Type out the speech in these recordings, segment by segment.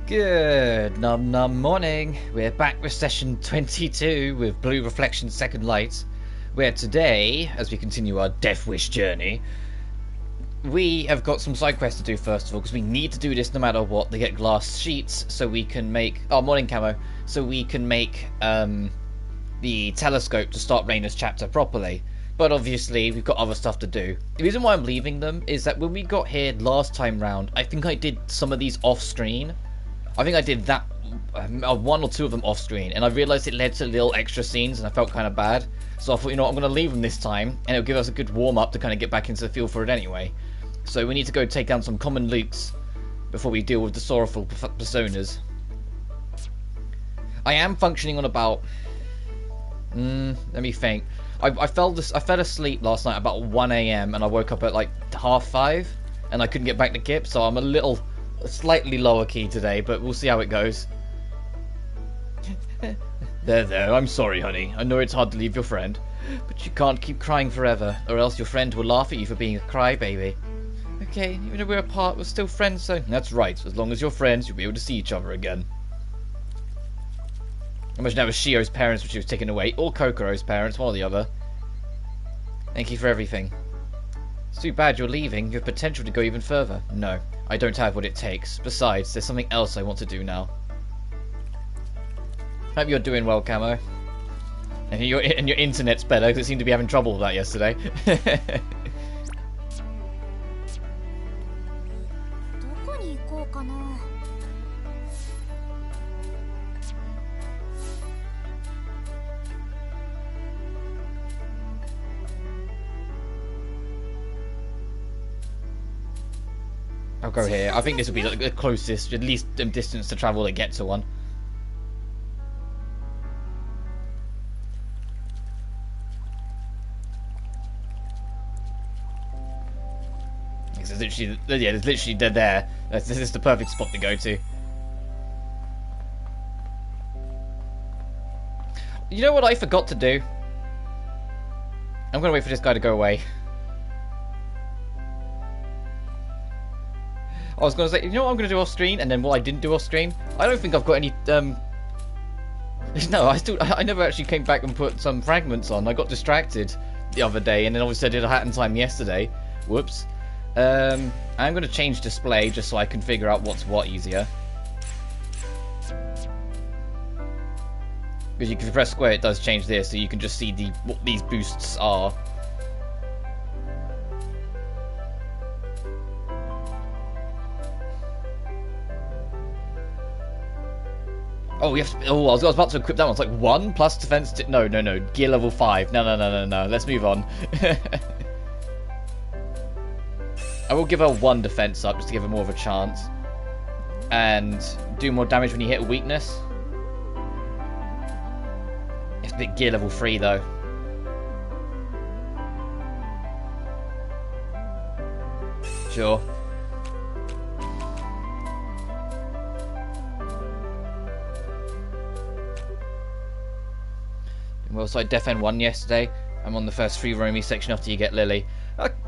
Good num num morning. We're back with session 22 with Blue Reflection Second Light, where today, as we continue our Death Wish journey, we have got some side quests to do first of all, because we need to do this no matter what, to get glass sheets so we can make... Oh, morning camo. So we can make the telescope to start Rena's chapter properly. But obviously, we've got other stuff to do. The reason why I'm leaving them is that when we got here last time round, I think I did some of these off-screen. I think I did that, one or two of them off-screen, and I realised it led to little extra scenes, and I felt kind of bad. So I thought, you know what, I'm going to leave them this time, and it'll give us a good warm-up to kind of get back into the feel for it anyway. So we need to go take down some common loots before we deal with the sorrowful personas. I am functioning on about... let me think. I fell asleep last night about 1 AM, and I woke up at like 5:30, and I couldn't get back to Kip, so I'm a slightly lower key today, but we'll see how it goes. There, I'm sorry, honey. I know it's hard to leave your friend, but you can't keep crying forever, or else your friend will laugh at you for being a crybaby. Okay, even if we're apart, we're still friends, so... That's right, as long as you're friends, you'll be able to see each other again. Imagine that was Shio's parents when she was taken away, or Kokoro's parents, one or the other. Thank you for everything. It's too bad you're leaving. You have potential to go even further. No, I don't have what it takes. Besides, there's something else I want to do now. Hope you're doing well, Camo. And your internet's better, because it seemed to be having trouble with that yesterday. I'll go here. I think this will be the closest, at least distance to travel to get to one. It's literally, yeah, it's literally dead there. This is the perfect spot to go to. You know what I forgot to do? I'm gonna wait for this guy to go away. I was going to say, you know what I'm going to do off screen, and then what I didn't do off screen? I don't think I've got any, No, I never actually came back and put some fragments on. I got distracted the other day, and then obviously I did a hat in time yesterday. Whoops. I'm going to change display just so I can figure out what's what easier. Because if you press square, it does change this, so you can just see what these boosts are. Oh, we have to, oh, I was about to equip that one. It's like 1 plus defense. No. Gear level 5. No. Let's move on. I will give her 1 defense up just to give her more of a chance. And do more damage when you hit a weakness. It's a bit gear level 3 though. Sure. Well, so I def end 1 yesterday. I'm on the first free roamy section after you get Lily.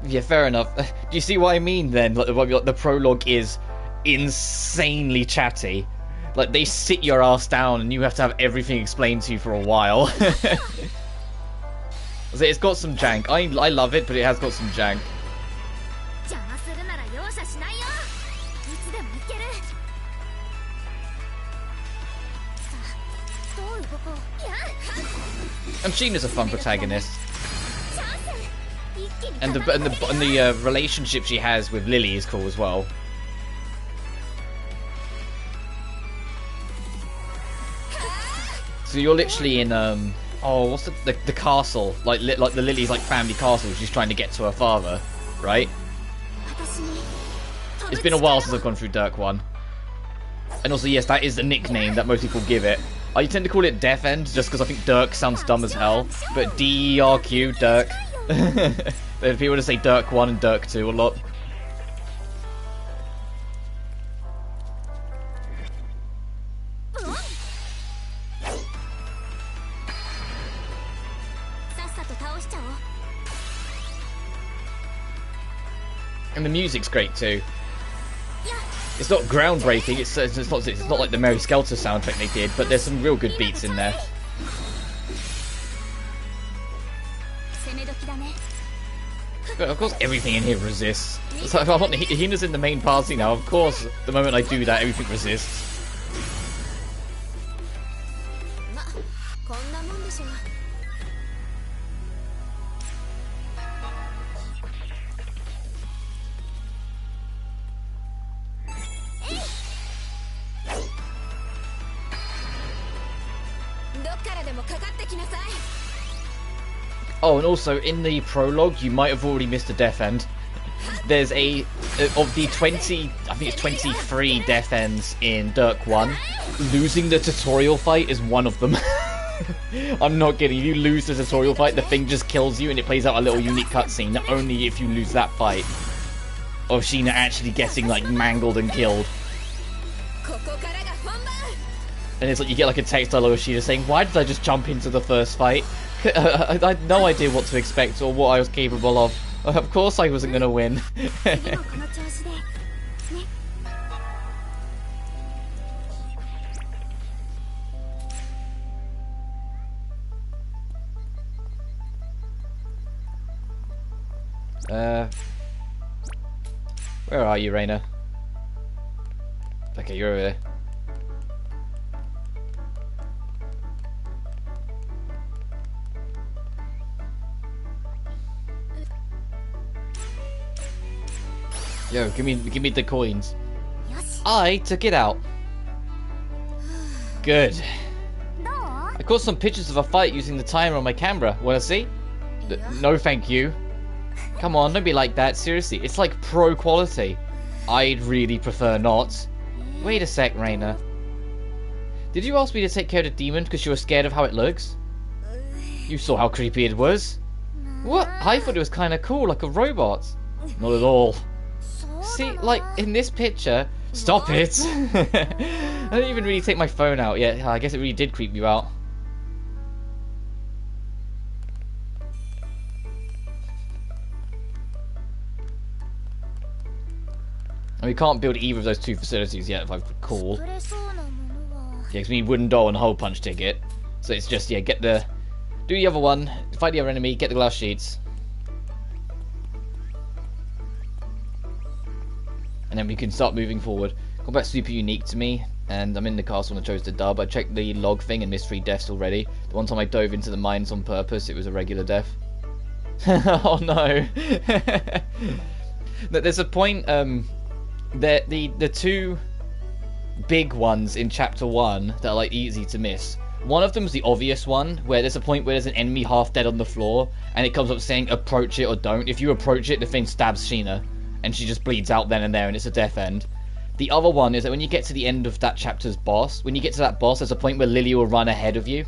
Yeah, fair enough. Do you see what I mean then? Like the prologue is insanely chatty. Like, they sit your ass down and you have to have everything explained to you for a while. So it's got some jank. I love it, but it has got some jank. And Sheena's a fun protagonist, and the relationship she has with Lily is cool as well. So you're literally in oh, what's the castle? Like the Lily's like family castle. She's trying to get to her father, right? It's been a while since I've gone through Dirk 1, and also yes, that is the nickname that most people give it. I tend to call it Death End just because I think Dirk sounds dumb as hell, but D-E-R-Q, Dirk. But people just say Dirk 1 and Dirk 2 a lot. And the music's great too. It's not groundbreaking. It's not like the Mary Skelter soundtrack they did, but there's some real good beats in there. But of course, everything in here resists. So if I want Hina's in the main party now. Of course, the moment I do that, everything resists. Oh, and also in the prologue, you might have already missed a death end. There's of the 20, I think it's 23 death ends in Dirk 1, losing the tutorial fight is one of them. I'm not kidding, if you lose the tutorial fight, the thing just kills you and it plays out a little unique cutscene, only if you lose that fight. Of Sheena actually getting, like, mangled and killed. And it's like, you get like a text dialogue of Sheena saying, why did I just jump into the first fight? I had no idea what to expect or what I was capable of. Of course I wasn't going to win. Where are you, Rena? Okay, you're over there. Yo, give me the coins. I took it out. Good. I caught some pictures of a fight using the timer on my camera. Wanna see? No, thank you. Come on, don't be like that. Seriously, it's like pro quality. I'd really prefer not. Wait a sec, Rena. Did you ask me to take care of the demon because you were scared of how it looks? You saw how creepy it was. What? I thought it was kind of cool, like a robot. Not at all. See, like, in this picture... Stop it! I didn't even really take my phone out yet. I guess it really did creep you out. And we can't build either of those two facilities yet, if I recall. Yeah, because we need wooden doll and a hole punch ticket. So it's just, yeah, do the other one, fight the other enemy, get the glass sheets. And then we can start moving forward. Combat's super unique to me, and I'm in the castle and I chose to dub. I checked the log thing and missed 3 deaths already. The one time I dove into the mines on purpose, it was a regular death. Oh no! There's a point, the two big ones in chapter 1 that are like easy to miss. One of them is the obvious one, where there's a point where there's an enemy half dead on the floor, and it comes up saying approach it or don't. If you approach it, the thing stabs Sheena. And she just bleeds out then and there, and it's a death end. The other one is that when you get to the end of that chapter's boss, when you get to that boss, there's a point where Lily will run ahead of you.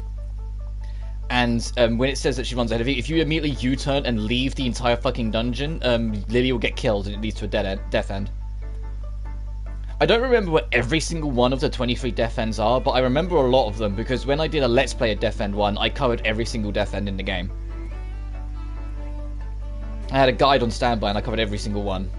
And when it says that she runs ahead of you, if you immediately U-turn and leave the entire fucking dungeon, Lily will get killed, and it leads to a death end. I don't remember what every single one of the 23 death ends are, but I remember a lot of them, because when I did a Let's Play a Death End one, I covered every single death end in the game. I had a guide on standby, and I covered every single one.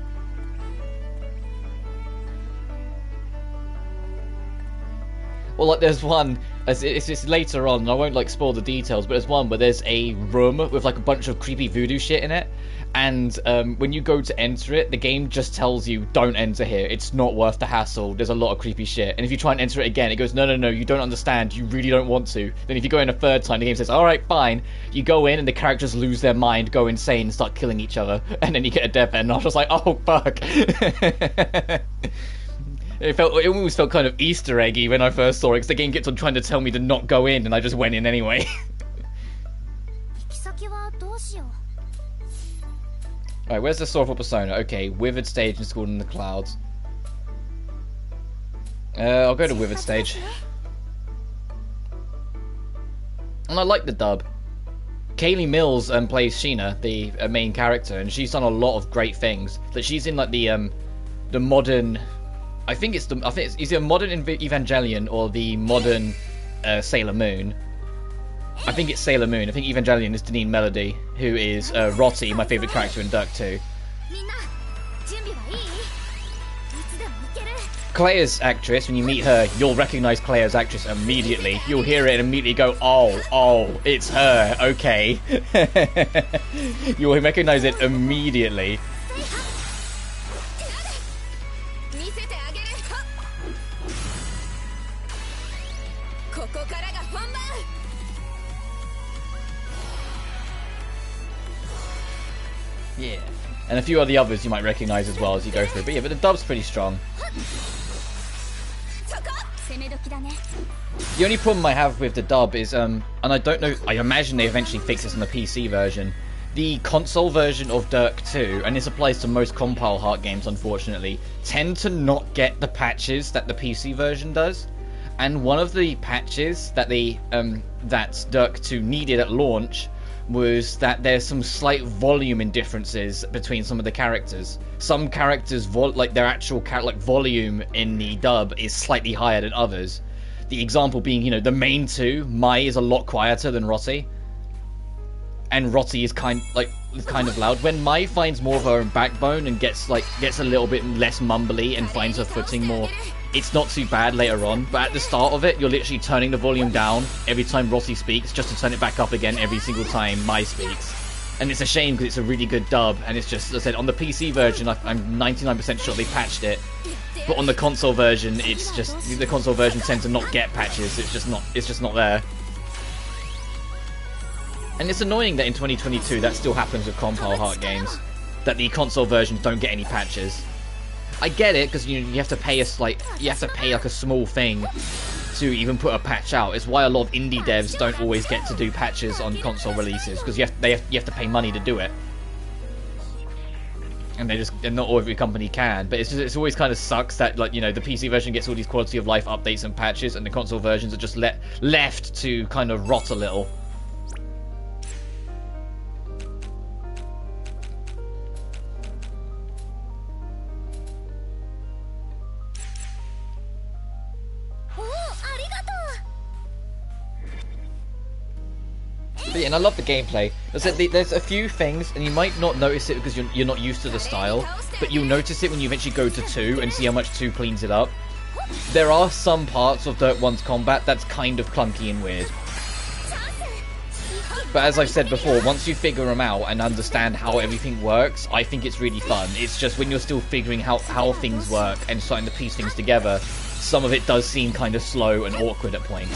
Well, like, there's one, it's later on, and I won't, like, spoil the details, but there's one where there's a room with, like, a bunch of creepy voodoo shit in it, and when you go to enter it, the game just tells you, don't enter here, it's not worth the hassle, there's a lot of creepy shit, and if you try and enter it again, it goes, no, you don't understand, you really don't want to. Then if you go in a third time, the game says, alright, fine, you go in, and the characters lose their mind, go insane, and start killing each other, and then you get a death end, and I was just like, oh, fuck. It almost felt kind of Easter eggy when I first saw it, because the game kept on trying to tell me to not go in, and I just went in anyway. Alright, where's the sorrowful persona? Okay, withered stage installed in the clouds. I'll go to withered stage. And I like the dub. Kaylee Mills plays Sheena, the main character, and she's done a lot of great things. That she's in like the modern. I think it's either modern Evangelion or the modern Sailor Moon. I think it's Sailor Moon. I think Evangelion is Deneen Melody, who is Rottie, my favourite character in Dirk 2. Clea's actress, when you meet her, you'll recognize Clea's actress immediately. You'll hear it and immediately go, oh, it's her, okay. You'll recognize it immediately. Yeah. And a few of the others you might recognize as well as you go through. But yeah, but the dub's pretty strong. The only problem I have with the dub is, and I don't know, I imagine they eventually fix this on the PC version. The console version of Dirk 2, and this applies to most Compile Heart games unfortunately, tend to not get the patches that the PC version does. And one of the patches that that Dirk 2 needed at launch was that there's some slight volume indifferences between some of the characters. Some characters, like their actual volume in the dub is slightly higher than others. The example being, you know, the main two, Mai is a lot quieter than Rotti, and Rotti is kind of loud. When Mai finds more of her own backbone and gets a little bit less mumbly and finds her footing more, it's not too bad later on, but at the start of it, you're literally turning the volume down every time Rotti speaks, just to turn it back up again every single time Mai speaks. And it's a shame, because it's a really good dub, and it's just, as I said, on the PC version, I'm 99% sure they patched it, but on the console version, it's just, the console version tends to not get patches, it's just not there. And it's annoying that in 2022 that still happens with Compile Heart games, that the console versions don't get any patches. I get it, because you have to pay like a small thing to even put a patch out. It's why a lot of indie devs don't always get to do patches on console releases, because you have to pay money to do it, and not every company can. But it's always kind of sucks that, like, you know, the PC version gets all these quality of life updates and patches, and the console versions are just left to kind of rot a little. But yeah, and I love the gameplay. There's a few things, and you might not notice it because you're not used to the style, but you'll notice it when you eventually go to 2 and see how much 2 cleans it up. There are some parts of Dirt 1's combat that's kind of clunky and weird. But as I've said before, once you figure them out and understand how everything works, I think it's really fun. It's just when you're still figuring how things work and starting to piece things together, some of it does seem kind of slow and awkward at points.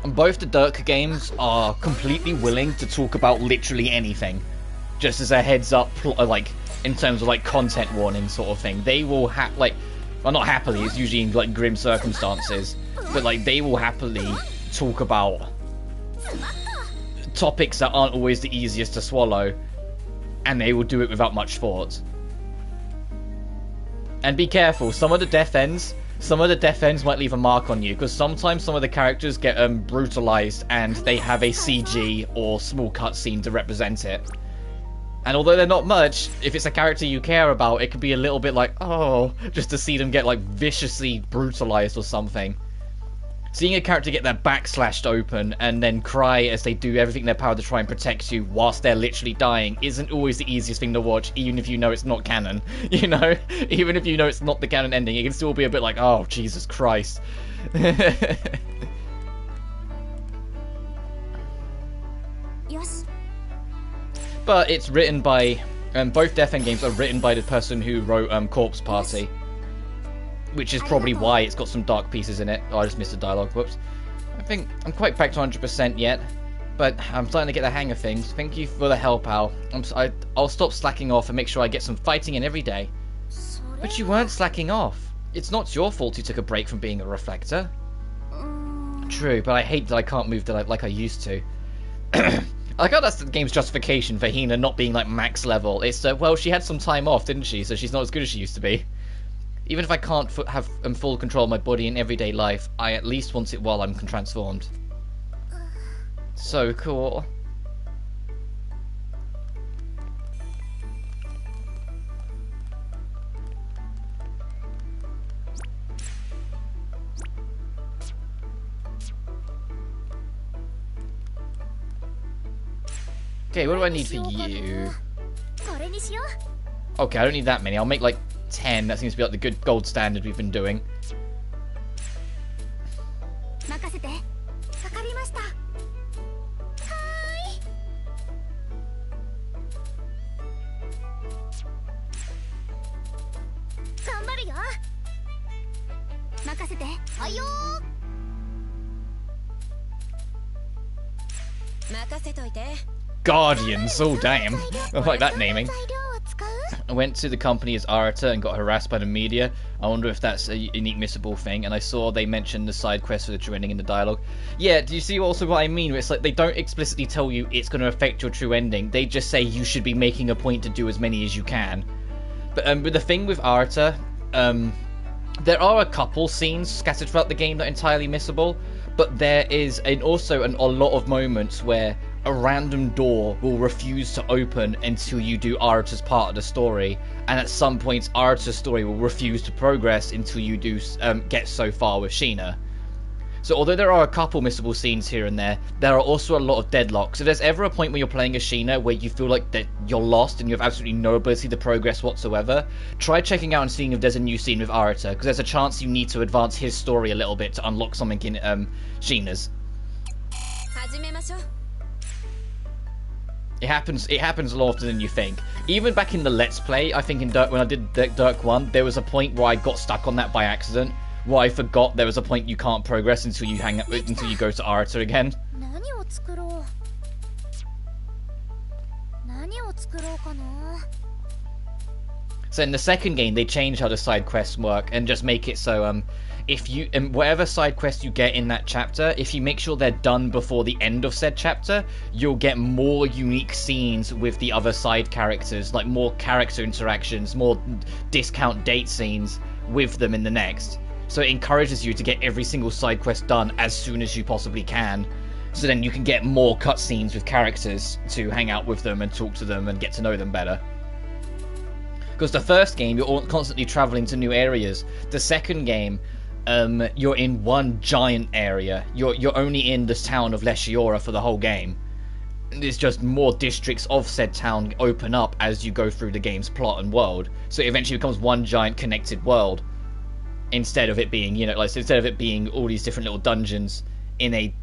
And both the Dirk games are completely willing to talk about literally anything. Just as a heads up, like, in terms of, like, content warning sort of thing. They will well, not happily, it's usually in, like, grim circumstances, but, like, they will happily talk about topics that aren't always the easiest to swallow, and they will do it without much thought. And be careful, some of the death ends might leave a mark on you, because sometimes some of the characters get brutalized and they have a CG or small cutscene to represent it. And although they're not much, if it's a character you care about, it can be a little bit like, oh, just to see them get, like, viciously brutalized or something. Seeing a character get their back slashed open and then cry as they do everything in their power to try and protect you whilst they're literally dying isn't always the easiest thing to watch, even if you know it's not canon, you know? Even if you know it's not the canon ending, it can still be a bit like, oh, Jesus Christ. Yes. But it's written by, both Death End games are written by the person who wrote Corpse Party. Which is probably why it's got some dark pieces in it. Oh, I just missed a dialogue, whoops. I think I'm quite back to 100% yet, but I'm starting to get the hang of things. Thank you for the help, Al. I'll stop slacking off and make sure I get some fighting in every day. But you weren't slacking off. It's not your fault you took a break from being a reflector. True, but I hate that I can't move like I used to. I like how that's the game's justification for Hina not being like max level. It's well, she had some time off, didn't she? So she's not as good as she used to be. Even if I can't have full control of my body in everyday life, I at least want it while I'm transformed. So cool. Okay, what do I need for you? これにしよう Okay, I don't need that many. I'll make like 10. That seems to be like the good gold standard we've been doing. 任せてわかりましたはーい頑張るよ任せてはいよ任せといて Guardians, oh damn. I like that naming. 材料を使う I went to the company as Arata and got harassed by the media. I wonder if that's a unique missable thing. And I saw they mentioned the side quest for the true ending in the dialogue. Yeah, do you see also what I mean? Where it's like they don't explicitly tell you it's going to affect your true ending. They just say you should be making a point to do as many as you can. But the thing with Arata, there are a couple scenes scattered throughout the game that are entirely missable. But there is a lot of moments where a random door will refuse to open until you do Arata's part of the story, and at some points Arata's story will refuse to progress until you do get so far with Sheena. So although there are a couple missable scenes here and there are also a lot of deadlocks. If there's ever a point when you're playing as Sheena where you feel like that you're lost and you have absolutely no ability to progress whatsoever, try checking out and seeing if there's a new scene with Arata, because there's a chance you need to advance his story a little bit to unlock something in Sheena's. It happens a lot often than you think. Even back in the Let's Play, I think in Dirk, when I did Dirk 1, there was a point where I got stuck on that by accident, where I forgot there was a point you can't progress until you until you go to Arata again. 何を作ろう何を作ろうかな So in the second game, they change how the side quests work and just make it so if you whatever side quest you get in that chapter, if you make sure they're done before the end of said chapter, you'll get more unique scenes with the other side characters, like more character interactions, more discount date scenes with them in the next. So it encourages you to get every single side quest done as soon as you possibly can, so then you can get more cutscenes with characters to hang out with them and talk to them and get to know them better. Because the first game, you're constantly traveling to new areas. The second game, you're in one giant area. You're only in this town of Leshiora for the whole game. There's just more districts of said town open up as you go through the game's plot and world. So it eventually becomes one giant connected world. Instead of it being, instead of it being all these different little dungeons in a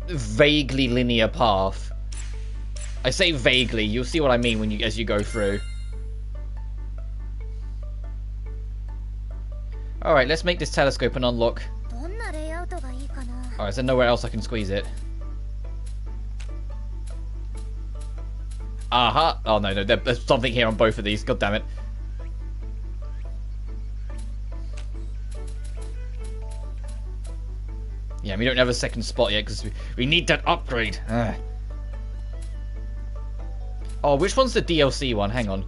vaguely linear path. I say vaguely, you'll see what I mean as you go through. Alright, let's make this telescope and unlock. どんなレイアウトがいいかな Alright, is there nowhere else I can squeeze it? Aha! Oh no, there's something here on both of these, god damn it. Yeah, we don't have a second spot yet because we need that upgrade. Ugh. Oh, which one's the DLC one? Hang on.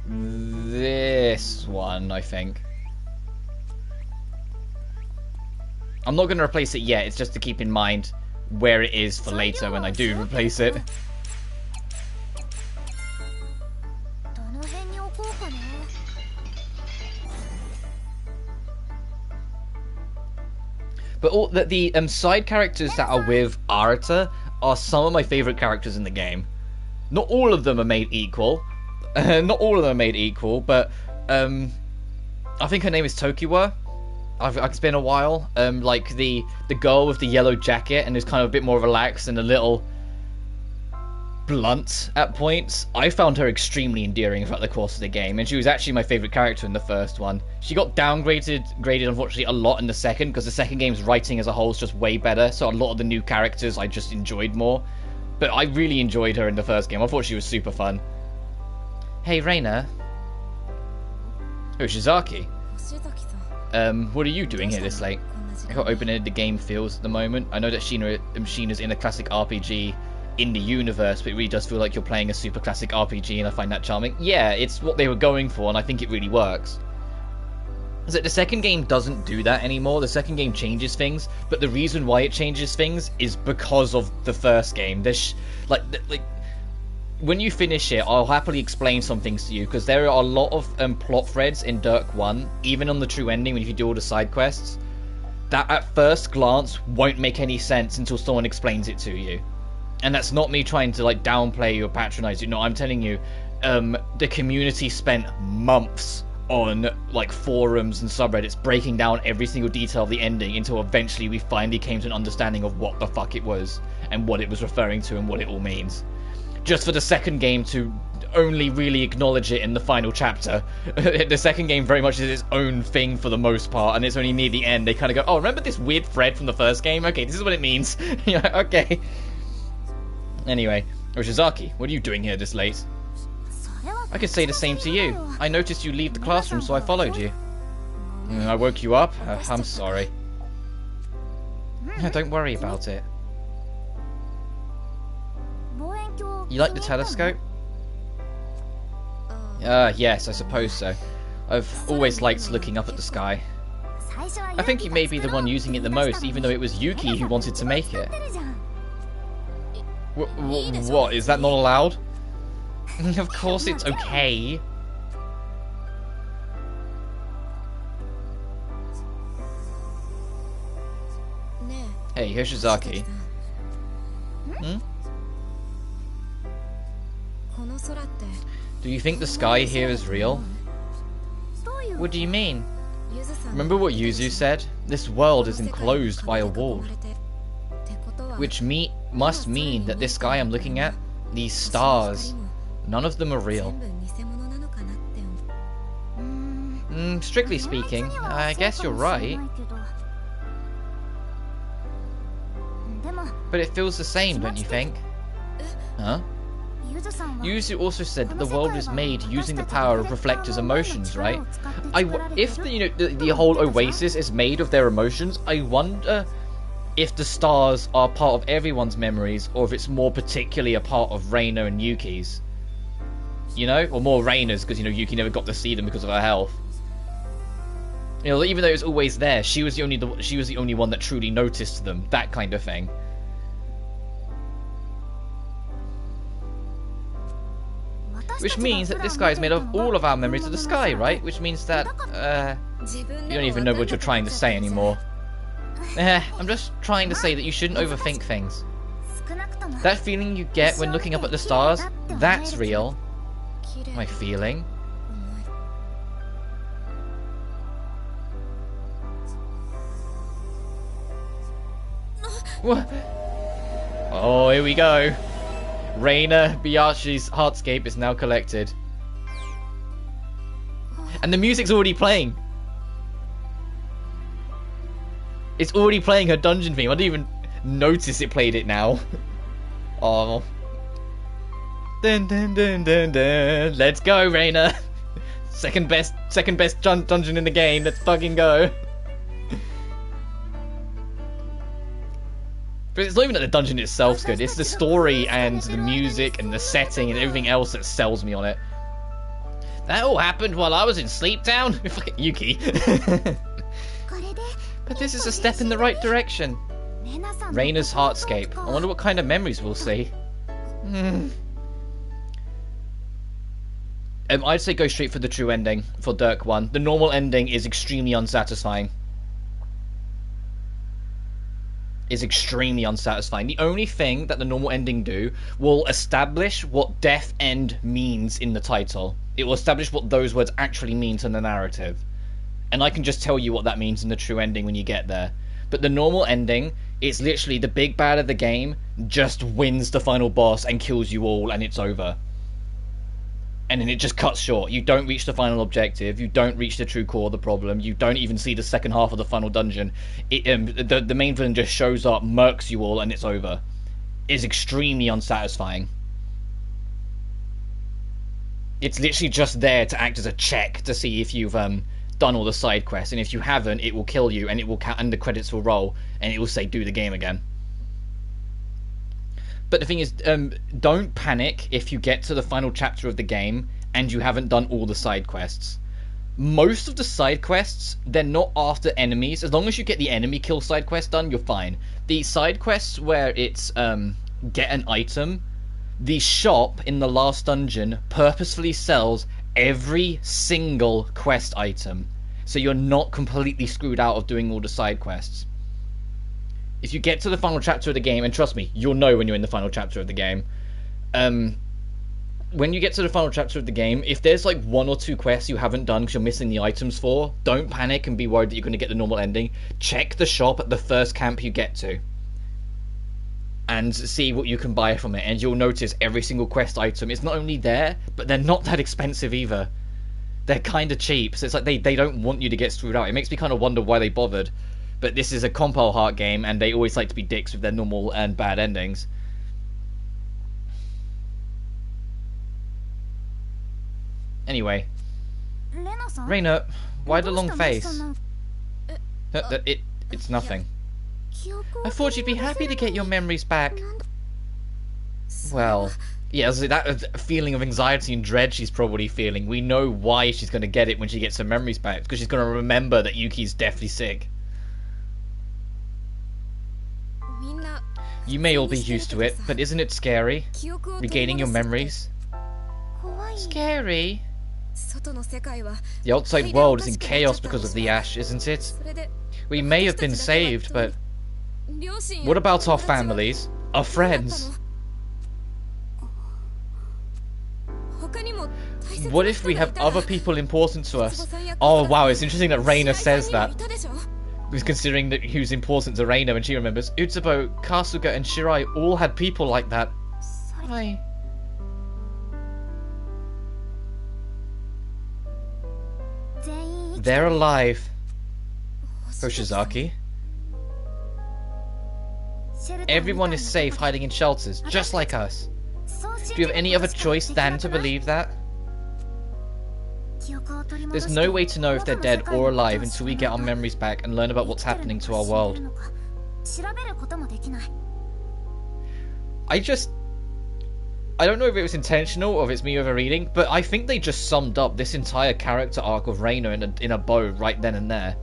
This one, I think. I'm not going to replace it yet. It's just to keep in mind where it is for later when I do replace it. どの辺に置こうかな But all the side characters that are with Arata are some of my favorite characters in the game. Not all of them are made equal. Not all of them are made equal, but I think her name is Tokiwa. It's been a while. Like the girl with the yellow jacket and is kind of a bit more relaxed and a little blunt at points. I found her extremely endearing throughout the course of the game, and she was actually my favorite character in the first one. She got graded unfortunately a lot in the second, because the second game's writing as a whole is just way better, so a lot of the new characters I just enjoyed more. But I really enjoyed her in the first game. I thought she was super fun. Hey, Rena. Oh, Shizaki. What are you doing here this late? How open-ended the game feels at the moment. I know that Sheena's in a classic RPG in the universe, but it really does feel like you're playing a super classic RPG, and I find that charming. Yeah, it's what they were going for, and I think it really works. So the second game doesn't do that anymore. The second game changes things, but the reason why it changes things is because of the first game. There's when you finish it, I'll happily explain some things to you, because there are a lot of plot threads in Dirk 1, even on the true ending when you do all the side quests, that at first glance won't make any sense until someone explains it to you. And that's not me trying to like downplay or patronize you. No, I'm telling you, the community spent months on like forums and subreddits breaking down every single detail of the ending until eventually we finally came to an understanding of what the fuck it was and what it was referring to and what it all means. Just for the second game to only really acknowledge it in the final chapter. The second game very much is its own thing for the most part, and it's only near the end they kind of go, oh, remember this weird thread from the first game? Okay, this is what it means. Yeah, okay. Anyway, Oshizaki, what are you doing here this late? I could say the same to you. I noticed you leave the classroom, so I followed you. I woke you up? I'm sorry. Don't worry about it. You like the telescope? Yes, I suppose so. I've always liked looking up at the sky. I think you may be the one using it the most, even though it was Yuki who wanted to make it. What? Is that not allowed? Of course it's okay. Hey, Hoshizaki. Hmm? Do you think the sky here is real? What do you mean? Remember what Yuzu said? This world is enclosed by a wall. Which must mean that this sky I'm looking at, these stars, none of them are real. Strictly speaking, I guess you're right. But it feels the same, don't you think? Huh? Yuzu also said that the world is made using the power of reflectors' emotions, right? If the whole oasis is made of their emotions, I wonder if the stars are part of everyone's memories, or if it's more particularly a part of Rena and Yuki's. You know, or more Rena's, because Yuki never got to see them because of her health. Even though it was always there, she was the only one that truly noticed them. That kind of thing. Which means that this guy is made of all of our memories of the sky, right? Which means that, you don't even know what you're trying to say anymore. I'm just trying to say that you shouldn't overthink things. That feeling you get when looking up at the stars, that's real. My feeling. What? Oh, here we go. Rena Biachi's Heartscape is now collected. And the music's already playing. It's already playing her dungeon theme. I didn't even notice it played it now. Oh. Dun dun dun dun dun. Let's go, Rena. Second best dungeon in the game. Let's fucking go. But it's not even that the dungeon itself's good. It's the story and the music and the setting and everything else that sells me on it. That all happened while I was in Sleep Town? Yuki. But this is a step in the right direction. Reina's Heartscape. I wonder what kind of memories we'll see. I'd say go straight for the true ending for Dirk 1. The normal ending is extremely unsatisfying. The only thing that the normal ending will establish what Death End means in the title. It will establish what those words actually mean to the narrative. And I can just tell you what that means in the true ending when you get there. But the normal ending, it's literally the big bad of the game just wins the final boss and kills you all and it's over. And then it just cuts short. You don't reach the final objective. You don't reach the true core of the problem. You don't even see the second half of the final dungeon. The main villain just shows up, murks you all, and it's over. It's extremely unsatisfying. It's literally just there to act as a check to see if you've done all the side quests, and if you haven't, it will kill you, and and the credits will roll, and it will say do the game again. But the thing is, don't panic if you get to the final chapter of the game and you haven't done all the side quests. Most of the side quests, they're not after enemies. As long as you get the enemy kill side quest done, you're fine. The side quests where it's get an item, The shop in the last dungeon purposefully sells every single quest item, so you're not completely screwed out of doing all the side quests. If you get to the final chapter of the game, and trust me, you'll know when you're in the final chapter of the game, when you get to the final chapter of the game, if there's like 1 or 2 quests you haven't done because you're missing the items for, don't panic and be worried that you're going to get the normal ending. Check the shop at the first camp you get to and see what you can buy from it, and you'll notice every single quest item is not only there, but they're not that expensive either. They're kind of cheap, so it's like they don't want you to get screwed out. It makes me kind of wonder why they bothered. But this is a compile heart game, and they always like to be dicks with their normal and bad endings. Anyway, Rena, why the long face? It's nothing. I thought you'd be happy to get your memories back. Well, yeah, that feeling of anxiety and dread she's probably feeling. We know why she's going to get it when she gets her memories back, because she's going to remember that Yuki's deathly sick. You may all be used to it, but isn't it scary? Regaining your memories? Scary? The outside world is in chaos because of the ash, isn't it? We may have been saved, but what about our families? Our friends? What if we have other people important to us? Oh wow, it's interesting that Rena says that. Because considering that who's important to Rena when she remembers, Utsubo, Kasuga and Shirai all had people like that. Hi. They're alive. Hoshizaki. Everyone is safe hiding in shelters, just like us. Do you have any other choice than to believe that? There's no way to know if they're dead or alive until we get our memories back and learn about what's happening to our world. I don't know if it was intentional or if it's me overreading, but I think they just summed up this entire character arc of Rena in a bow right then and there.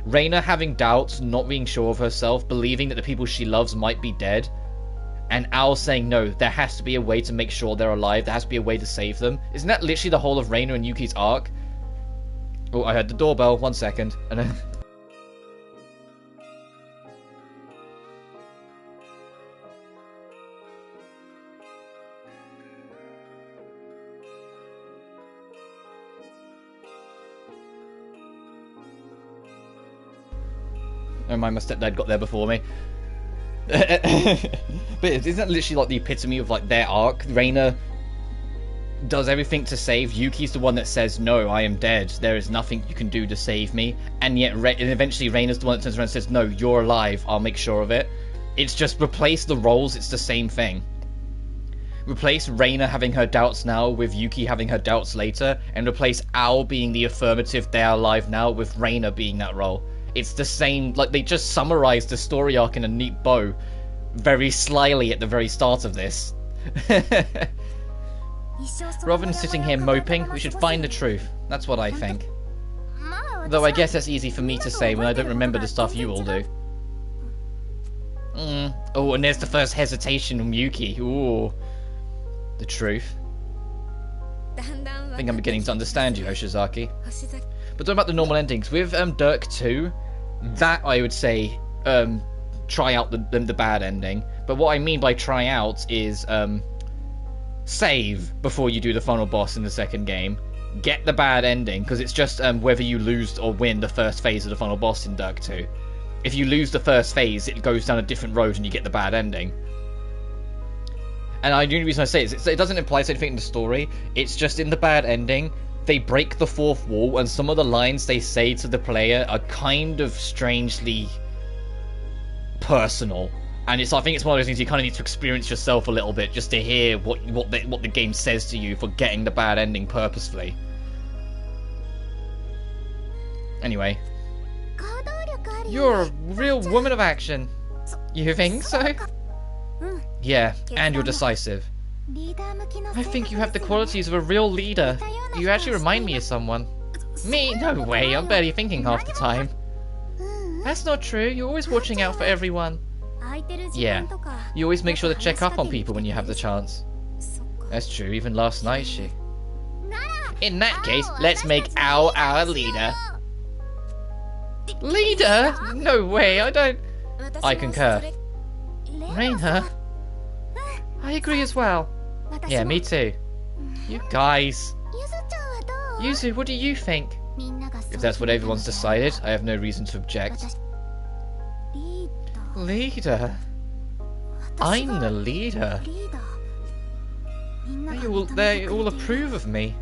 Rena having doubts, not being sure of herself, believing that the people she loves might be dead, and Al saying no, there has to be a way to make sure they're alive, there has to be a way to save them. Isn't that literally the whole of Rena and Yuki's arc? Oh, I heard the doorbell, 1 second, and then... Never mind, my stepdad got there before me. But isn't that literally like the epitome of like their arc? Rena does everything to save. Yuki's the one that says, no, I am dead. There is nothing you can do to save me. And yet and eventually Rena's the one that turns around and says, no, you're alive. I'll make sure of it. It's just replace the roles. It's the same thing. Replace Rena having her doubts now with Yuki having her doubts later. And replace Al being the affirmative, they're alive now, with Rena being that role. It's the same, like, they just summarized the story arc in a neat bow very slyly at the very start of this. Rather than sitting here moping, we should find the truth. That's what I think. Though I guess that's easy for me to say when I don't remember the stuff you all do. Oh, and there's the first hesitation from Yuki. Ooh. The truth. I think I'm beginning to understand you, Hoshizaki. But talking about the normal endings, with Dirk 2, that I would say try out the bad ending. But what I mean by try out is save before you do the final boss in the second game. Get the bad ending, because it's just whether you lose or win the first phase of the final boss in Dirk 2. If you lose the first phase, it goes down a different road and you get the bad ending. And the only reason I say it doesn't imply anything in the story. It's just in the bad ending, they break the fourth wall, and some of the lines they say to the player are kind of strangely personal. And I think it's one of those things you kind of need to experience yourself a little bit just to hear what the game says to you for getting the bad ending purposefully. Anyway, you're a real woman of action. You think so? Yeah, and you're decisive. I think you have the qualities of a real leader. You actually remind me of someone. Me? No way, I'm barely thinking half the time. That's not true, you're always watching out for everyone. Yeah, you always make sure to check up on people when you have the chance. That's true, even last night she... In that case, let's make Ao our leader. Leader? No way, I concur. Rena? I agree as well. Yeah, me too. You guys. Yuzu, what do you think? If that's what everyone's decided, I have no reason to object. Leader? I'm the leader. They all approve of me.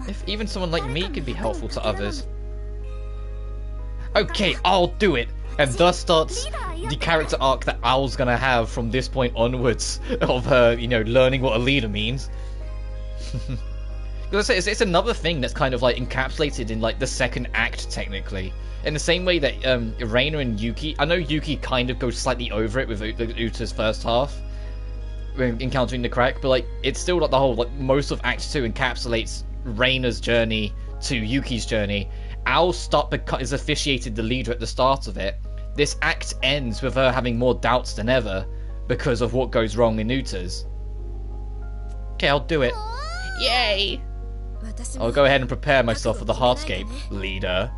If even someone like me can be helpful to others. Okay, I'll do it! And thus starts the character arc that Owl's gonna have from this point onwards of her, you know, learning what a leader means. Because it's another thing that's kind of like encapsulated in like the second act, technically. In the same way that Rena and Yuki, I know Yuki kind of goes slightly over it with Uta's first half, when encountering the crack, but like it's still like the whole, like most of Act 2 encapsulates Reina's journey to Yuki's journey. Owl is officiated the leader at the start of it. This act ends with her having more doubts than ever because of what goes wrong in Uta's. Okay, I'll do it. Yay! I'll go ahead and prepare myself for the Heartscape, leader.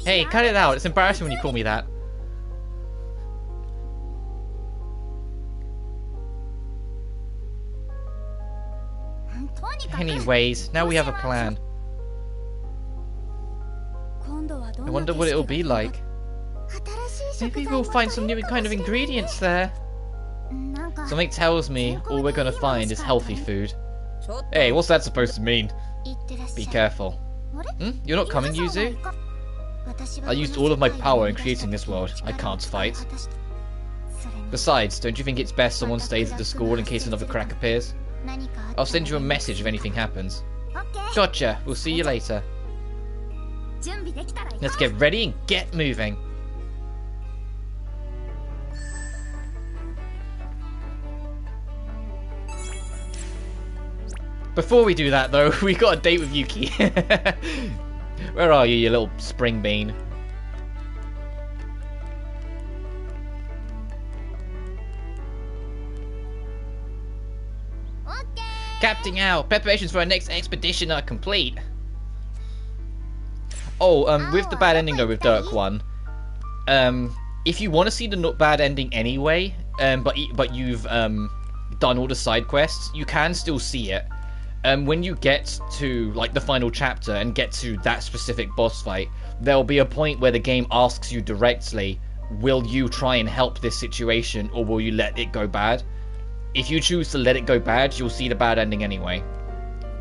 Hey, cut it out. It's embarrassing when you call me that. Anyways, now we have a plan. I wonder what it'll be like. Maybe we'll find some new kind of ingredients there. Something tells me all we're gonna find is healthy food. Hey, what's that supposed to mean? Be careful. You're not coming, Yuzu? I used all of my power in creating this world. I can't fight. Besides, don't you think it's best someone stays at the school in case another crack appears? I'll send you a message if anything happens. Gotcha. We'll see you later. Let's get ready and get moving. Before we do that, though, we got a date with Yuki. Where are you, you little spring bean? Captain Ao, preparations for our next expedition are complete. Oh, with the bad ending though, with Dirk 1, if you want to see the bad ending anyway, but you've done all the side quests, you can still see it. When you get to like the final chapter and get to that specific boss fight, there'll be a point where the game asks you directly, will you try and help this situation or will you let it go bad? If you choose to let it go bad, you'll see the bad ending anyway.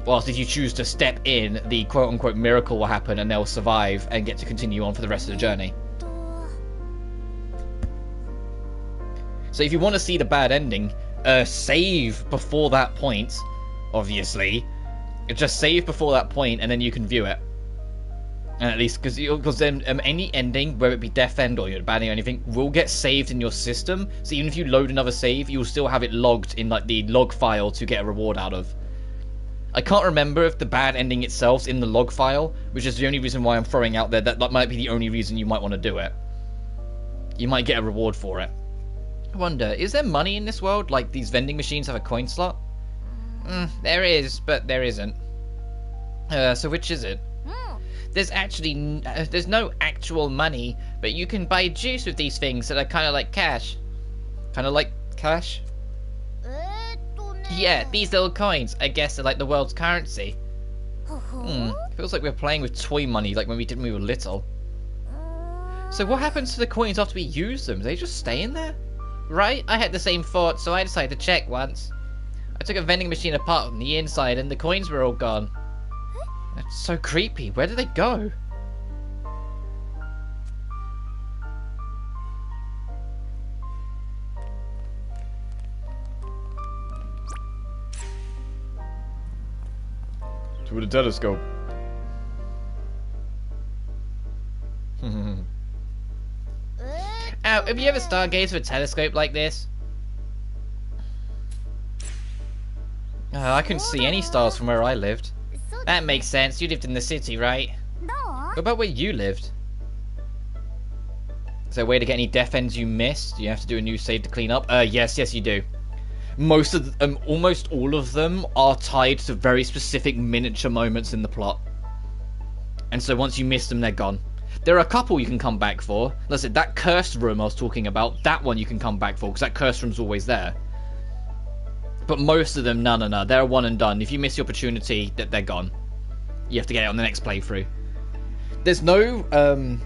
Whilst if you choose to step in, the quote-unquote miracle will happen and they'll survive and get to continue on for the rest of the journey. So if you want to see the bad ending, save before that point, obviously. Just save before that point and then you can view it. And at least, because then any ending, whether it be death end or your bad ending or anything, will get saved in your system. So even if you load another save, you'll still have it logged in like the log file to get a reward out of. I can't remember if the bad ending itself's in the log file, which is the only reason why I'm throwing out there that might be the only reason you might want to do it. You might get a reward for it. I wonder, is there money in this world? Like these vending machines have a coin slot? There is, but there isn't. So which is it? There's no actual money, but you can buy juice with these things that are kind of like cash. Kind of like cash? Yeah, these little coins. I guess they're like the world's currency. Feels like we're playing with toy money like when we were little. So what happens to the coins after we use them? Do they just stay in there? Right? I had the same thought, so I decided to check once. I took a vending machine apart from the inside and the coins were all gone. That's so creepy. Where did they go? To the telescope. Have you ever stargazed with a telescope like this? I couldn't see any stars from where I lived. That makes sense. You lived in the city, right? What about where you lived? Is there a way to get any death ends you missed? Do you have to do a new save to clean up? Yes, you do. almost all of them are tied to very specific miniature moments in the plot. And so once you miss them, they're gone. There are a couple you can come back for. Let's say that cursed room I was talking about, that one you can come back for, because that cursed room's always there. But most of them, no. They're one and done. If you miss the opportunity, they're gone. You have to get it on the next playthrough. There's no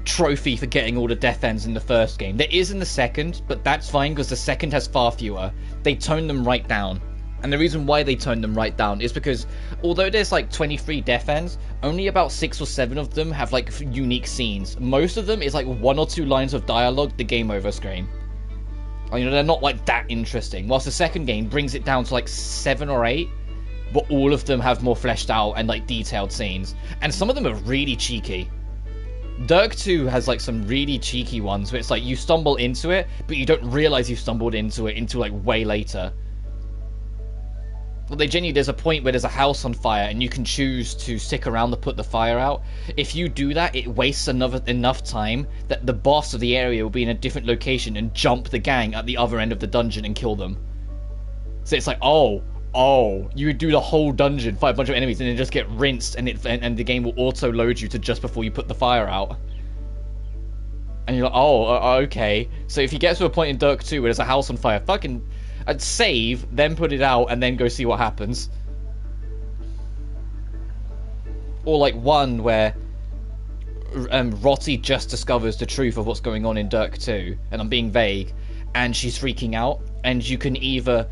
trophy for getting all the death ends in the first game. There is in the second, but that's fine because the second has far fewer. They tone them right down. And the reason why they tone them right down is because although there's like 23 death ends, only about 6 or 7 of them have like unique scenes. Most of them is like 1 or 2 lines of dialogue, the game over screen. You know, they're not like that interesting. Whilst the second game brings it down to like 7 or 8, but all of them have more fleshed out and like detailed scenes. And some of them are really cheeky. Dirk 2 has like some really cheeky ones where it's like you stumble into it, but you don't realize you stumbled into it until like way later. Well, there's a point where there's a house on fire and you can choose to stick around to put the fire out. If you do that, it wastes enough time that the boss of the area will be in a different location and jump the gang at the other end of the dungeon and kill them. So it's like, oh, you would do the whole dungeon, fight a bunch of enemies, and then just get rinsed, and the game will auto load you to just before you put the fire out. And you're like, oh, okay. So if you get to a point in Dirk 2 where there's a house on fire, fucking I'd save, then put it out, and then go see what happens. Or like one where Rottie just discovers the truth of what's going on in Dirk 2, and I'm being vague, and she's freaking out, and you can either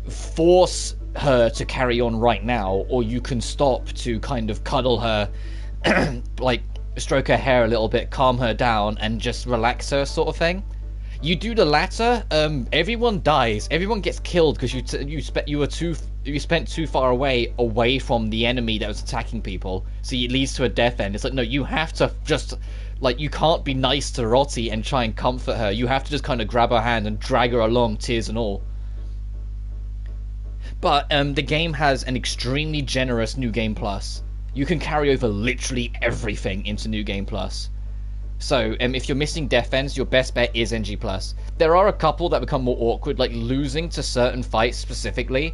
force her to carry on right now, or you can stop to kind of cuddle her, like stroke her hair a little bit, calm her down, and just relax her, sort of thing. You do the latter, everyone dies, everyone gets killed because you spent too far away from the enemy that was attacking people, so it leads to a death end. It's like, no, you have to just, like, you can't be nice to Rottie and try and comfort her. You have to just kind of grab her hand and drag her along, tears and all. But the game has an extremely generous New Game Plus. You can carry over literally everything into New Game Plus. So, if you're missing death ends, your best bet is NG+. There are a couple that become more awkward, like losing to certain fights specifically.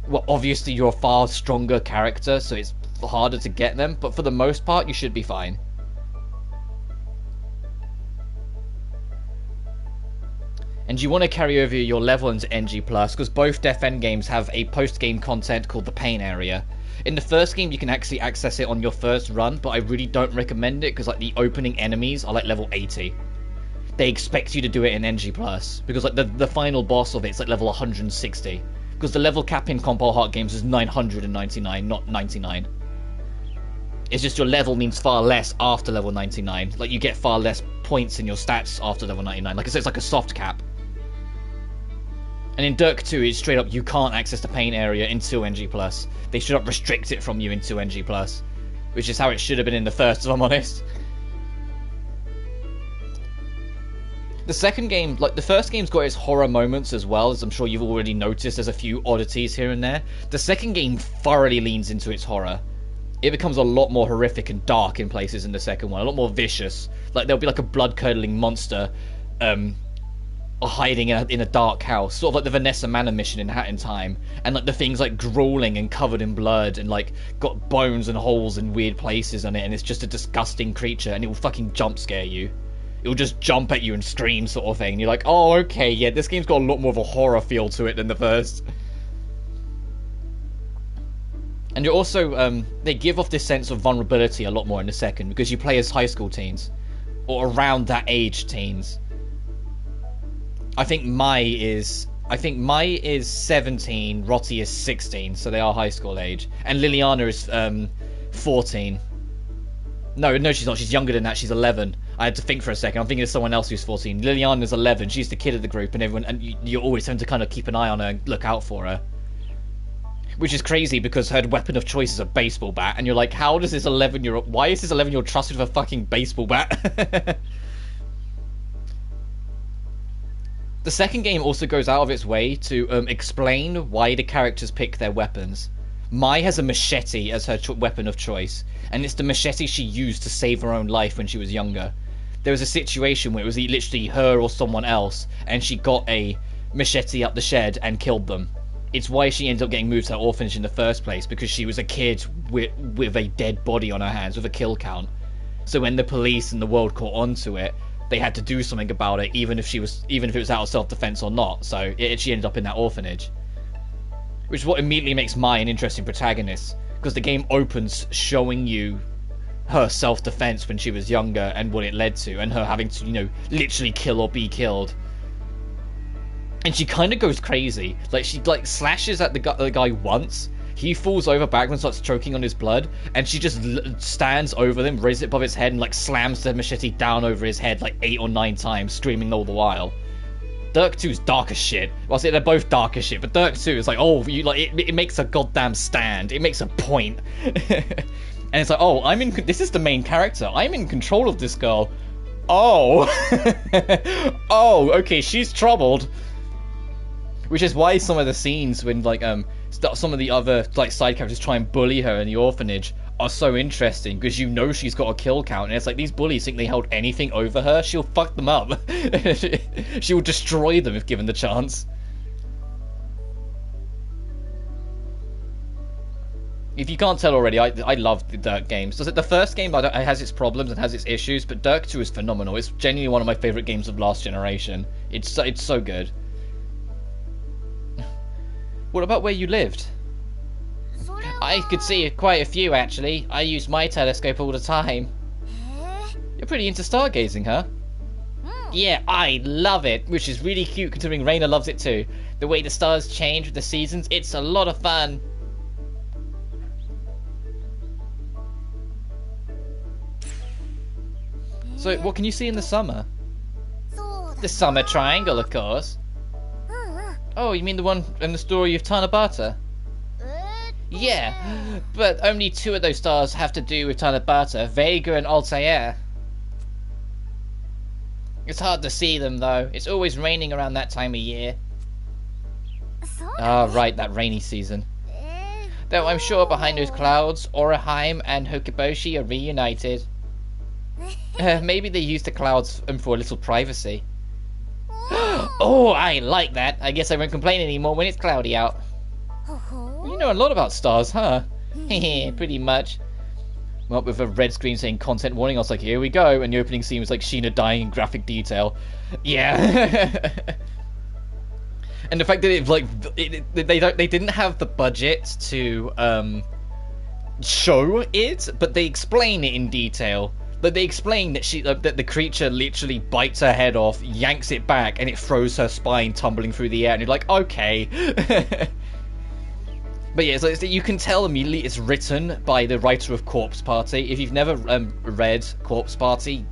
Well, obviously you're a far stronger character, so it's harder to get them, but for the most part, you should be fine. And you want to carry over your level into NG+, because both death end games have a post-game content called the Pain Area. In the first game, you can actually access it on your first run, but I really don't recommend it because like the opening enemies are like level 80. They expect you to do it in NG+, because like the final boss of it is like level 160. Because the level cap in Compile Heart games is 999, not 99. It's just your level means far less after level 99. Like you get far less points in your stats after level 99. Like I said, it's like a soft cap. And in Dirk 2, it's straight up, you can't access the Pain Area until NG+. They should up restrict it from you until NG+. Which is how it should have been in the first, if I'm honest. The second game, like the first game's got its horror moments as well, as I'm sure you've already noticed. There's a few oddities here and there. The second game thoroughly leans into its horror. It becomes a lot more horrific and dark in places in the second one. A lot more vicious. Like there'll be like a blood-curdling monster hiding in a dark house, sort of like the Vanessa Manor mission in Hat in Time, and like the thing's like drooling and covered in blood and like got bones and holes in weird places on it, and it's just a disgusting creature, and it will fucking jump scare you. It will just jump at you and scream, sort of thing. And you're like, oh, okay, yeah, this game's got a lot more of a horror feel to it than the first. And you're also they give off this sense of vulnerability a lot more in the second, because you play as high school teens, or around that age teens. I think Mai is 17, Rottie is 16, so they are high school age. And Liliana is 14. No, she's not. She's younger than that. She's 11. I had to think for a second. I'm thinking of someone else who's 14. Liliana's 11. She's the kid of the group, and you're always having to kind of keep an eye on her and look out for her. Which is crazy because her weapon of choice is a baseball bat, and you're like, how does this 11-year-old... Why is this 11-year-old trusted with a fucking baseball bat? The second game also goes out of its way to explain why the characters pick their weapons. Mai has a machete as her weapon of choice, and it's the machete she used to save her own life when she was younger. There was a situation where it was literally her or someone else, and she got a machete up the shed and killed them. It's why she ended up getting moved to that orphanage in the first place, because she was a kid with a dead body on her hands, with a kill count. So when the police and the world caught onto it, they had to do something about it, even if it was out of self-defense or not. So she ended up in that orphanage, which is what immediately makes Mai an interesting protagonist, because the game opens showing you her self-defense when she was younger and what it led to, and her having to, you know, literally kill or be killed. And she kind of goes crazy. Like, she like slashes at the guy once. He falls over backwards and starts choking on his blood, and she just stands over them, raises it above his head, and like slams the machete down over his head like 8 or 9 times, screaming all the while. Dirk 2 is dark as shit. Well, I say they're both dark as shit, but Dirk 2 is like, oh, you like it makes a goddamn stand. It makes a point. And it's like, oh, this is the main character. I'm in control of this girl. Oh. Oh, okay, she's troubled. Which is why some of the scenes when like some of the other like side characters try and bully her in the orphanage are so interesting, because you know she's got a kill count, and it's like, these bullies think they held anything over her. She'll fuck them up. She will destroy them if given the chance. If you can't tell already, I love the Dirk games. The first game it has its problems and has its issues, but Dirk 2 is phenomenal. It's genuinely one of my favorite games of last generation. It's so good. What about where you lived? I could see quite a few, actually. I use my telescope all the time. You're pretty into stargazing, huh? Yeah, I love it, which is really cute considering Rena loves it too. The way the stars change with the seasons, it's a lot of fun. So, what can you see in the summer? The summer triangle, of course. Oh, you mean the one in the story of Tanabata? Yeah, but only 2 of those stars have to do with Tanabata, Vega and Altair. It's hard to see them, though. It's always raining around that time of year. Ah, right, that rainy season. Though I'm sure behind those clouds, Orihime and Hokiboshi are reunited. Maybe they used the clouds for a little privacy. Oh, I like that. I guess I won't complain anymore when it's cloudy out. You know a lot about stars, huh? Pretty much. Well, with a red screen saying content warning, I was like, here we go. And the opening scene was like Sheena dying in graphic detail. Yeah. And the fact that they didn't have the budget to show it, but they explain it in detail. But they explain that that the creature literally bites her head off, yanks it back, and it throws her spine tumbling through the air. And you're like, okay. But yeah, so you can tell immediately it's written by the writer of Corpse Party. If you've never read Corpse Party,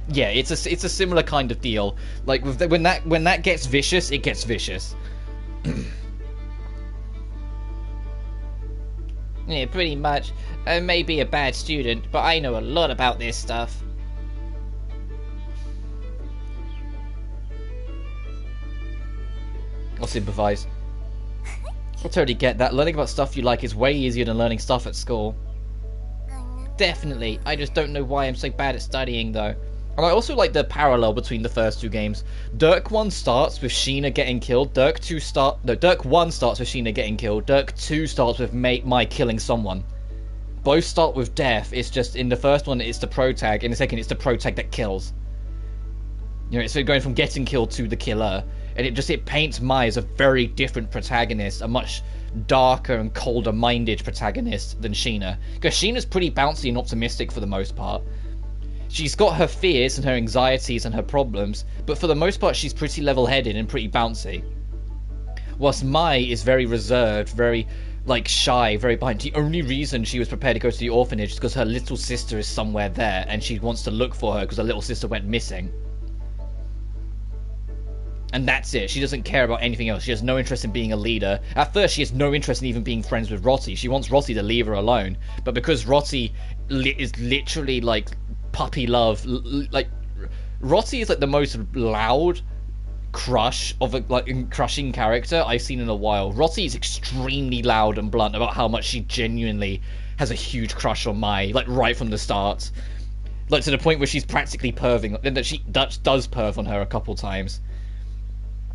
yeah, it's a similar kind of deal. Like when that gets vicious, it gets vicious. Yeah, pretty much. I may be a bad student, but I know a lot about this stuff. I'll sympathize. I totally get that. Learning about stuff you like is way easier than learning stuff at school. Definitely. I just don't know why I'm so bad at studying, though. And I also like the parallel between the first 2 games. Dirk 1 starts with Sheena getting killed. Dirk 1 starts with Sheena getting killed. Dirk 2 starts with Mai killing someone. Both start with death. It's just in the first one it's the protag, in the second it's the protag that kills. You know, it's going from getting killed to the killer, and it paints Mai as a very different protagonist, a much darker and colder-minded protagonist than Sheena. Because Sheena's pretty bouncy and optimistic for the most part. She's got her fears and her anxieties and her problems, but for the most part she's pretty level-headed and pretty bouncy. Whilst Mai is very reserved, very like shy, very behind. The only reason she was prepared to go to the orphanage is because her little sister is somewhere there and she wants to look for her because her little sister went missing. And that's it. She doesn't care about anything else. She has no interest in being a leader. At first, she has no interest in even being friends with Rotti. She wants Rotti to leave her alone. But because Rotti is literally like puppy love, like Rotti is like the most loud crushing character I've seen in a while. Rotti is extremely loud and blunt about how much she genuinely has a huge crush on Mai, like right from the start. Like to the point where she's practically perving. That she does perv on her a couple times.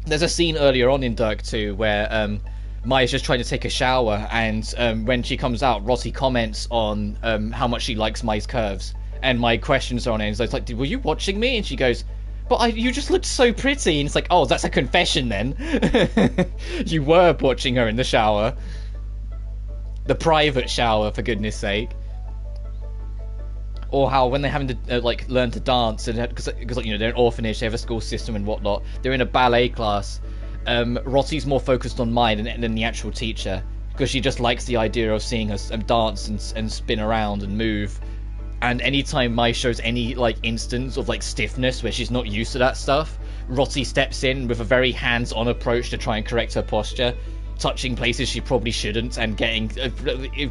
there's a scene earlier on in Dirk 2 where Mai's just trying to take a shower, and when she comes out, Rossi comments on how much she likes Mai's curves, and Mai questions her on it, and it's like, were you watching me? And she goes, but you just looked so pretty. And it's like, oh, that's a confession then. You were watching her in the shower. The private shower, for goodness sake. Or how when they're having to like learn to dance, and because you know they're an orphanage, they have a school system and whatnot. They're in a ballet class. Rossi's more focused on Mai than the actual teacher, because she just likes the idea of seeing her dance and spin around and move. And anytime Mai shows any like instance of like stiffness where she's not used to that stuff, Rossi steps in with a very hands-on approach to try and correct her posture, touching places she probably shouldn't, and getting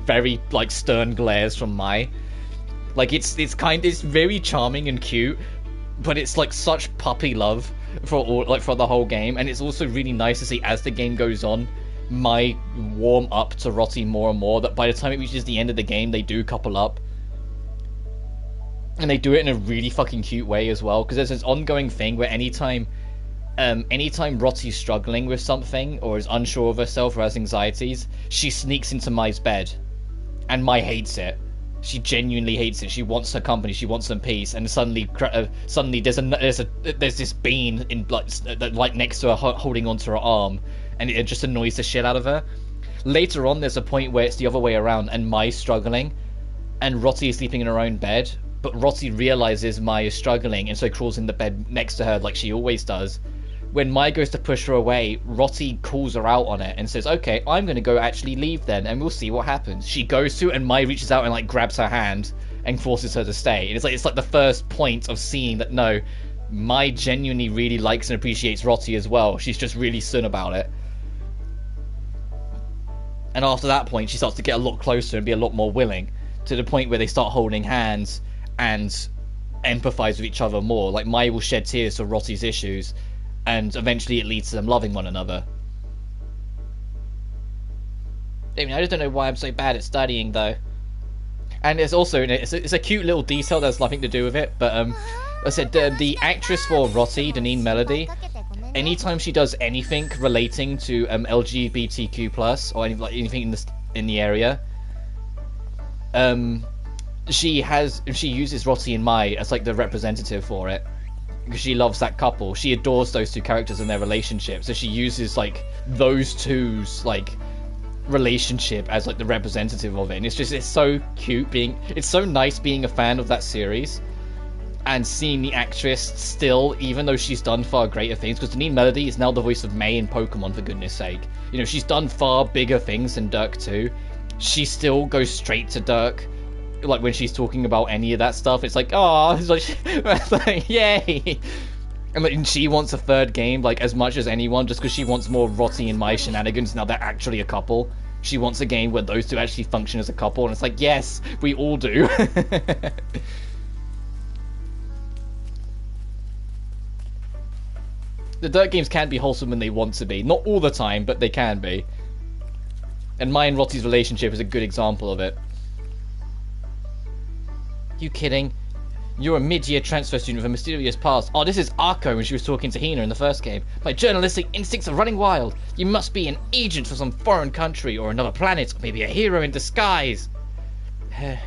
very like stern glares from Mai. Like it's very charming and cute, but it's like such puppy love for the whole game, and it's also really nice to see as the game goes on, Mai warm up to Rossi more and more. That by the time it reaches the end of the game, they do couple up. And they do it in a really fucking cute way as well, because there's this ongoing thing where anytime Rossi's struggling with something, or is unsure of herself, or has anxieties, she sneaks into Mai's bed. And Mai hates it. She genuinely hates it. She wants her company, she wants some peace, and suddenly there's this bean in like next to her, holding onto her arm, and it just annoys the shit out of her. Later on, there's a point where it's the other way around, and Mai's struggling, and Rossi is sleeping in her own bed, but Rossi realizes Mai is struggling, and so crawls in the bed next to her like she always does. When Mai goes to push her away, Rossi calls her out on it and says, okay, I'm going to go actually leave then, and we'll see what happens. She goes to, and Mai reaches out and like grabs her hand and forces her to stay. And it's like the first point of seeing that, no, Mai genuinely really likes and appreciates Rossi as well. She's just really sun about it. And after that point, she starts to get a lot closer and be a lot more willing, to the point where they start holding hands and empathize with each other more. Like, Mai will shed tears for Rossi's issues, and eventually it leads to them loving one another. I mean, I just don't know why I'm so bad at studying, though. And there's also, it's a cute little detail that has nothing to do with it, but I said the actress for Rossi, Deneen Melody, anytime she does anything relating to LGBTQ+, or anything in the area, she uses Rossi and Mai as like the representative for it, because she loves that couple. She adores those two characters and their relationship, so she uses like those two's like relationship as like the representative of it. And it's so cute it's so nice being a fan of that series and seeing the actress still, even though she's done far greater things, because Deneen Melody is now the voice of May in Pokemon, for goodness sake. You know, she's done far bigger things than Dirk 2. She still goes straight to Dirk. Like, when she's talking about any of that stuff, it's like, oh, it's like yay! And she wants a third game, like, as much as anyone, just because she wants more Rossi and Mai shenanigans now they're actually a couple. She wants a game where those two actually function as a couple, and it's like, yes, we all do. The Dirt games can be wholesome when they want to be. Not all the time, but they can be. And Mai and Rossi's relationship is a good example of it. You kidding? You're a mid-year transfer student with a mysterious past. Oh, this is Arko when she was talking to Hina in the first game. My journalistic instincts are running wild. You must be an agent for some foreign country or another planet, or maybe a hero in disguise.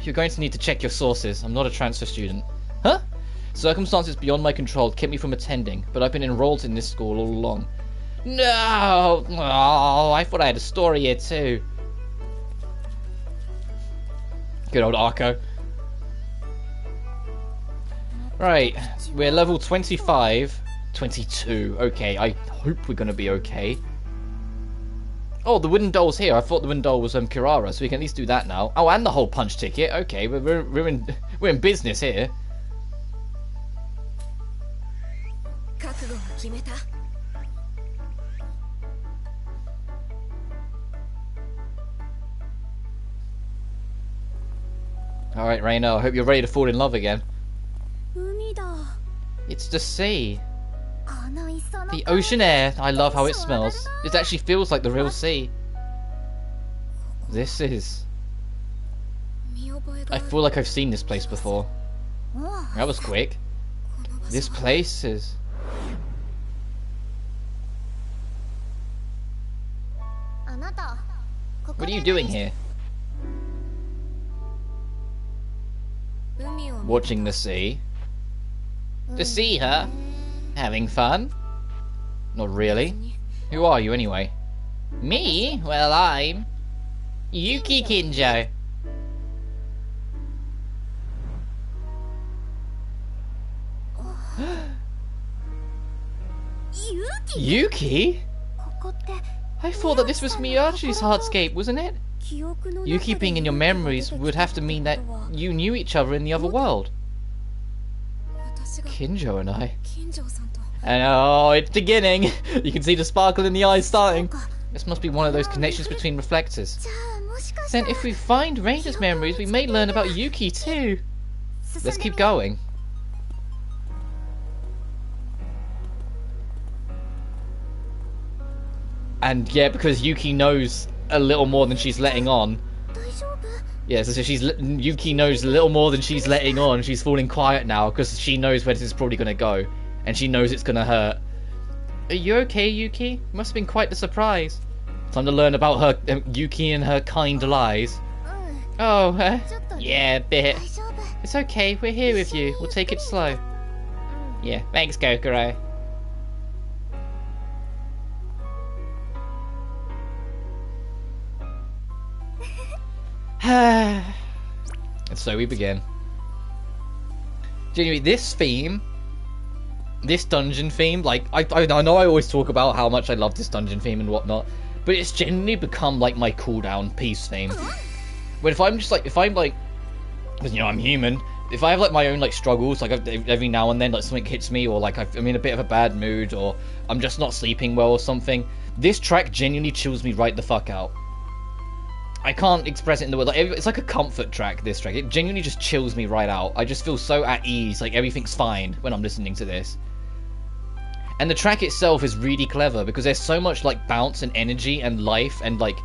You're going to need to check your sources. I'm not a transfer student. Huh? Circumstances beyond my control kept me from attending, but I've been enrolled in this school all along. No! Oh, I thought I had a story here too. Good old Arko. Right, we're level 25. 22. Okay, I hope we're going to be okay. Oh, the wooden doll's here. I thought the wooden doll was Kirara, so we can at least do that now. Oh, and the whole punch ticket. Okay, we're in business here. Alright, Rena, I hope you're ready to fall in love again. It's the sea. The ocean air. I love how it smells. It actually feels like the real sea. This is... I feel like I've seen this place before. That was quick. This place is... What are you doing here? Watching the sea. To see her? Having fun? Not really. Who are you anyway? Me? Well, I'm Yuki Kinjo. Yuki? I thought that this was Miyachi's heartscape, wasn't it? Yuki being in your memories would have to mean that you knew each other in the other world. Kinjo and I. And oh, it's beginning! You can see the sparkle in the eyes starting. This must be one of those connections between reflectors. Then if we find Rena's memories, we may learn about Yuki too. Let's keep going. And yeah, because Yuki knows a little more than she's letting on. Yeah, so Yuki knows a little more than she's letting on. She's falling quiet now because she knows where this is probably going to go. And she knows it's going to hurt. Are you okay, Yuki? Must have been quite the surprise. Time to learn about her, Yuki and her kind lies. Oh, yeah, a bit. It's okay, we're here with you. We'll take it slow. Yeah, thanks, Kokoro. And so we begin. Genuinely, this theme, this dungeon theme, like, I know I always talk about how much I love this dungeon theme and whatnot, but it's genuinely become, like, my cooldown piece theme. But if I'm like, because, you know, I'm human, if I have, like, my own, like, struggles, like, every now and then, like, something hits me, or, like, I'm in a bit of a bad mood, or I'm just not sleeping well or something, this track genuinely chills me right the fuck out. I can't express it in the word. Like, it's like a comfort track, this track. It genuinely just chills me right out. I just feel so at ease, like everything's fine when I'm listening to this. And the track itself is really clever because there's so much like bounce and energy and life and like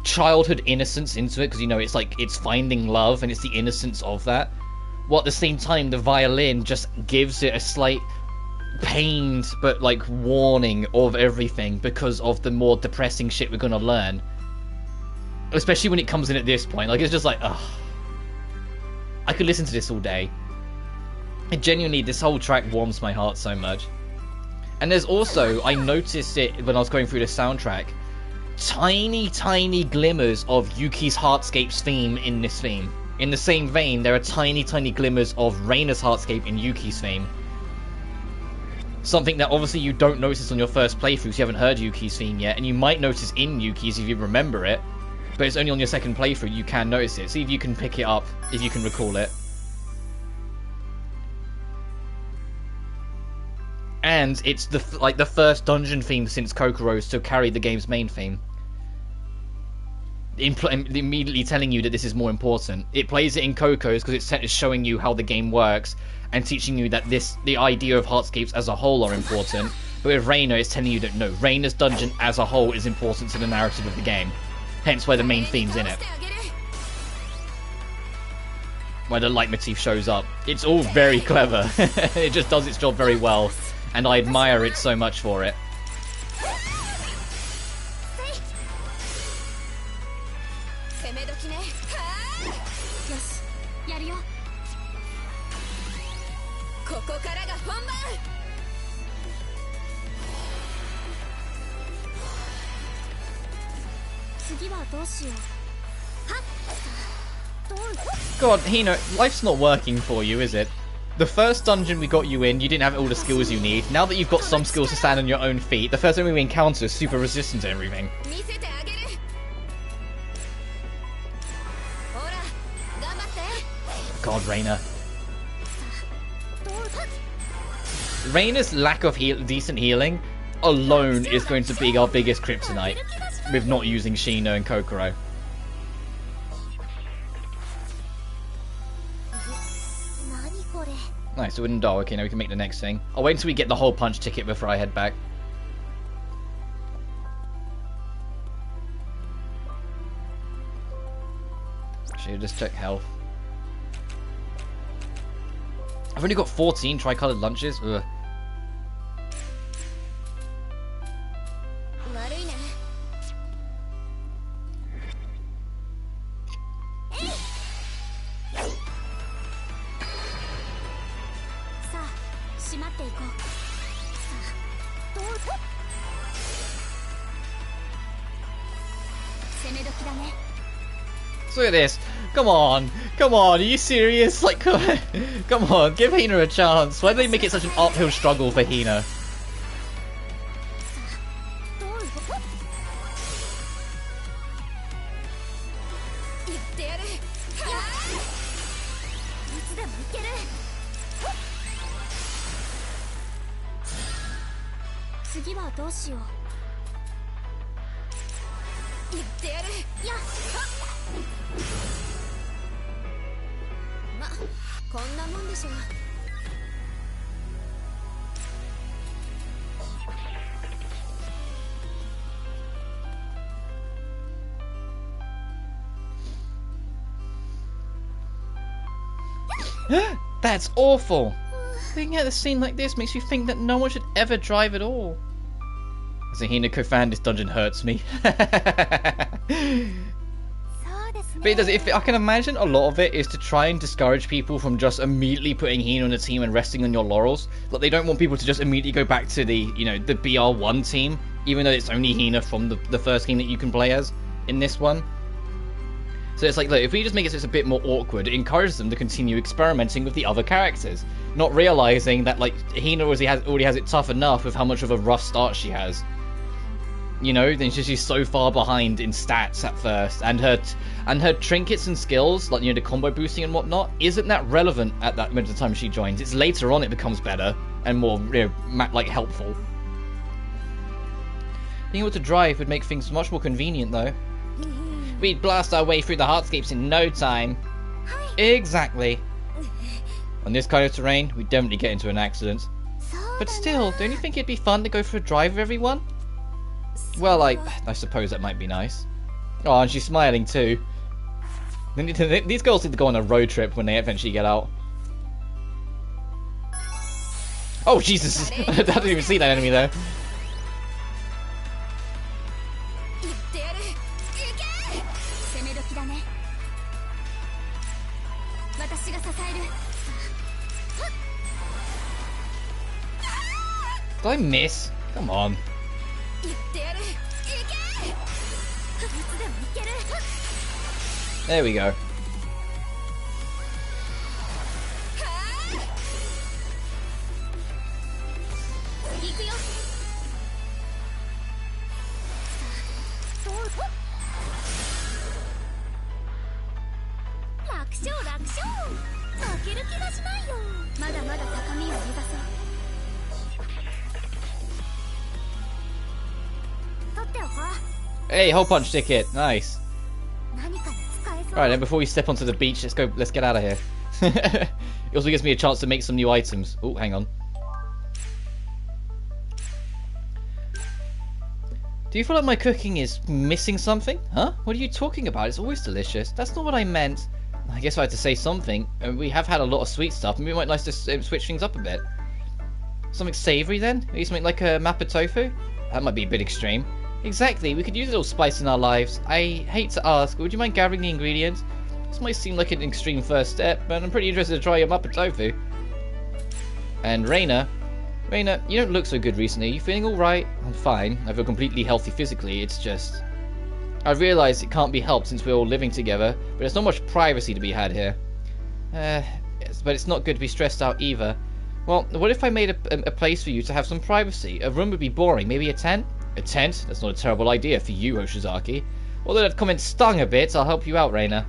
childhood innocence into it, because you know it's like it's finding love and it's the innocence of that. While at the same time the violin just gives it a slight pained but like warning of everything because of the more depressing shit we're gonna learn. Especially when it comes in at this point. Like, it's just like, ugh. I could listen to this all day. And genuinely, this whole track warms my heart so much. And there's also, I noticed it when I was going through the soundtrack, tiny, tiny glimmers of Yuki's Heartscape's theme in this theme. In the same vein, there are tiny, tiny glimmers of Rena's Heartscape in Yuki's theme. Something that obviously you don't notice on your first playthroughs. You haven't heard Yuki's theme yet, and you might notice in Yuki's if you remember it. But it's only on your second playthrough you can notice it. See if you can pick it up, if you can recall it. And it's the first dungeon theme since Kokoro's to carry the game's main theme. Immediately telling you that this is more important. It plays it in Koko's because it's showing you how the game works and teaching you that the idea of Heartscapes as a whole are important. But with Rena, it's telling you that no, Rena's dungeon as a whole is important to the narrative of the game. Hence why the main theme's in it. Why the leitmotif shows up. It's all very clever. It just does its job very well. And I admire it so much for it. God, Hino, life's not working for you, is it? The first dungeon we got you in, you didn't have all the skills you need. Now that you've got some skills to stand on your own feet, the first enemy we encounter is super resistant to everything. God, Rena. Rena's lack of decent healing alone is going to be our biggest kryptonite with not using Shino and Kokoro. Nice, a wooden doll. Okay, now we can make the next thing. I'll wait until we get the whole punch ticket before I head back. Should just check health. I've only got 14 tricolored lunches. Ugh. 締まっていこう。さあどうぞ。攻め時だね。 Look at this. Come on. Come on. Are you serious? Like, come on. Give Hina a chance. Why do they make it such an uphill struggle for Hina? どうぞ。やってやる。いつでもいける。次はどうしよう。やってやる。やっ。ま、こんなもんでしょう。That's awful. Looking at a scene like this makes you think that no one should ever drive at all. As a Hinako fan, this dungeon hurts me. But it does. If I can imagine, a lot of it is to try and discourage people from just immediately putting Hina on the team and resting on your laurels. Like, they don't want people to just immediately go back to the, you know, the BR1 team, even though it's only Hina from the first team that you can play as in this one. So it's like, look, if we just make it so it's a bit more awkward, it encourages them to continue experimenting with the other characters, not realizing that, like, Hina already has it tough enough with how much of a rough start she has. You know, then she's so far behind in stats at first, and her trinkets and skills, like, you know, the combo boosting and whatnot, isn't that relevant at that moment of time she joins. It's later on it becomes better and more, you know, like, helpful. Being able to drive would make things much more convenient, though. We'd blast our way through the hardscapes in no time. Exactly. On this kind of terrain, we'd definitely get into an accident. But still, don't you think it'd be fun to go for a drive with everyone? Well, I suppose that might be nice. Oh, and she's smiling too. These girls need to go on a road trip when they eventually get out. Oh, Jesus! I didn't even see that enemy there. Did I miss? Come on. There we go. Hey, hole punch ticket. Nice. Alright then, before we step onto the beach, let's get out of here. It also gives me a chance to make some new items. Oh, hang on. Do you feel like my cooking is missing something? Huh? What are you talking about? It's always delicious. That's not what I meant. I guess I had to say something. We have had a lot of sweet stuff, and we might nice to switch things up a bit. Something savoury then? Maybe something like a mappa tofu? That might be a bit extreme. Exactly, we could use a little spice in our lives. I hate to ask, but would you mind gathering the ingredients? This might seem like an extreme first step, but I'm pretty interested to try your mappa tofu. And Rena, you don't look so good recently. Are you feeling alright? I'm fine. I feel completely healthy physically. It's just... I realise it can't be helped since we're all living together, but there's not much privacy to be had here. Yes, but it's not good to be stressed out either. Well, what if I made a place for you to have some privacy? A room would be boring. Maybe a tent? A tent? That's not a terrible idea for you, Hoshizaki. Although that comment stung a bit, I'll help you out, Rena.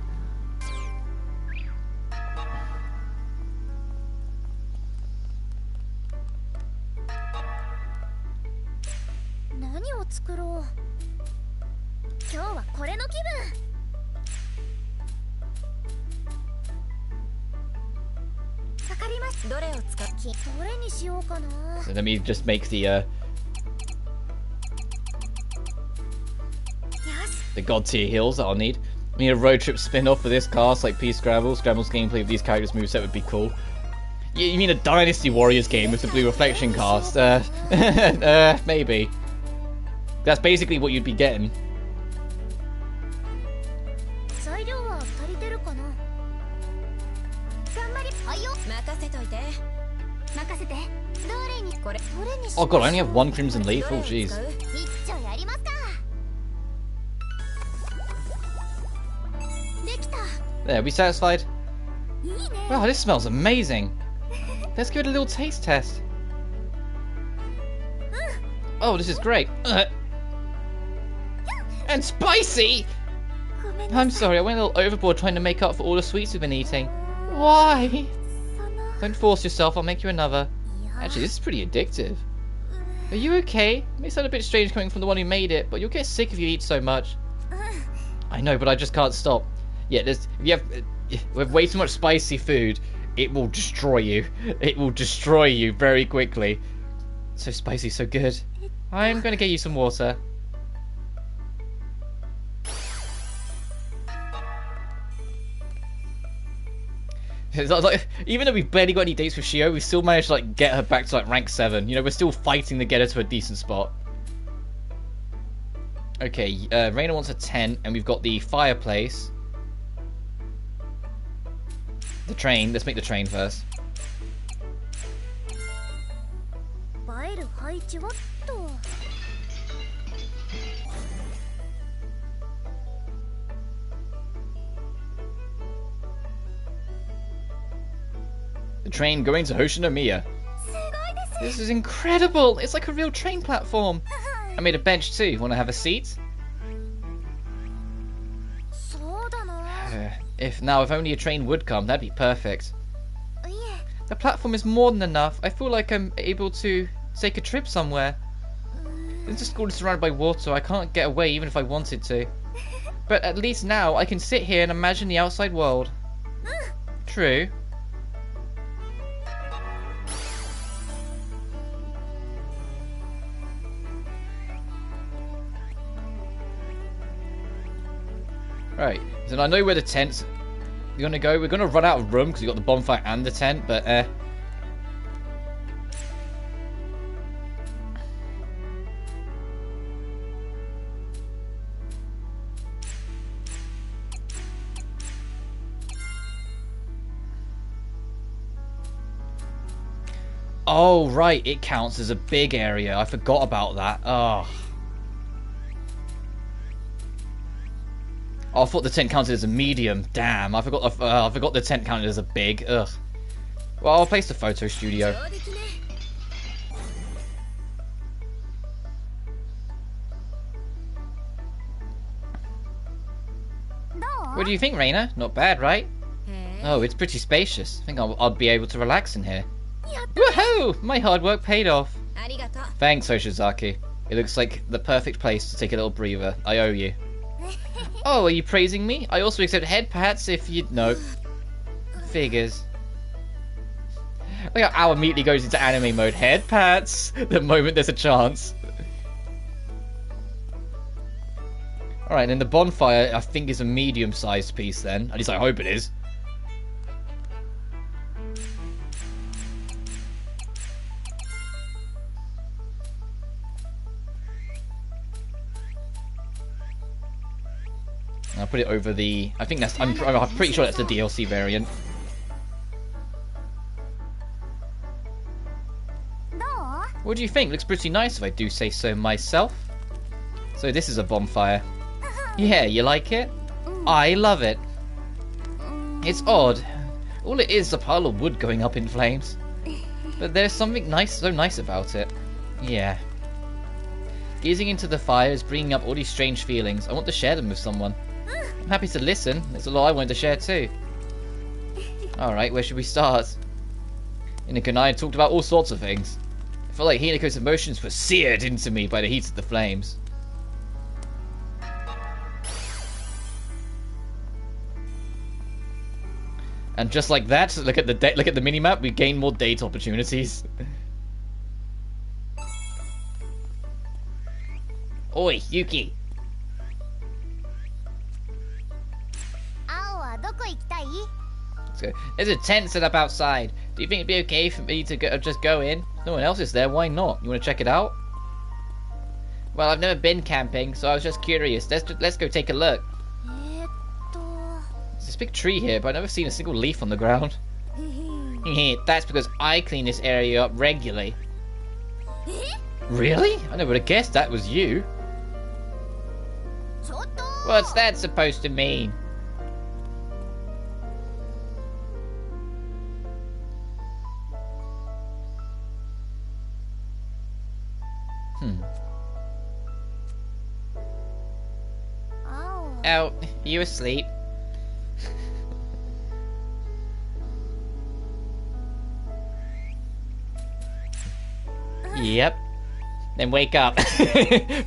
So let me just make the god tier heals that I'll need. I need a road trip spin-off for this cast, like P-Scramble. Scramble's gameplay with these characters' moveset would be cool. You mean a Dynasty Warriors game with the Blue Reflection cast? Maybe. That's basically what you'd be getting. 任せて。どれにこれどれにし Oh god, I only have one crimson leaf. Oh jeez. 一丁やりますか。できた。 There, are we satisfied? いいね。 Wow, this smells amazing. Let's give it a little taste test. Oh, this is great. And spicy! ごめんな I'm sorry, I went a little overboard trying to make up for all the sweets we've been eating. Why? その Don't force yourself, I'll make you another. いや Actually, this is pretty addictive. Are you okay? It may sound a bit strange coming from the one who made it, but you'll get sick if you eat so much. I know, but I just can't stop. Yeah, if you have way too much spicy food, it will destroy you. It will destroy you very quickly. So spicy, so good. I'm going to get you some water. It's like, even though we've barely got any dates with Shio, we still managed to like get her back to like rank 7. You know, we're still fighting to get her to a decent spot. Okay, Rena wants a tent, and we've got the fireplace. The train. Let's make the train first. 映える配置はっと。 The train going to Hoshinomiya. すごいです。 This is incredible! It's like a real train platform. I made a bench too. Want to have a seat? そうだな。 If only a train would come, that'd be perfect. いえ。 The platform is more than enough. I feel like I'm able to take a trip somewhere. This school is surrounded by water. I can't get away even if I wanted to. But at least now I can sit here and imagine the outside world. True. Right, so I know where the tent's gonna go. We're gonna run out of room because we've got the bonfire and the tent, but oh, right, it counts as a big area. I forgot about that. Oh. Oh, I thought the tent counted as a medium. Damn, I forgot the tent counted as a big. Ugh. Well, I'll place the photo studio. 上出来ね。 どう？ What do you think, Rena? Not bad, right? へえ。 Oh, it's pretty spacious. I think I'll be able to relax in here. やった。 Woohoo! My hard work paid off. ありがとう。 Thanks, Hoshizaki. It looks like the perfect place to take a little breather. I owe you. Oh, are you praising me? I also accept head pats if you... No. Figures. Look how Al immediately goes into anime mode. Head pats! The moment there's a chance. Alright, then the bonfire, I think, is a medium-sized piece then. At least I hope it is. I'll put it over the... I think that's... I'm pretty sure that's the DLC variant. どう？ What do you think? Looks pretty nice if I do say so myself. So this is a bonfire. Yeah, you like it? I love it. It's odd. All it is a pile of wood going up in flames. But there's something so nice about it. Yeah. Gazing into the fire is bringing up all these strange feelings. I want to share them with someone. I'm happy to listen. There's a lot I wanted to share too. Alright, where should we start? Hinako and I had talked about all sorts of things. I felt like Hinako's emotions were seared into me by the heat of the flames. And just like that, look at the minimap, we gain more date opportunities. Oi, Yuki. 青はどこ行きたい？ Let's go. There's a tent set up outside. Do you think it'd be okay for me to just go in? No one else is there, why not? You want to check it out? Well, I've never been camping, so I was just curious. Let's go take a look. ーっと。 There's this big tree here, but I've never seen a single leaf on the ground. That's because I clean this area up regularly. Really? I never would have guessed that was you. What's that supposed to mean? Oh, you asleep? Yep. Then wake up.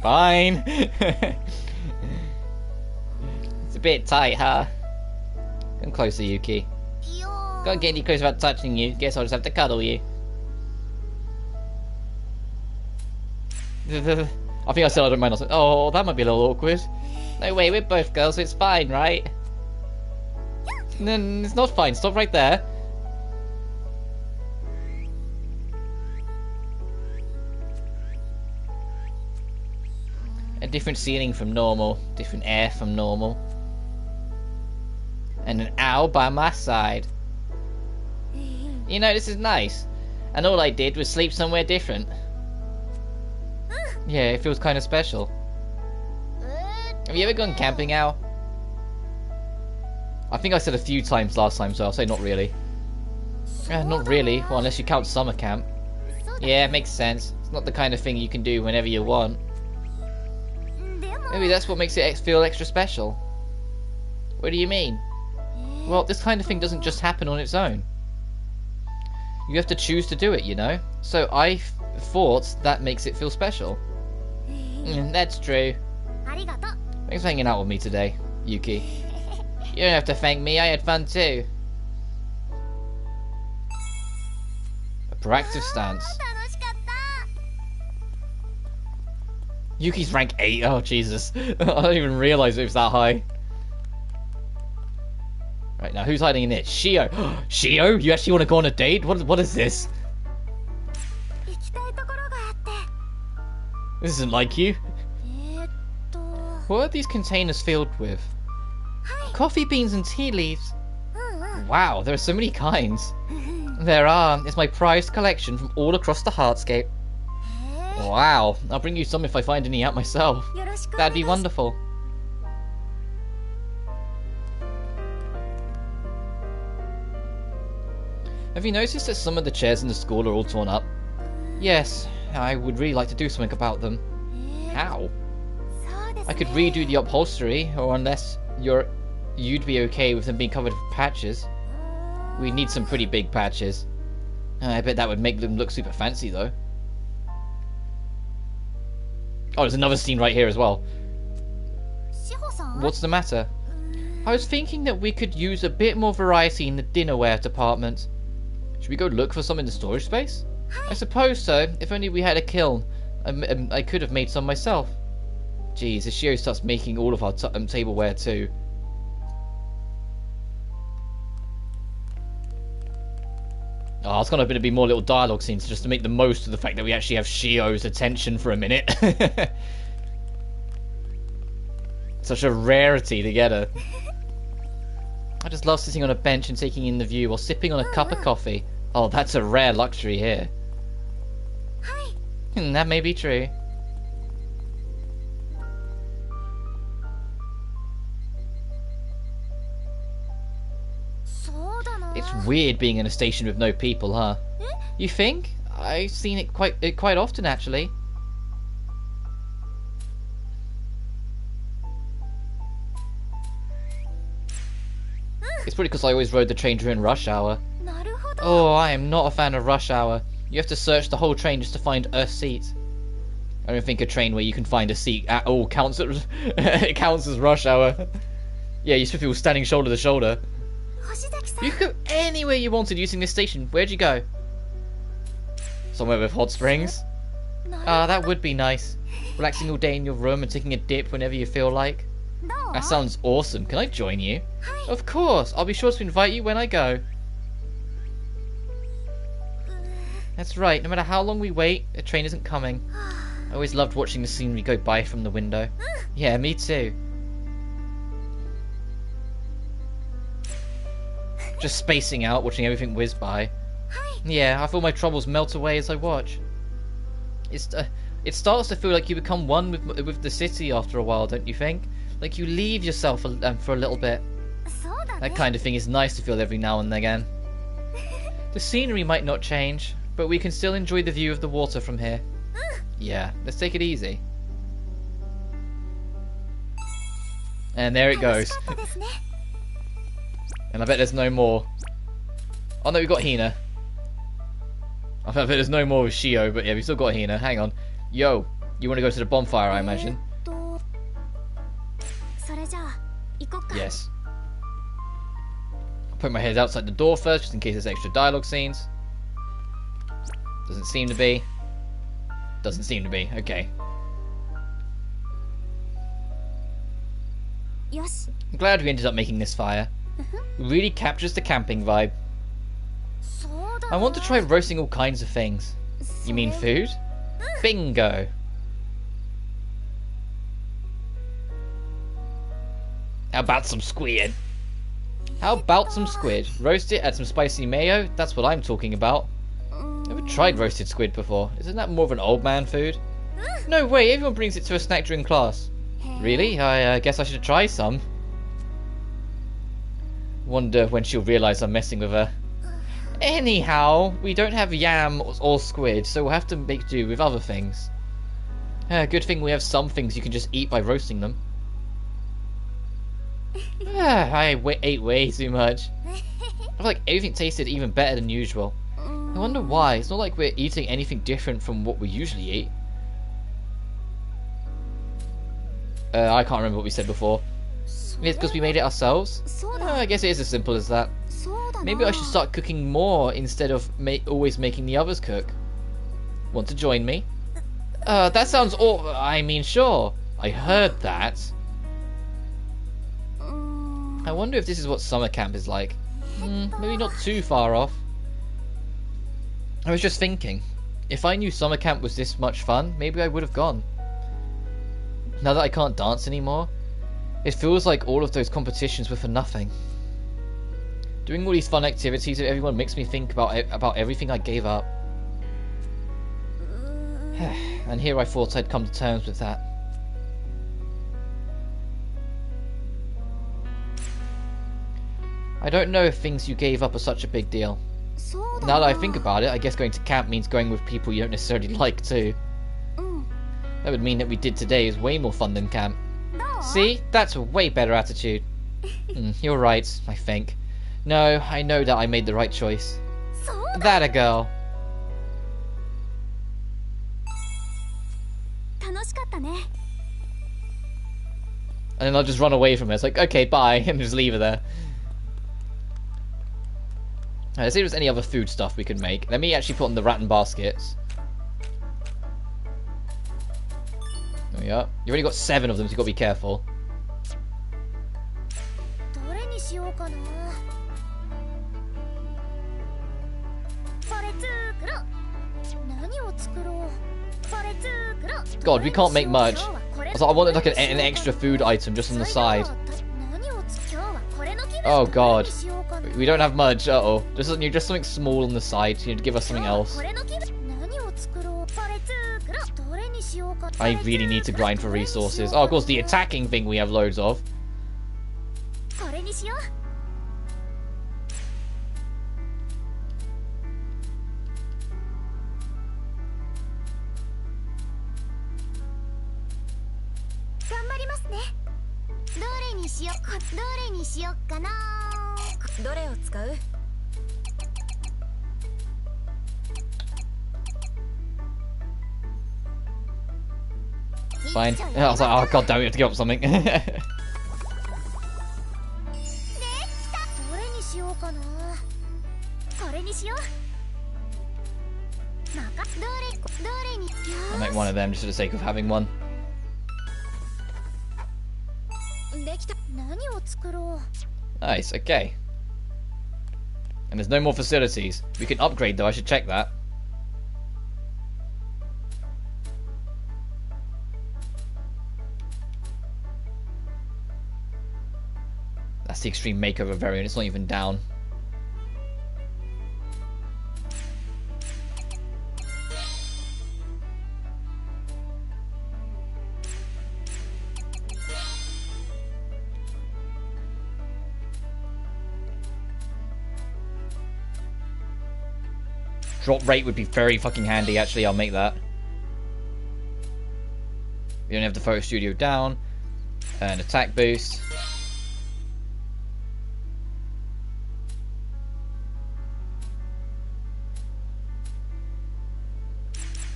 Fine. It's a bit tight, huh? Come closer, Yuki. Can't get any closer without touching you. Guess I'll just have to cuddle you. I think I said I don't mind. I said, oh, that might be a little awkward. No way, we're both girls, so it's fine, right? No, it's not fine. Stop right there. A different ceiling from normal, different air from normal. And an owl by my side. You know, this is nice. And all I did was sleep somewhere different. Yeah, it feels kind of special. Have you ever gone camping, Al? I think I said a few times last time, so I'll say not really. Not really. Well, unless you count summer camp. Yeah, it makes sense. It's not the kind of thing you can do whenever you want. Maybe that's what makes it feel extra special. What do you mean? Well, this kind of thing doesn't just happen on its own. You have to choose to do it, you know? So I thought that makes it feel special. That's true. Thanks for hanging out with me today, Yuki. You don't have to thank me, I had fun too. A proactive stance. Yuki's rank 8, oh Jesus. I don't even realise it was that high. Right, now who's hiding in it? Shio! Shio? You actually want to go on a date? What is this? This isn't like you. What are these containers filled with? Coffee beans and tea leaves. Wow, there are so many kinds. There are. It's my prized collection from all across the Heartscape. Wow, I'll bring you some if I find any out myself. That'd be wonderful. Have you noticed that some of the chairs in the school are all torn up? Yes, I would really like to do something about them. How? I could redo the upholstery, or unless you'd be okay with them being covered with patches. We need some pretty big patches. I bet that would make them look super fancy though. Oh, there's another scene right here as well. What's the matter? I was thinking that we could use a bit more variety in the dinnerware department. Should we go look for some in the storage space? I suppose so. If only we had a kiln. I could have made some myself. Jeez, if Shio starts making all of our tableware too. Oh, it's going to be more little dialogue scenes just to make the most of the fact that we actually have Shio's attention for a minute. Such a rarity to get her. I just love sitting on a bench and taking in the view while sipping on a cup of coffee. Oh, that's a rare luxury here. That may be true. It's weird being in a station with no people, huh? You think? I've seen it quite often, actually. It's probably because I always rode the train during rush hour. Oh, I am not a fan of rush hour. You have to search the whole train just to find a seat. I don't think a train where you can find a seat at all counts as it counts as rush hour. Yeah, you should feel standing shoulder to shoulder. You could go anywhere you wanted using this station. Where'd you go? Somewhere with hot springs? Ah, that would be nice. Relaxing all day in your room and taking a dip whenever you feel like. That sounds awesome. Can I join you? Of course. I'll be sure to invite you when I go. That's right. No matter how long we wait, a train isn't coming. I always loved watching the scenery go by from the window. Yeah, me too. Just spacing out, watching everything whiz by. Yeah, I feel my troubles melt away as I watch. It starts to feel like you become one with the city after a while, don't you think? Like you leave yourself for a little bit. そうだ That ね kind of thing is nice to feel every now and again. The scenery might not change, but we can still enjoy the view of the water from here. Yeah, let's take it easy. And there it 楽し goes. かったですね And I bet there's no more. Oh no, we've got Hina. I bet there's no more with Shio, but yeah, we've still got Hina. Hang on. Yo, you want to go to the bonfire, I imagine? それじゃあ行こっか Yes. I'll put my head outside the door first, just in case there's extra dialogue scenes. Doesn't seem to be. Doesn't seem to be. Okay. よし I'm glad we ended up making this fire. It really captures the camping vibe. そうだ I want to try roasting all kinds of things. You mean food? Bingo. How about some squid? How about some squid? Roast it, add some spicy mayo? That's what I'm talking about. Never tried roasted squid before. Isn't that more of an old man food? No way, everyone brings it to a snack during class. Really? I guess I should try some. Wonder when she'll realise I'm messing with her. Anyhow, we don't have yam or squid, so we'll have to make do with other things. Good thing we have some things you can just eat by roasting them. I ate way too much. I feel like everything tasted even better than usual. I wonder why. It's not like we're eating anything different from what we usually eat. I can't remember what we said before. It's because we made it ourselves? そうだ I guess it is as simple as that. そうだな Maybe I should start cooking more instead of always making the others cook. Want to join me? That sounds awful. I mean, sure. I heard that. I wonder if this is what summer camp is like. Maybe not too far off. I was just thinking, if I knew summer camp was this much fun, maybe I would have gone. Now that I can't dance anymore, it feels like all of those competitions were for nothing. Doing all these fun activities with everyone makes me think about everything I gave up. And here I thought I'd come to terms with that. I don't know if things you gave up are such a big deal. そうだ Now that I think about it, I guess going to camp means going with people you don't necessarily like too. うん That would mean that we did today is way more fun than camp. どう See? That's a way better attitude. You're right, I think. No, I know that I made the right choice. そうだ That a girl. 楽しかったね And then I'll just run away from her. It's like, okay, bye, and just leave her there. Alright, let's see if there's any other food stuff we can make. Let me actually put on the rattan baskets. There we are. You've only got 7 of them, so you've got to be careful. どれにしようかなこれ作ろう何を作ろうこれ作ろう God, we can't make much. 今日はこれ I was like, I wanted like an extra food item just on the side. 何を作今日はこれの気分 Oh どれ God. にしようかな We don't have much, uh-oh. Just something small on the side, you need to give us something 今日は else. これの気分何を作ろうこれ作ろうどれにしようか I really need to grind for resources. Oh, of course, the attacking thing we have loads of. これにしよう頑張りますねどれにしようどれにしよっかなどれを使う Fine. I was like, oh god damn, we have to give up something. できたどれにしようかなこれにしようまかどれに I'll make one of them just for the sake of having one. できた何を作ろう Nice, okay. And there's no more facilities. We can upgrade though, I should check that. That's the extreme makeover variant, it's not even down. drop rate would be very fucking handy, actually. I'll make that. We don't have the photo studio down. An attack boost.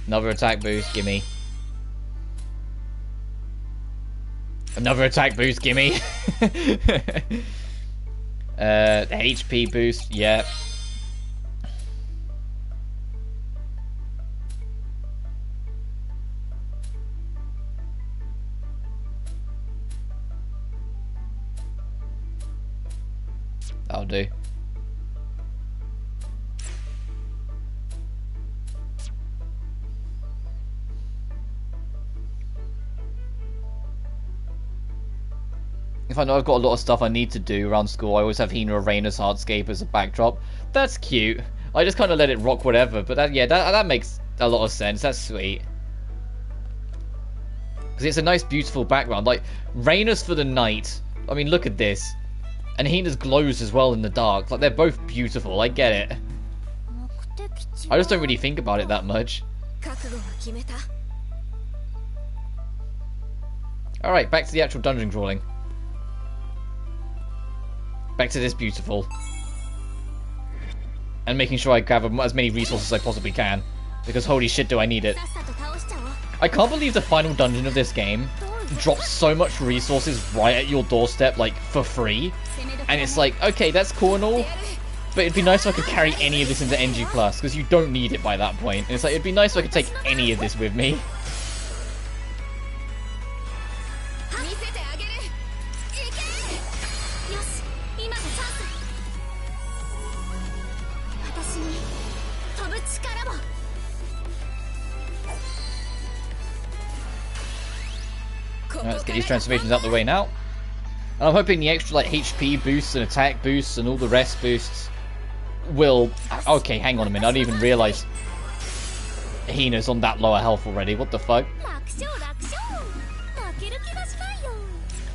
Another attack boost, gimme. Another attack boost, gimme. HP boost, yeah. That'll do. If I know I've got a lot of stuff I need to do around school, I always have Hina or Rena's Hardscape as a backdrop. That's cute. I just kind of let it rock whatever, but that makes a lot of sense. That's sweet. Because it's a nice, beautiful background. Like, Rena's for the night. I mean, look at this. And Hina's glows as well in the dark. Like, they're both beautiful. I get it. I just don't really think about it that much. Alright, back to the actual dungeon crawling. Back to this beautiful. And making sure I gather as many resources as I possibly can. Because holy shit do I need it. I can't believe the final dungeon of this game drops so much resources right at your doorstep, like, for free. And it's like, okay, that's cool and all, but it'd be nice if I could carry any of this into NG+, because you don't need it by that point. And it's like, it'd be nice if I could take any of this with me. Alright, let's get these transformations out the way now. And I'm hoping the extra like HP boosts and attack boosts and all the rest boosts will... Okay, hang on a minute. I didn't even realise Hina's on that lower health already. What the fuck?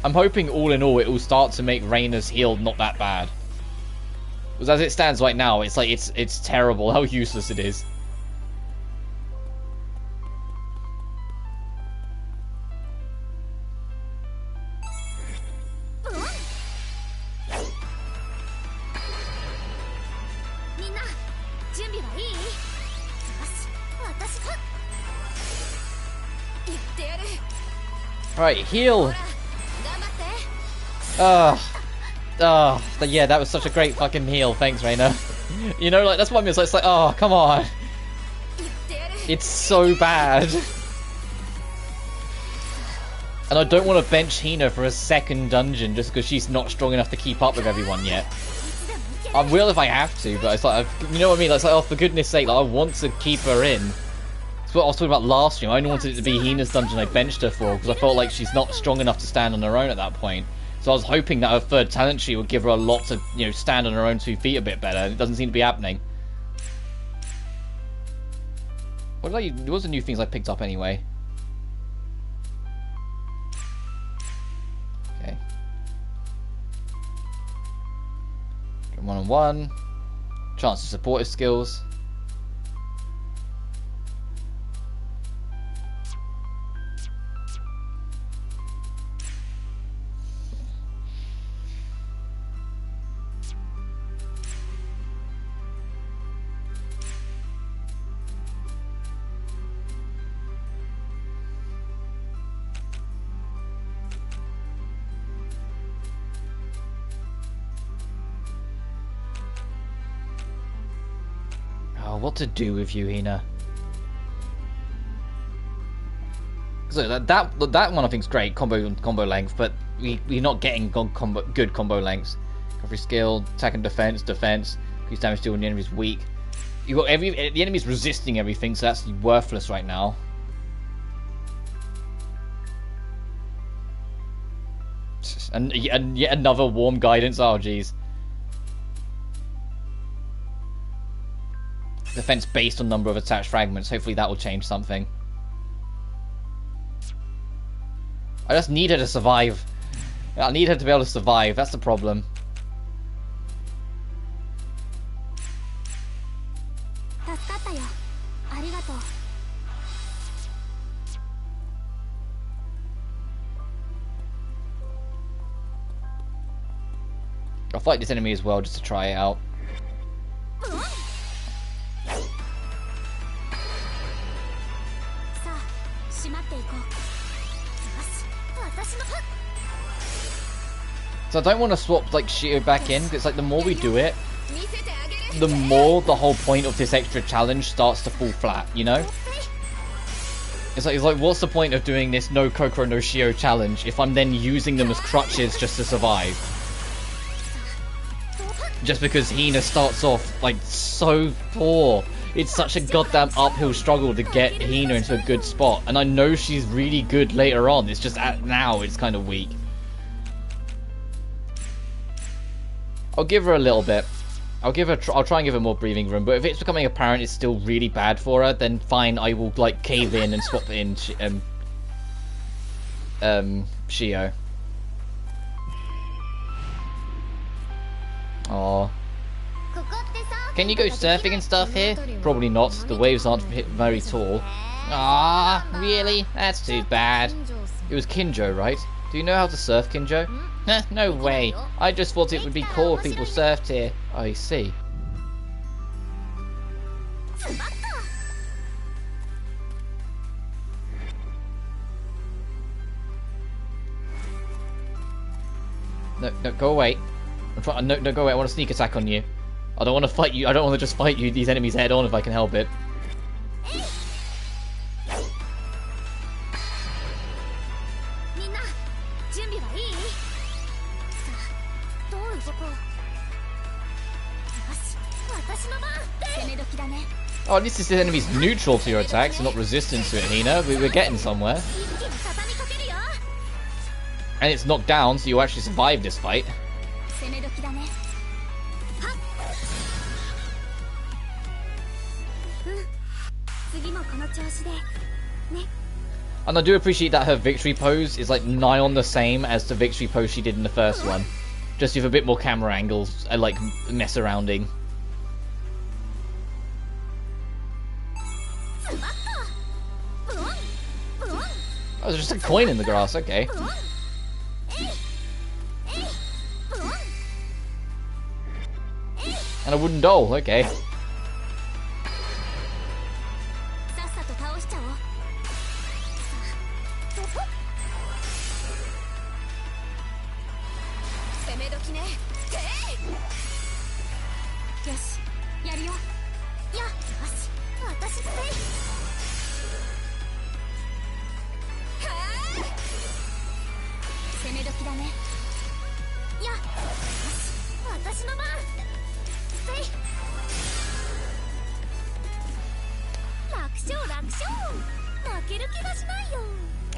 I'm hoping all in all it will start to make Rena's heal not that bad. Because as it stands right now, it's like it's terrible how useless it is. Right, heal! Yeah, that was such a great fucking heal. Thanks, Rena. You know, like, that's what I mean. It's like, oh, come on. It's so bad. And I don't want to bench Hina for a second dungeon just because she's not strong enough to keep up with everyone yet. I will if I have to, but it's like, you know what I mean? It's like, oh, for goodness sake, like, I want to keep her in. That's what I was talking about last year. I only wanted it to be Hina's dungeon I benched her for because I felt like she's not strong enough to stand on her own at that point. So I was hoping that her third talent tree would give her a lot to, you know, stand on her own 2 feet a bit better. It doesn't seem to be happening. What was the new things I picked up anyway? Okay. 1-on-1. Chance to support his skills. What to do with you, Hina? So that one I think is great, combo length, but we're not getting good combo lengths. Every skill, attack and defense, increase damage deal when the enemy's weak. You got the enemy's resisting everything, so that's worthless right now. And yet another warm guidance. Oh jeez. Defense based on number of attached fragments. Hopefully that will change something. I just need her to survive. I need her to be able to survive. That's the problem. I'll fight this enemy as well just to try it out. So I don't want to swap like Shio back in, because it's like the more we do it, the more the whole point of this extra challenge starts to fall flat, you know? It's like what's the point of doing this no Kokoro no Shio challenge if I'm then using them as crutches just to survive? Just because Hina starts off like so poor. It's such a goddamn uphill struggle to get Hina into a good spot, and I know she's really good later on, it's just at now it's kind of weak. I'll give her a little bit. I'll try and give her more breathing room, but if it's becoming apparent it's still really bad for her, then fine, I will like cave in and swap in Shio. Aww. Can you go surfing and stuff here? Probably not, the waves aren't very tall. Ah, really? That's too bad. It was Kinjo, right? Do you know how to surf, Kinjo? No way. I just thought it would be cool if people surfed here. I see. No, go away. No, go away. I want a sneak attack on you. I don't want to fight you. I don't want to just fight you, these enemies head on if I can help it. Oh, at least this enemy's neutral to your attacks and not resistant to it, Hina. We're getting somewhere. And it's knocked down, so you actually survive this fight. And I do appreciate that her victory pose is like nigh on the same as the victory pose she did in the first one. Just with a bit more camera angles and like mess arounding. Oh, there's just a coin in the grass, okay. And a wooden doll, okay.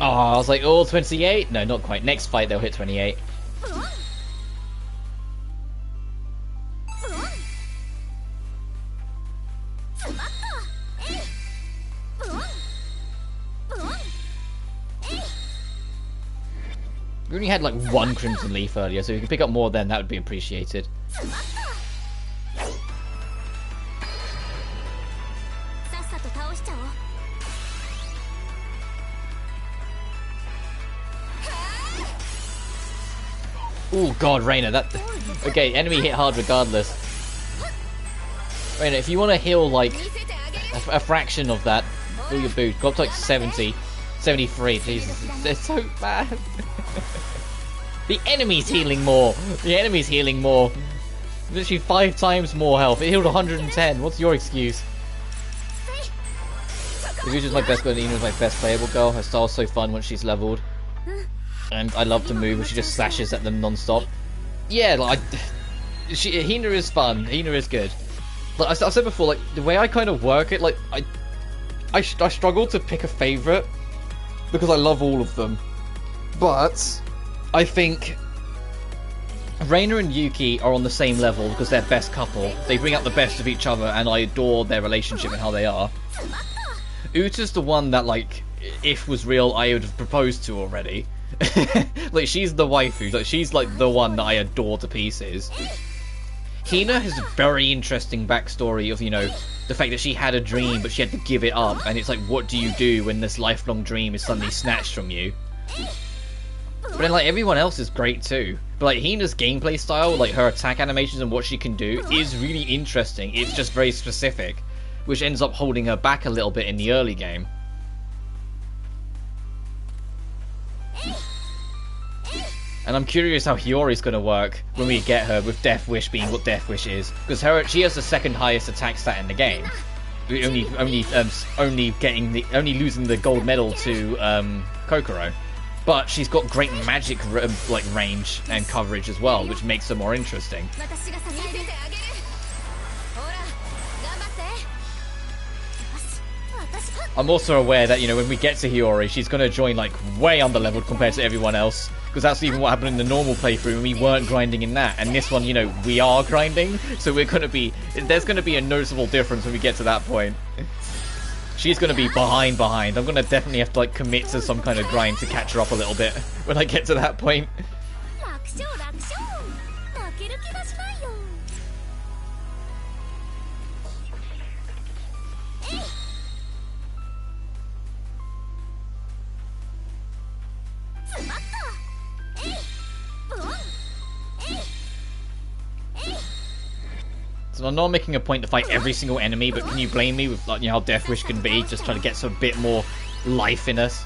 Oh, I was like, oh, 28? No, not quite. Next fight, they'll hit 28. We only had like one Crimson Leaf earlier, so if we can pick up more then, that would be appreciated. Oh god, Rena, that... Okay, enemy hit hard regardless. Rena, if you want to heal like a fraction of that, do your boot. Go up to like 70, 73, Jesus, they're so bad. The enemy's healing more. The enemy's healing more. Literally 5 times more health. It healed 110. What's your excuse? Izuchi's my best girl and Ina's my best playable girl. Her style's so fun when she's leveled. And I love to move when she just slashes at them non-stop. Yeah, like, Hina is fun. Hina is good. Like I've said before, like, the way I kind of work it, like, I struggle to pick a favourite because I love all of them. But I think Rena and Yuki are on the same level because they're best couple. They bring out the best of each other, and I adore their relationship and how they are. Uta's the one that, like, if was real, I would have proposed to already. Like, she's the waifu. Like, she's like the one that I adore to pieces. Hina has a very interesting backstory of, you know, The fact that she had a dream, but she had to give it up, and it's like, what do you do when this lifelong dream is suddenly snatched from you? But then, like, everyone else is great too. But, like, Hina's gameplay style, like, her attack animations and what she can do is really interesting. It's just very specific, which ends up holding her back a little bit in the early game. And I'm curious how Hiyori's going to work when we get her, with Death Wish being what Death Wish is. Because she has the second highest attack stat in the game. Only losing the gold medal to Kokoro. But she's got great magic like range and coverage as well, which makes her more interesting. I'm also aware that, you know, when we get to Hiyori, she's going to join, like, way under-leveled compared to everyone else. Because that's even what happened in the normal playthrough, and we weren't grinding in that. And this one, you know, we are grinding, so we're going to be... There's going to be a noticeable difference when we get to that point. She's going to be behind. I'm going to definitely have to, like, commit to some kind of grind to catch her up a little bit when I get to that point. So I'm not making a point to fight every single enemy, but can you blame me with, like, you know, how Death Wish can be? Just trying to get some bit more life in us.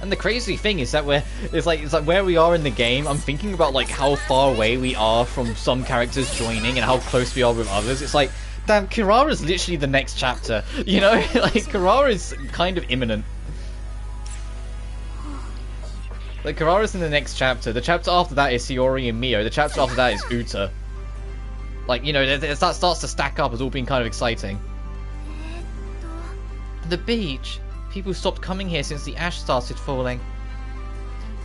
And the crazy thing is that it's like where we are in the game, I'm thinking about, like, how far away we are from some characters joining and how close we are with others. It's like, damn, Kirara's literally the next chapter, you know? Like, Kirara's kind of imminent. Like, Kirara's in the next chapter. The chapter after that is Hiyori and Mio. The chapter after that is Uta. Like, you know, that starts to stack up as all being kind of exciting. The beach. People stopped coming here since the ash started falling.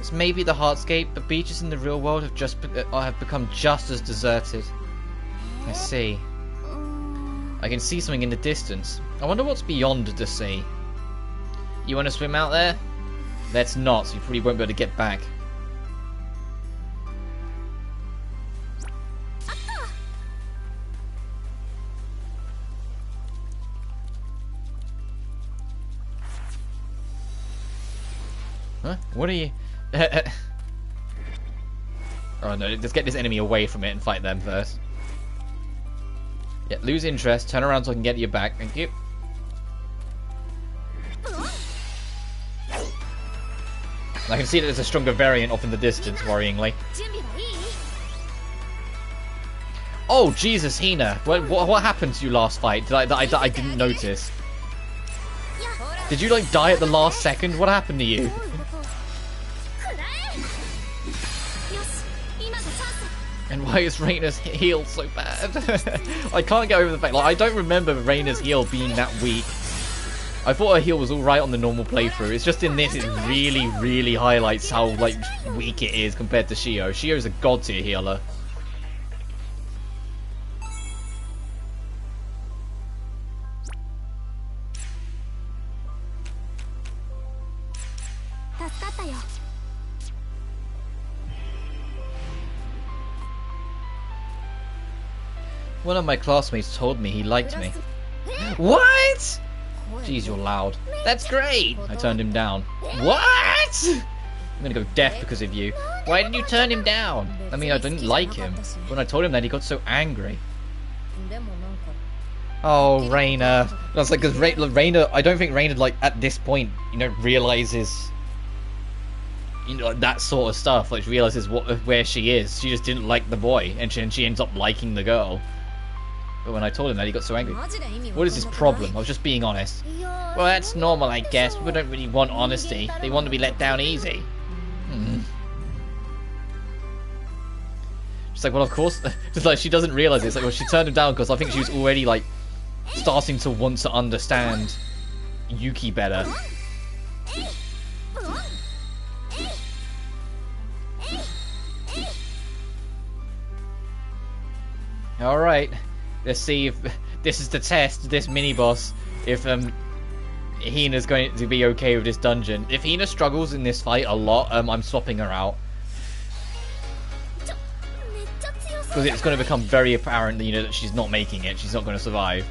It's maybe the Heartscape, but beaches in the real world have become just as deserted. I see. I can see something in the distance. I wonder what's beyond the sea. You want to swim out there? Let's not, so you probably won't be able to get back. Huh? What are you... Oh no, let's get this enemy away from it and fight them first. Yeah, lose interest, turn around so I can get you back. Thank you. I can see that there's a stronger variant off in the distance, worryingly. Oh, Jesus, Hina. What happened to you last fight? I didn't notice. Did you, like, die at the last second? What happened to you? And why is Rena's heal so bad? I can't get over the fact, like, I don't remember Rena's heal being that weak. I thought her heal was alright on the normal playthrough. It's just in this, it really, really highlights how, like, weak it is compared to Shio. Shio's a god tier healer. One of my classmates told me he liked me. What? Jeez, you're loud. That's great! I turned him down. What? I'm gonna go deaf because of you. Why did you turn him down? I mean, I didn't like him. When I told him that, he got so angry. Oh, Rena. That's like, because Rena, I don't think Rena, like, at this point, you know, realizes, you know, that sort of stuff. Like, realizes where she is. She just didn't like the boy, and she ends up liking the girl. But when I told him that, he got so angry. What is his problem? I was just being honest. Well, that's normal, I guess. People don't really want honesty. They want to be let down easy. She's like, well, of course. Just like, she doesn't realize it. It's like, well, she turned him down because I think she was already, like, starting to want to understand Yuki better. Alright. Let's see if this is the test, this mini-boss. If Hina's going to be okay with this dungeon. If Hina struggles in this fight a lot, I'm swapping her out. Because it's going to become very apparent, you know, that she's not making it. She's not going to survive.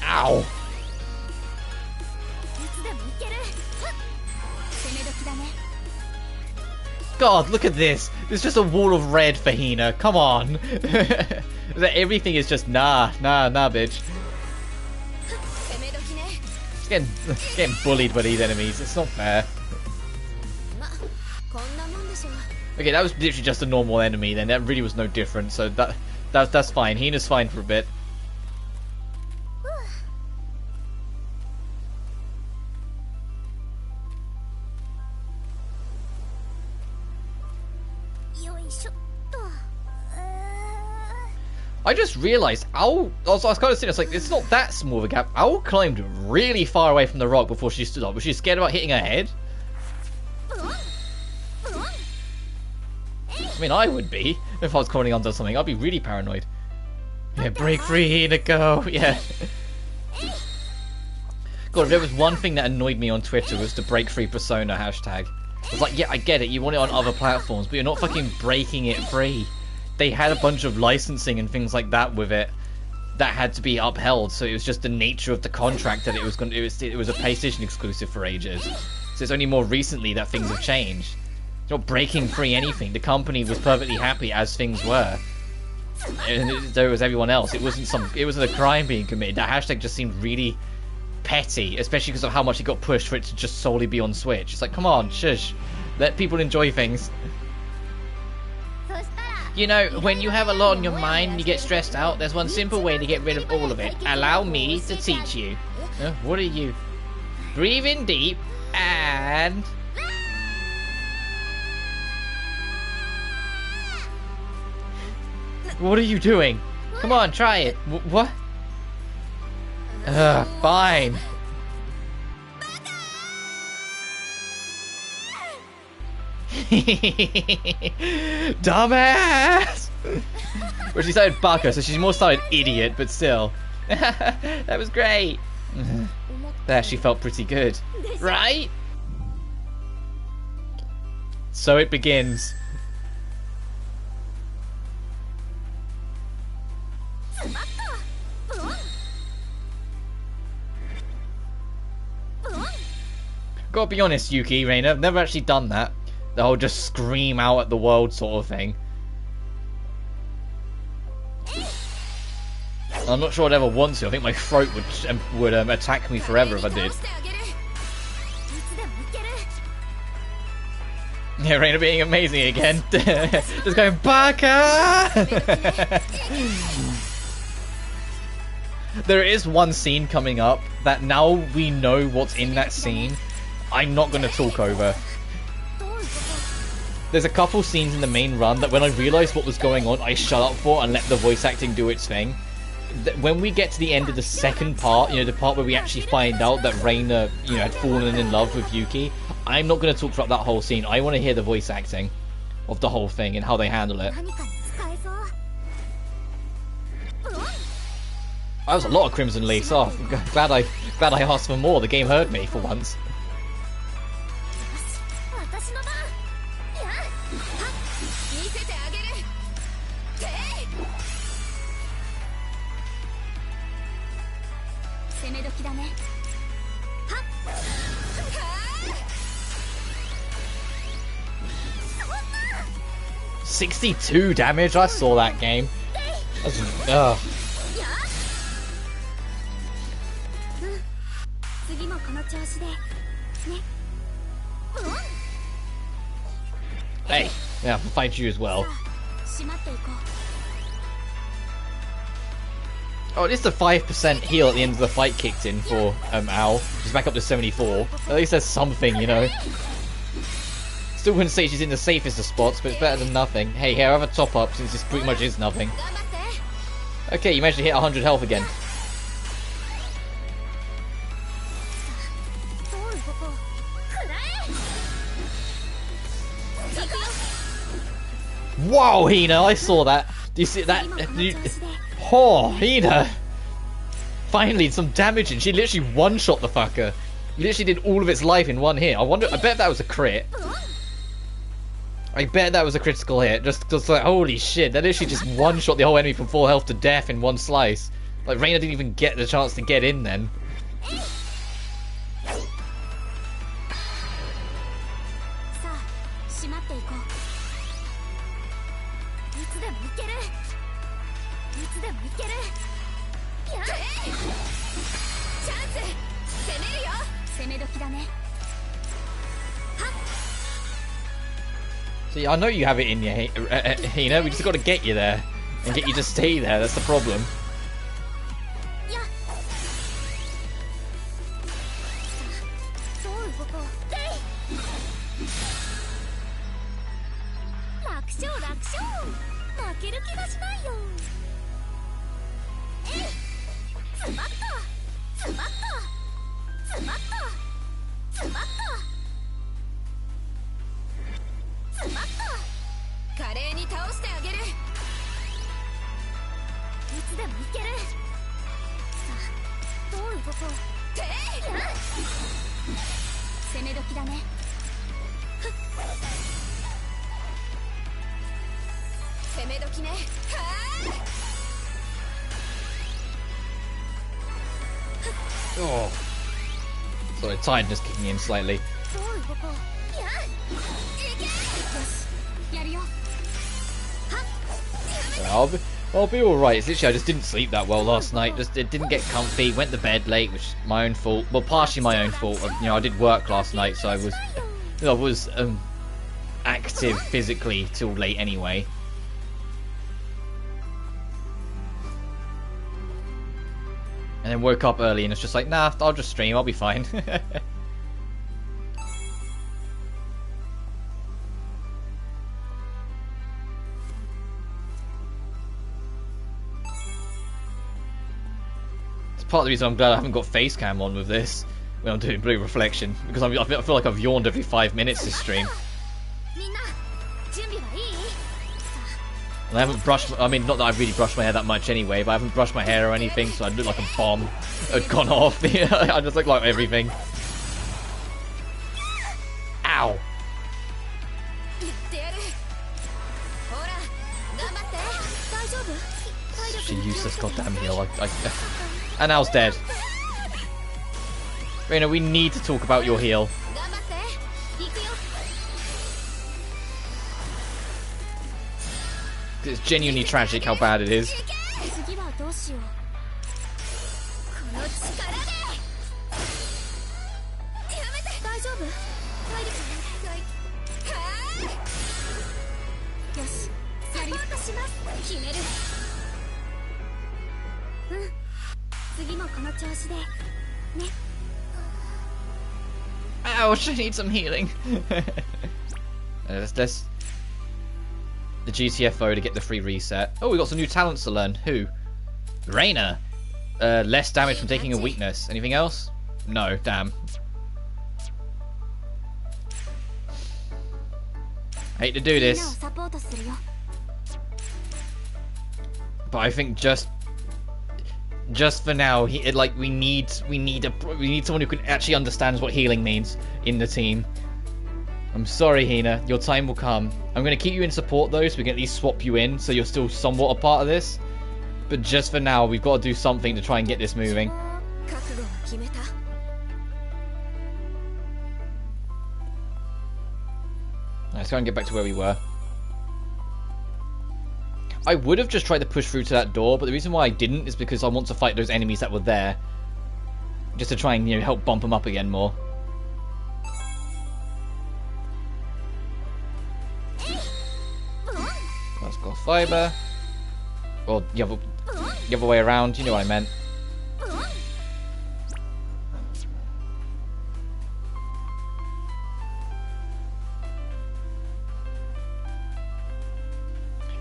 Ow! God, look at this. There's just a wall of red for Hina. Come on. Everything is just nah, bitch. She's getting bullied by these enemies. It's not fair. Okay, that was literally just a normal enemy then. That really was no different. So that's fine. Hina's fine for a bit. I just realised Owl. I was kind of sitting. It's like it's not that small of a gap. Owl climbed really far away from the rock before she stood up. Was she scared about hitting her head? I mean, I would be if I was crawling onto something. I'd be really paranoid. Yeah, break free, Hina, go. Yeah. God, if there was one thing that annoyed me on Twitter was the break free persona hashtag. It's like, yeah, I get it. You want it on other platforms, but you're not fucking breaking it free. They had a bunch of licensing and things like that with it that had to be upheld, so it was just the nature of the contract that it was a PlayStation exclusive for ages. So it's only more recently that things have changed. It's not breaking free anything. The company was perfectly happy as things were, and there was everyone else. It wasn't a crime being committed. That hashtag just seemed really petty, especially because of how much it got pushed for it to just solely be on Switch. It's like, come on, shush, let people enjoy things. You know, when you have a lot on your mind and you get stressed out, there's one simple way to get rid of all of it. Allow me to teach you. What are you? Breathe in deep and... What are you doing? Come on, try it. What? Fine. Dumbass! Well, she started baka, so she's more started idiot, but still. That was great. That actually felt pretty good. Right? So it begins. Gotta be honest, Yuki, Rena, I've never actually done that. The whole just scream out at the world sort of thing. I'm not sure I'd ever want to. I think my throat would attack me forever if I did. Yeah, Rena being amazing again. Just going, Baka! There is one scene coming up that now we know what's in that scene, I'm not going to talk over. There's a couple scenes in the main run that when I realised what was going on, I shut up for and let the voice acting do its thing. When we get to the end of the second part, you know, the part where we actually find out that Rena, you know, had fallen in love with Yuki, I'm not going to talk throughout that whole scene. I want to hear the voice acting of the whole thing and how they handle it. That was a lot of Crimson Leafs. Oh, glad I asked for more. The game heard me for once. $62 damage. I saw that game. That's, ugh. Hey, yeah, I'll fight you as well. Oh, at least the 5% heal at the end of the fight kicked in for Al. She's back up to 74. At least there's something, you know. Still wouldn't say she's in the safest of spots, but it's better than nothing. Hey, here, have a top up since this pretty much is nothing. Okay, you managed to hit 100 health again. Wow, Hina, I saw that. Do you see that? Oh, Hina! Finally, some damage, and she literally one-shot the fucker. Literally did all of its life in one hit. I bet that was a crit. I bet that was a critical hit. Just like, holy shit, that literally just one-shot the whole enemy from full health to death in one slice. Like, Rena didn't even get the chance to get in then. See, I know you have it in you, Hina. We just got to get you there and get you to stay there. That's the problem. Oh, sorry, tiredness kicking in slightly. I'll be alright. It's literally I just didn't sleep that well last night. Just it didn't get comfy. Went to bed late, which is my own fault. Well, partially my own fault. You know, I did work last night, so I was active physically till late anyway. And then woke up early and it's just like, nah, I'll just stream. I'll be fine. Part of the reason I'm glad I haven't got face cam on with this when I'm doing Blue Reflection, because I feel like I've yawned every 5 minutes this stream. And I haven't brushed, I mean, not that I've really brushed my hair that much anyway, but I haven't brushed my hair or anything, so I look like a bomb had gone off. I just look like everything. Ow! Such a useless goddamn heal. And Al's dead. Rena, we need to talk about your heal. It's genuinely tragic how bad it is. Ouch, I need some healing. Let's the GTFO to get the free reset. Oh, we got some new talents to learn. Who? Rena. Less damage from taking a weakness. Anything else? No, damn. I hate to do this, but I think just for now, we need someone who can actually understands what healing means in the team. I'm sorry, Hina. Your time will come. I'm going to keep you in support, though, so we can at least swap you in, so you're still somewhat a part of this. But just for now, we've got to do something to try and get this moving. Let's go and get back to where we were. I would have just tried to push through to that door, but the reason why I didn't is because I want to fight those enemies that were there. Just to try and, you know, help bump them up again more. That's got fiber. Well, yeah, The other way around, you know what I meant.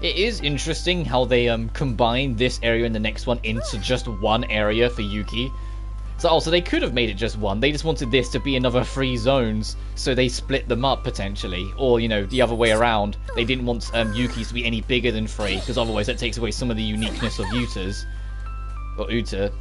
It is interesting how they combine this area and the next one into just one area for Yuki. So also they could have made it just one. They just wanted this to be another 3 zones, so they split them up potentially. Or, you know, the other way around. They didn't want Yuki's to be any bigger than 3, because otherwise that takes away some of the uniqueness of Yuta's. Or Uta.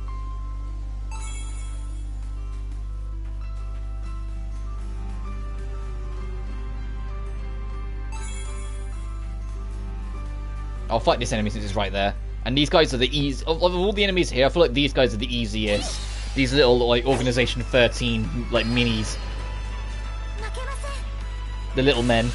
I'll fight this enemy since it's right there. And these guys are the easy of all the enemies here. I feel like these guys are the easiest. These little like Organization 13 like minis. The little men.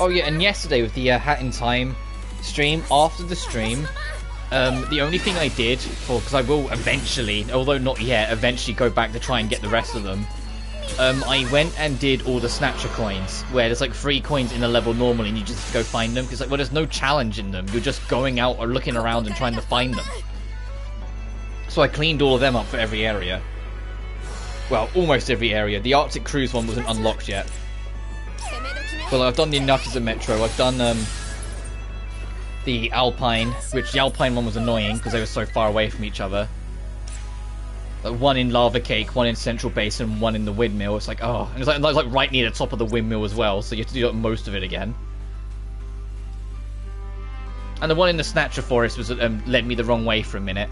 Oh yeah, and yesterday with the Hat in Time stream, after the stream, the only thing I did, because I will eventually, although not yet, eventually go back to try and get the rest of them, I went and did all the Snatcher coins, where there's like 3 coins in a level normally and you just go find them, because like, well, there's no challenge in them, you're just going out or looking around and trying to find them. So I cleaned all of them up for every area. Well, almost every area. The Arctic Cruise one wasn't unlocked yet. Well, I've done the Yakuza Metro, I've done the Alpine, which the Alpine one was annoying because they were so far away from each other. One in Lava Cake, one in Central Basin, one in the Windmill. It's like, oh, and it's like right near the top of the windmill as well, so you have to do most of it again. And the one in the Snatcher Forest was led me the wrong way for a minute.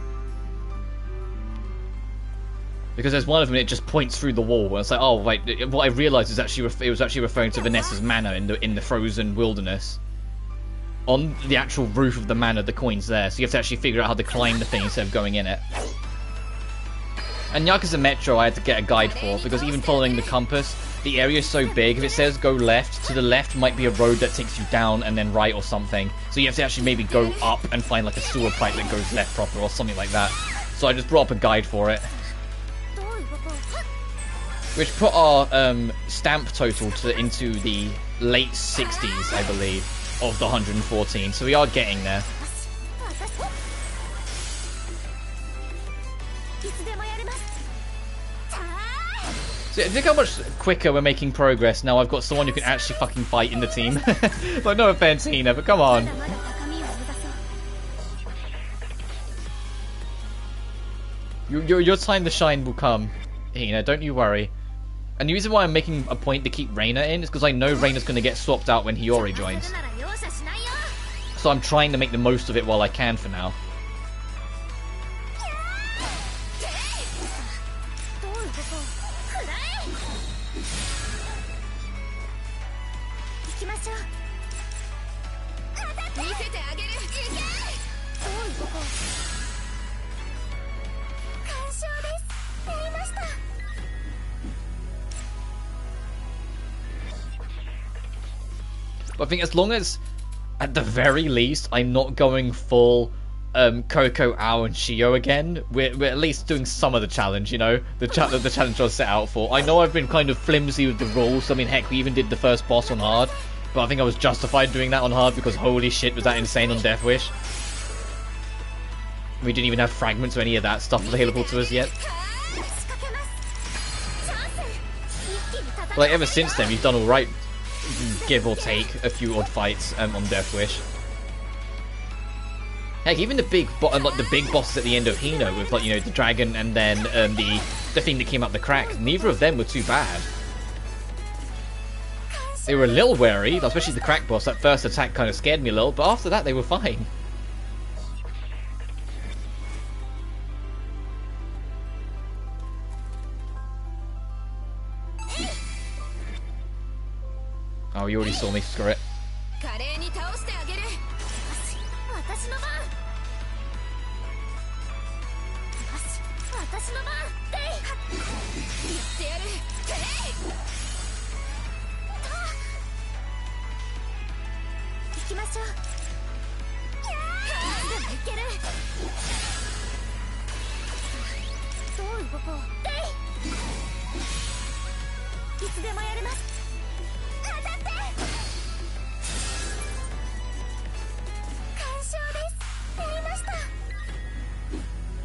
Because there's one of them, it just points through the wall, and it's like, oh, wait, what I realised is actually it was actually referring to Vanessa's manor in the frozen wilderness. On the actual roof of the manor, the coin's there, so you have to actually figure out how to climb the thing instead of going in it. And Yakuza Metro I had to get a guide for, because even following the compass, the area is so big, if it says go left, to the left might be a road that takes you down and then right or something. So you have to actually maybe go up and find like a sewer pipe that goes left proper or something like that. So I just brought up a guide for it. Which put our stamp total into the late 60s, I believe, of the 114. So we are getting there. So look how much quicker we're making progress now. I've got someone who can actually fucking fight in the team. Like, no offense, Hina, but come on. Your time to shine will come, Hina. Don't you worry. And the reason why I'm making a point to keep Rena in is because I know Rena's going to get swapped out when Hiyori joins. So I'm trying to make the most of it while I can for now. But I think as long as, at the very least, I'm not going full Coco, Ao, and Shio again, we're at least doing some of the challenge, you know? The challenge I was set out for. I know I've been kind of flimsy with the rules. I mean, heck, we even did the first boss on hard. But I think I was justified doing that on hard because holy shit, was that insane on Death Wish. We didn't even have fragments or any of that stuff available to us yet. But like, ever since then, we've done alright. Give or take a few odd fights on Death Wish. Heck, even the big bosses at the end of Hino with, like, you know, the dragon and then the thing that came up the crack, neither of them were too bad. They were a little wary, especially the crack boss. That first attack kind of scared me a little, but after that they were fine. Oh, you already saw me, screw it.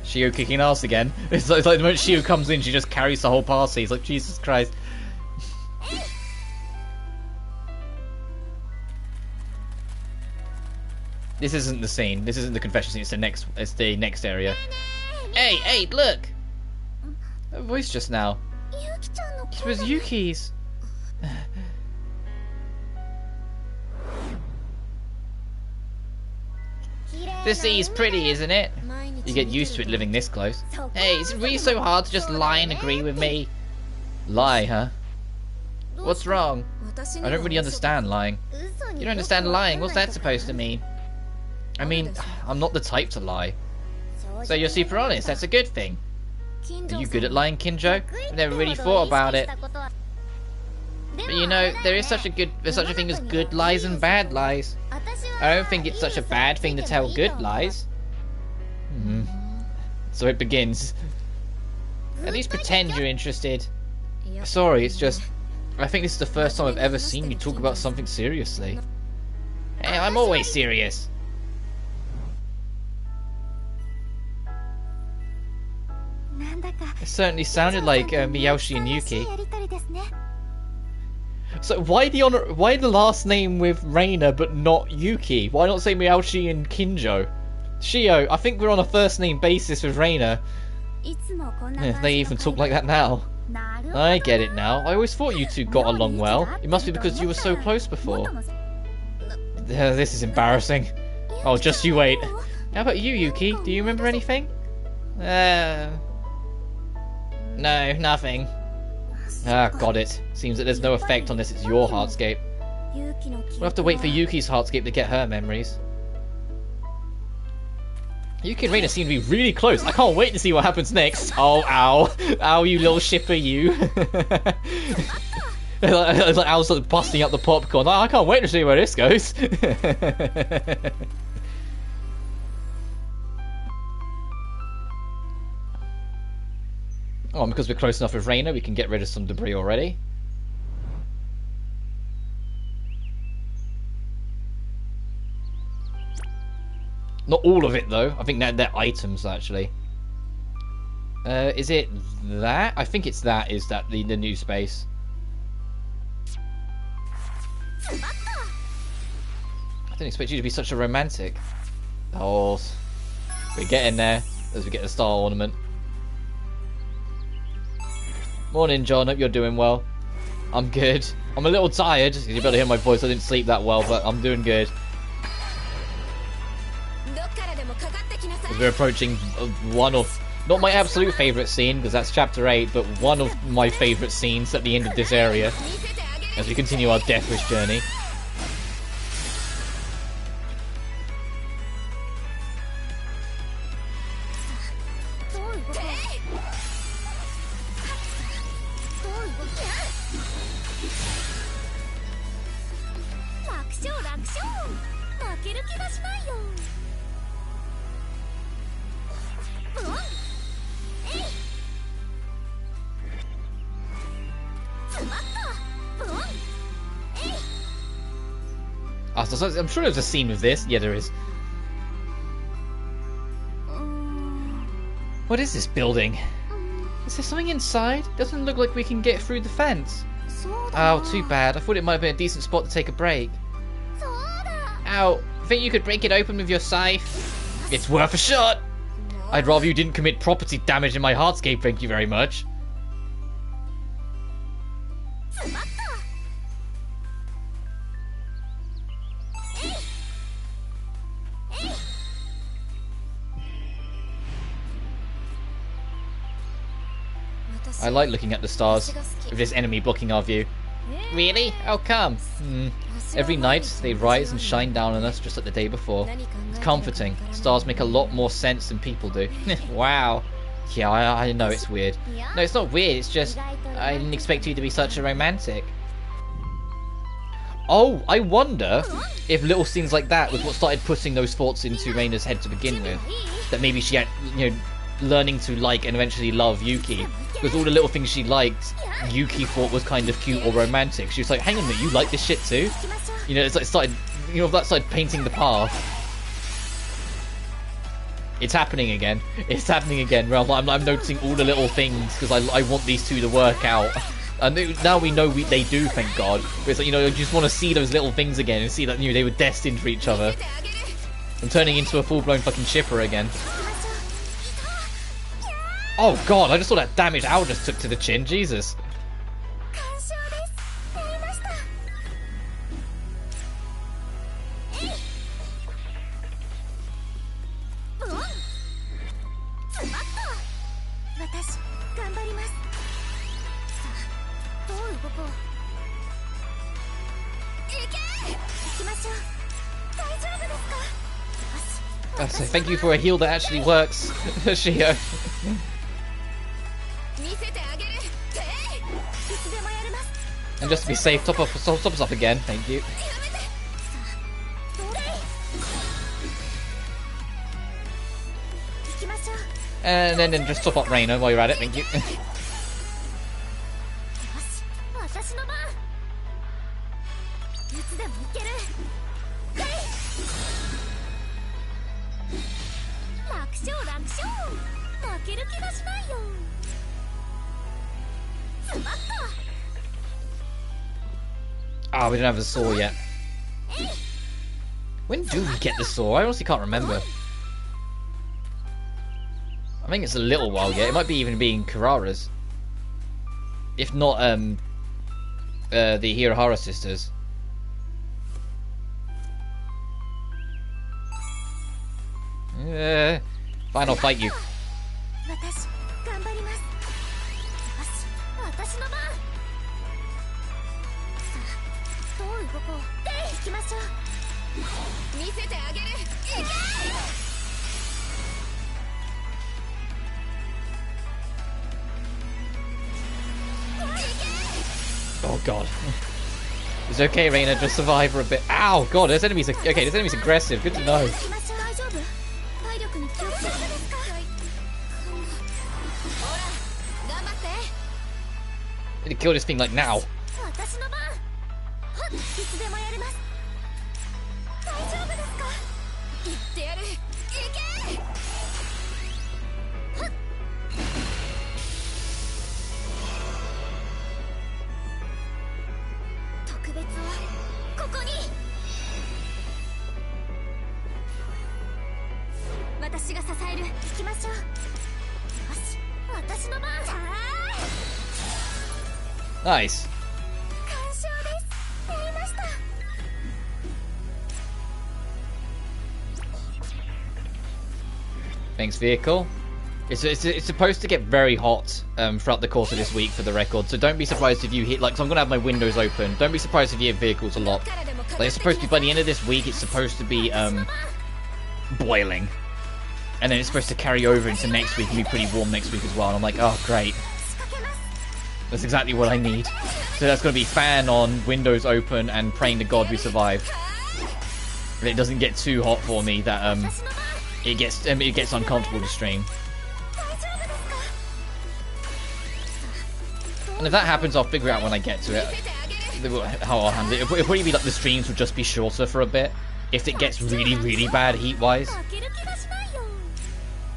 Shio kicking ass again. It's like the moment Shio comes in, she just carries the whole party. It's like, Jesus Christ. This isn't the scene. This isn't the confession scene. It's the next area. Hey, hey, look! Her voice just now. It was Yuki's. This sea's pretty, isn't it? You get used to it living this close. Hey, is it really so hard to just lie and agree with me? Lie, huh? What's wrong? I don't really understand lying. You don't understand lying? What's that supposed to mean? I mean, I'm not the type to lie. So you're super honest, that's a good thing. Are you good at lying, Kinjo? I've never really thought about it. But you know, there is such a thing as good lies and bad lies. I don't think it's such a bad thing to tell good lies. So it begins. At least pretend you're interested. Sorry, it's just... I think this is the first time I've ever seen you talk about something seriously. Hey, I'm always serious. It certainly sounded like Miyoshi and Yuki. So why the last name with Rena but not Yuki? Why not say Miyoshi and Kinjo? Shio, I think we're on a first name basis with Rena. They even talk like that now. I get it now. I always thought you two got along well. It must be because you were so close before. This is embarrassing. Oh, just you wait. How about you, Yuki? Do you remember anything? No, nothing. Ah, got it. Seems that there's no effect unless it's your heartscape. We'll have to wait for Yuki's heartscape to get her memories. Yuki and Rena seem to be really close. I can't wait to see what happens next. Oh, ow. Ow, you little shipper, you. It's like Al's like busting up the popcorn. Oh, I can't wait to see where this goes. Oh, and because we're close enough with Rena, we can get rid of some debris already. Not all of it, though. I think they're items, actually. Is it that? I think it's that. Is that the new space? I didn't expect you to be such a romantic. Oh, we're getting there as we get the star ornament. Morning, John. Hope you're doing well. I'm good. I'm a little tired. You better hear my voice. I didn't sleep that well, but I'm doing good. As we're approaching one of, not my absolute favourite scene, because that's chapter 8, but one of my favourite scenes at the end of this area, as we continue our Death Wish journey. I'm sure there's a scene with this. Yeah, there is. What is this building? Is there something inside? Doesn't look like we can get through the fence. Oh, too bad. I thought it might have been a decent spot to take a break. Ow. Think you could break it open with your scythe? It's worth a shot. I'd rather you didn't commit property damage in my hardscape, thank you very much. I like looking at the stars with this enemy blocking our view. Really? How come? Every night they rise and shine down on us just like the day before. It's comforting. Stars make a lot more sense than people do. Wow. Yeah, I know it's weird. No, it's not weird. It's just I didn't expect you to be such a romantic. Oh, I wonder if little things like that was what started putting those thoughts into Reina's head to begin with. That maybe she had, learning to like and eventually love Yuki. Because all the little things she liked, Yuki thought was kind of cute or romantic. She was like, hang on a minute, you like this shit too? You know, it's like started, you know, that started painting the path. It's happening again. It's happening again. Where I'm noticing all the little things because I want these two to work out. And now we know they do, thank God. But it's like, you know, you just want to see those little things again and see that, you know, they were destined for each other. I'm turning into a full-blown fucking shipper again. Oh God, I just saw that damage Al just took to the chin. Jesus. So thank you for a heal that actually works, Shio. And just to be safe, top us up again, thank you. And then just top up Rena while you're at it, thank you. Ah, we don't have the saw yet. When do we get the saw? I honestly can't remember. I think it's a little while yet. It might be even being Kurara's. If not, the Hirohara sisters. Fine, I'll fight you. Oh God. It's okay, Rena, just survive for a bit. Ow, God, this enemy's okay, this enemy's aggressive, good to know. Need to kill this thing like now. Nice. Thanks, vehicle. It's supposed to get very hot throughout the course of this week, for the record. So don't be surprised if you hit, like, so I'm gonna have my windows open. Don't be surprised if you hit vehicles a lot. Like, it's supposed to be by the end of this week. It's supposed to be boiling, and then it's supposed to carry over into next week and be pretty warm next week as well. And I'm like, oh great. That's exactly what I need. So that's going to be fan on, windows open, and praying to God we survive. But it doesn't get too hot for me that it gets uncomfortable to stream. And if that happens, I'll figure out when I get to it how I'll handle it. It'll probably be like the streams will just be shorter for a bit if it gets really, really bad heat-wise.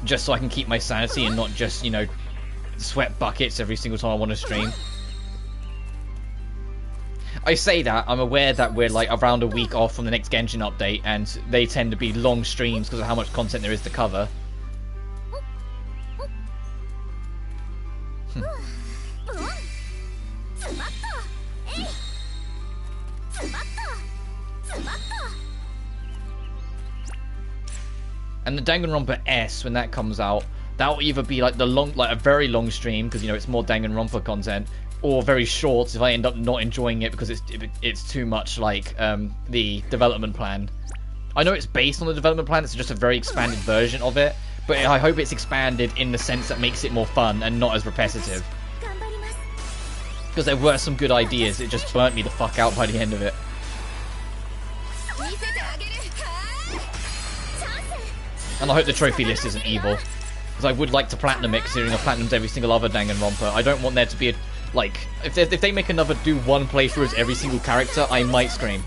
Just so I can keep my sanity and not just, you know, sweat buckets every single time I want to stream. I say that, I'm aware that we're like around a week off from the next Genshin update, and they tend to be long streams because of how much content there is to cover. And the Danganronpa S, when that comes out, that will either be like a very long stream because, you know, it's more Danganronpa content, or very short if I end up not enjoying it because it's too much like the development plan. I know it's based on the development plan, it's just a very expanded version of it, but I hope it's expanded in the sense that makes it more fun and not as repetitive. Because there were some good ideas, it just burnt me the fuck out by the end of it. And I hope the trophy list isn't evil. Because I would like to platinum it, considering I've platinumed every single other Danganronpa. I don't want there to be a, like, if they make another do one playthrough as every single character, I might scream.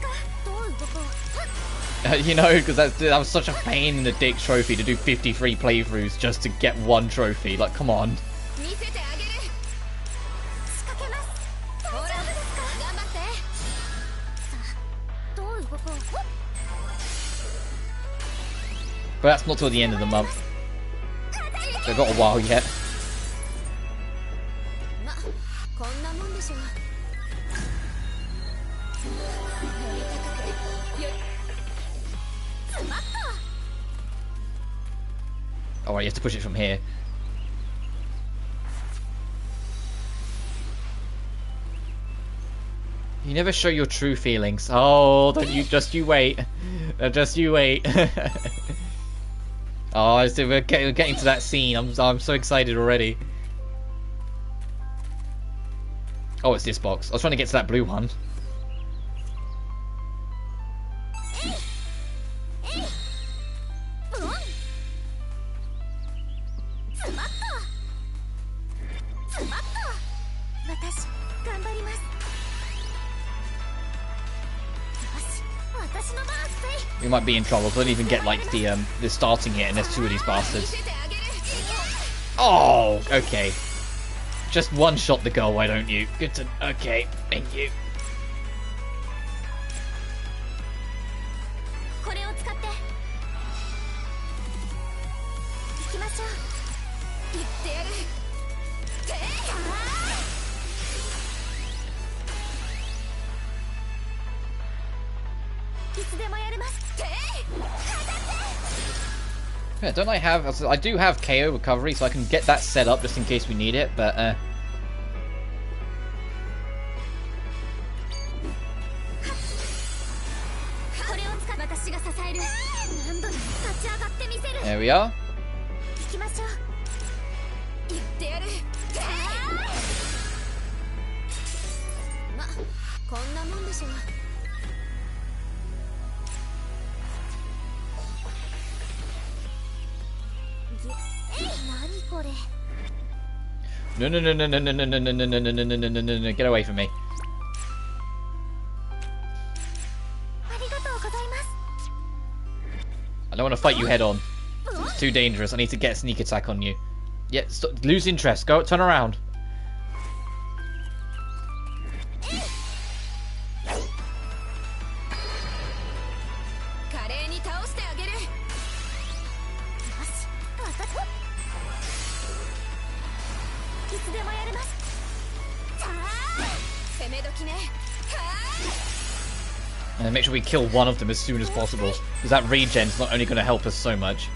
You know, because that was such a pain in the dick trophy to do 53 playthroughs just to get one trophy. Like, come on. But that's not till the end of the month. So I've got a while yet. Alright, you have to push it from here. You never show your true feelings. Oh, don't you, just you wait. Just you wait. Oh, so we're getting to that scene. I'm so excited already. Oh, it's this box. I was trying to get to that blue one. We might be in trouble. Don't even get like the starting hit, and there's two of these bastards. Oh, okay. Just one shot the goal, why don't you? Good to. Okay, thank you. Yeah, don't I have... I do have KO recovery, so I can get that set up just in case we need it, but... There we are. No, no, no, no, no, no, no, no, no, no, no, no, no, no, no, no, no, get away from me. I don't want to fight you head on. It's too dangerous. I need to get a sneak attack on you. Yeah, lose interest. Go, turn around. And make sure we kill one of them as soon as possible, because that regen's not only going to help us so much.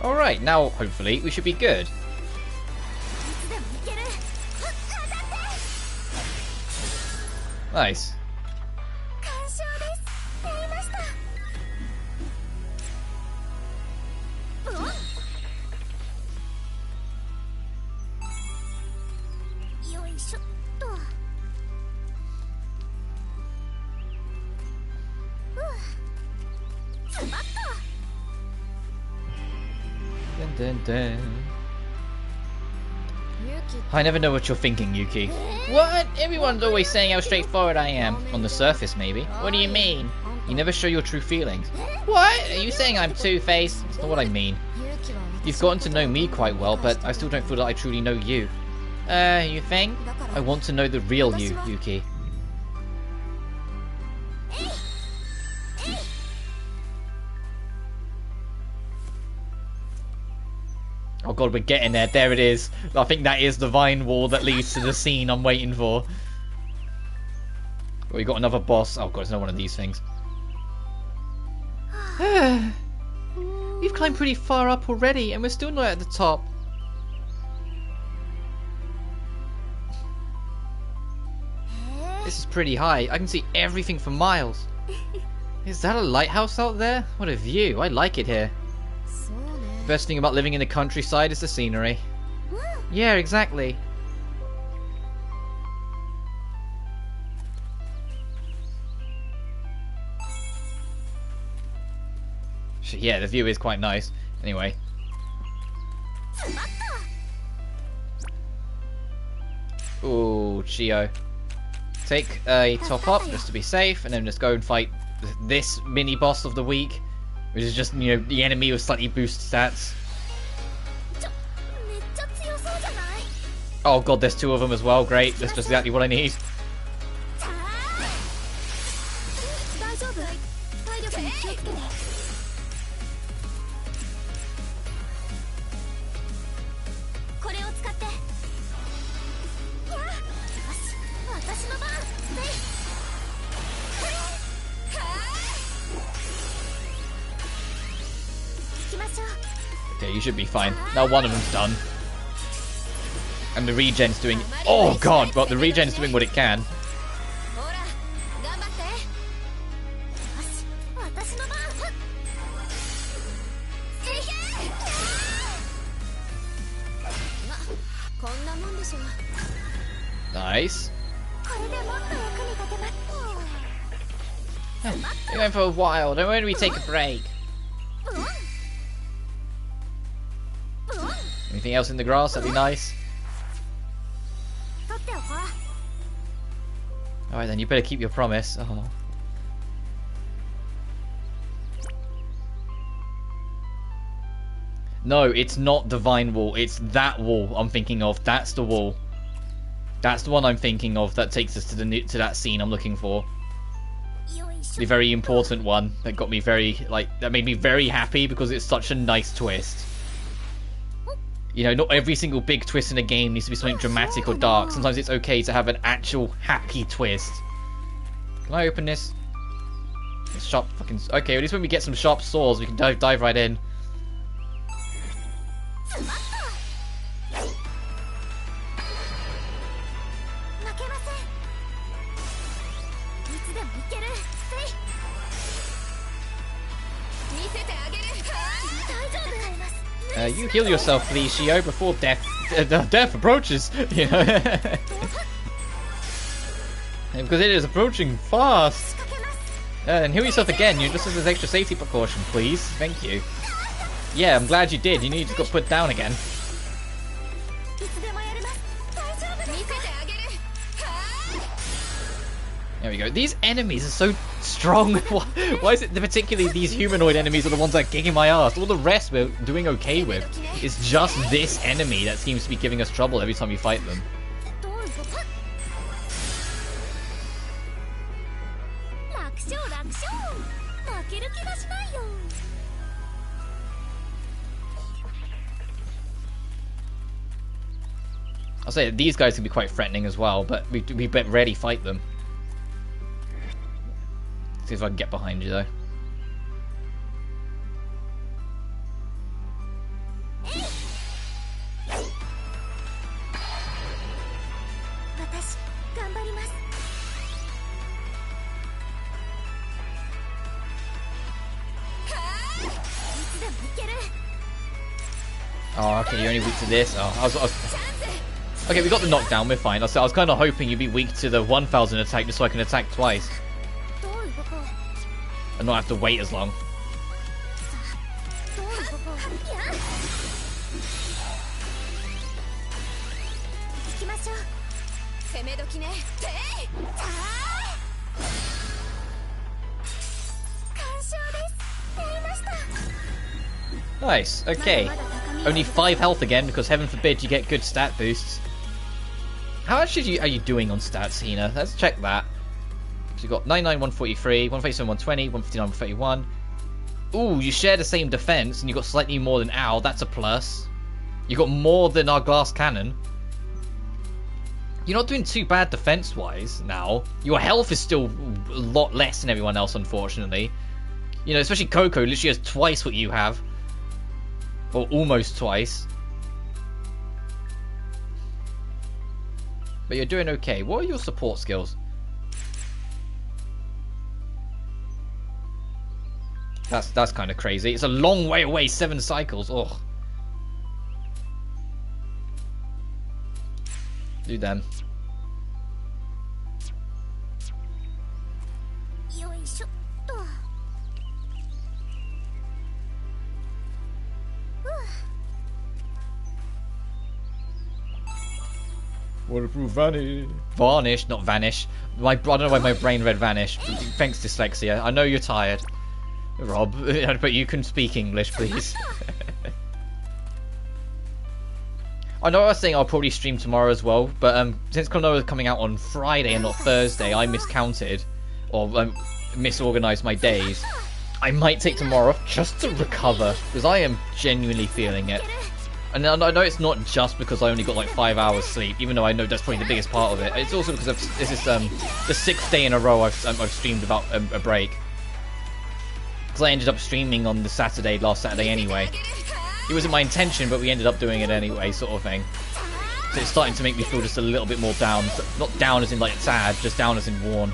Alright, now hopefully we should be good. Nice. I never know what you're thinking, Yuki. What? Everyone's always saying how straightforward I am. On the surface, maybe. What do you mean? You never show your true feelings. What? Are you saying I'm two-faced? That's not what I mean. You've gotten to know me quite well, but I still don't feel that I truly know you. You think? I want to know the real you, Yuki. Oh god, we're getting there. There it is. I think that is the vine wall that leads to the scene I'm waiting for. We got another boss. Oh god, it's not one of these things. We've climbed pretty far up already, and we're still not at the top. This is pretty high. I can see everything for miles. Is that a lighthouse out there? What a view. I like it here. The best thing about living in the countryside is the scenery. Yeah, exactly. Yeah, the view is quite nice. Anyway. Ooh, Chio. Take a top up just to be safe, and then just go and fight this mini boss of the week, which is just, you know, the enemy with slightly boosted stats. Oh god, there's two of them as well. Great, that's just exactly what I need. Okay, you should be fine. Now one of them's done. And the regen's doing... Oh god, well the regen's doing what it can. Nice. You're going for a while. Don't worry, we take a break. Anything else in the grass? That'd be nice. Alright then, you better keep your promise. Oh. No, it's not Divine Wall. It's that wall I'm thinking of. That's the wall. That's the one I'm thinking of that takes us to that scene I'm looking for. The very important one that got me very, that made me very happy because it's such a nice twist. You know, not every single big twist in a game needs to be something dramatic or dark. Sometimes it's okay to have an actual happy twist. Can I open this? It's sharp fucking... Okay, at least when we get some sharp swords, we can dive right in. You heal yourself, please, Shio, before death approaches. You know, because it is approaching fast. And heal yourself again. You just as an extra safety precaution, please. Thank you. Yeah, I'm glad you did. You need to got put down again. There we go. These enemies are so strong. Why is it that particularly these humanoid enemies are the ones that are kicking my ass? All the rest we're doing okay with. It's just this enemy that seems to be giving us trouble every time you fight them. I'll say that these guys can be quite threatening as well, but we rarely fight them. See if I can get behind you though. Oh, okay, you're only weak to this. Oh, okay, we got the knockdown, we're fine. I was kind of hoping you'd be weak to the 1000 attack just so I can attack twice. And not have to wait as long. Nice, okay. Only 5 health again because heaven forbid you get good stat boosts. How much are you doing on stats, Hina? Let's check that. So you got 99, 143, 147, 120, 159, 131. Ooh, you share the same defense and you got slightly more than Owl. That's a plus. You got more than our glass cannon. You're not doing too bad defense-wise now. Your health is still a lot less than everyone else, unfortunately. You know, especially Coco literally has twice what you have. Or almost twice. But you're doing okay. What are your support skills? That's kind of crazy. It's a long way away, 7 cycles. Ugh. Do them. What if we vanish? Varnish, not vanish. I don't know why my brain read vanish. Thanks, dyslexia. I know you're tired, Rob, but you can speak English, please. I know I was saying I'll probably stream tomorrow as well, but since Klonoa is coming out on Friday and not Thursday, I miscounted or misorganized my days. I might take tomorrow off just to recover, because I am genuinely feeling it. And I know it's not just because I only got like 5 hours sleep, even though I know that's probably the biggest part of it. It's also because this is the 6th day in a row I've streamed without a break. Because I ended up streaming on the last Saturday anyway. It wasn't my intention, but we ended up doing it anyway, sort of thing. So it's starting to make me feel just a little bit more down. Not down as in like sad, just down as in worn.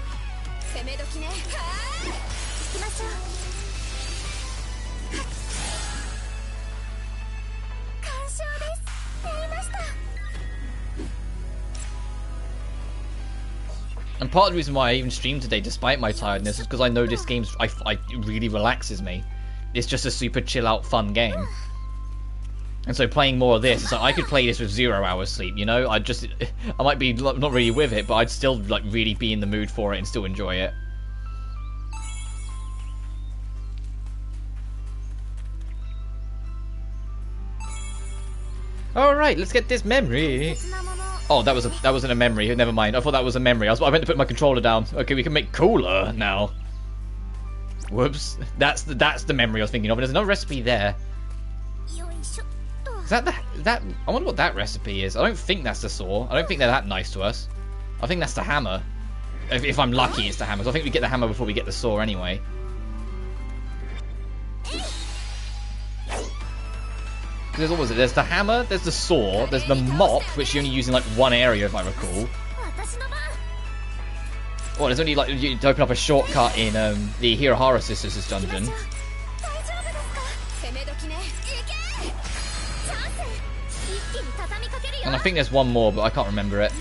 And part of the reason why I even streamed today, despite my tiredness, is because I know this game it really relaxes me. It's just a super chill-out, fun game. And so playing more of this, it's like I could play this with 0 hours sleep, you know? I might be not really with it, but I'd still like really be in the mood for it and still enjoy it. Alright, let's get this memory. Oh, that wasn't a memory. Never mind. I thought that was a memory. I meant to put my controller down. Okay, we can make cooler now. Whoops. That's the memory I was thinking of. And there's another recipe there. Is that I wonder what that recipe is. I don't think that's the saw. I don't think they're that nice to us. I think that's the hammer. If I'm lucky, it's the hammer. So I think we get the hammer before we get the saw anyway. There's the hammer, there's the saw, there's the mop, which you only use in like one area if I recall. Oh, there's only like you open up a shortcut in the Hirahara Sisters' dungeon. And I think there's one more, but I can't remember it.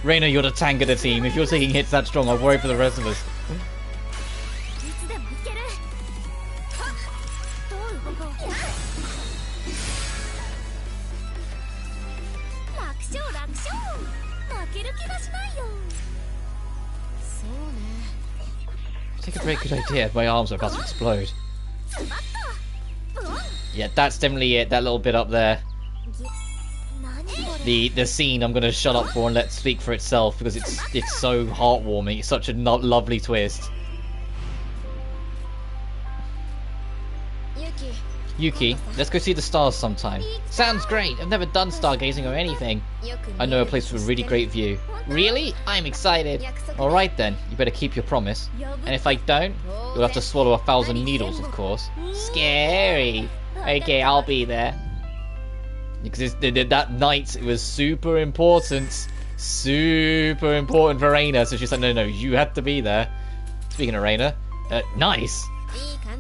Rena, you're the tank of the team. If you're taking hits that strong, I'll worry for the rest of us. Take a very good idea. My arms are about to explode. Yeah, that's definitely it. That little bit up there. The scene I'm going to shut up for and let speak for itself because it's so heartwarming. It's such a lovely twist. Yuki, let's go see the stars sometime. Sounds great. I've never done stargazing or anything. I know a place with a really great view. Really? I'm excited. Alright then, you better keep your promise. And if I don't, you'll have to swallow 1,000 needles, of course. Scary. Okay, I'll be there. Because that night, it was super important. Super important for Rena. So she's like, no, you have to be there. Speaking of Rena, nice.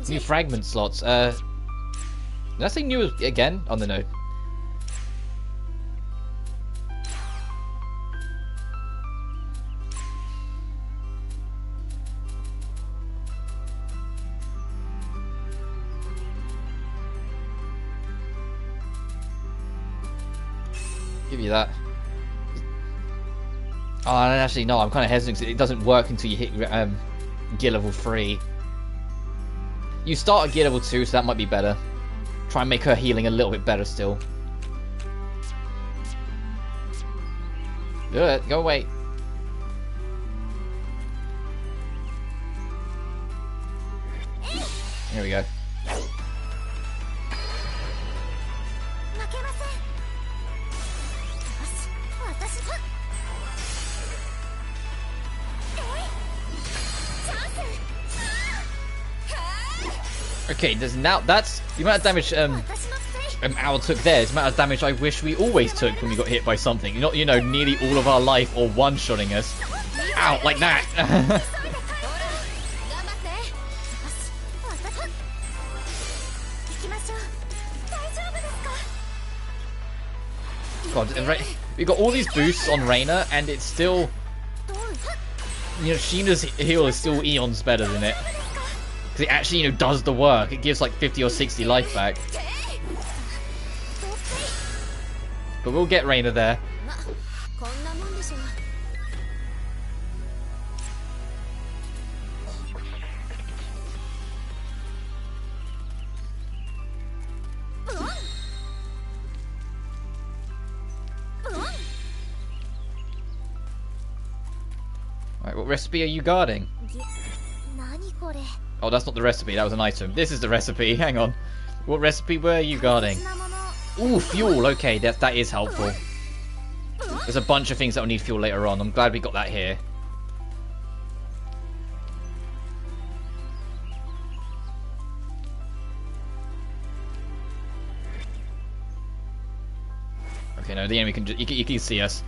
New fragment slots. Did I say new again? On the note. Give you that. Oh, actually, no, I'm kind of hesitant because it doesn't work until you hit gear level 3. You start at gear level 2, so that might be better. Try and make her healing a little bit better still. Do it. Go away. Here we go. Okay, there's now that's the amount of damage Owl took there. It's the amount of damage I wish we always took when we got hit by something. Not, you know, nearly all of our life or one-shotting us. Ow, like that. God, we got all these boosts on Rena, and it's still, you know, Sheena's heal is still eons better than it. Because it actually, you know, does the work. It gives like 50 or 60 life back. But we'll get Rena there. Alright, what recipe are you guarding? Oh, that's not the recipe, that was an item. This is the recipe, hang on. What recipe were you guarding? Ooh, fuel, okay, that is helpful. There's a bunch of things that will need fuel later on. I'm glad we got that here. Okay, no, the enemy can you can see us.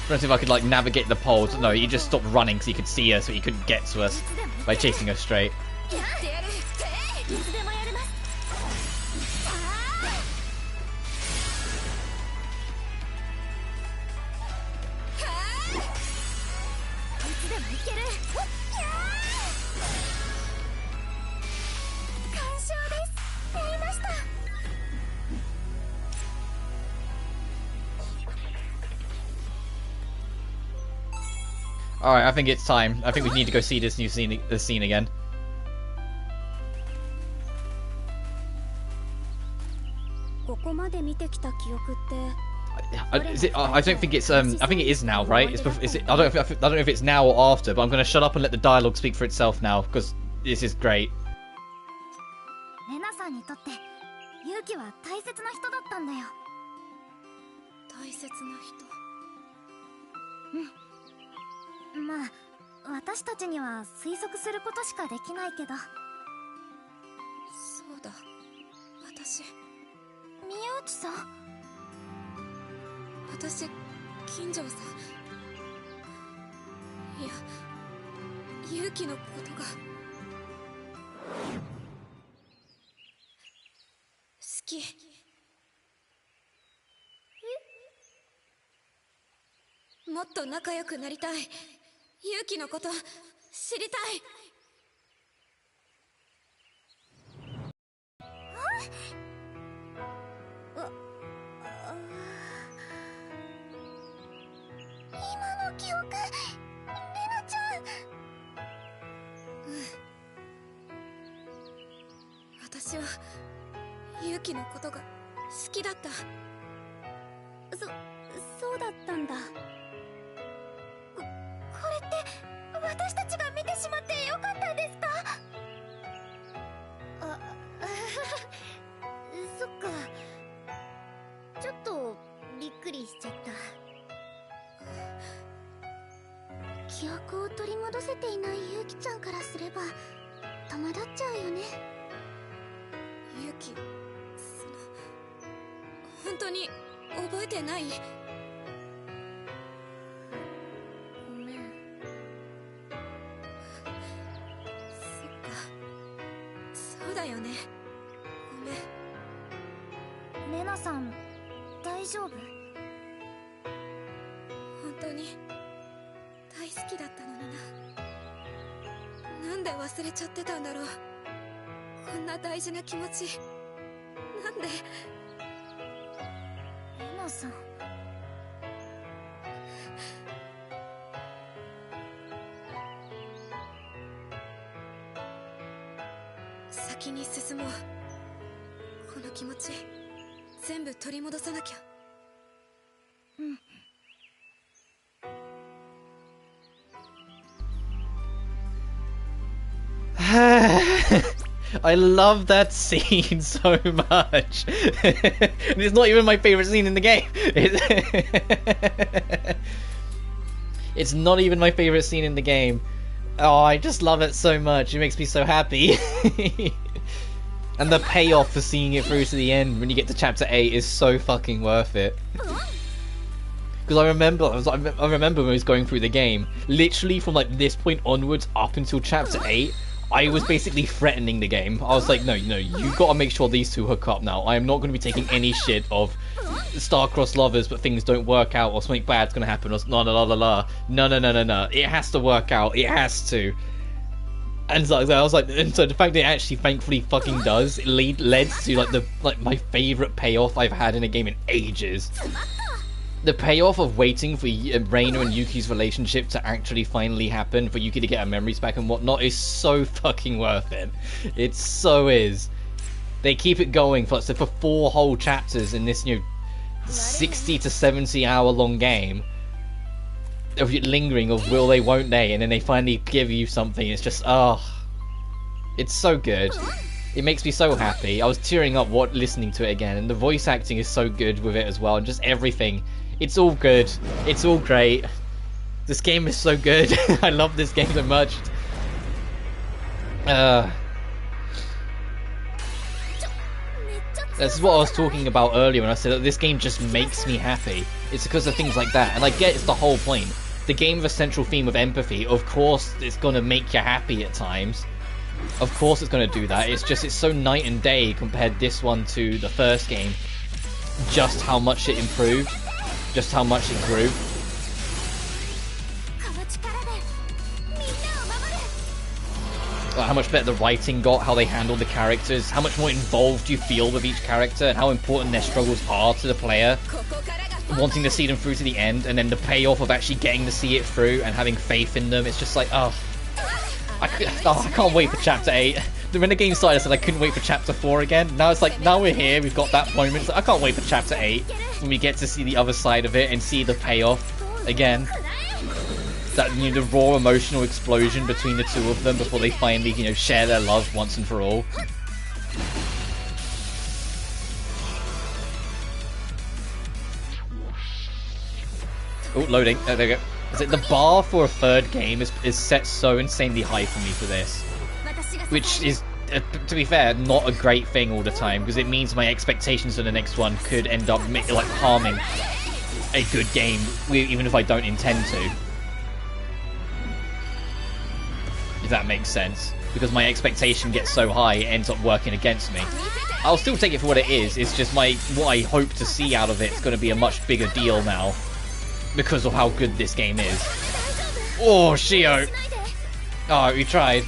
I don't know if I could like navigate the poles. No, he just stopped running because he could see us, so he couldn't get to us by chasing us straight. Alright, I think it's time. I think we need to go see this scene again. Is it, I don't think it's I think it is now, right? Is it, I don't know if it's now or after, but I'm going to shut up and let the dialogue speak for itself now because this is great. なんでレナさん先に進もう。この気持ち全部取り戻さなきゃ。うん I love that scene so much. It's not even my favorite scene in the game. It's not even my favorite scene in the game. Oh, I just love it so much. It makes me so happy. And the payoff for seeing it through to the end when you get to chapter 8 is so fucking worth it. Because I remember when I was going through the game, literally from like this point onwards up until chapter 8, I was basically threatening the game. I was like, no, you gotta make sure these two hook up now. I am not going to be taking any shit of star-crossed lovers, but things don't work out, or something bad's going to happen, or no. It has to work out. It has to. And so I was like, and so the fact that it actually thankfully fucking does, it led to like my favorite payoff I've had in a game in ages. The payoff of waiting for Rena and Yuki's relationship to actually finally happen, for Yuki to get her memories back and whatnot, is so fucking worth it. It so is. They keep it going for 4 whole chapters in this 60 to 70 hour long game of it lingering of will they, won't they, and then they finally give you something. It's just, it's so good. It makes me so happy. I was tearing up listening to it again, and the voice acting is so good with it as well, and just everything. It's all good. It's all great. This game is so good. I love this game so much. That's what I was talking about earlier when I said that this game just makes me happy. It's because of things like that, and I get it's the whole point. The game with a central theme of empathy, of course it's gonna make you happy at times. Of course it's gonna do that. It's just, it's so night and day compared this one to the first game. Just how much it improved. Just how much it grew. How much better the writing got, how they handled the characters, how much more involved you feel with each character, and how important their struggles are to the player. Wanting to see them through to the end, and then the payoff of actually getting to see it through and having faith in them. It's just like, I can't wait for chapter 8. When the game started, I said I couldn't wait for chapter 4 again. Now it's like, now we're here, we've got that moment. So I can't wait for chapter 8 when we get to see the other side of it and see the payoff again. That, the raw emotional explosion between the two of them before they finally, share their love once and for all. Oh, loading. There we go. Is it the bar for a third game is set so insanely high for me for this, which is, to be fair, not a great thing all the time, because it means my expectations for the next one could end up harming a good game, even if I don't intend to. If that makes sense, because my expectation gets so high, it ends up working against me. I'll still take it for what it is. It's just what I hope to see out of it is going to be a much bigger deal now, because of how good this game is. Oh, Shio! Oh, we tried.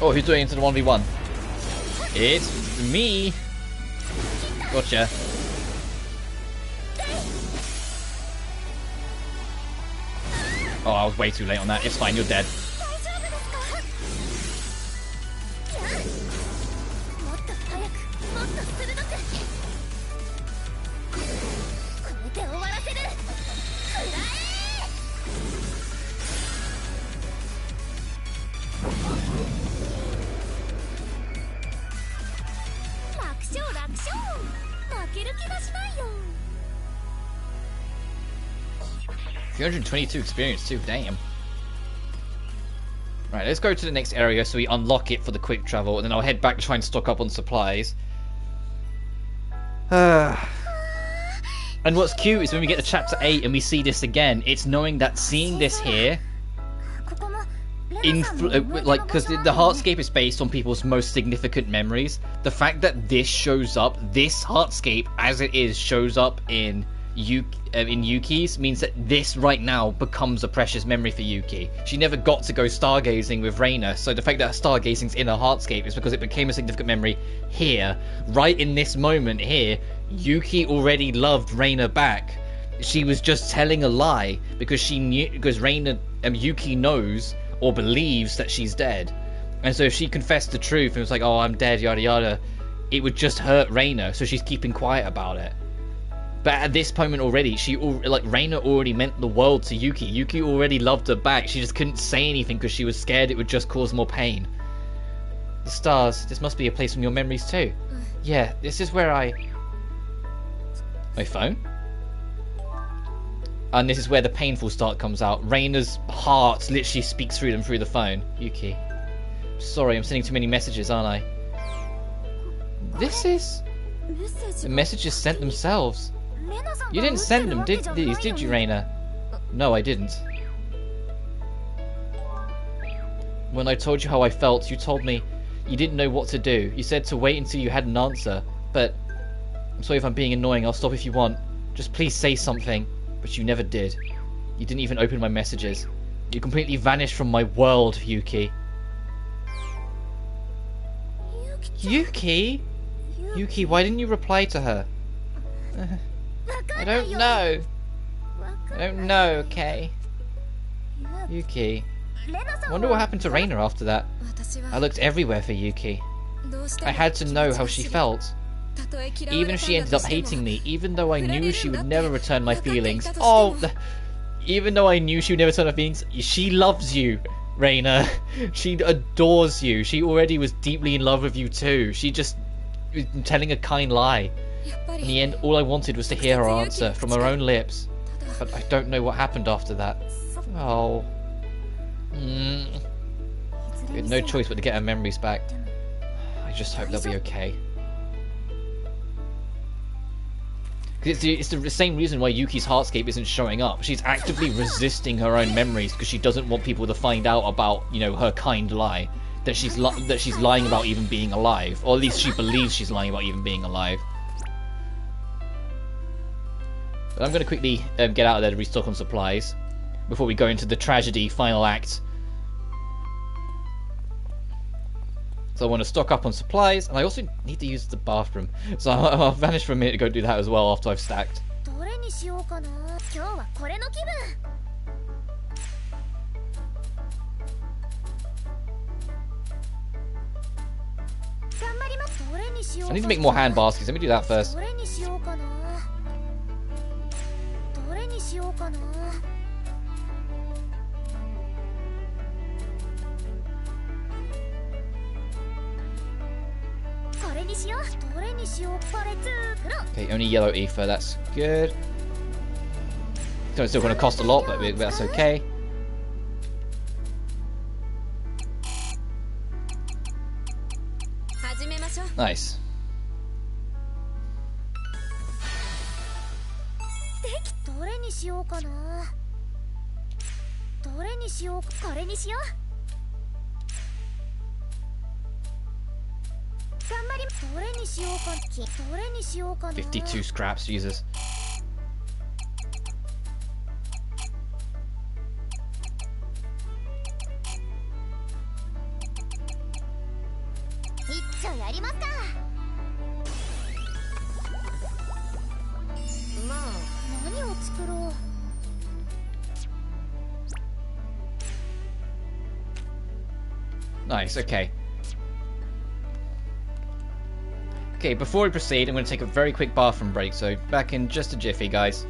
Oh, who's doing into the 1v1? It's me! Gotcha. Oh, I was way too late on that. It's fine, you're dead. $322 experience too, damn. Right, let's go to the next area so we unlock it for the quick travel, and then I'll head back to try and stock up on supplies. And what's cute is when we get to chapter 8 and we see this again, it's knowing that seeing this here like, because the Heartscape is based on people's most significant memories. The fact that this shows up, this Heartscape as it is, shows up in Yuki's, means that this right now becomes a precious memory for Yuki. She never got to go stargazing with Rena, so the fact that stargazing's in her Heartscape is because it became a significant memory here, right in this moment here. Yuki already loved Rena back. She was just telling a lie because she knew, because Rena Yuki knows or believes that she's dead, and so if she confessed the truth and was like, "Oh, I'm dead," yada yada, it would just hurt Rena, so she's keeping quiet about it. But at this moment already, Rena already meant the world to Yuki. Yuki already loved her back. She just couldn't say anything because she was scared it would just cause more pain. The stars. This must be a place from your memories too. Yeah, this is where my phone? And this is where the painful start comes out. Reina's heart literally speaks through them through the phone. Yuki. Sorry, I'm sending too many messages, aren't I? This is... The messages sent themselves. You didn't send them, did you, Rena? No, I didn't. When I told you how I felt, you told me you didn't know what to do. You said to wait until you had an answer. But... I'm sorry if I'm being annoying. I'll stop if you want. Just please say something. But you never did. You didn't even open my messages. You completely vanished from my world, Yuki. Yuki? Yuki, why didn't you reply to her? I don't know. I don't know, okay? Yuki. I wonder what happened to Rena after that. I looked everywhere for Yuki. I had to know how she felt. Even if she ended up hating me, even though I knew she would never return my feelings. Even though I knew she would never return my feelings, she loves you, Rena. She adores you. She already was deeply in love with you too. She just was telling a kind lie. In the end, all I wanted was to hear her answer from her own lips. But I don't know what happened after that. Oh. We had no choice but to get her memories back. I just hope they'll be okay. It's the same reason why Yuki's Heartscape isn't showing up. She's actively resisting her own memories because she doesn't want people to find out about, you know, her kind lie. That she's lying about even being alive. Or at least she believes she's lying about even being alive. But I'm going to quickly get out of there to restock on supplies before we go into the tragedy final act. So I want to stock up on supplies, and I also need to use the bathroom. So I'll vanish for a minute to go do that as well after I've stacked. I need to make more hand baskets. Let me do that first. Okay, only yellow ether, that's good. It's still going to cost a lot, but that's okay. Nice. $52 scraps, Jesus. Nice, okay. Okay, before we proceed, I'm going to take a very quick bathroom break, so back in just a jiffy, guys.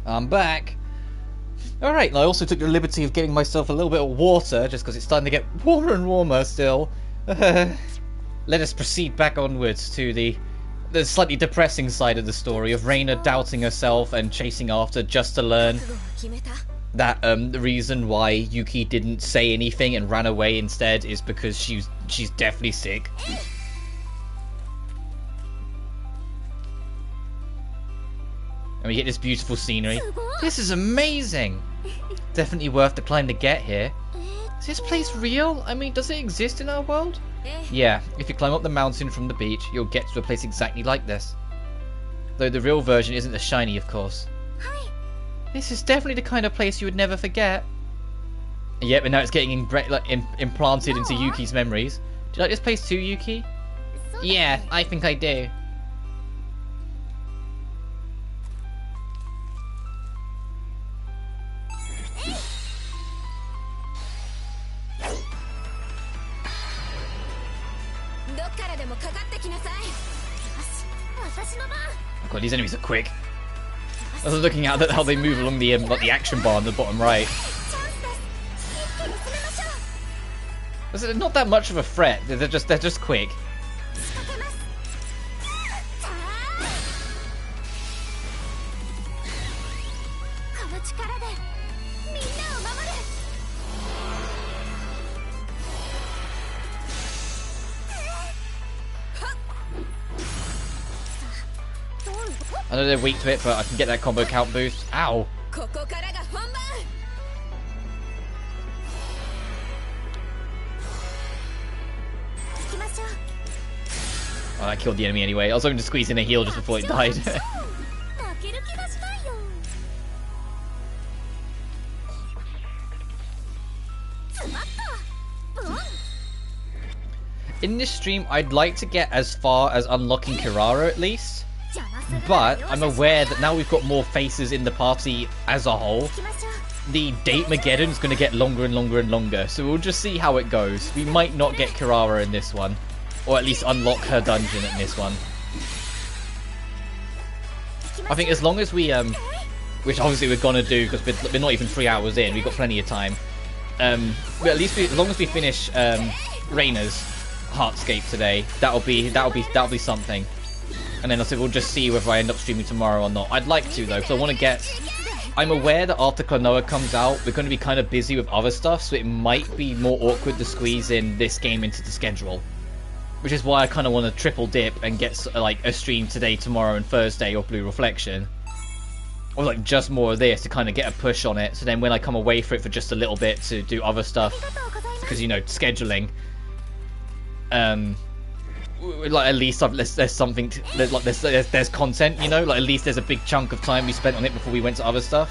I'm back. Alright, I also took the liberty of getting myself a little bit of water, just because it's starting to get warmer and warmer still. Let us proceed back onwards to the slightly depressing side of the story of Rena doubting herself and chasing after just to learn that the reason why Yuki didn't say anything and ran away instead is because she's definitely sick. And we get this beautiful scenery. This is amazing! Definitely worth the climb to get here. Is this place real? I mean, does it exist in our world? Yeah, if you climb up the mountain from the beach, you'll get to a place exactly like this. Though the real version isn't as shiny, of course. This is definitely the kind of place you would never forget. Yep, and now it's getting implanted into Yuki's memories. Do you like this place too, Yuki? Yeah, I think I do. Oh god, these enemies are quick. I was looking at how they move along the the action bar on the bottom right. It's not that much of a threat. They're just quick. I know they're weak to it, but I can get that combo count boost. Ow! Oh, that killed the enemy anyway. I was hoping to squeeze in a heal just before it died. In this stream, I'd like to get as far as unlocking Kirara at least. But I'm aware that now we've got more faces in the party as a whole, the Date-mageddon is going to get longer and longer and longer, so we'll just see how it goes. We might not get Kirara in this one, or at least unlock her dungeon in this one. I think as long as we, which obviously we're going to do because we're not even 3 hours in, we've got plenty of time, but at least as long as we finish Rena's Heartscape today, that'll be something. And then we'll just see whether I end up streaming tomorrow or not. I'd like to, though, because I want to get... I'm aware that after Klonoa comes out, we're going to be kind of busy with other stuff, so it might be more awkward to squeeze in this game into the schedule. Which is why I kind of want to triple dip and get, like, a stream today, tomorrow, and Thursday of Blue Reflection. Or, like, just more of this to kind of get a push on it, so then when I come away for it for just a little bit to do other stuff, because, you know, scheduling, like at least there's something there's content, you know, like at least there's a big chunk of time we spent on it before we went to other stuff.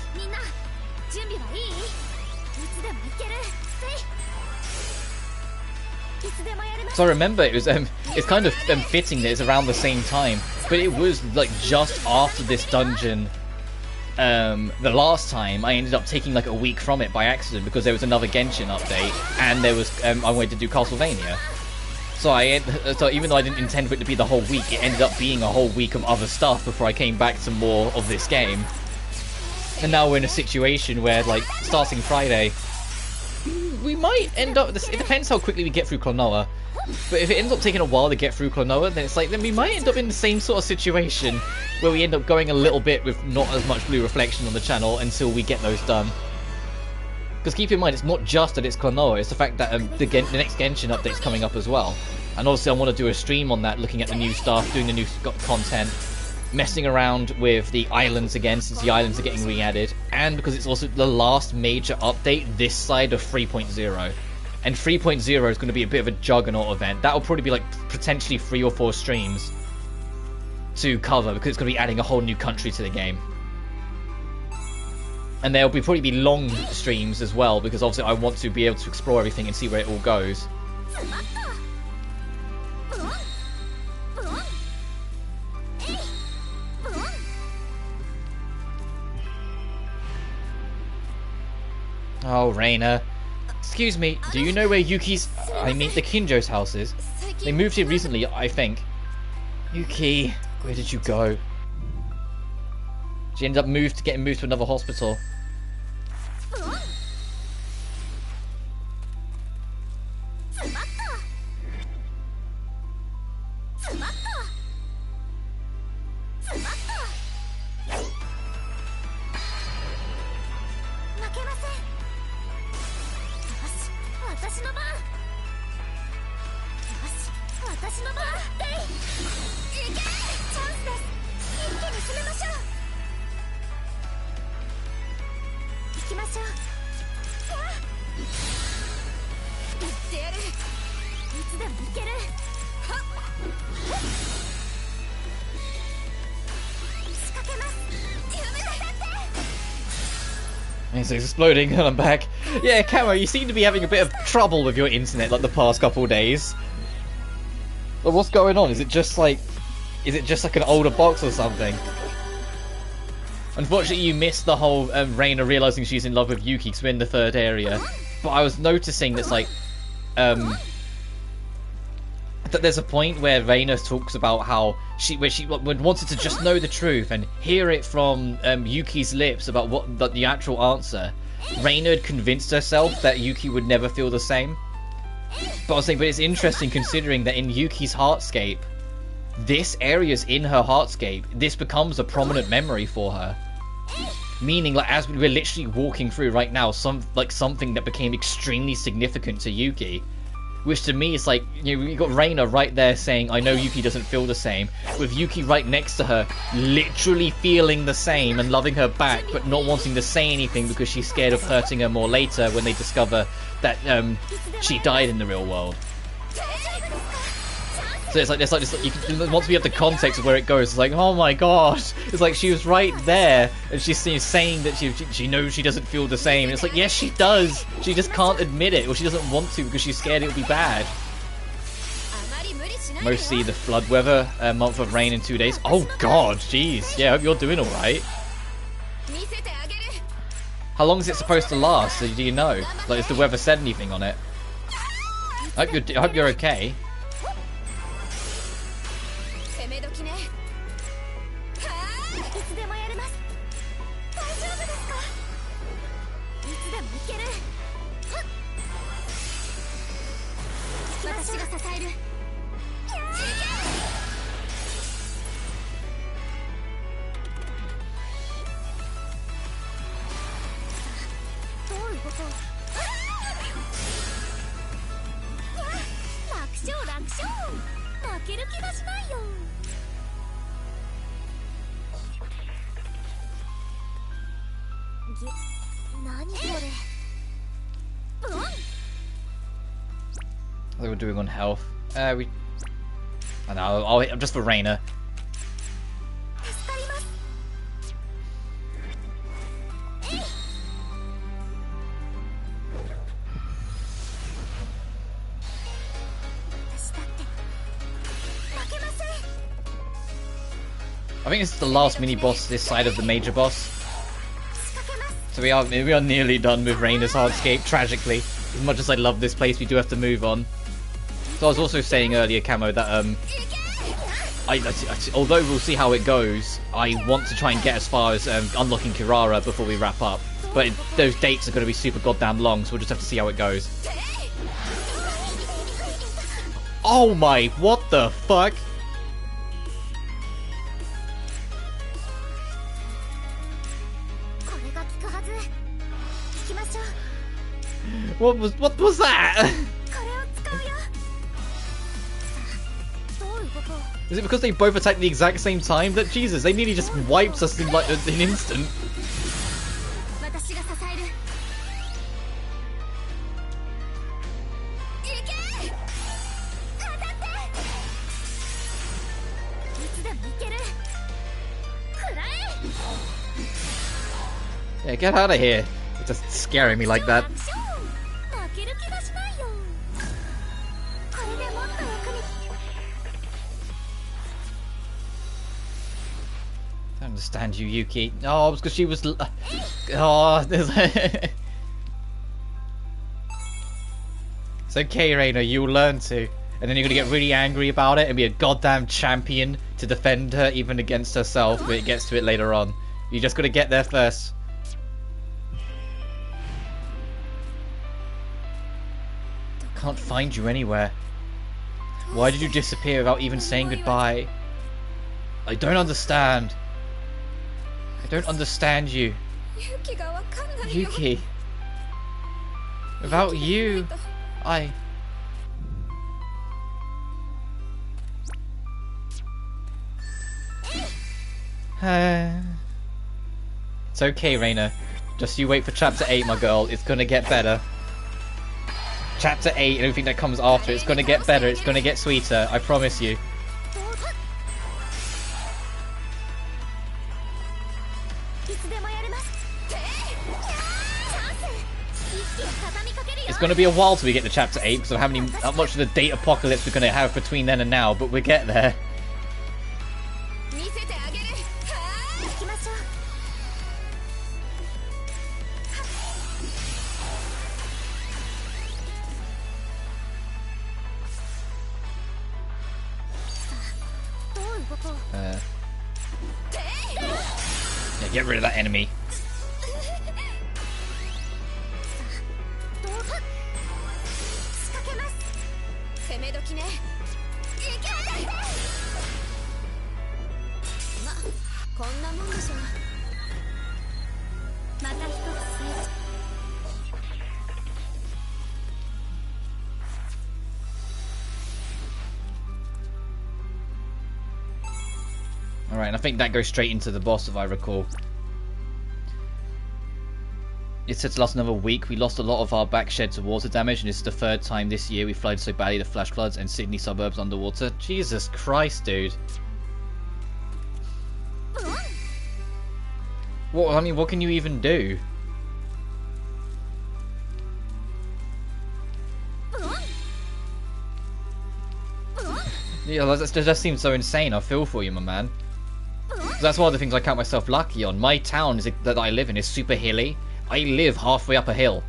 So I remember it was it's kind of fitting that it's around the same time, but it was like just after this dungeon the last time. I ended up taking like a week from it by accident because there was another Genshin update and there was I wanted to do Castlevania. So even though I didn't intend for it to be the whole week, it ended up being a whole week of other stuff before I came back to more of this game. And now we're in a situation where, like, starting Friday, we might end up... It depends how quickly we get through Klonoa. But if it ends up taking a while to get through Klonoa, then it's like, then we might end up in the same sort of situation where we end up going a little bit with not as much Blue Reflection on the channel until we get those done. Because keep in mind, it's not just that it's Klonoa, it's the fact that the next Genshin update's coming up as well. And obviously I want to do a stream on that, looking at the new stuff, doing the new content, messing around with the islands again, since the islands are getting re-added, and because it's also the last major update this side of 3.0. And 3.0 is going to be a bit of a juggernaut event. That'll probably be like potentially 3 or 4 streams to cover, because it's going to be adding a whole new country to the game. And there'll probably be long streams as well, because obviously I want to be able to explore everything and see where it all goes. Oh, Rena. Excuse me, do you know where Yuki's... I mean, the Kinjo's house is? They moved here recently, I think. Yuki, where did you go? She ended up getting moved to another hospital. It's exploding and I'm back. Yeah, Camo, you seem to be having a bit of trouble with your internet like the past couple of days. But what's going on? Is it just like an older box or something? Unfortunately, you missed the whole Rena realizing she's in love with Yuki because we're in the third area. But I was noticing that's like, that there's a point where Rena talks about how she wanted to just know the truth and hear it from Yuki's lips about what the actual answer. Rena had convinced herself that Yuki would never feel the same. But I was saying, but it's interesting considering that in Yuki's heartscape, this area's in her heartscape. This becomes a prominent memory for her. Meaning, like, as we're literally walking through right now, something that became extremely significant to Yuki. Which to me is like, you know, you got Rena right there saying, I know Yuki doesn't feel the same, with Yuki right next to her, literally feeling the same and loving her back, but not wanting to say anything because she's scared of hurting her more later when they discover that she died in the real world. So it's like, once we have the context of where it goes, it's like, oh my gosh, it's like she was right there, and she's saying that she knows she doesn't feel the same, and it's like, yes she does, she just can't admit it, or she doesn't want to because she's scared it'll be bad. Mostly the flood weather, month of rain in 2 days. Oh god, jeez, yeah, I hope you're doing alright. How long is it supposed to last, do you know? Like, has the weather said anything on it? I hope you're okay. They were doing on health. I know, I'll hit just for Rena. I think this is the last mini boss this side of the major boss. So we are nearly done with Rena's hardscape, tragically. As much as I love this place, we do have to move on. So I was also saying earlier, Camo, that although we'll see how it goes, I want to try and get as far as unlocking Kirara before we wrap up. But those dates are going to be super goddamn long, so we'll just have to see how it goes. Oh my, what the fuck? What was that? Is it because they both attacked at the exact same time? That Jesus, they nearly just wiped us in like an instant. Yeah, get out of here. It's just scaring me like that. I understand you, Yuki. Oh, it was because she was... Oh, it's okay, Rena, you'll learn to. And then you're going to get really angry about it and be a goddamn champion to defend her even against herself when it gets to it later on. You just gotta get there first. Can't find you anywhere. Why did you disappear without even saying goodbye? I don't understand. I don't understand you. Yuki. Without you, I... It's okay, Rena. Just you wait for chapter 8, my girl. It's gonna get better. Chapter 8 and everything that comes after, it's gonna get better. It's gonna get sweeter. I promise you. It's gonna be a while till we get to chapter 8 because of how much of the date apocalypse we're gonna have between then and now, but we'll get there. Yeah, get rid of that enemy. Alright, and I think that goes straight into the boss, if I recall. It said to last another week. We lost a lot of our back shed to water damage, and this is the third time this year we flooded so badly the flash floods and Sydney suburbs underwater. Jesus Christ, dude. What? I mean, what can you even do? Yeah, that just seems so insane. I feel for you, my man. That's one of the things I count myself lucky on. My town that I live in is super hilly. I live halfway up a hill.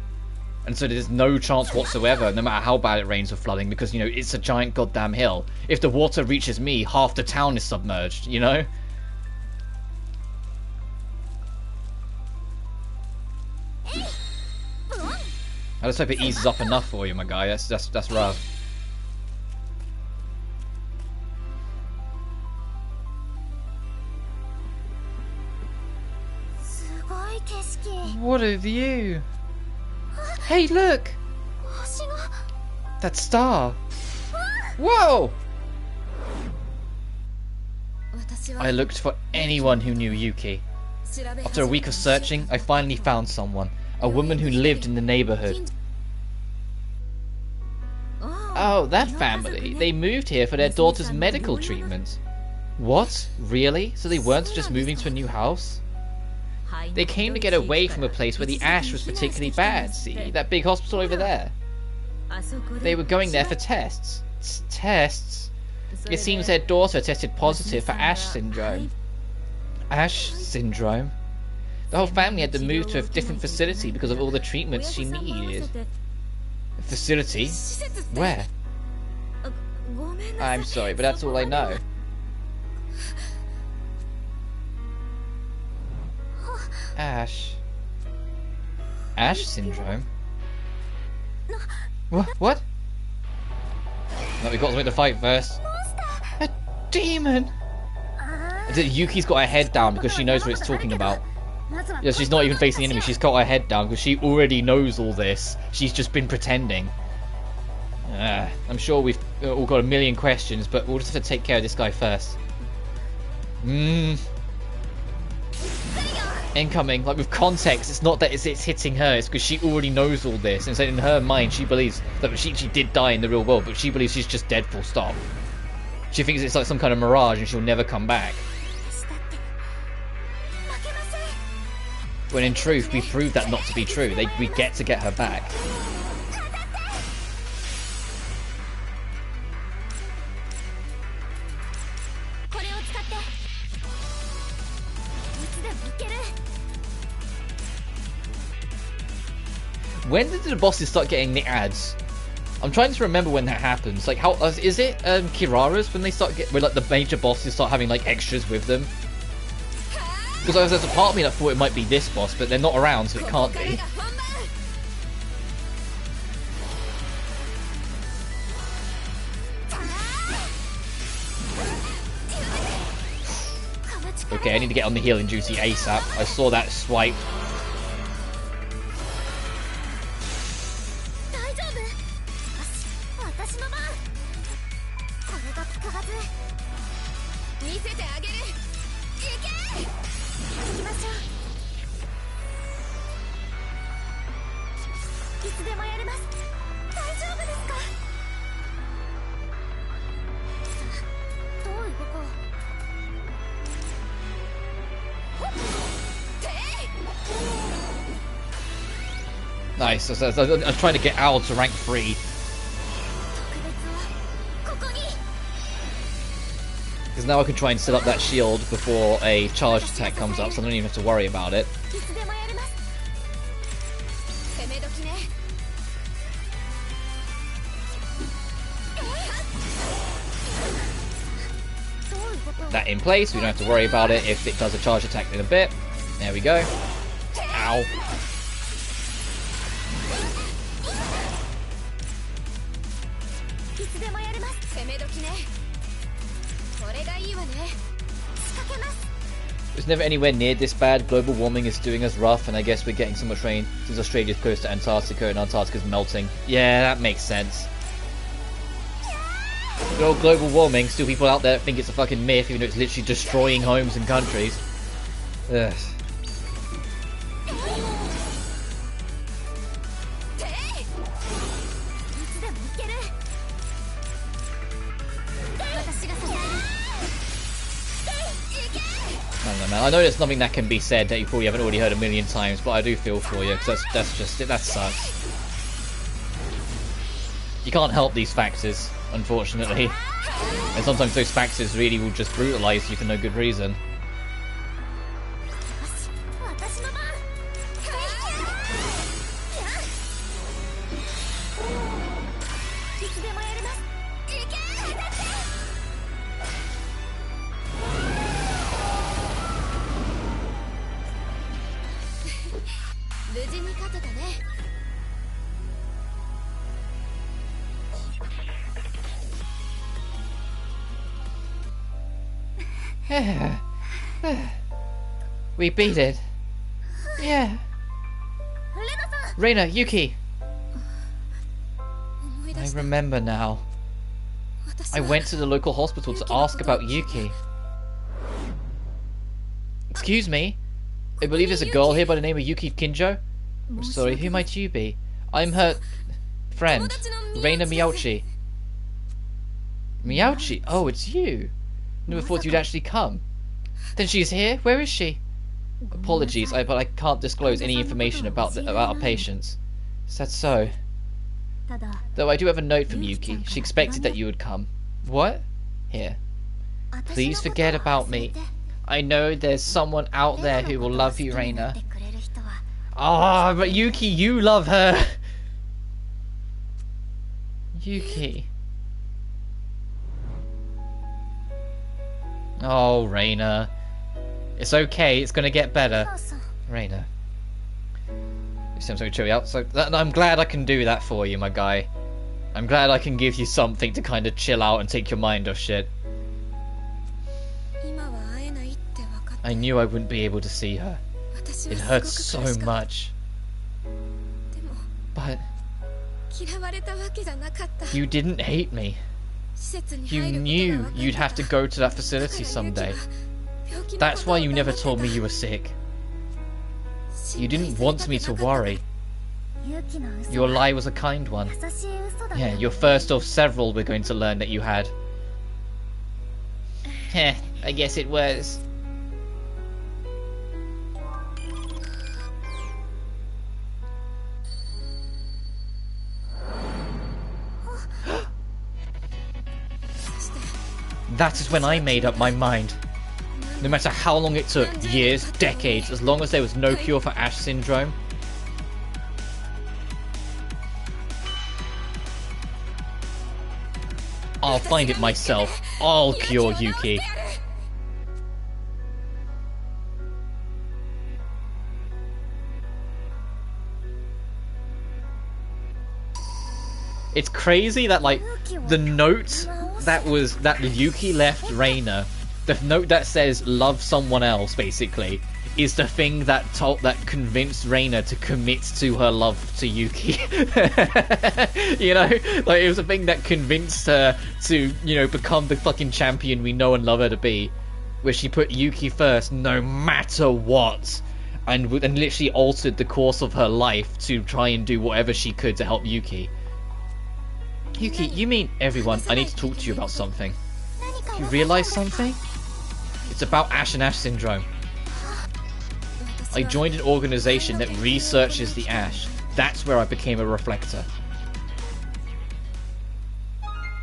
And so there's no chance whatsoever, no matter how bad it rains, of flooding, because, you know, it's a giant goddamn hill. If the water reaches me, half the town is submerged, you know? I just hope it eases up enough for you, my guy. That's rough. What a view! Hey, look! That star! Whoa! I looked for anyone who knew Yuki. After a week of searching, I finally found someone. A woman who lived in the neighborhood. Oh, that family. They moved here for their daughter's medical treatment. What? Really? So they weren't just moving to a new house? They came to get away from a place where the ash was particularly bad, see? That big hospital over there. They were going there for tests. Tests? It seems their daughter tested positive for ash syndrome. Ash syndrome? The whole family had to move to a different facility because of all the treatments she needed. A facility? Where? I'm sorry, but that's all I know. Ash. Ash syndrome? What? No, we got something to fight first. A demon! Yuki's got her head down because she knows what it's talking about. Yeah, she's not even facing the enemy, she's got her head down because she already knows all this. She's just been pretending. I'm sure we've all got a million questions, but we'll just have to take care of this guy first. Incoming, like with context, it's not that it's hitting her, it's because she already knows all this, and so in her mind she believes that she did die in the real world, but she believes she's just dead full stop. She thinks it's like some kind of mirage and she'll never come back. When in truth, we proved that not to be true. We get to get her back. When did the bosses start getting the ads? I'm trying to remember when that happens. Like, how is it Kirara's when they start when like the major bosses start having like extras with them? Because there's a part of me that thought it might be this boss, but they're not around, so it can't be. Okay, I need to get on the healing duty ASAP. I saw that swipe. Nice. I was trying to get Owl to rank 3. Because now I can try and set up that shield before a charged attack comes up, so I don't even have to worry about it. That in place, we don't have to worry about it if it does a charge attack in a bit. There we go. Ow. It's never anywhere near this bad. Global warming is doing us rough, and I guess we're getting so much rain since Australia's close to Antarctica and Antarctica's melting. Yeah, that makes sense. Global warming, still people out there think it's a fucking myth, even though it's literally destroying homes and countries. Ugh. I don't know, man. I know there's nothing that can be said that you probably haven't already heard a million times, but I do feel for you, because that's just it. That sucks. You can't help these factors, unfortunately. And sometimes those factors really will just brutalize you for no good reason. We beat it. Yeah. Rena, Yuki. I remember now. I went to the local hospital to ask about Yuki. Excuse me? I believe there's a girl here by the name of Yuki Kinjo. I'm sorry, who might you be? I'm her friend, Rena Miyauchi. Miyauchi? Oh, it's you. Never thought you'd actually come. Then she's here? Where is she? Apologies, but I can't disclose any information about our patients. Is that so? Though I do have a note from Yuki. She expected that you would come. What? Here. Please forget about me. I know there's someone out there who will love you, Rena. Ah, but Yuki, you love her. Yuki. Oh, Rena. It's okay, it's gonna get better. Rena. You seem so cheery out. So I'm glad I can do that for you, my guy. I'm glad I can give you something to kind of chill out and take your mind off shit. I knew I wouldn't be able to see her. It hurts so much. But you didn't hate me. You knew you'd have to go to that facility someday. That's why you never told me you were sick. You didn't want me to worry. Your lie was a kind one. Yeah, your first of several we're going to learn that you had. Heh, I guess it was. That is when I made up my mind. No matter how long it took, years, decades, as long as there was no cure for Ash syndrome, I'll find it myself. I'll cure Yuki. It's crazy that, like, the note that Yuki left Rena, the note that says "love someone else," basically, is the thing that convinced Rena to commit to her love to Yuki. You know, like, it was a thing that convinced her to, you know, become the fucking champion we know and love her to be, where she put Yuki first no matter what, and literally altered the course of her life to try and do whatever she could to help Yuki. Yuki, you mean everyone, I need to talk to you about something. You realize something? It's about Ash and Ash syndrome. I joined an organization that researches the Ash. That's where I became a reflector.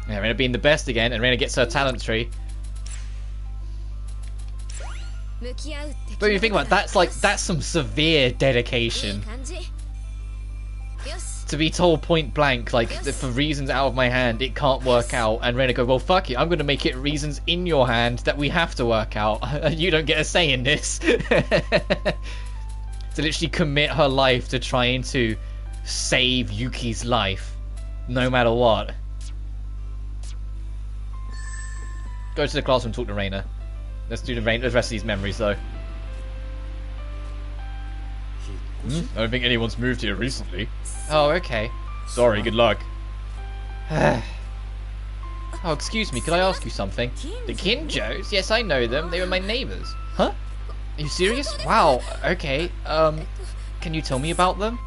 Yeah, Rena being the best again, and Rena gets her talent tree. But when you think about it, that's some severe dedication. To be told point blank, like, that for reasons out of my hand, it can't work out, and Rena go, well, fuck it, I'm going to make it reasons in your hand that we have to work out. You don't get a say in this. To literally commit her life to trying to save Yuki's life, no matter what. Go to the classroom and talk to Rena. Let's do the rest of these memories, though. I don't think anyone's moved here recently. Oh, okay. Sorry, good luck. Oh, excuse me, could I ask you something? The Kinjos? Yes, I know them. They were my neighbors. Huh? Are you serious? Wow, okay. Can you tell me about them?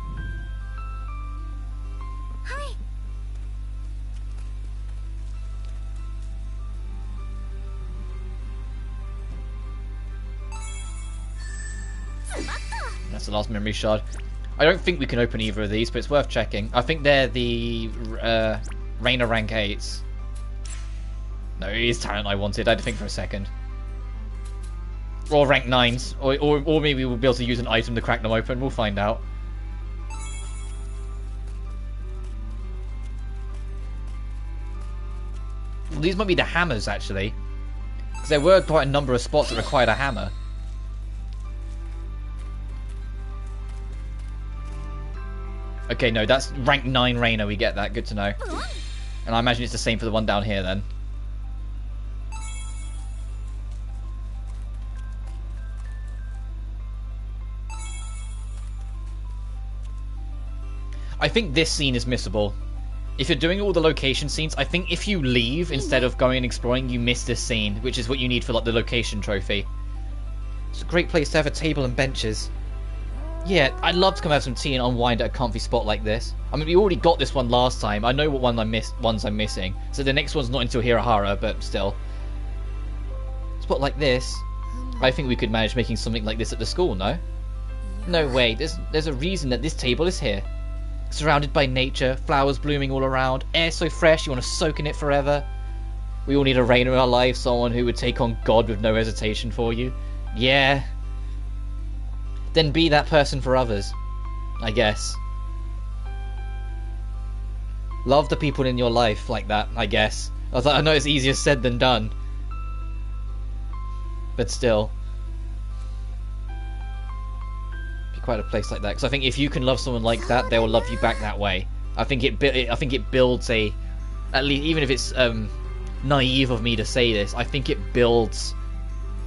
That's the last memory shard. I don't think we can open either of these, but it's worth checking. I think they're the Rena rank 8s. No, it is talent I wanted. I had to think for a second. Or rank 9s. Or maybe we'll be able to use an item to crack them open. We'll find out. Well, these might be the hammers, actually. Because there were quite a number of spots that required a hammer. Okay, no, that's rank 9 Rena, we get that, good to know. And I imagine it's the same for the one down here then. I think this scene is missable. If you're doing all the location scenes, I think if you leave instead of going and exploring, you miss this scene, which is what you need for, like, the location trophy. It's a great place to have a table and benches. Yeah, I'd love to come have some tea and unwind at a comfy spot like this. I mean, we already got this one last time. I know what ones I'm missing. So the next one's not until Hirahara, but still. A spot like this, I think we could manage making something like this at the school, no? No way, there's a reason that this table is here. Surrounded by nature, flowers blooming all around, air so fresh you want to soak in it forever. We all need a Rena in our lives, someone who would take on God with no hesitation for you. Yeah. Then be that person for others, I guess. Love the people in your life like that, I guess. I know it's easier said than done. But still. Be quite a place like that. Because I think if you can love someone like that, they will love you back that way. I think it builds a... At least, even if it's naive of me to say this, I think it builds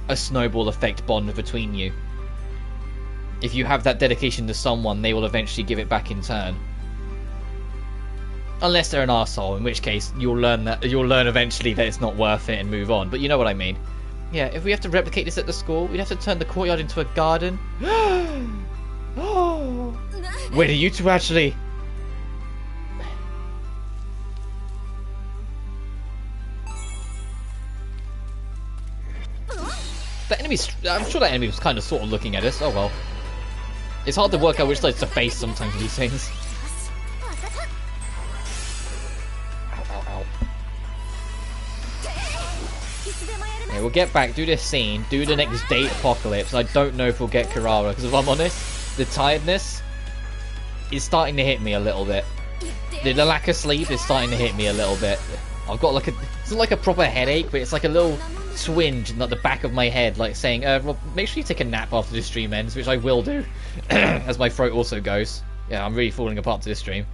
a snowball effect bond between you. If you have that dedication to someone, they will eventually give it back in turn. Unless they're an arsehole, in which case you'll learn eventually that it's not worth it and move on. But you know what I mean. Yeah, if we have to replicate this at the school, we'd have to turn the courtyard into a garden. Wait, are you two actually... That enemy's... I'm sure that enemy was kind of sort of looking at us. Oh well. It's hard to work out which side's to face sometimes with these things. Ow. Yeah, we'll get back, do this scene, do the next date apocalypse. I don't know if we'll get Kirara, because if I'm honest, the tiredness is starting to hit me a little bit. The lack of sleep is starting to hit me a little bit. I've got like it's not like a proper headache, but it's like a little twinge in like the back of my head, like saying, Rob, make sure you take a nap after this stream ends, which I will do, as my throat also goes. Yeah, I'm really falling apart to this stream.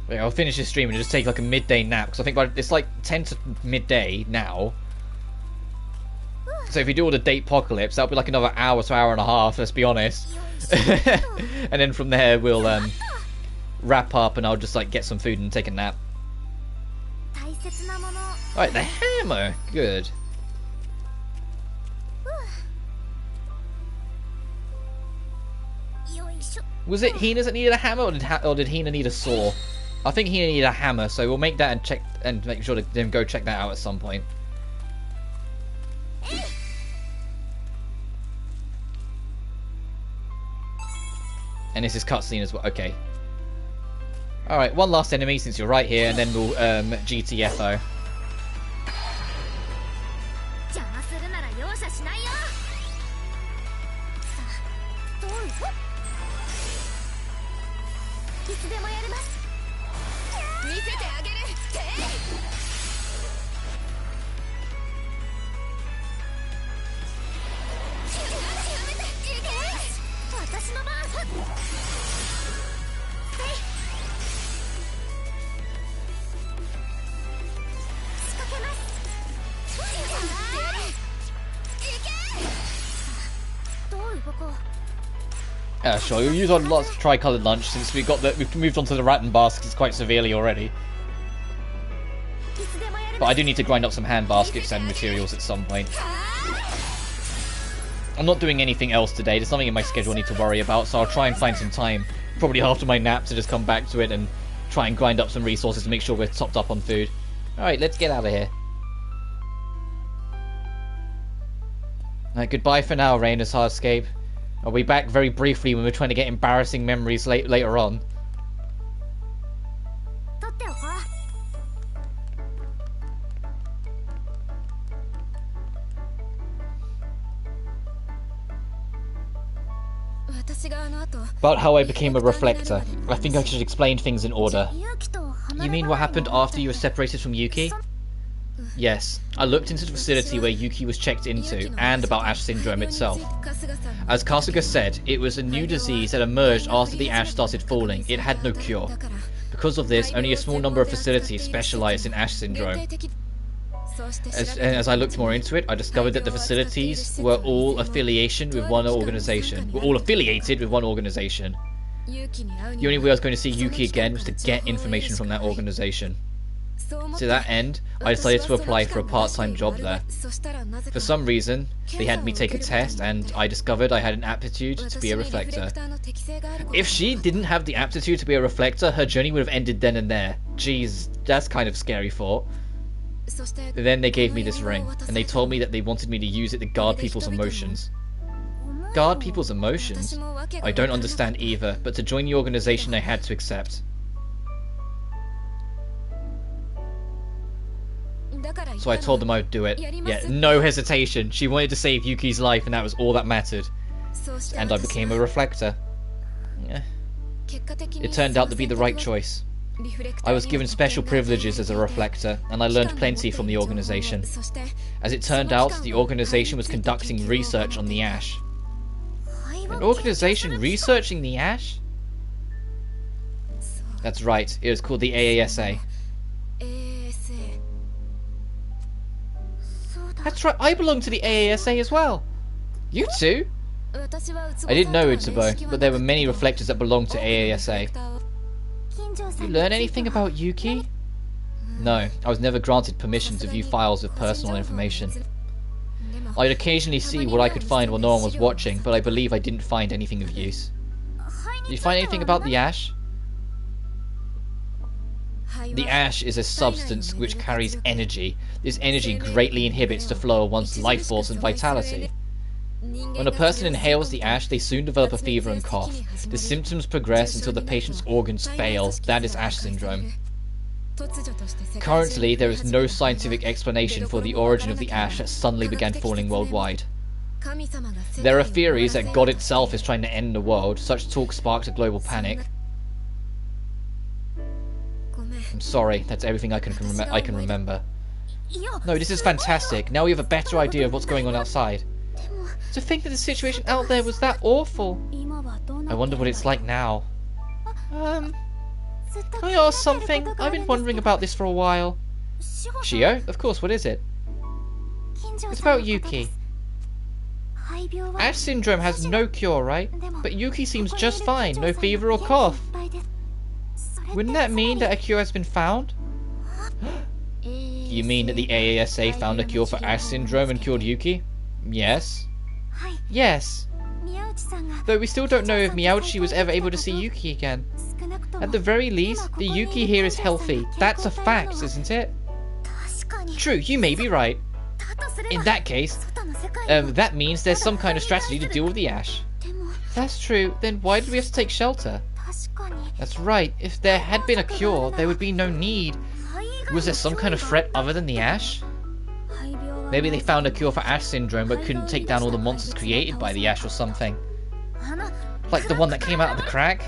Yeah, I'll finish this stream and just take like a midday nap, because I think it's like 10 to midday now. So if you do all the date apocalypse, that'll be like another hour to hour and a half, let's be honest. And then from there we'll wrap up and I'll just like get some food and take a nap. Alright, the hammer! Good. Was it Hina's that needed a hammer, or did Hina need a saw? I think Hina needed a hammer, so we'll make that and check and make sure to then go check that out at some point. And this is cutscene as well. Okay. Alright, one last enemy since you're right here, and then we'll GTFO. Sure, we'll use our lots of tri-coloured lunch since we've moved on to the rattan baskets quite severely already. But I do need to grind up some hand baskets and materials at some point. I'm not doing anything else today. There's nothing in my schedule I need to worry about, so I'll try and find some time, probably after my nap, to just come back to it and try and grind up some resources to make sure we're topped up on food. Alright, let's get out of here. Alright, goodbye for now, Rena's Hardscape. I'll be back very briefly when we're trying to get embarrassing memories later on. About how I became a reflector. I think I should explain things in order. You mean what happened after you were separated from Yuki? Yes, I looked into the facility where Yuki was checked into, and about Ash syndrome itself. As Kasuga said, it was a new disease that emerged after the ash started falling. It had no cure. Because of this, only a small number of facilities specialized in Ash syndrome. As I looked more into it, I discovered that the facilities were all affiliated with one organization. The only way I was going to see Yuki again was to get information from that organization. To that end, I decided to apply for a part-time job there. For some reason, they had me take a test, and I discovered I had an aptitude to be a reflector. If she didn't have the aptitude to be a reflector, her journey would have ended then and there. Jeez, that's kind of scary thought. Then they gave me this ring, and they told me that they wanted me to use it to guard people's emotions. Guard people's emotions? I don't understand either, but to join the organization I had to accept. So I told them I would do it. Yeah, no hesitation. She wanted to save Yuki's life, and that was all that mattered. And I became a reflector. Yeah. It turned out to be the right choice. I was given special privileges as a reflector, and I learned plenty from the organization. As it turned out, the organization was conducting research on the ash. An organization researching the ash? That's right, it was called the AASA. That's right, I belong to the AASA as well. You too? I didn't know Utsubo, but there were many reflectors that belonged to AASA. You learn anything about Yuki? No, I was never granted permission to view files with personal information. I'd occasionally see what I could find while no one was watching, but I believe I didn't find anything of use. Did you find anything about the ash? The ash is a substance which carries energy. This energy greatly inhibits the flow of one's life force and vitality. When a person inhales the ash, they soon develop a fever and cough. The symptoms progress until the patient's organs fail. That is Ash syndrome. Currently, there is no scientific explanation for the origin of the ash that suddenly began falling worldwide. There are theories that God itself is trying to end the world. Such talk sparked a global panic. I'm sorry, that's everything I can remember. No, this is fantastic. Now we have a better idea of what's going on outside. To think that the situation out there was that awful. I wonder what it's like now. Can I ask something? I've been wondering about this for a while. Shio? Of course, what is it? It's about Yuki. Ash syndrome has no cure, right? But Yuki seems just fine, no fever or cough. Wouldn't that mean that a cure has been found? You mean that the AASA found a cure for Ash syndrome and cured Yuki? Yes. Yes. Though we still don't know if Miyauchi was ever able to see Yuki again. At the very least, the Yuki here is healthy. That's a fact, isn't it? True, you may be right. In that case, that means there's some kind of strategy to deal with the Ash. That's true, then why did we have to take shelter? That's right, if there had been a cure, there would be no need. Was there some kind of threat other than the Ash? Maybe they found a cure for Ash syndrome but couldn't take down all the monsters created by the Ash or something. Like the one that came out of the crack?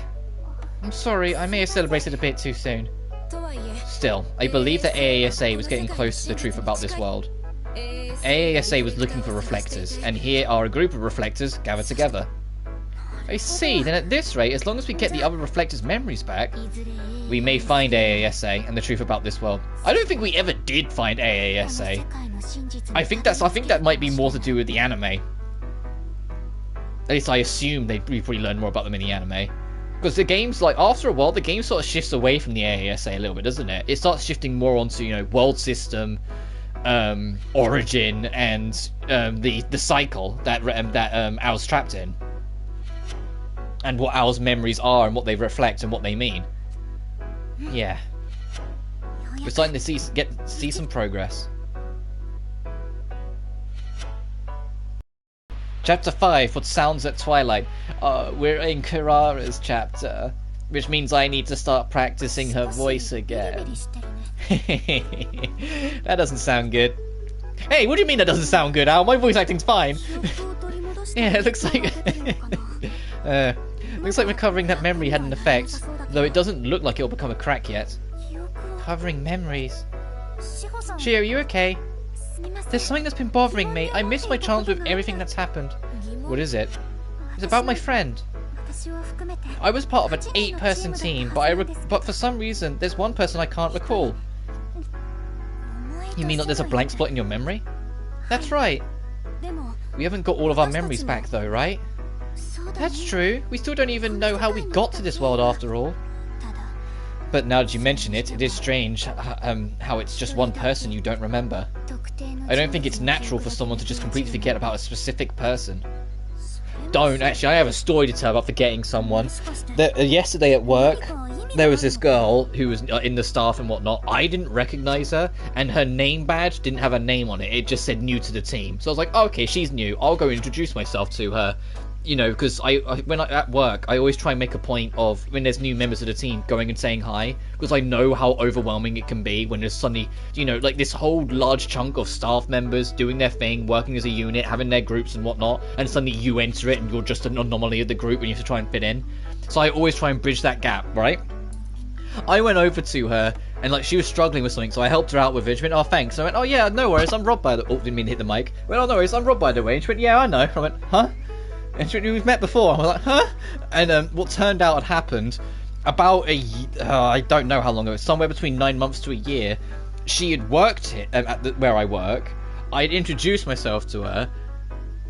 I'm sorry, I may have celebrated a bit too soon. Still, I believe that AASA was getting close to the truth about this world. AASA was looking for reflectors, and here are a group of reflectors gathered together. I see, then at this rate, as long as we get the other reflectors' memories back, we may find AASA and the truth about this world. I don't think we ever did find AASA. I think that might be more to do with the anime. At least I assume we probably learn more about them in the anime. Because the game's like, after a while, the game sort of shifts away from the AASA a little bit, doesn't it? It starts shifting more onto, you know, world system, origin, and the cycle that Ao's trapped in. And what Ao's memories are and what they reflect and what they mean. Yeah. We're starting to see some progress. Chapter 5, What Sounds at Twilight. We're in Kirara's chapter, which means I need to start practicing her voice again. That doesn't sound good. Hey, what do you mean that doesn't sound good, Al? My voice acting's fine. Yeah, it looks like... looks like recovering that memory had an effect, though it doesn't look like it'll become a crack yet. Covering memories. Shio, are you okay? There's something that's been bothering me. I missed my chance with everything that's happened. What is it? It's about my friend. I was part of an 8-person team, but for some reason, there's one person I can't recall. You mean that there's a blank spot in your memory? That's right. We haven't got all of our memories back though, right? That's true. We still don't even know how we got to this world after all. But now that you mention it, it is strange how it's just one person you don't remember. I don't think it's natural for someone to just completely forget about a specific person. Don't, actually, I have a story to tell about forgetting someone. Yesterday at work, there was this girl who was in the staff and whatnot. I didn't recognize her, and her name badge didn't have a name on it. It just said new to the team. So I was like, oh, okay, she's new. I'll go introduce myself to her. You know, because when at work, I always try and make a point of, when there's new members of the team, going and saying hi, because I know how overwhelming it can be when there's suddenly, you know, like this whole large chunk of staff members doing their thing, working as a unit, having their groups and whatnot, and suddenly you enter it and you're just an anomaly of the group and you have to try and fit in. So I always try and bridge that gap, right? I went over to her, and like she was struggling with something, so I helped her out with it. She went, oh, thanks. I went, oh yeah, no worries, I'm Rob by the... Oh, didn't mean to hit the mic. I went, oh, no worries, I'm Rob by the way. And she went, yeah, I know. I went, huh? And we've met before. I was like, huh? And what turned out had happened, about I don't know how long ago, somewhere between 9 months to a year, she had worked where I work. I'd introduced myself to her,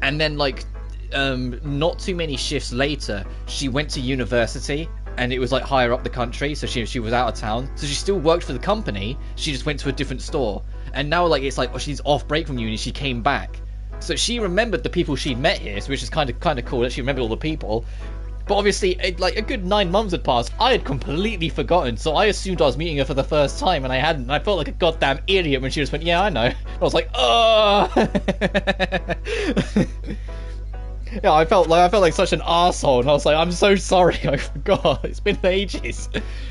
and then like, not too many shifts later, she went to university, and it was like higher up the country, so she was out of town. So she still worked for the company, she just went to a different store. And now like it's like, oh, she's off break from uni, she came back. So she remembered the people she'd met here, which is kind of cool that she remembered all the people. But obviously, like a good 9 months had passed. I had completely forgotten, so I assumed I was meeting her for the first time, and I hadn't. I felt like a goddamn idiot when she just went, "Yeah, I know." I was like, "Oh." Yeah, I felt like such an arsehole, and I was like, "I'm so sorry, I forgot. It's been ages."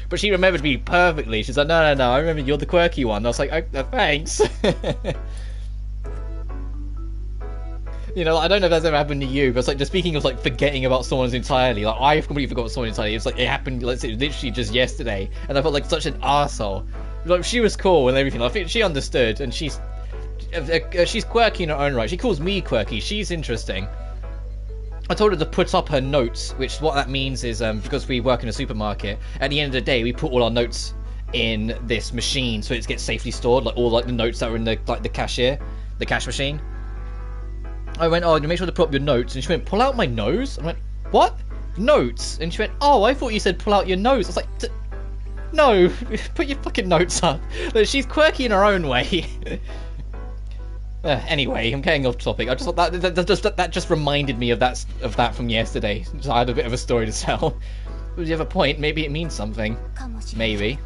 But she remembered me perfectly. She's like, "No, I remember you're the quirky one." I was like, oh, "Thanks." You know, I don't know if that's ever happened to you, but it's like, just speaking of like forgetting about someone's entirely, like I've completely forgotten someone entirely. It's like it happened, let's say, literally just yesterday, and I felt like such an arsehole. Like she was cool and everything. I think she understood, and she's quirky in her own right. She calls me quirky. She's interesting. I told her to put up her notes, which what that means is because we work in a supermarket, at the end of the day we put all our notes in this machine so it gets safely stored, like all like the notes that are in the the cash machine. I went, oh, make sure to put up your notes, and she went, pull out my nose? I went, what? Notes? And she went, oh, I thought you said pull out your nose. I was like, no, put your fucking notes up. But she's quirky in her own way. Anyway, I'm getting off topic. I just thought that just reminded me of that from yesterday. So I had a bit of a story to tell. But you have a point? Maybe it means something. Maybe.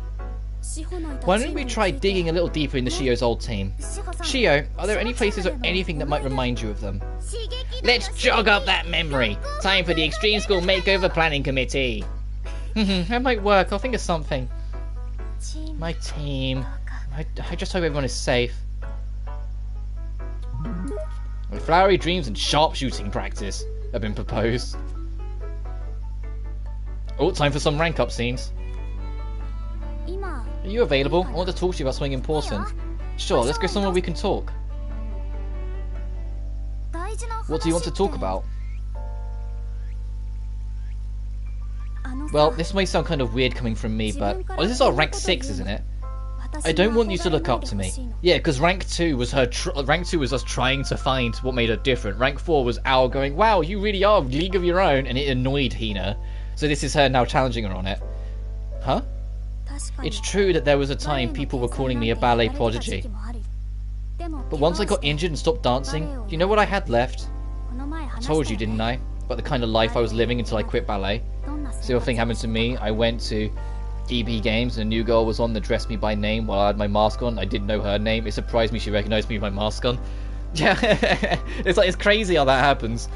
Why don't we try digging a little deeper into Shio's old team? Shio, are there any places or anything that might remind you of them? Let's jog up that memory. Time for the Extreme School Makeover Planning Committee. That might work. I'll think of something. My team. I just hope everyone is safe. Flowery dreams and sharpshooting practice have been proposed. Oh, time for some rank up scenes. Are you available? I want to talk to you about something important. Sure, let's go somewhere we can talk. What do you want to talk about? Well, this may sound kind of weird coming from me, but... Oh, this is our rank 6, isn't it? I don't want you to look up to me. Yeah, because rank 2 was rank 2 was us trying to find what made her different. Rank 4 was Al going, wow, you really are a league of your own, and it annoyed Hina. So this is her now challenging her on it. Huh? It's true that there was a time people were calling me a ballet prodigy. But once I got injured and stopped dancing, do you know what I had left? I told you, didn't I? About the kind of life I was living until I quit ballet. Same thing happened to me. I went to EB Games and a new girl was on that dressed me by name while I had my mask on. I didn't know her name. It surprised me she recognized me with my mask on. Yeah, it's crazy how that happens.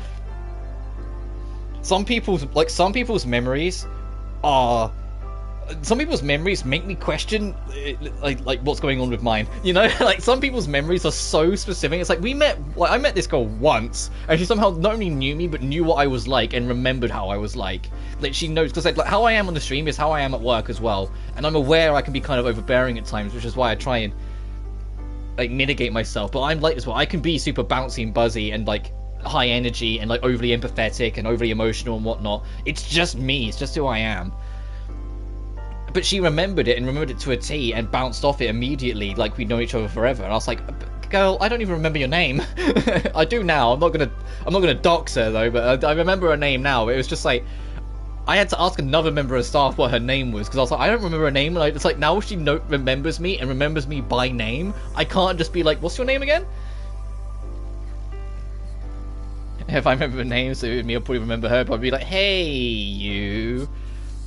Some people's memories are... Some people's memories make me question like what's going on with mine. You know, like some people's memories are so specific. It's like I met this girl once, and she somehow not only knew me but knew what I was like and remembered how I was like. Like she knows, because like how I am on the stream is how I am at work as well, and I'm aware I can be kind of overbearing at times, which is why I try and like mitigate myself. But I'm like as well. I can be super bouncy and buzzy and like high energy and like overly empathetic and overly emotional and whatnot. It's just me. It's just who I am. But she remembered it and remembered it to a T and bounced off it immediately, like we'd known each other forever. And I was like, girl, I don't even remember your name. I do now. I'm not gonna dox her though, but I remember her name now. It was just like I had to ask another member of staff what her name was, because I was like, I don't remember her name. And it's like now she remembers me and remembers me by name. I can't just be like, what's your name again? If I remember her name, so me, I'll probably remember her. But I'd be like, hey, you.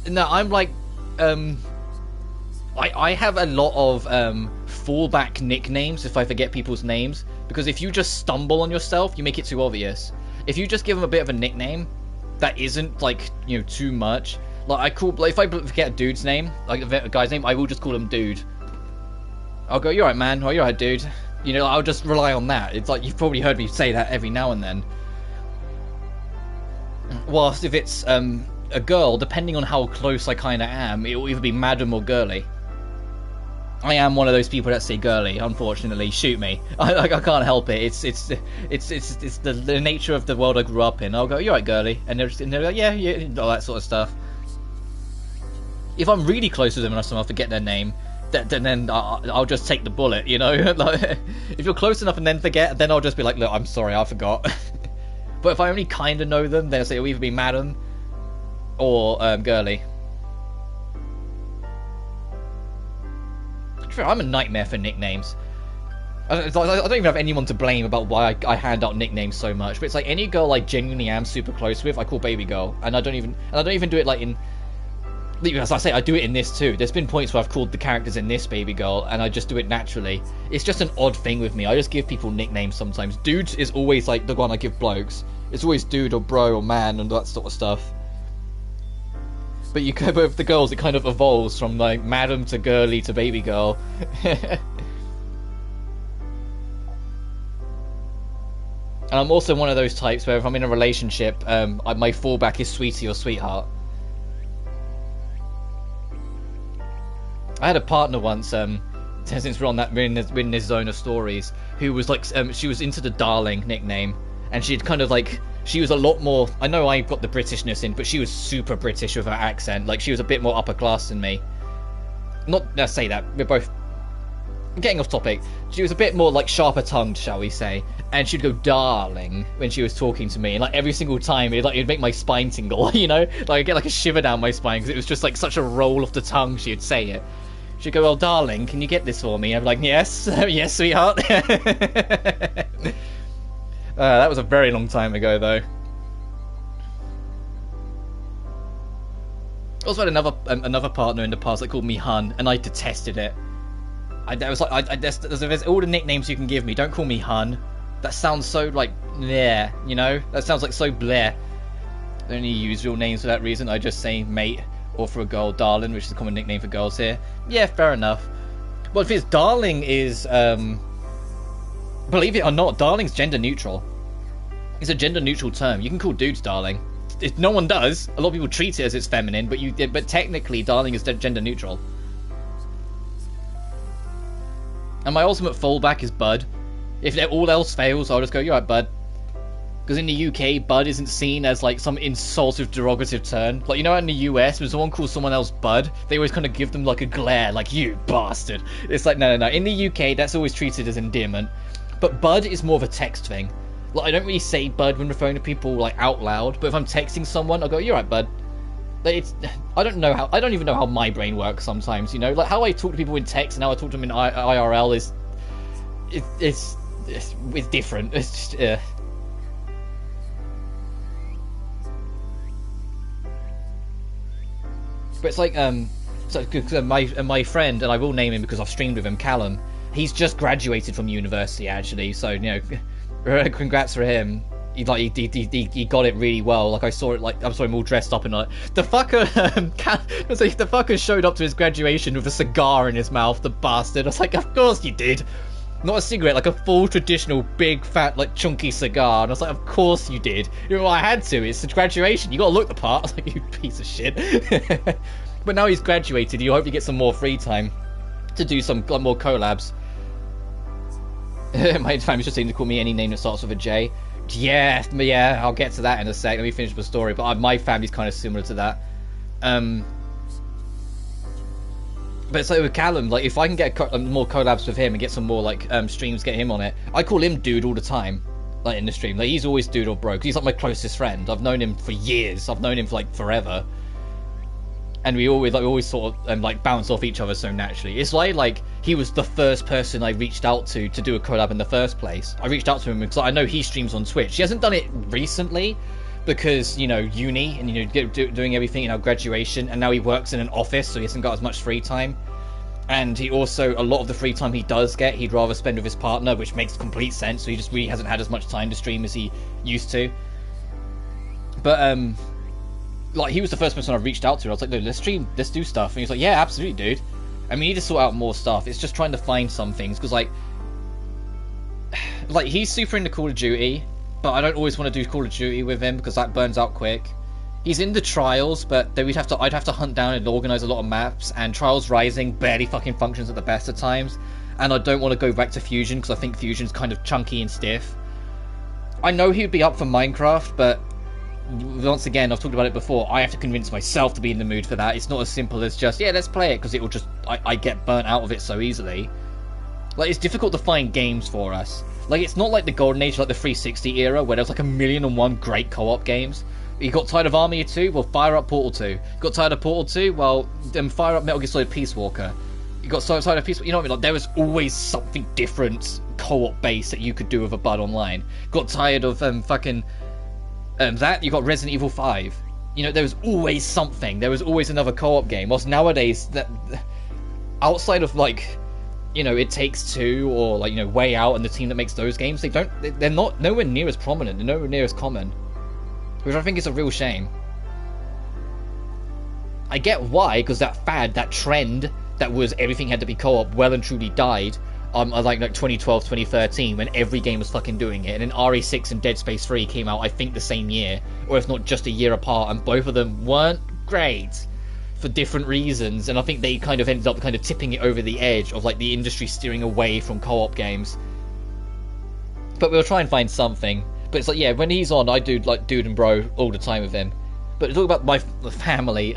No, I'm like. I have a lot of fallback nicknames if I forget people's names, because if you just stumble on yourself, you make it too obvious. If you just give them a bit of a nickname that isn't like, you know, too much, like if I forget a dude's name, like a guy's name, I will just call him dude. I'll go, you're right, man. Oh, you're right, dude. You know, I'll just rely on that. It's like you've probably heard me say that every now and then. Whilst if it's a girl, depending on how close I kind of am, it will either be madam or girly. I am one of those people that say girly, unfortunately. Shoot me. I can't help it. It's the nature of the world I grew up in. I'll go, you're right, girly, and they're like, yeah, all that sort of stuff. If I'm really close to them and I somehow forget their name, then I'll just take the bullet, you know. Like, if you're close enough and then forget, then I'll just be like, look, I'm sorry, I forgot. But if I only kind of know them, then I'll say it'll either be madam or girly. I'm a nightmare for nicknames. I don't even have anyone to blame about why I hand out nicknames so much. But it's like any girl I genuinely am super close with, I call baby girl, and I don't even do it like in. As I say, I do it in this too. There's been points where I've called the characters in this baby girl, and I just do it naturally. It's just an odd thing with me. I just give people nicknames sometimes. Dude is always like the one I give blokes. It's always dude or bro or man and that sort of stuff. But with the girls, it kind of evolves from like madam to girly to baby girl. And I'm also one of those types where if I'm in a relationship, my fallback is sweetie or sweetheart. I had a partner once, since we're in this zone of stories, who was like, she was into the darling nickname, and she'd kind of like She was a lot more. I know I got the Britishness in, but she was super British with her accent. Like, she was a bit more upper class than me. Not, let's say that. We're both getting off topic. She was a bit more, like, sharper tongued, shall we say. And she'd go, darling, when she was talking to me. And, like, every single time, it'd make my spine tingle, you know? Like, I'd get, like, a shiver down my spine, because it was just, like, such a roll off the tongue she'd say it. She'd go, oh, darling, can you get this for me? I'd be like, yes, yes, sweetheart. That was a very long time ago, though. I also had another partner in the past that called me Hun, and I detested it. There's all the nicknames you can give me. Don't call me Hun. That sounds so, like, bleh, you know? That sounds like so bleh. I don't only use real names for that reason. I just say mate, or for a girl, darling, which is a common nickname for girls here. Yeah, fair enough. Well, if it's darling is, believe it or not, darling's gender neutral. It's a gender neutral term. You can call dudes darling. If no one does. A lot of people treat it as it's feminine, but technically, darling is gender neutral. And my ultimate fallback is bud. If all else fails, I'll just go, you're right, bud. Because in the UK, bud isn't seen as, like, some insultive, derogative term. Like, you know, in the US, when someone calls someone else bud, they always kind of give them, like, a glare, like, you bastard. It's like, no. In the UK, that's always treated as endearment. But bud is more of a text thing. Like, I don't really say bud when referring to people, like, out loud. But if I'm texting someone, I'll go, you're right, bud. Like, I don't even know how my brain works sometimes, you know? Like, how I talk to people in text and how I talk to them in IRL is... It's different. It's just... But it's like, my friend, and I will name him because I've streamed with him, Callum, he's just graduated from university, actually, so, you know, congrats for him. He got it really well. Like, I saw it, like, I saw him all dressed up and like, the fucker, the fucker showed up to his graduation with a cigar in his mouth, the bastard. I was like, of course you did. Not a cigarette, like a full traditional, big, fat, like, chunky cigar. And I was like, of course you did. You know, I had to. It's a graduation. You gotta look the part. I was like, you piece of shit. But now he's graduated. You hope you get some more free time to do some more collabs. My family's just saying to call me any name that starts with a J. Yeah, I'll get to that in a sec. Let me finish the story. But my family's kind of similar to that. But it's like with Callum, like, if I can get more collabs with him and get some more, like, streams, get him on it, I call him dude all the time, like, in the stream. Like, he's always dude or bro, 'cause he's, like, my closest friend. I've known him for years. I've known him for, like, forever. And we always sort of, like, bounce off each other so naturally. It's like, he was the first person I reached out to do a collab in the first place. I reached out to him because I know he streams on Twitch. He hasn't done it recently, because, you know, uni and, you know, doing everything, you know, graduation, and now he works in an office, so he hasn't got as much free time. And he also, a lot of the free time he does get, he'd rather spend with his partner, which makes complete sense, so he just really hasn't had as much time to stream as he used to. But, like, he was the first person I reached out to. I was like, no, let's stream, let's do stuff. And he was like, yeah, absolutely, dude. And we need to sort out more stuff. It's just trying to find some things, because, like, he's super into Call of Duty, but I don't always want to do Call of Duty with him because that burns out quick. He's in the Trials, but then I'd have to hunt down and organise a lot of maps, and Trials Rising barely fucking functions at the best of times. And I don't want to go back to Fusion because I think Fusion's kind of chunky and stiff. I know he'd be up for Minecraft, but once again, I've talked about it before, I have to convince myself to be in the mood for that. It's not as simple as just, yeah, let's play it, because it will just, I get burnt out of it so easily. Like, it's difficult to find games for us. Like, it's not like the golden age, like the 360 era, where there was like 1,000,001 great co-op games. You got tired of Army 2? Well, fire up Portal 2. Got tired of Portal 2? Well, then fire up Metal Gear Solid Peace Walker. You got so tired of Peace Walker? You know what I mean? Like, there was always something different co-op based that you could do with a bud online. Got tired of that? You got Resident Evil 5. You know, there was always something. There was always another co-op game. Whilst nowadays, that outside of, like, you know, It Takes Two or, like, you know, Way Out and the team that makes those games, they're not nowhere near as prominent. They're nowhere near as common, which I think is a real shame. I get why, because that fad, that trend that was everything had to be co-op, well and truly died. Like 2012, 2013, when every game was fucking doing it, and then RE6 and Dead Space 3 came out, I think, the same year, or if not just a year apart, and both of them weren't great for different reasons, and I think they kind of ended up kind of tipping it over the edge of, like, the industry steering away from co-op games. But we'll try and find something. But it's like, yeah, when he's on, I do like dude and bro all the time with him. But to talk about my family,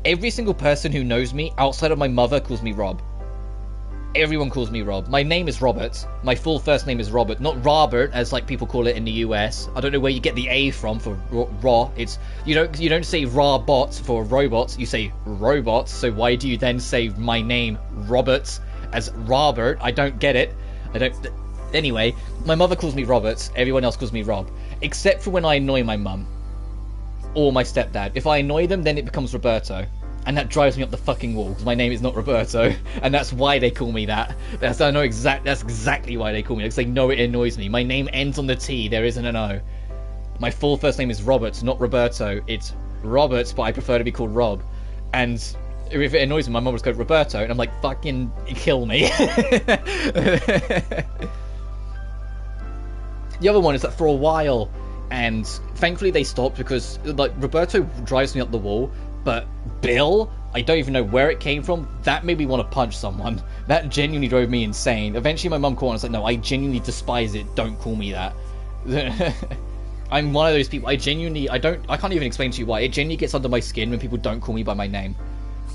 every single person who knows me outside of my mother calls me Rob. Everyone calls me Rob. My name is Robert. My full first name is Robert, not Robert as like people call it in the US. I don't know where you get the A from for raw. It's you don't say robot for robots. You say robot. So why do you then say my name Robert as Robert? I don't get it. I don't. Anyway, my mother calls me Robert. Everyone else calls me Rob, except for when I annoy my mum or my stepdad. If I annoy them, then it becomes Roberto. And that drives me up the fucking wall, because my name is not Roberto, and that's why they call me that. That's exactly why they call me that, because they know it annoys me. My name ends on the T, there isn't an O. My full first name is Robert, not Roberto. It's Robert, but I prefer to be called Rob. And if it annoys me, my mum was called Roberto, and I'm like, fucking kill me. The other one is that for a while, and thankfully they stopped, because like Roberto drives me up the wall, but Bill, I don't even know where it came from. That made me want to punch someone. That genuinely drove me insane. Eventually my mum called and I was like, no, I genuinely despise it. Don't call me that. I'm one of those people. I can't even explain to you why. It genuinely gets under my skin when people don't call me by my name.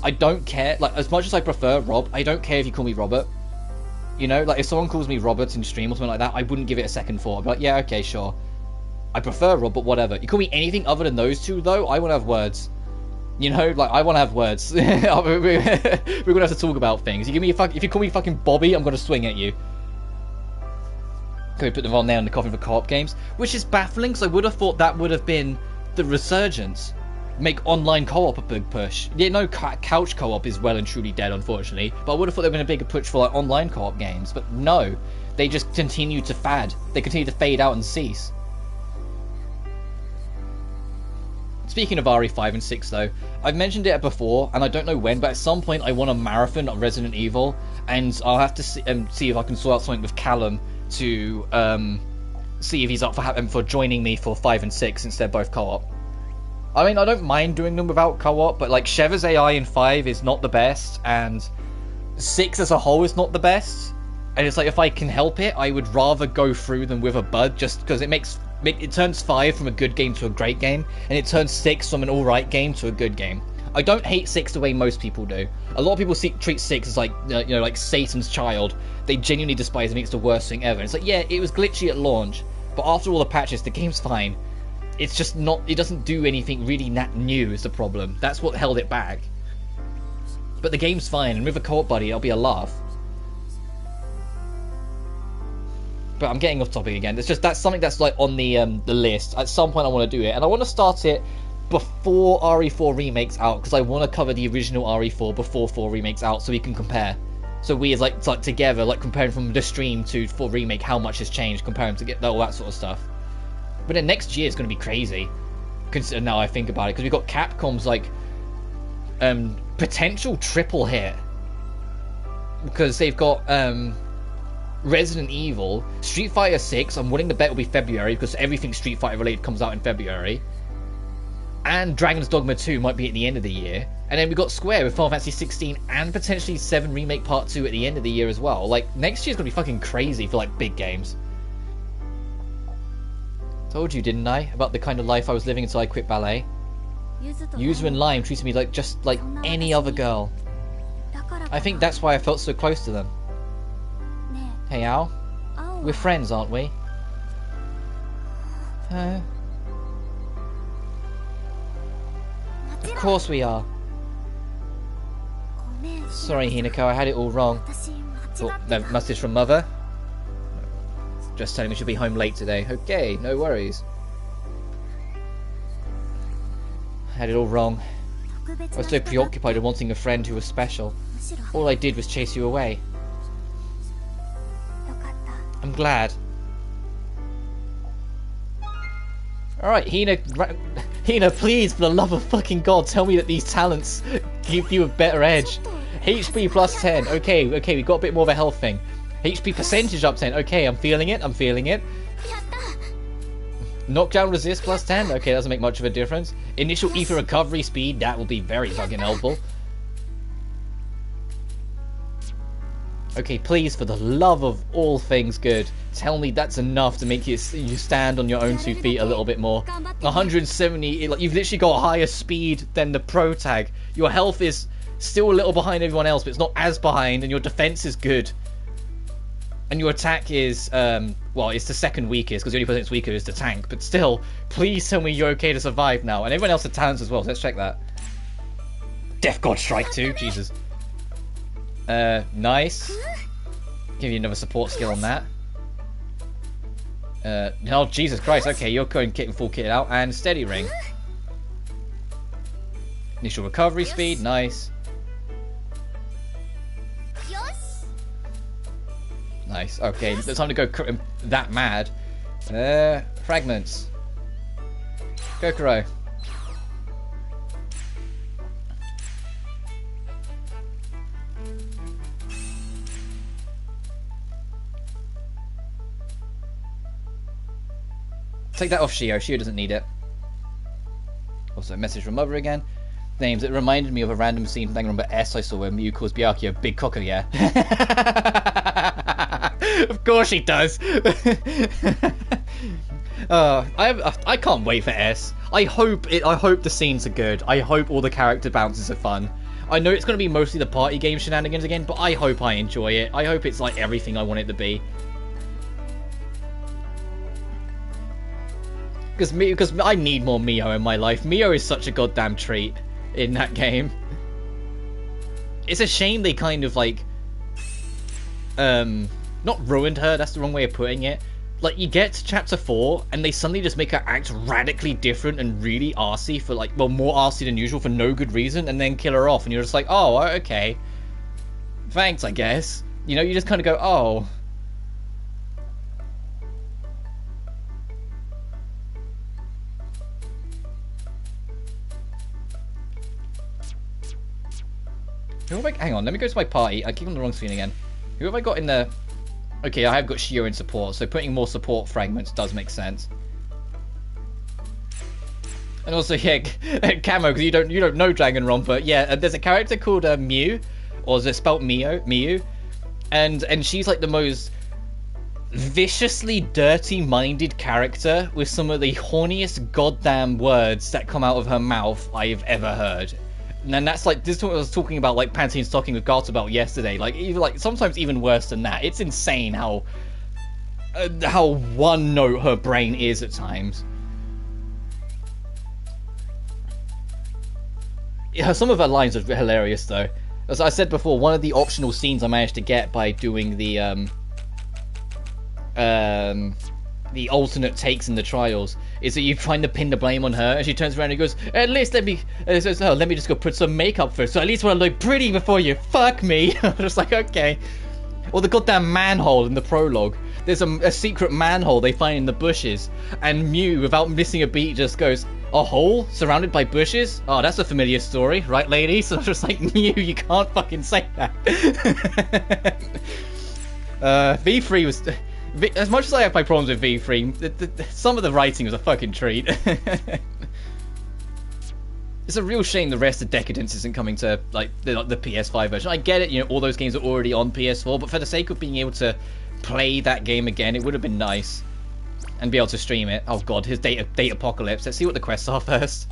I don't care. Like, as much as I prefer Rob, I don't care if you call me Robert. You know, like if someone calls me Robert in stream or something like that, I wouldn't give it a second thought. I'd be like, yeah, okay, sure. I prefer Rob, but whatever. You call me anything other than those two, though, I want to have words. You know, like, I want to have words. We're going to have to talk about things. If you call me fucking Bobby, I'm going to swing at you. Can we put them on there in the coffin for co-op games? Which is baffling, because I would have thought that would have been the resurgence. Make online co-op a big push. Yeah, no, couch co-op is well and truly dead, unfortunately. But I would have thought there would have been a bigger push for, like, online co-op games. But no. They just continue to fad. They continue to fade out and cease. Speaking of RE5 and 6 though, I've mentioned it before, and I don't know when, but at some point I want a marathon of Resident Evil, and I'll have to see if I can sort out something with Callum to see if he's up for joining me for 5 and 6 since they're both co-op. I mean, I don't mind doing them without co-op, but like Sheva's AI in 5 is not the best, and 6 as a whole is not the best. And it's like, if I can help it, I would rather go through them with a bud, just because it turns 5 from a good game to a great game, and it turns 6 from an alright game to a good game. I don't hate 6 the way most people do. A lot of people treat 6 as like, you know, like Satan's child. They genuinely despise it, it's the worst thing ever. And it's like, yeah, it was glitchy at launch, but after all the patches, the game's fine. It's just not, it doesn't do anything really new is the problem. That's what held it back. But the game's fine, and with a co-op buddy, it'll be a laugh. But I'm getting off topic again. That's something that's like on the list. At some point I want to do it, and I want to start it before RE4 Remake's out, because I want to cover the original RE4 before 4 Remake's out, so we can compare. So we as like together, like comparing from the stream to 4 Remake, how much has changed, comparing to get all that sort of stuff. But then next year is going to be crazy. Now I think about it, because we've got Capcom's like potential triple hit, because they've got Resident Evil, Street Fighter 6, I'm willing to bet will be February, because everything Street Fighter related comes out in February, and Dragon's Dogma 2 might be at the end of the year, and then we've got Square with Final Fantasy 16 and potentially 7 Remake Part 2 at the end of the year as well. Like, next year's gonna be fucking crazy for like big games. Told you, didn't I, about the kind of life I was living until I quit ballet. Yuzu and Lime treated me like just like any other girl. I think that's why I felt so close to them. Hey Al, we're friends, aren't we? Of course we are. Sorry Hinako, I had it all wrong. Oh, no, message from Mother. Just telling me she'll be home late today. Okay, no worries. I had it all wrong. I was so preoccupied with wanting a friend who was special. All I did was chase you away. I'm glad. Alright, Hina, please, for the love of fucking God, tell me that these talents give you a better edge. HP plus 10. Okay, we got a bit more of a health thing. HP percentage up 10. Okay, I'm feeling it. Knockdown resist plus 10. Okay, doesn't make much of a difference. Initial ether recovery speed. That will be very fucking helpful. Okay, please, for the love of all things good, tell me that's enough to make you stand on your own 2 feet a little bit more. 170, like, you've literally got higher speed than the pro tag. Your health is still a little behind everyone else, but it's not as behind, and your defense is good. And your attack is, well, it's the second weakest, because the only person that's weaker is the tank. But still, please tell me you're okay to survive now. And everyone else has talents as well, so let's check that. Death God Strike 2, Jesus. Nice. Give you another support skill on that. Oh, Jesus Christ, okay, you're going full kit out. And Steady Ring. Initial recovery speed, nice. Nice, okay, it's time to go that mad. Fragments. Kokoro. Take that off Shio. Shio doesn't need it. Also, a message from Mother again. Names. It reminded me of a random scene from Danganronpa S I saw where Miu calls Byakuya a big cocker, yeah? Of course she does. I can't wait for S. I hope the scenes are good. I hope all the character bounces are fun. I know it's going to be mostly the party game shenanigans again, but I hope I enjoy it. I hope it's like everything I want it to be. Because I need more Mio in my life. Mio is such a goddamn treat in that game. It's a shame they kind of like not ruined her, that's the wrong way of putting it. Like, you get to chapter 4 and they suddenly just make her act radically different and really arsey for like, well, more arsey than usual for no good reason, and then kill her off and you're just like, oh, okay. Thanks, I guess. You know, you just kind of go, oh. Who have I... Hang on, let me go to my party. I keep on the wrong screen again. Who have I got in the... Okay, I have got Shio in support, so putting more support fragments does make sense. And also, yeah, Camo, because you don't know Danganronpa. Yeah, there's a character called Miu, or is it spelled Miu? And she's like the most viciously dirty-minded character with some of the horniest goddamn words that come out of her mouth I've ever heard. And that's like, this is what I was talking about, like Panty and Stocking with Garth about yesterday. Like, even like sometimes even worse than that. It's insane how one note her brain is at times. Yeah, some of her lines are hilarious though. As I said before, one of the optional scenes I managed to get by doing the alternate takes in the trials is that you find to pin the blame on her, and she turns around and goes, at least let me just go put some makeup first, so at least I look pretty before you fuck me. I'm just like, okay. Or the goddamn manhole in the prologue. There's a secret manhole they find in the bushes, and Mew, without missing a beat, just goes, a hole surrounded by bushes? Oh, that's a familiar story, right, ladies? So I'm just like, Mew, you can't fucking say that. V3 was... As much as I have my problems with V3, some of the writing was a fucking treat. It's a real shame the rest of Decadence isn't coming to like the PS5 version. I get it, you know, all those games are already on PS4, but for the sake of being able to play that game again, it would have been nice. And be able to stream it. Oh god, his date apocalypse. Let's see what the quests are first.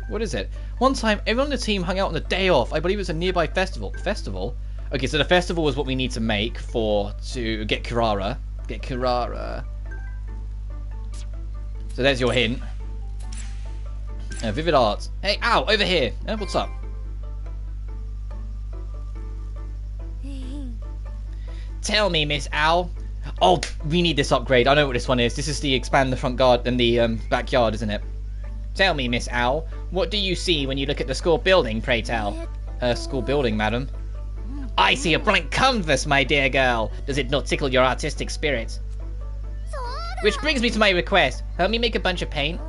What is it? One time, everyone on the team hung out on the day off. I believe it was a nearby festival. Festival? Okay, so the festival was what we need to make to get Kirara. Get Kirara. So there's your hint. Vivid Art. Hey, ow, over here. What's up? Tell me, Miss Owl. Oh, we need this upgrade. I know what this one is. This is the expand the front guard and the backyard, isn't it? Tell me, Miss Owl. What do you see when you look at the school building, pray tell? School building, madam. I see a blank canvas, my dear girl. Does it not tickle your artistic spirit? Which brings me to my request. Help me make a bunch of paint.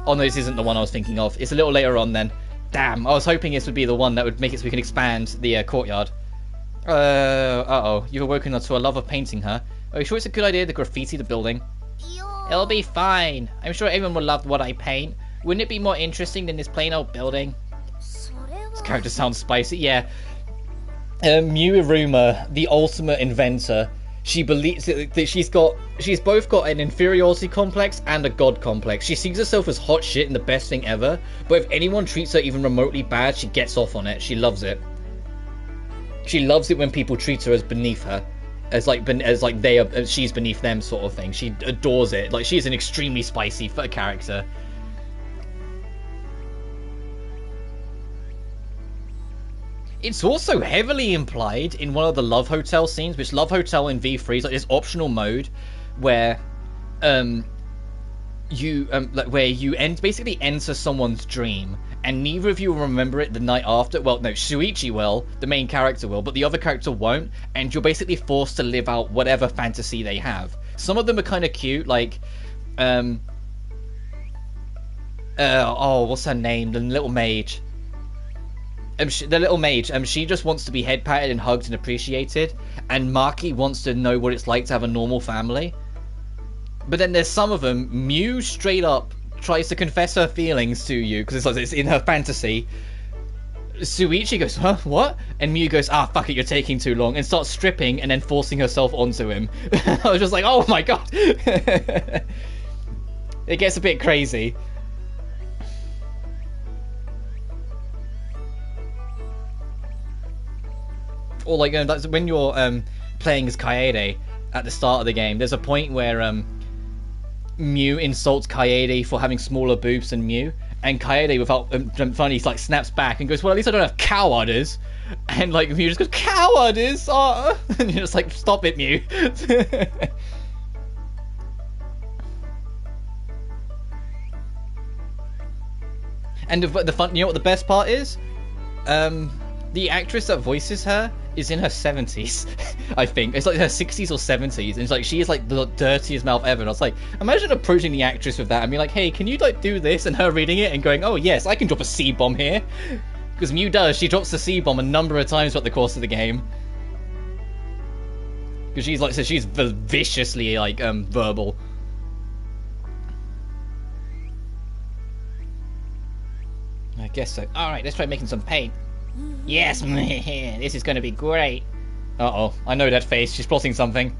Oh no, this isn't the one I was thinking of. It's a little later on then. Damn, I was hoping this would be the one that would make it so we can expand the courtyard. Uh-oh. You've awoken to a love of painting, huh? Are you sure it's a good idea to graffiti the building? It'll be fine. I'm sure everyone will love what I paint. Wouldn't it be more interesting than this plain old building? This character sounds spicy. Yeah. Muiruma, the ultimate inventor, she believes that she's both got an inferiority complex and a god complex. She sees herself as hot shit and the best thing ever, but if anyone treats her even remotely bad, she gets off on it. She loves it. She loves it when people treat her as beneath her, as like she's beneath them, sort of thing. She adores it. Like, she's an extremely spicy character. It's also heavily implied in one of the Love Hotel scenes, which Love Hotel in V3 is like this optional mode where you basically enter someone's dream, and neither of you will remember it the night after. Well, no, Shuichi will, the main character will, but the other character won't, and you're basically forced to live out whatever fantasy they have. Some of them are kind of cute, like what's her name? The little mage. The little mage, she just wants to be head patted and hugged and appreciated, and Maki wants to know what it's like to have a normal family. But then there's some of them, Mew straight up tries to confess her feelings to you, because it's in her fantasy. Shuichi goes, huh, what? And Mew goes, ah, fuck it, you're taking too long, and starts stripping and then forcing herself onto him. I was just like, oh my god. It gets a bit crazy. Or like that's when you're playing as Kaede at the start of the game. There's a point where Mew insults Kaede for having smaller boobs than Mew, and Kaede, without funny, like snaps back and goes, "Well, at least I don't have cow udders." And like Mew just goes, "Cow udders," and you're just like, "Stop it, Mew." And the fun, you know what the best part is? The actress that voices her is in her 70s, I think. It's like her 60s or 70s, and it's like she is like the dirtiest mouth ever. And I was like, imagine approaching the actress with that and being like, hey, can you like do this? And her reading it and going, oh yes, I can drop a C-bomb here. Because Mew does, she drops the C-bomb a number of times throughout the course of the game. Because she's like, so she's viciously like verbal. I guess so. Alright, let's try making some paint. Yes, this is going to be great. Uh-oh, I know that face. She's plotting something.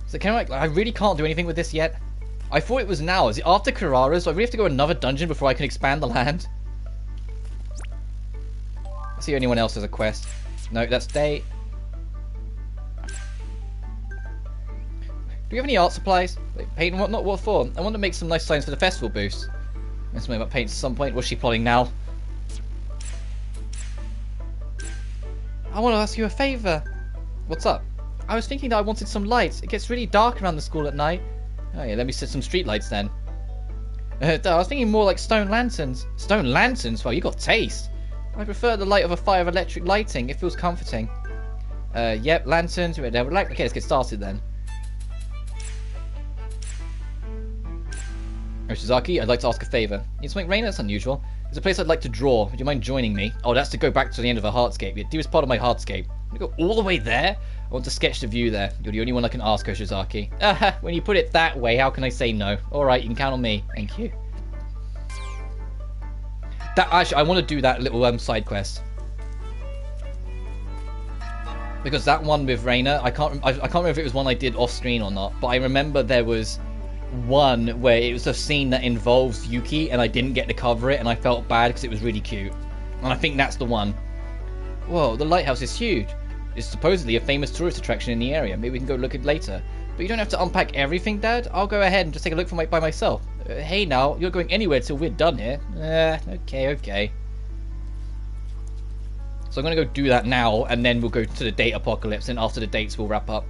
So I really can't do anything with this yet. I thought it was now. Is it after Karara? So I really have to go another dungeon before I can expand the land? Let's see if anyone else has a quest. No, that's day. Do we have any art supplies? Like paint and whatnot? What for? I want to make some nice signs for the festival booths. Let's make about paint at some point. What's she plotting now? I want to ask you a favour. What's up? I was thinking that I wanted some lights. It gets really dark around the school at night. Oh yeah, let me set some street lights then. I was thinking more like stone lanterns. Stone lanterns? Well, you got taste. I prefer the light of a fire of electric lighting. It feels comforting. Yep, lanterns. Okay, let's get started then. Yoshizaki, I'd like to ask a favour. Need something, Rena? That's unusual. There's a place I'd like to draw. Would you mind joining me? Oh, that's to go back to the end of a hardscape. Yeah, do as part of my hardscape. I'm gonna go all the way there? I want to sketch the view there. You're the only one I can ask, Yoshizaki. When you put it that way, how can I say no? Alright, you can count on me. Thank you. Actually, I want to do that little side quest. Because that one with Rena, I can't remember if it was one I did off screen or not, but I remember there was one where it was a scene that involves Yuki and I didn't get to cover it and I felt bad because it was really cute. And I think that's the one. Whoa, the lighthouse is huge. It's supposedly a famous tourist attraction in the area. Maybe we can go look at it later. But you don't have to unpack everything, Dad. I'll go ahead and just take a look by myself. Hey now, you're going anywhere till we're done here. Okay. So I'm going to go do that now, and then we'll go to the date apocalypse, and after the dates we'll wrap up.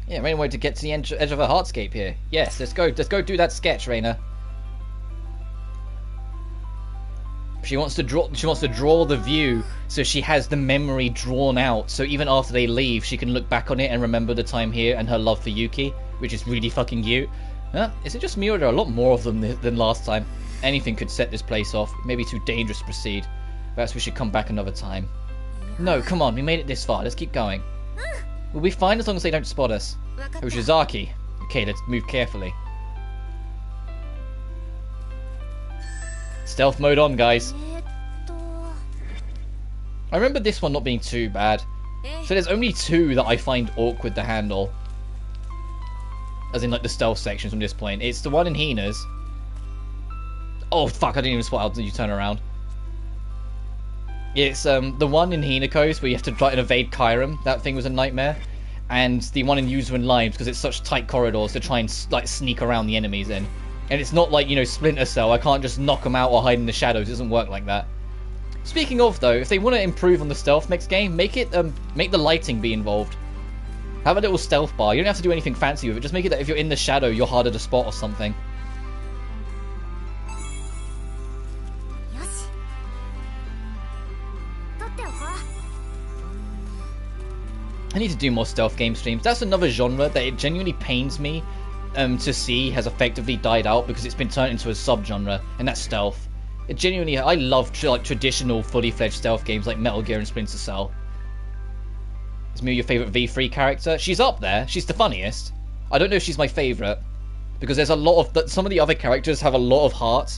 Yeah, Rena wanted to get to the edge of a hardscape here. Yes, let's go do that sketch, Rena. She wants to draw the view so she has the memory drawn out, so even after they leave she can look back on it and remember the time here and her love for Yuki, which is really fucking cute. Huh? Is it just me or are there a lot more of them than last time? Anything could set this place off. It may be too dangerous to proceed. Perhaps we should come back another time. No, come on, we made it this far. Let's keep going. We'll be fine as long as they don't spot us. Oh, Shizaki. Okay, let's move carefully. Stealth mode on, guys. I remember this one not being too bad. So there's only two that I find awkward to handle. As in, like, the stealth sections from this point. It's the one in Hina's. Oh, fuck, I didn't even spot how you turn around. It's the one in Hinako's where you have to try and evade Kyurem. That thing was a nightmare. And the one in Yuzu and Limes, because it's such tight corridors to try and, like, sneak around the enemies in. And it's not like, you know, Splinter Cell. I can't just knock them out or hide in the shadows. It doesn't work like that. Speaking of, though, if they want to improve on the stealth next game, make the lighting be involved. Have a little stealth bar. You don't have to do anything fancy with it. Just make it that if you're in the shadow, you're harder to spot or something. I need to do more stealth game streams. That's another genre that it genuinely pains me to see has effectively died out because it's been turned into a subgenre, and that's stealth. It genuinely, I love like traditional fully fledged stealth games like Metal Gear and Splinter Cell. Is Miu your favourite V3 character? She's up there. She's the funniest. I don't know if she's my favourite because there's a lot of some of the other characters have a lot of heart,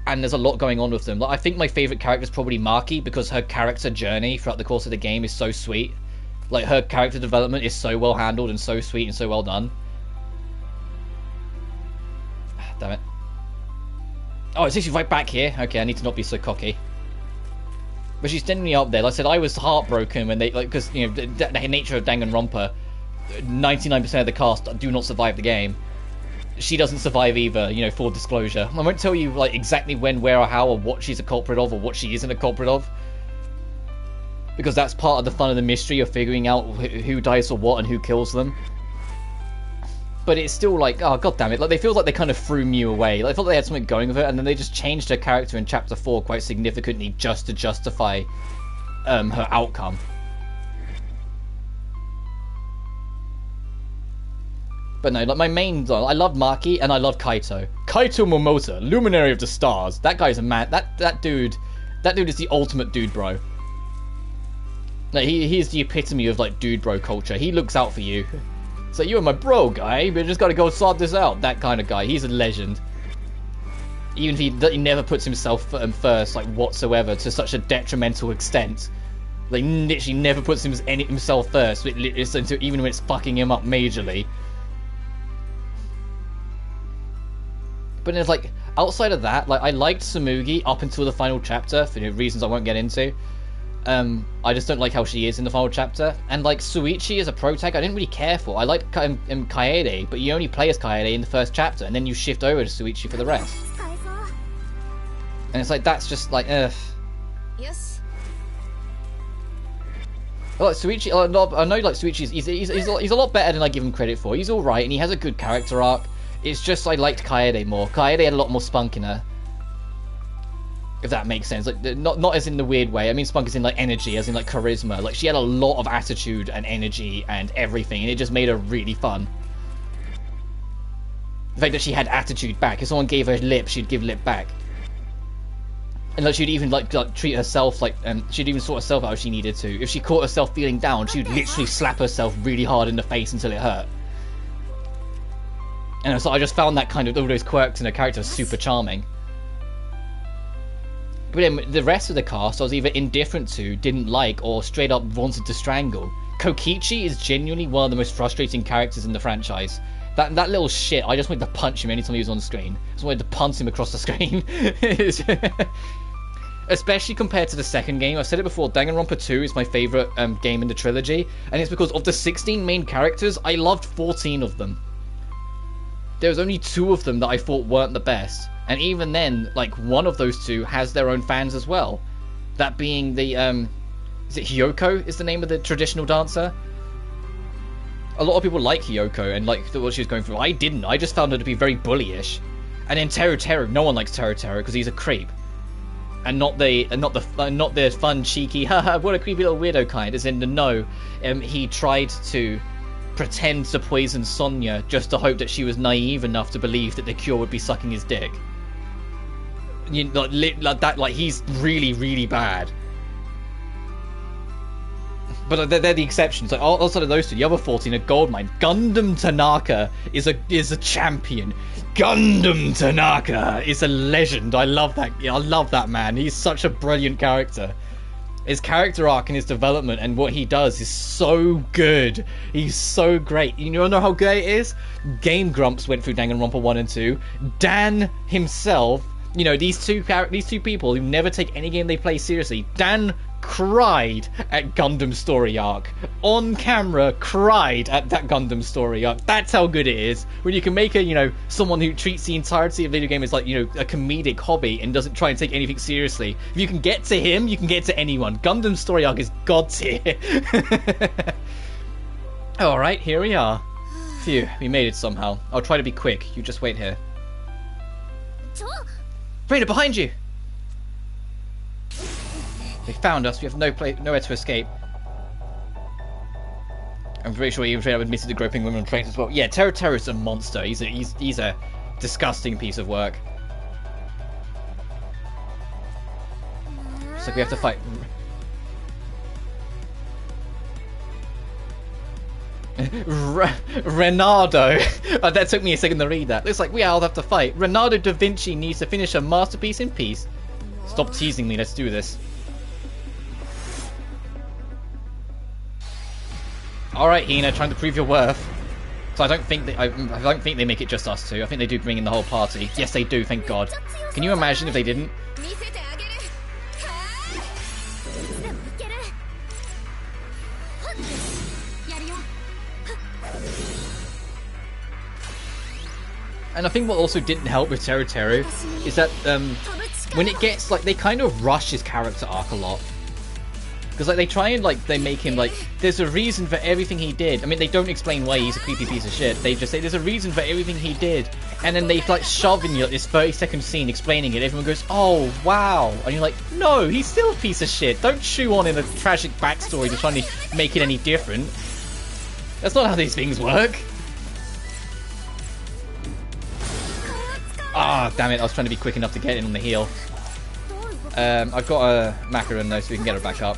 and there's a lot going on with them. Like, I think my favourite character is probably Maki because her character journey throughout the course of the game is so sweet. Like, her character development is so well handled and so sweet and so well done. Damn it. Oh, it's actually right back here. Okay, I need to not be so cocky. But she's genuinely up there. Like I said, I was heartbroken when they, like, because, you know, the nature of Danganronpa, 99% of the cast do not survive the game. She doesn't survive either, you know, full disclosure. I won't tell you, like, exactly when, where, or how, or what she's a culprit of, or what she isn't a culprit of. Because that's part of the fun of the mystery of figuring out who dies for what and who kills them. But it's still like, oh, god damn it. Like, they feel like they kind of threw Miu away. Like, I thought they had something going with it, and then they just changed her character in Chapter 4 quite significantly just to justify her outcome. But no, like, my main... I love Maki, and I love Kaito. Kaito Momosa, Luminary of the Stars. That guy's a man... That dude is the ultimate dude bro. Like, he's the epitome of, like, dude bro culture. He looks out for you. So you're my bro, guy. We just gotta go sort this out. That kind of guy. He's a legend. Even if he never puts himself first, like, whatsoever, to such a detrimental extent. Like, literally never puts himself first, even when it's fucking him up majorly. But it's like, outside of that, like, I liked Tsumugi up until the final chapter, for reasons I won't get into. I just don't like how she is in the final chapter. And, like, Suichi as a protag, I didn't really care for. I liked Kaede, but you only play as Kaede in the first chapter, and then you shift over to Suichi for the rest. And it's like, that's just like, ugh. Yes. Well, like, Suichi, I know, like, Suichi's, he's a lot better than I give him credit for. He's alright, and he has a good character arc. It's just I liked Kaede more. Kaede had a lot more spunk in her. If that makes sense. Like, not as in the weird way. I mean spunk as in, like, energy, as in, like, charisma. Like, she had a lot of attitude and energy and everything, and it just made her really fun. The fact that she had attitude back. If someone gave her lip, she'd give lip back. And, like, she'd even, like treat herself, like, she'd even sort herself out if she needed to. If she caught herself feeling down, she'd literally slap herself really hard in the face until it hurt. And so I just found that kind of, all those quirks in her character super charming. But then the rest of the cast I was either indifferent to, didn't like, or straight up wanted to strangle. Kokichi is genuinely one of the most frustrating characters in the franchise. That little shit, I just wanted to punch him anytime he was on screen. I just wanted to punch him across the screen. Especially compared to the second game. I've said it before, Danganronpa 2 is my favourite game in the trilogy. And it's because of the 16 main characters, I loved 14 of them. There was only 2 of them that I thought weren't the best. And even then, like, one of those 2 has their own fans as well. That being the, is it Hiyoko is the name of the traditional dancer? A lot of people like Hiyoko and like what she was going through. I didn't. I just found her to be very bullyish. And then Teru, no one likes Teru because he's a creep. And not the fun, cheeky, haha, what a creepy little weirdo kind. As in the no, he tried to pretend to poison Sonya just to hope that she was naive enough to believe that the cure would be sucking his dick. You know, like that, like, he's really, really bad. But they're the exceptions. Like outside of those two, the other 14 are goldmine. Gundam Tanaka is a champion. Gundam Tanaka is a legend. I love that. I love that man. He's such a brilliant character. His character arc and his development and what he does is so good. He's so great. You know how great it is? Game Grumps went through Danganronpa 1 and 2. Dan himself, you know, these two people who never take any game they play seriously. Dan cried at Gundam story arc. On camera, cried at that Gundam story arc. That's how good it is. When you can make someone who treats the entirety of video game as like, a comedic hobby and doesn't try and take anything seriously. If you can get to him, you can get to anyone. Gundam story arc is god tier. Alright, here we are. Phew, we made it somehow. I'll try to be quick. You just wait here. Rena, behind you! They found us. We have nowhere to escape. I'm pretty sure even Rena admitted to groping women on trains as well. Yeah, Terra is a monster. He's a disgusting piece of work. So we have to fight. Renardo. That took me a second to read that. Looks like we all have to fight. Renardo da Vinci needs to finish a masterpiece in peace. Stop teasing me. Let's do this. All right, Hina, trying to prove your worth. So I don't think they make it just us two. I think they do bring in the whole party. Yes, they do. Thank God. Can you imagine if they didn't? And I think what also didn't help with Teru is that when it gets like they kind of rush his character arc a lot. Because like they try and they make him like there's a reason for everything he did. I mean, they don't explain why he's a creepy piece of shit. They just say there's a reason for everything he did, and then they shove in this 30-second scene explaining it. Everyone goes, "Oh wow," and you're like, "No, he's still a piece of shit. Don't chew on in a tragic backstory to try and make it any different. That's not how these things work." Ah, damn it! I was trying to be quick enough to get in on the heel. I've got a macaron though, so we can get her back up.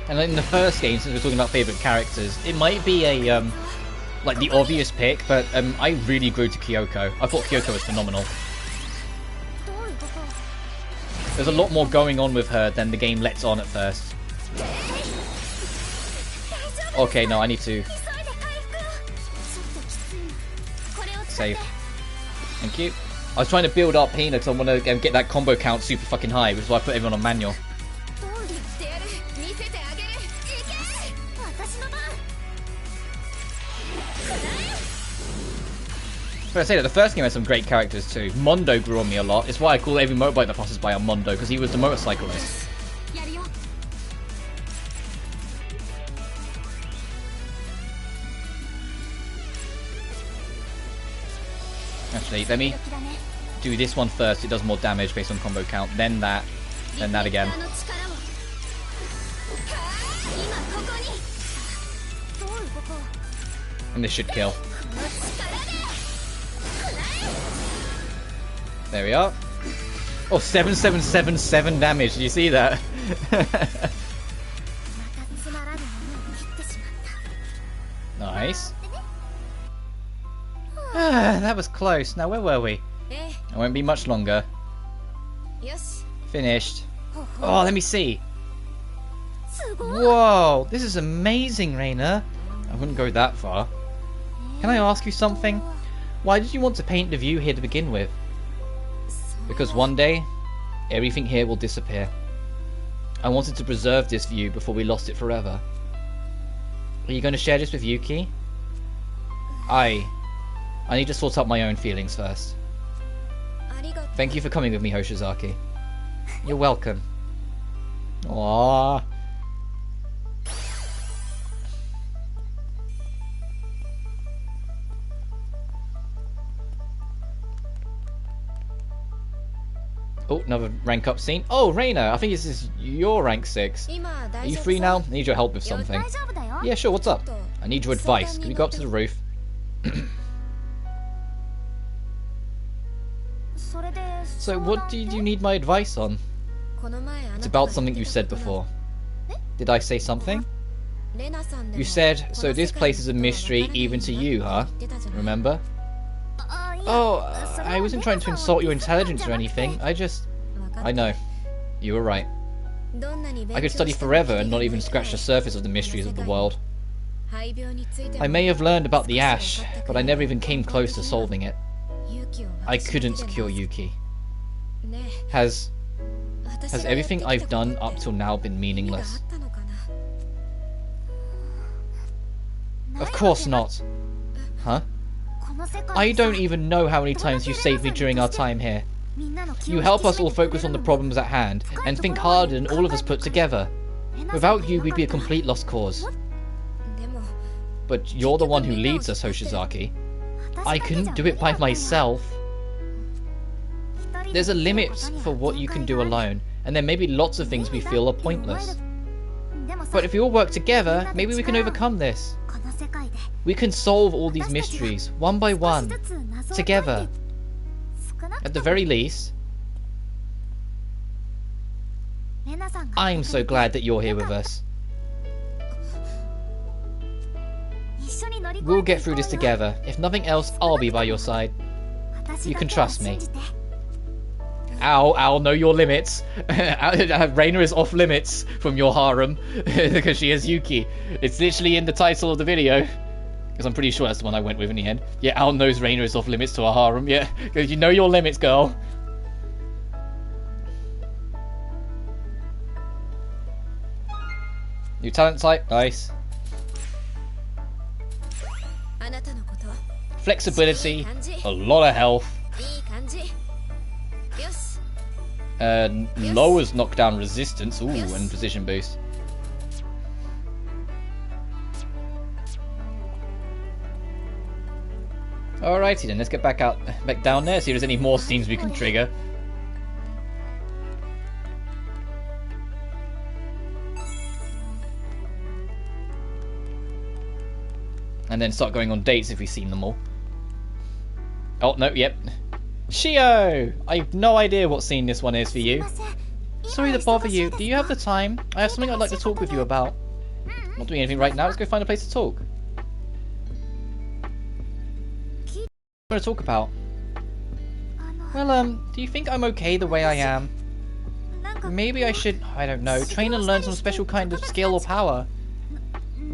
And in the first game, since we're talking about favourite characters, it might be a like the obvious pick, but I really grew to Kyoko. I thought Kyoko was phenomenal. There's a lot more going on with her than the game lets on at first. Okay, no, I need to save. Thank you. I was trying to build up Hina because I want to get that combo count super fucking high, which is why I put everyone on manual. But I say that the first game had some great characters too. Mondo grew on me a lot. It's why I call every motorbike that passes by on Mondo, because he was the motorcyclist. Actually, let me do this one first. It does more damage based on combo count. Then that again. And this should kill. There we are. Oh, 7777 damage. Did you see that? Nice. That was close. Now, where were we? It won't be much longer. Finished. Oh, let me see. Whoa, this is amazing, Rena. I wouldn't go that far. Can I ask you something? Why did you want to paint the view here to begin with? Because one day, everything here will disappear. I wanted to preserve this view before we lost it forever. Are you going to share this with Yuki? I need to sort out my own feelings first. Thank you for coming with me, Hoshizaki. You're welcome. Aww. Oh, another rank up scene. Oh, Rena, I think this is your rank 6. 今 Are 大 you 丈夫 free さ now? I need your help with 大 something. 丈夫だよ Yeah, sure, what's up? I need your advice. Can we go up to the roof? それで So, what did you need my advice on? この前あ It's なたが about 言 something って you た said ことな before. Did I say something? レナさんでも You said, こ so の this 世界 place is a のことは mystery わからない even to んだ you, って huh? 言ってたじゃない Remember? あいや Oh, それは I wasn't trying to レナさんを insult your ディスったん intelligence じゃ or なくて anything. I just... 分かっ I て know. る You were right. どんなに I 勉 could 強 study しても forever キ and リ not が even ない scratch the くらい surface of the この mysteries 世 of the 界 world. 肺病についても I may have learned about the 少し分 ash, かったく but ら I い never even came 根本 close to 的には solving it. 勇気を I 私だけ couldn't で cure 回す Yuki. ね Has え私 has がやって everything き I've たこと done って up till now been 意味があ meaningless? ったのかな Of course not. Huh? この世界 I でさ don't even know how many times you saved me during our time here. みんなの気を You 引 help き us 締 all めてくれ focus る on の the に problems at hand and think harder than all of us put together. レナさん Without が you, いな we'd か be っ a たら complete lost cause. でも But you're the one who leads us, Hoshizaki. 私 I だけじゃ couldn't do 無理 it だ by ったんや myself. 一人で There's a できる limit ことには for what you 限 can 界 do がある alone, and there may be lots of things we feel are 無理だって pointless. 思えるでもさ But if we all work together, maybe we can overcome this. この世界で We can solve all these mysteries, one by 少し one, ずつ謎を together. 解いて少なく At と the も very least, レナさんが I'm so glad that you're here with us. 一緒に乗り越 We'll えて get いこ through う this よ together. If nothing else, I'll be by your side. 私 You だ can けを trust me. 信じて Ow, know your limits. Rena is off limits from your harem because she is Yuki. It's literally in the title of the video. Because I'm pretty sure that's the one I went with in the end. Yeah, Al knows Rena is off limits to a harem. Yeah, because you know your limits, girl. New talent type, nice. あなたのこと Flexibility, a lot of health. いい感じよし Lowers knockdown resistance. Ooh, and position boost. Alrighty then, let's get back down there, see if there's any more scenes we can trigger. And then start going on dates if we've seen them all. Oh, no, yep. Shio! I have no idea what scene this one is for you. すいません Sorry to bother you. Do you have the time? I have something I'd like to talk with you about. Not doing anything right now, let's go find a place to talk. What do you want to talk about? あの Well, do you think I'm okay the way I am? なんか Maybe I should, I don't know, train and learn some special kind of skill or power.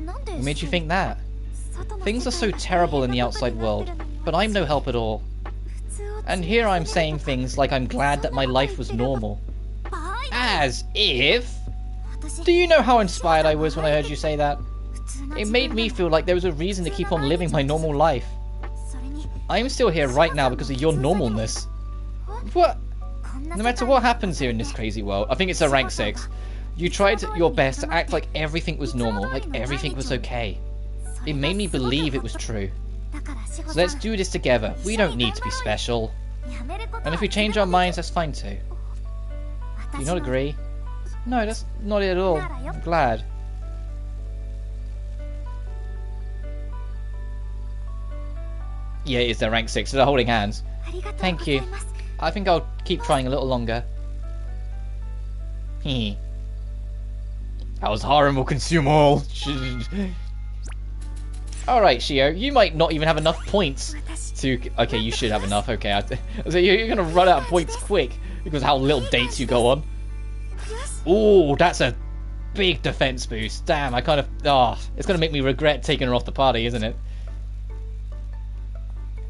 なんで What made you think that? 外の Things are 世 so 界が terrible in the 大変 outside なことに world, なってるのに but I'm no help at all. 普通を And here I'm saying things like I'm glad that my life was normal. 場合だ As if? 私 Do you know how inspired I was when I heard you say that? 普通な It 自 made 分 me な feel like there was a reason to keep on living my normal life. それに I'm still here right now because of your normalness. What? こんな No 世 matter 界 what に happens here in this crazy world, I think it's a rank 6. You tried your best to act like everything was normal, like everything was okay. それ It が made me すごく believe it ほっ was と true. だから志保 So さん let's do this together. We don't need to be special. やめること And は if we change our minds, that's fine too. Do you 私 not の agree? No, that's not it at all. I'm glad. Yeah, it is their rank 6, so they're holding hands. ありがとう Thank ござ you. います I think I'll keep trying a little longer. Heh. How's Harem will consume all. Alright, Shio, you might not even have enough points 私 to... Okay, you should have enough, okay. So you're gonna run out of points quick because of how little dates you go on. よし Ooh, that's a big defense boost. Damn, I kind of... Oh, it's gonna make me regret taking her off the party, isn't it?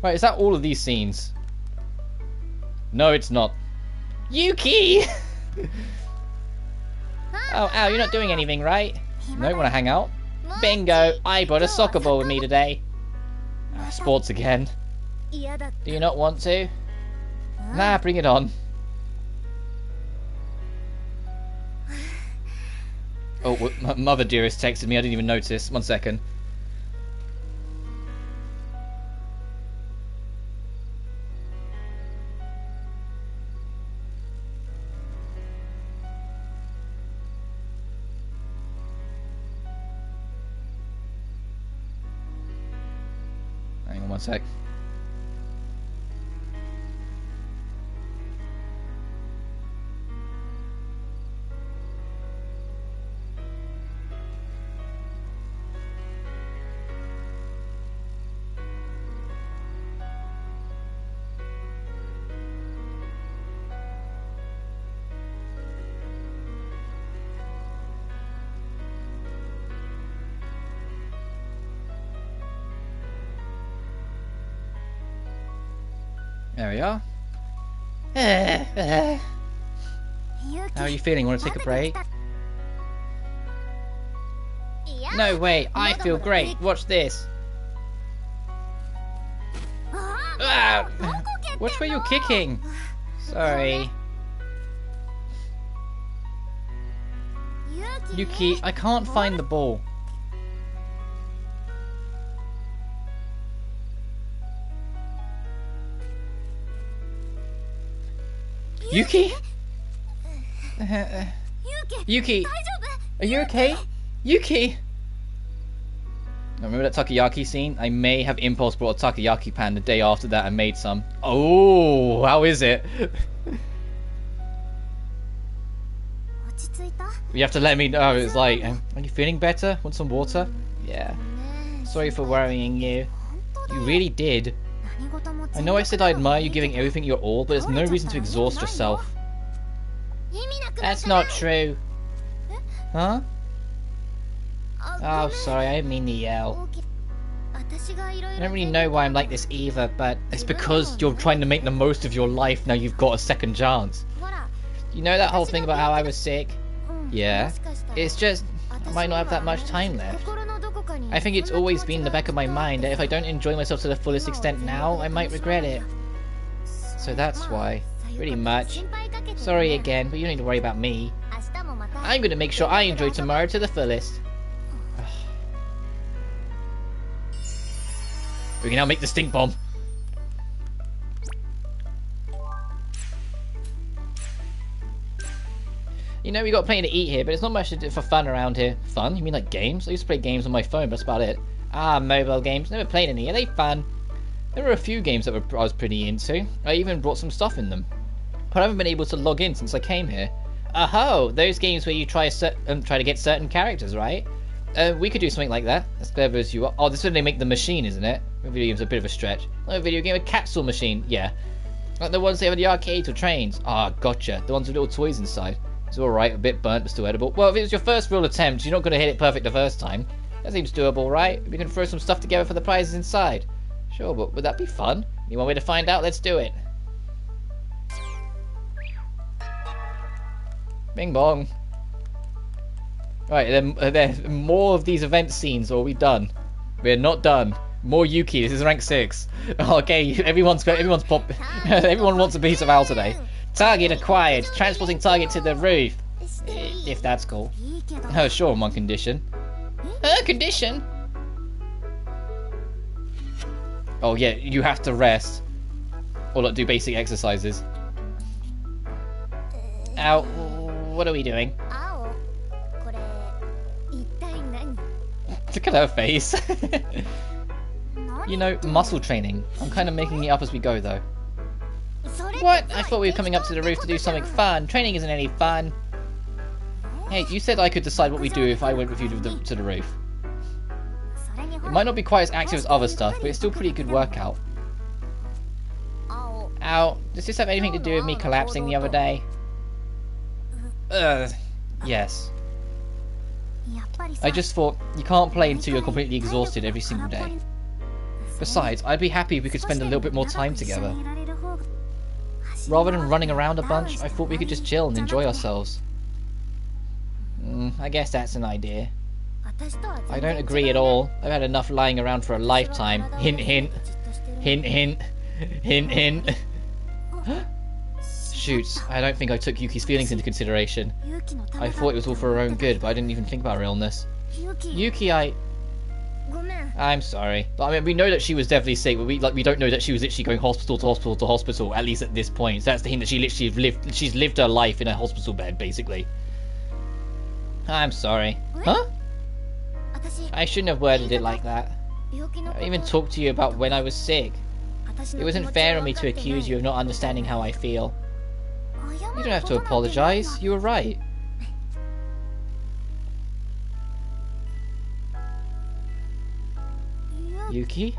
Right, is that all of these scenes? No, it's not. Yuki! Oh, ow, you're not doing anything, right? No, wanna hang out? Bingo! I brought a soccer ball with me today. Sports again. 嫌だっ Do you not want to? た Nah, bring it on. Oh, Mother Dearest texted me, I didn't even notice. 1 second. One sec. There we are. How are you feeling? Want to take a break? No way, I feel great. Watch this. Ah, watch where you're kicking. Sorry. Yuki, I can't find the ball. Yuki? Yuki, are you okay? Yuki! Remember that takoyaki scene? I may have impulse brought a takoyaki pan the day after that and made some. Oh, how is it? You have to let me know. It's like, are you feeling better? Want some water? Yeah. Sorry for worrying you. You really did. I know I said I admire you giving everything your all, but there's no reason to exhaust yourself. That's not true. Huh? Oh, sorry, I didn't mean to yell. I don't really know why I'm like this either, but it's because you're trying to make the most of your life now you've got a second chance. You know that whole thing about how I was sick? Yeah. It's just, I might not have that much time left. I think it's always been in the back of my mind that if I don't enjoy myself to the fullest extent now, I might regret it. So that's why. Pretty much. Sorry again, but you don't need to worry about me. I'm gonna make sure I enjoy tomorrow to the fullest. We can now make the stink bomb. You know, we got plenty to eat here, but it's not much to do for fun around here. Fun? You mean like games? I used to play games on my phone, but that's about it. Ah, mobile games. Never played any. Are they fun? There were a few games that I was pretty into. I even brought some stuff in them. But I haven't been able to log in since I came here. Oh, those games where you try to get certain characters, right? We could do something like that. As clever as you are. Oh, this is when they make the machine, isn't it? A video game's a bit of a stretch. Like a video game, a capsule machine. Yeah. Like the ones they have at the arcades or trains. Ah, gotcha. The ones with little toys inside. It's alright, a bit burnt, but still edible. Well, if it was your first real attempt, you're not going to hit it perfect the first time. That seems doable, right? We can throw some stuff together for the prizes inside. Sure, but would that be fun? You want me to find out? Let's do it. Bing bong. Right, then more of these event scenes, or are we done? We're not done. More Yuki. This is rank 6. Okay, everyone wants a piece of Al today. Target acquired. Transporting target to the roof. If that's cool. Oh, sure, on one condition. Condition? Oh, yeah, you have to rest. Or like, do basic exercises. Ow, what are we doing? Look at her face. You know, muscle training. I'm kind of making it up as we go, though. What? I thought we were coming up to the roof to do something fun. Training isn't any fun. Hey, you said I could decide what we do if I went with you to the roof. It might not be quite as active as other stuff, but it's still a pretty good workout. Ow. Does this have anything to do with me collapsing the other day? Yes. I just thought, you can't play until you're completely exhausted every single day. Besides, I'd be happy if we could spend a little bit more time together. Rather than running around a bunch, I thought we could just chill and enjoy ourselves. I guess that's an idea. I don't agree at all. I've had enough lying around for a lifetime. Hint, hint. Hint, hint. Hint, hint. Shoots, I don't think I took Yuki's feelings into consideration. I thought it was all for her own good, but I didn't even think about her illness. Yuki, I'm sorry. But I mean, we know that she was definitely sick, but we don't know that she was literally going hospital to hospital to hospital, at least at this point. So that's the hint that she literally she's lived her life in a hospital bed, basically. I'm sorry. Huh? I shouldn't have worded it like that. I even talked to you about when I was sick. It wasn't fair on me to accuse you of not understanding how I feel. You don't have to apologize. You were right. Yuki?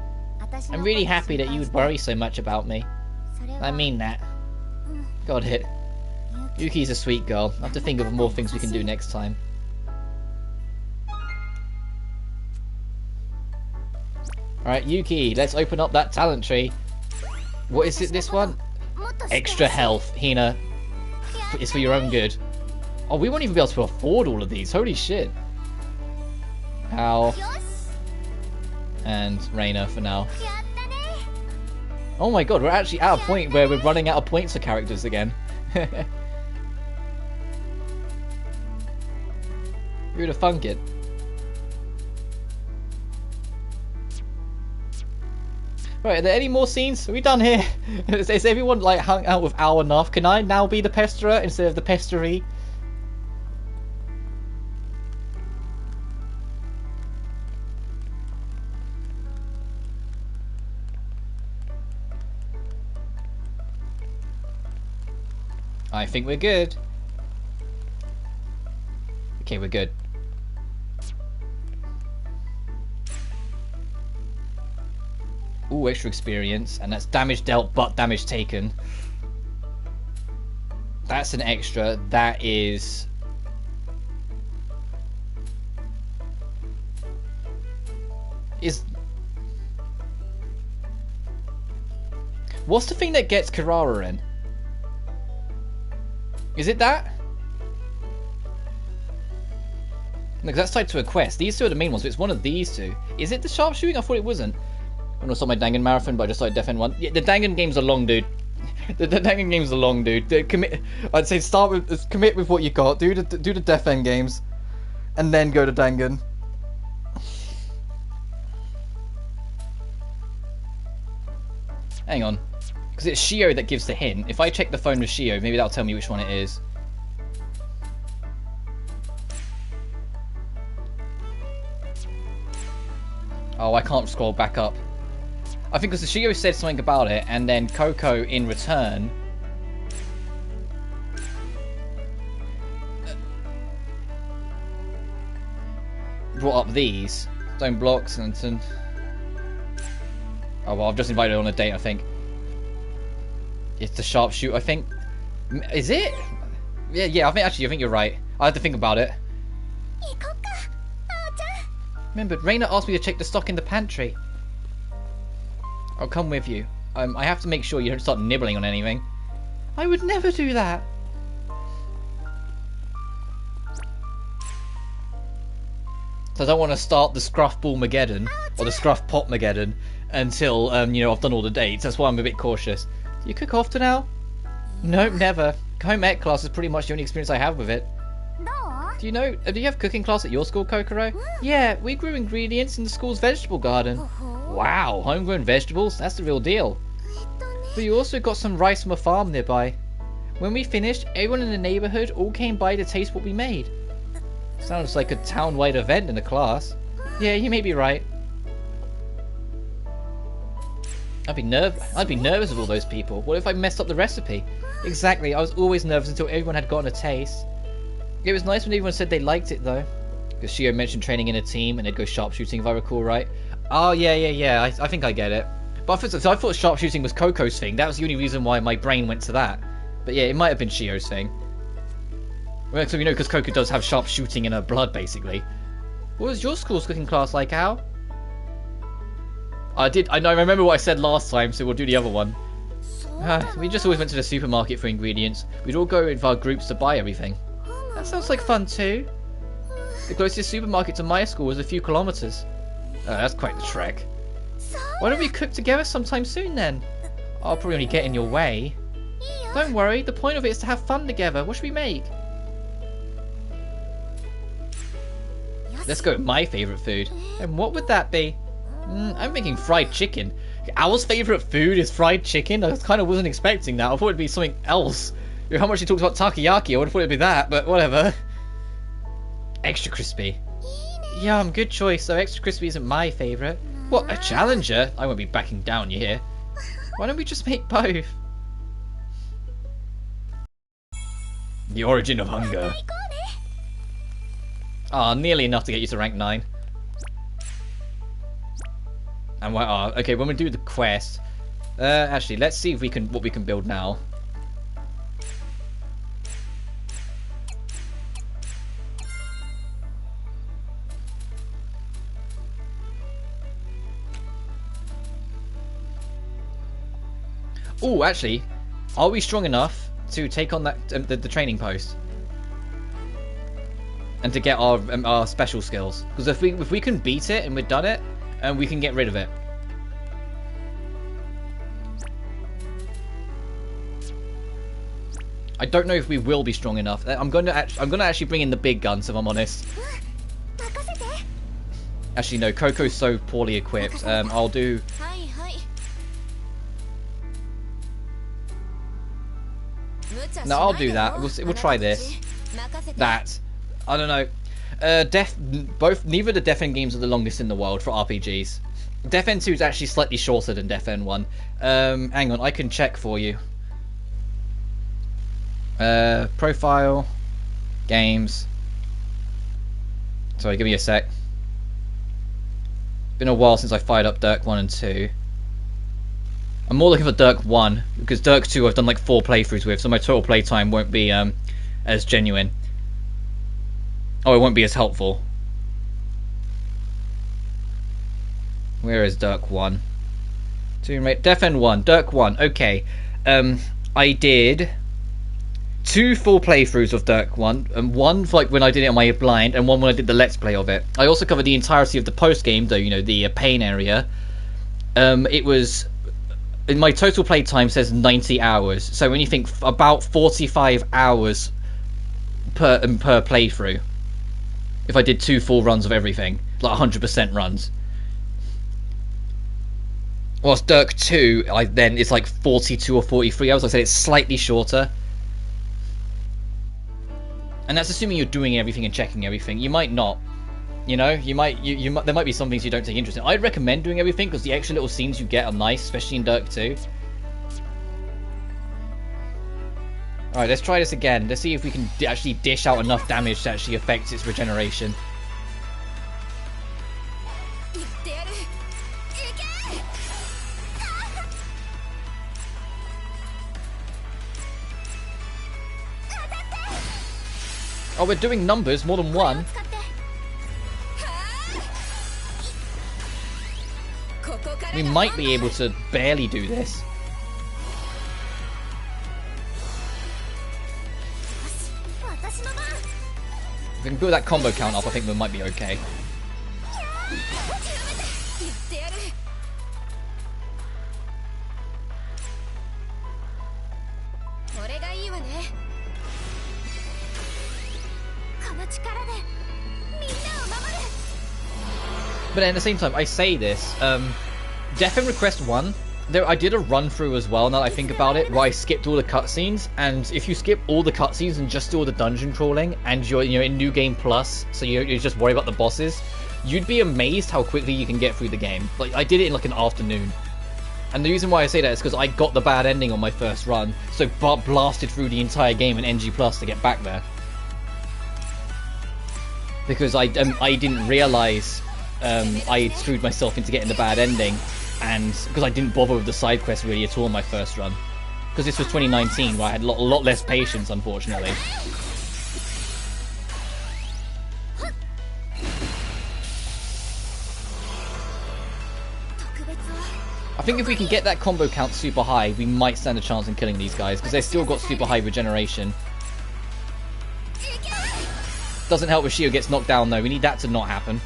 I'm really happy that you would worry so much about me. I mean that. Got it. Yuki's a sweet girl. I'll have to think of more things we can do next time. Alright, Yuki, let's open up that talent tree. What is it, this one? Extra health, Hina. It's for your own good. Oh, we won't even be able to afford all of these. Holy shit. Ow. And Rena for now. Oh my god, we're actually at a point where we're running out of points for characters again. Who'd have thunk it? Right, are there any more scenes? Are we done here? Is everyone like hung out with Owl enough? Can I now be the pesterer instead of the pesteree? I think we're good. Okay, we're good. Ooh, extra experience, and that's damage dealt but damage taken. That's an extra. That is... What's the thing that gets Kirara in? Is it that? No, because that's tied to a quest. These two are the main ones, but it's one of these two. Is it the sharpshooting? I thought it wasn't. I'm gonna start my Dangan marathon, but I just started Death End 1. Yeah, the Dangan games are long, dude. the Dangan games are long, dude. I'd say commit with what you got. Do the Death End games, and then go to Dangan. Hang on, because it's Shio that gives the hint. If I check the phone with Shio, maybe that'll tell me which one it is. Oh, I can't scroll back up. I think because the Shio said something about it, and then Coco in return brought up these stone blocks and oh well, I've just invited her on a date. I think it's the sharpshooter. I think is it? Yeah. I think you're right. I have to think about it. Remember, Rena asked me to check the stock in the pantry. I'll come with you. I have to make sure you don't start nibbling on anything. I would never do that. So I don't want to start the Scruff Ball-mageddon, or the Scruff Pot-mageddon, until, I've done all the dates. That's why I'm a bit cautious. Do you cook often now? Nope, never. Home ec class is pretty much the only experience I have with it. Do you have cooking class at your school, Kokoro? Yeah, we grew ingredients in the school's vegetable garden. Wow, homegrown vegetables? That's the real deal. But you also got some rice from a farm nearby. When we finished, everyone in the neighborhood all came by to taste what we made. Sounds like a town-wide event in the class. Yeah, you may be right. I'd be nervous of all those people. What if I messed up the recipe? Exactly, I was always nervous until everyone had gotten a taste. It was nice when everyone said they liked it though. Because Shio mentioned training in a team and they'd go sharpshooting if I recall right. Oh yeah, I think I get it. But I thought sharpshooting was Coco's thing. That was the only reason why my brain went to that. But yeah, it might have been Shio's thing. Well, so because Coco does have sharpshooting in her blood basically. What was your school's cooking class like, Al? I remember what I said last time, so we'll do the other one. We just always went to the supermarket for ingredients. We'd all go with our groups to buy everything. That sounds like fun too. The closest supermarket to my school was a few kilometers. That's quite the trek. Why don't we cook together sometime soon then? I'll probably only get in your way. Don't worry, the point of it is to have fun together. What should we make? Let's go with my favourite food. And what would that be? I'm making fried chicken. Owl's favourite food is fried chicken? I kind of wasn't expecting that. I thought it'd be something else. How much he talks about takoyaki, I would have thought it'd be that, but whatever. Extra crispy. Yum, good choice, though extra crispy isn't my favourite. What, a challenger? I won't be backing down, you hear? Why don't we just make both? The origin of hunger. Ah, nearly enough to get you to rank 9. And okay, when we do the quest, actually, let's see if we can what we can build now. Oh, actually, are we strong enough to take on that the training post and to get our special skills? Because if we can beat it and we've done it, we can get rid of it. I don't know if we will be strong enough. I'm gonna actually bring in the big guns, if I'm honest. Actually, no. Coco's so poorly equipped. I'll do. No, I'll do that. We'll try this. That. I don't know. Neither of the Def End games are the longest in the world for RPGs. Def End 2 is actually slightly shorter than Def End 1. Hang on, I can check for you. Profile. Games. Sorry, give me a sec. Been a while since I fired up Dirk 1 and 2. I'm more looking for Dirk 1, because Dirk 2 I've done like 4 playthroughs with, so my total playtime won't be as genuine. Oh, it won't be as helpful. Where is Dirk 1? Def End 1, Dirk 1, okay. I did 2 full playthroughs of Dirk 1, and 1 for like when I did it on my blind, and 1 when I did the Let's Play of it. I also covered the entirety of the post-game, though, you know, the pain area. It was... My total playtime says 90 hours, so when you think about 45 hours per playthrough. If I did 2 full runs of everything, like 100% runs. Whilst Dirk 2, then it's like 42 or 43 hours. Like I said, it's slightly shorter. And that's assuming you're doing everything and checking everything. You might not. You know, you might. There might be some things you don't take interest in. I'd recommend doing everything because the extra little scenes you get are nice, especially in Dirk 2. Alright, let's try this again. Let's see if we can actually dish out enough damage to actually affect its regeneration. Oh, we're doing numbers, more than 1. We might be able to barely do this. If we can build that combo count up, I think we might be okay. But at the same time, I say this, Death End Request 1, I did a run through as well, now that I think about it, where I skipped all the cutscenes, and if you skip all the cutscenes and just do all the dungeon crawling, and you're in New Game Plus, so you just worry about the bosses, you'd be amazed how quickly you can get through the game. Like, I did it in like an afternoon. And the reason why I say that is because I got the bad ending on my first run, so blasted through the entire game in NG Plus to get back there. Because I didn't realise I screwed myself into getting the bad ending, and because I didn't bother with the side quest really at all on my first run, because this was 2019 where I had a lot less patience, unfortunately. I think if we can get that combo count super high, we might stand a chance in killing these guys, because they've still got super high regeneration. Doesn't help if Shio gets knocked down though, we need that to not happen.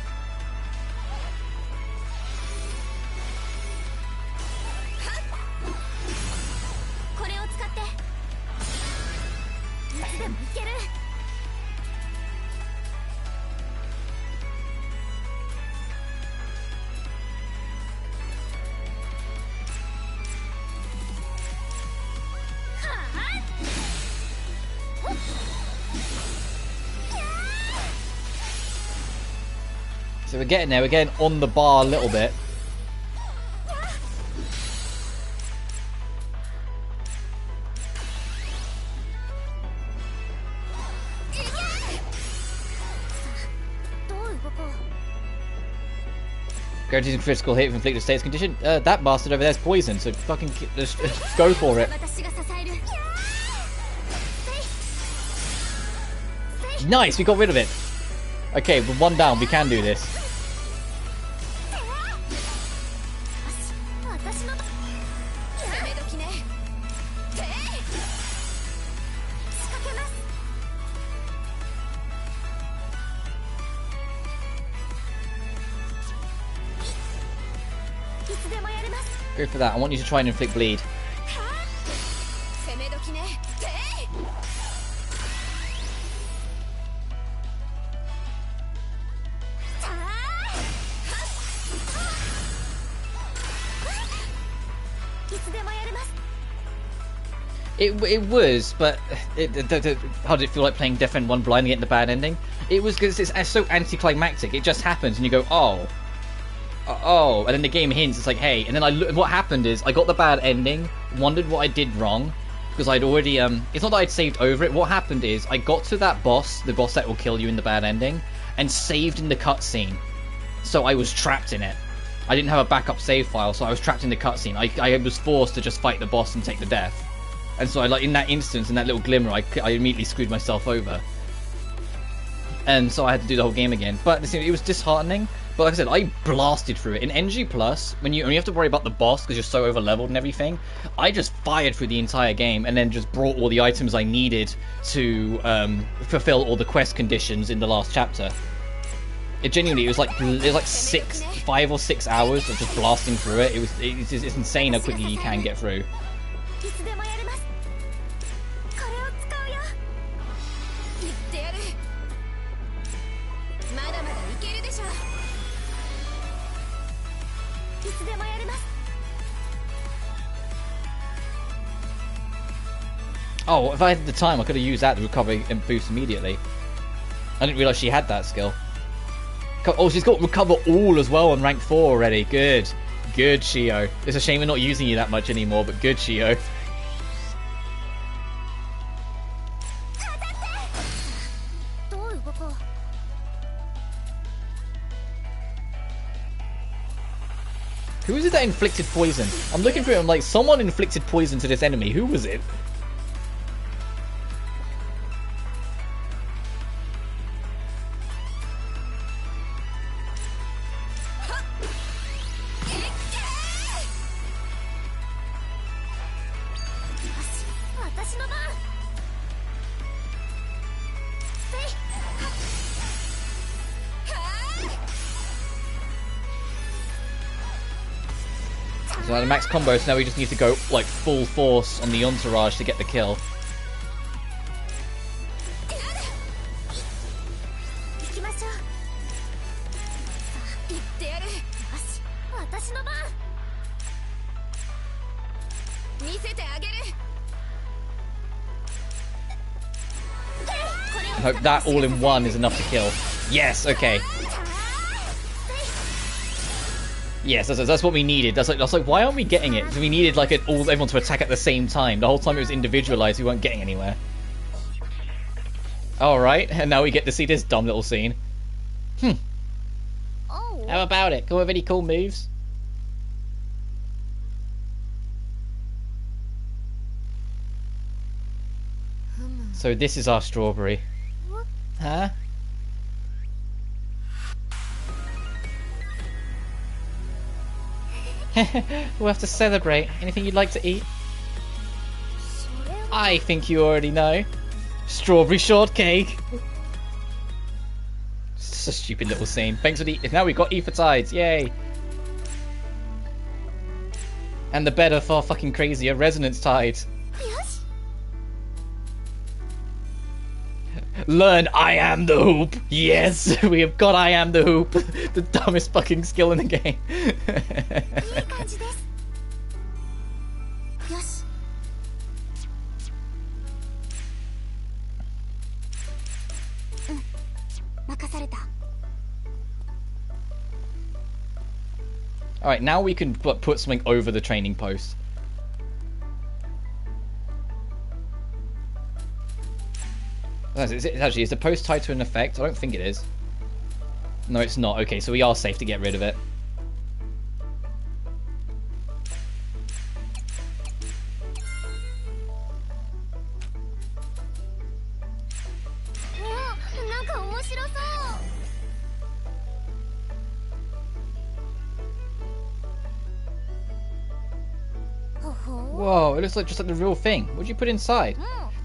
So we're getting there, we're getting on the bar a little bit. Guarantees a critical hit if inflicted status condition. That bastard over there's poison, so fucking just go for it. 私が支える Nice, we got rid of it. Okay, with one down, we can do this. 私の攻め時ねて仕掛けます いつでもやれます Go for that. I want you to try and inflict bleed. 攻め時ねていつでもやれます It was, but how did it feel like playing Death End 1 blind and getting the bad ending? It was because it's so anticlimactic. It just happens and you go, oh, and then the game hints. It's like, hey, and then what happened is I got the bad ending, wondered what I did wrong because I'd already It's not that I'd saved over it. What happened is I got to that boss, the boss that will kill you in the bad ending, and saved in the cutscene, so I was trapped in it. I didn't have a backup save file, so I was trapped in the cutscene. I was forced to just fight the boss and take the death. And so, in that instance, in that little glimmer, I immediately screwed myself over. And so I had to do the whole game again. But it was disheartening. But like I said, I blasted through it. In NG+, when you have to worry about the boss because you're so over-leveled and everything, I just fired through the entire game and then just brought all the items I needed to fulfill all the quest conditions in the last chapter. It genuinely, it was like 5 or 6 hours of just blasting through it. It's insane how quickly you can get through. いつでもやれますこれを使うよ言ってやるまだまだいけるでしょいつでもやれます Oh, if I had the time, I could have used that to recover and boost immediately. I didn't realise she had that skill. Oh, she's got recover all as well on rank 4 already. Good. Good, Shio. It's a shame we're not using you that much anymore, but good, Shio. Who is it that inflicted poison? I'm looking for it, I'm like, someone inflicted poison to this enemy. Who was it? So the max combo, so now we just need to go like full force on the entourage to get the kill. 行きましょう言ってやるよし私の番 見せてあげる I hope that all in one is enough to kill. Yes, okay. Yes, that's what we needed. That's like, why aren't we getting it? We needed like everyone to attack at the same time. The whole time it was individualized, we weren't getting anywhere. Alright, and now we get to see this dumb little scene. Oh. How about it? Come with any cool moves? So this is our strawberry. Huh? We'll have to celebrate. Anything you'd like to eat? I think you already know. Strawberry shortcake. It's a stupid little scene. Thanks for the... Now we've got ether tides. Yay. And the better, far fucking crazier resonance tides. Learn I am the hoop. Yes, we have got I am the hoop. The dumbest fucking skill in the game. いい感じですよし任された Alright, now we can put something over the training post. Is the post tied to an effect? I don't think it is. No, it's not. Okay, so we are safe to get rid of it. 白そう。 Whoa, it looks like just like the real thing. What'd you put inside?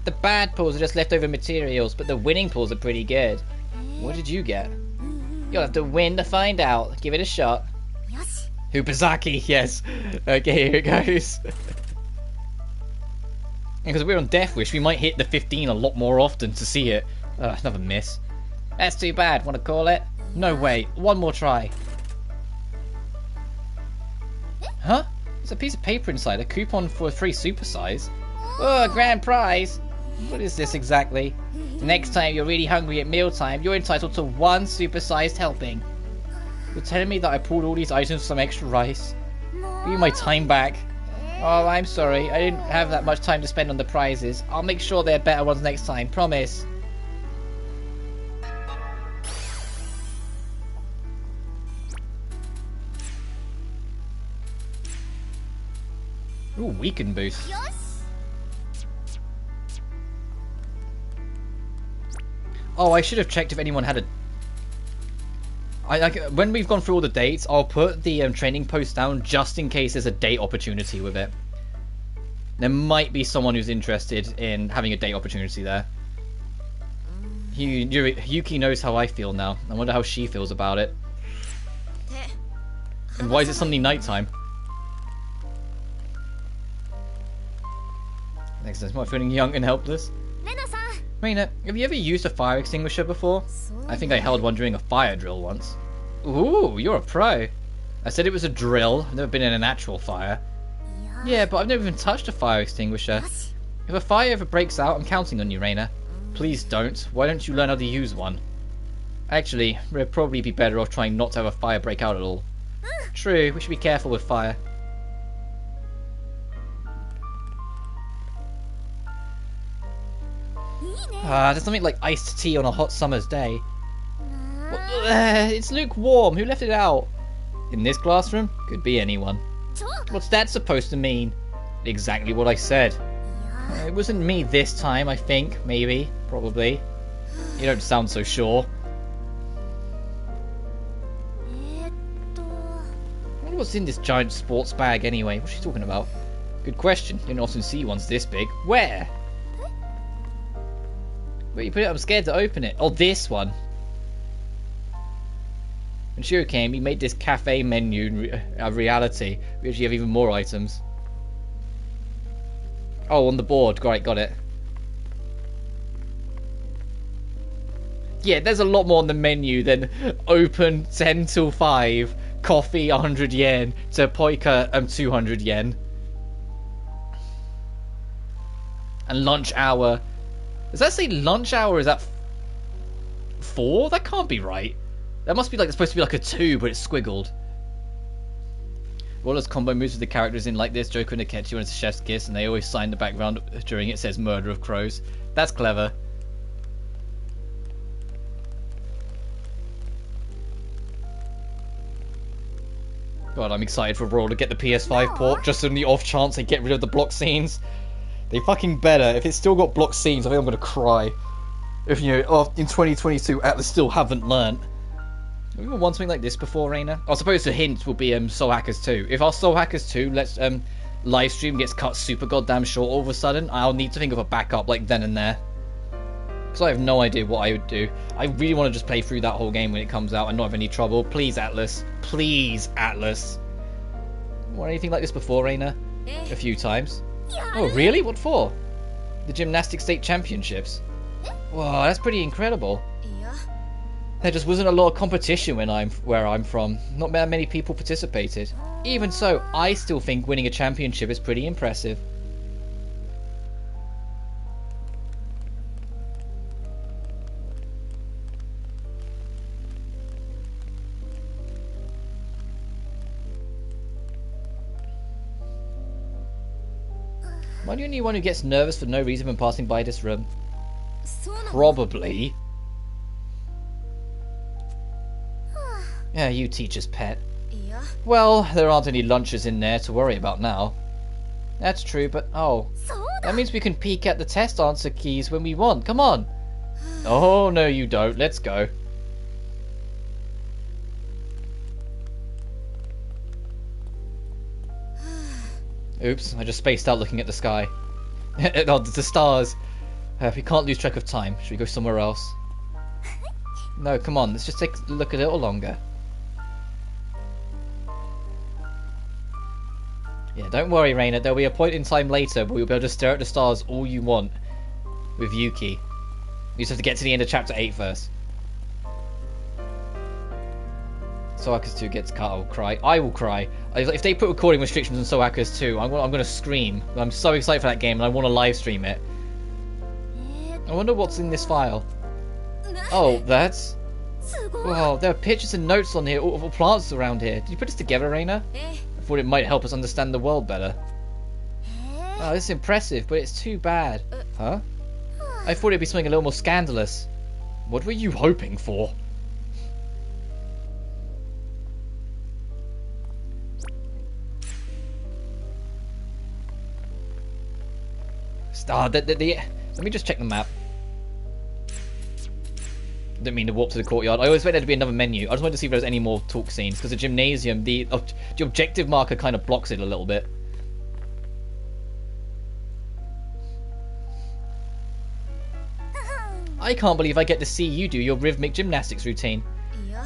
The bad pools are just leftover materials, but the winning pools are pretty good. What did you get? You'll have to win to find out. Give it a shot. よし。 Hupazaki, yes. Okay, here it goes. Because we're on Death Wish, we might hit the 15 a lot more often to see it. Another miss. That's too bad. Want to call it? No way. One more try. Huh? There's a piece of paper inside. A coupon for a free supersize. Oh, a grand prize. What is this exactly? Next time you're really hungry at mealtime, you're entitled to one supersized helping. You're telling me that I pulled all these items for some extra rice? Give me my time back. Oh, I'm sorry. I didn't have that much time to spend on the prizes. I'll make sure they're better ones next time. Promise. Ooh, weaken boost. よし。 Oh, I should have checked if anyone had a... when we've gone through all the dates, I'll put the training post down just in case there's a date opportunity with it. There might be someone who's interested in having a date opportunity there. Yuki knows how I feel now. I wonder how she feels about it. And why is it suddenly nighttime? Next time, am I feeling young and helpless? レナさん。 Rena, have you ever used a fire extinguisher before? I think I held one during a fire drill once. Ooh, you're a pro. I said it was a drill. I've never been in an actual fire. Yeah, but I've never even touched a fire extinguisher. If a fire ever breaks out, I'm counting on you, Rena. Please don't. Why don't you learn how to use one? Actually, we'd probably be better off trying not to have a fire break out at all. True, we should be careful with fire. There's something like iced tea on a hot summer's day. It's lukewarm. Who left it out? In this classroom? Could be anyone. What's that supposed to mean? Exactly what I said. It wasn't me this time, I think. Maybe. Probably. You don't sound so sure. I wonder what's in this giant sports bag anyway. What's she talking about? Good question. Didn't often see ones this big. Where? Where you put it? I'm scared to open it. Oh, this one. When Shiro came, he made this cafe menu a reality. We actually have even more items. Oh, on the board. Great, got it. Yeah, there's a lot more on the menu than open 10 till 5, coffee 100 yen, to poika 200 yen. And lunch hour. Does that say lunch hour or is that 4? That can't be right. That must be like, it's supposed to be like a 2, but it's squiggled. Well, as combo moves with the characters in like this, Joker and Akechi when it's a chef's kiss, and they always sign the background during it says murder of crows. That's clever. God, I'm excited for Raw to get the PS5 port, just in the off chance they get rid of the block scenes. They fucking better. If it's still got block scenes, I think I'm gonna cry. If, you know, in 2022, Atlas still haven't learnt. Have we ever won something like this before, Rena? I suppose the hint will be Soul Hackers 2. If our Soul Hackers 2 live stream gets cut super goddamn short all of a sudden, I'll need to think of a backup like then and there. Because I have no idea what I would do. I really want to just play through that whole game when it comes out and not have any trouble. Please, Atlas. Please, Atlas. Won anything like this before, Rena? A few times. Oh, really? What for? The Gymnastics State Championships. Wow, that's pretty incredible. There just wasn't a lot of competition where I'm from. Not that many people participated. Even so, I still think winning a championship is pretty impressive. Am I the only one who gets nervous for no reason when passing by this room? Probably. Yeah, you teacher's pet. Well, there aren't any lunches in there to worry about now. That's true, but oh. That means we can peek at the test answer keys when we want. Come on. Oh, no, you don't. Let's go. Oops, I just spaced out looking at the sky. Oh, the stars. We can't lose track of time. Should we go somewhere else? No, come on. Let's just take a look a little longer. Yeah, don't worry, Rena. There'll be a point in time later where you'll be able to stare at the stars all you want with Yuki. You just have to get to the end of chapter 8 first. Soaka's 2 gets cut, I will cry. I will cry. If they put recording restrictions on Soaka's 2, I'm going to scream. I'm so excited for that game and I want to live stream it. I wonder what's in this file. Oh, that's... Wow, there are pictures and notes on here of all plants around here. Did you put this together, Rena? I thought it might help us understand the world better. Oh, this is impressive, but it's too bad. Huh? I thought it'd be something a little more scandalous. What were you hoping for? Let me just check the map. Didn't mean to warp to the courtyard. I always wait there to be another menu. I just wanted to see if there was any more talk scenes, because the gymnasium, the objective marker kind of blocks it a little bit. I can't believe I get to see you do your rhythmic gymnastics routine.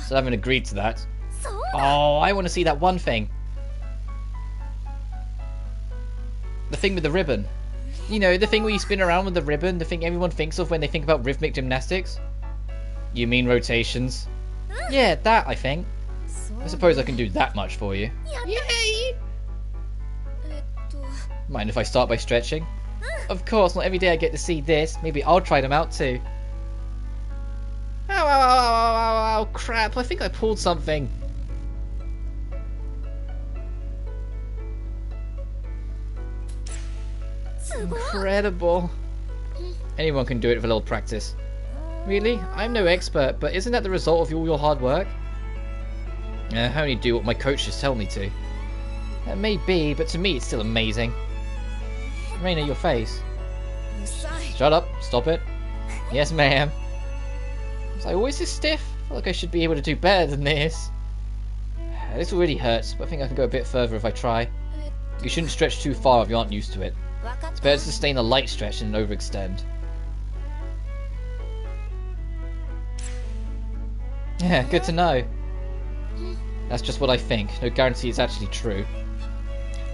So I haven't agreed to that. Oh, I want to see that one thing. The thing with the ribbon. You know, the thing where you spin around with the ribbon, the thing everyone thinks of when they think about rhythmic gymnastics. You mean rotations? Yeah, that, I think. I suppose I can do that much for you. Yay! Mind if I start by stretching? Of course, not every day I get to see this. Maybe I'll try them out too. Ow, ow, ow, ow, ow, ow, crap. I think I pulled something. Incredible. Anyone can do it with a little practice. Really? I'm no expert, but isn't that the result of all your hard work? I only do what my coaches tell me to. That may be, but to me it's still amazing. Rena, your face. Shut up. Stop it. Yes, ma'am. Was I always this stiff? I feel like I should be able to do better than this. This already hurts, but I think I can go a bit further if I try. You shouldn't stretch too far if you aren't used to it. It's better to sustain a light stretch than overextend. Yeah, good to know. That's just what I think. No guarantee it's actually true.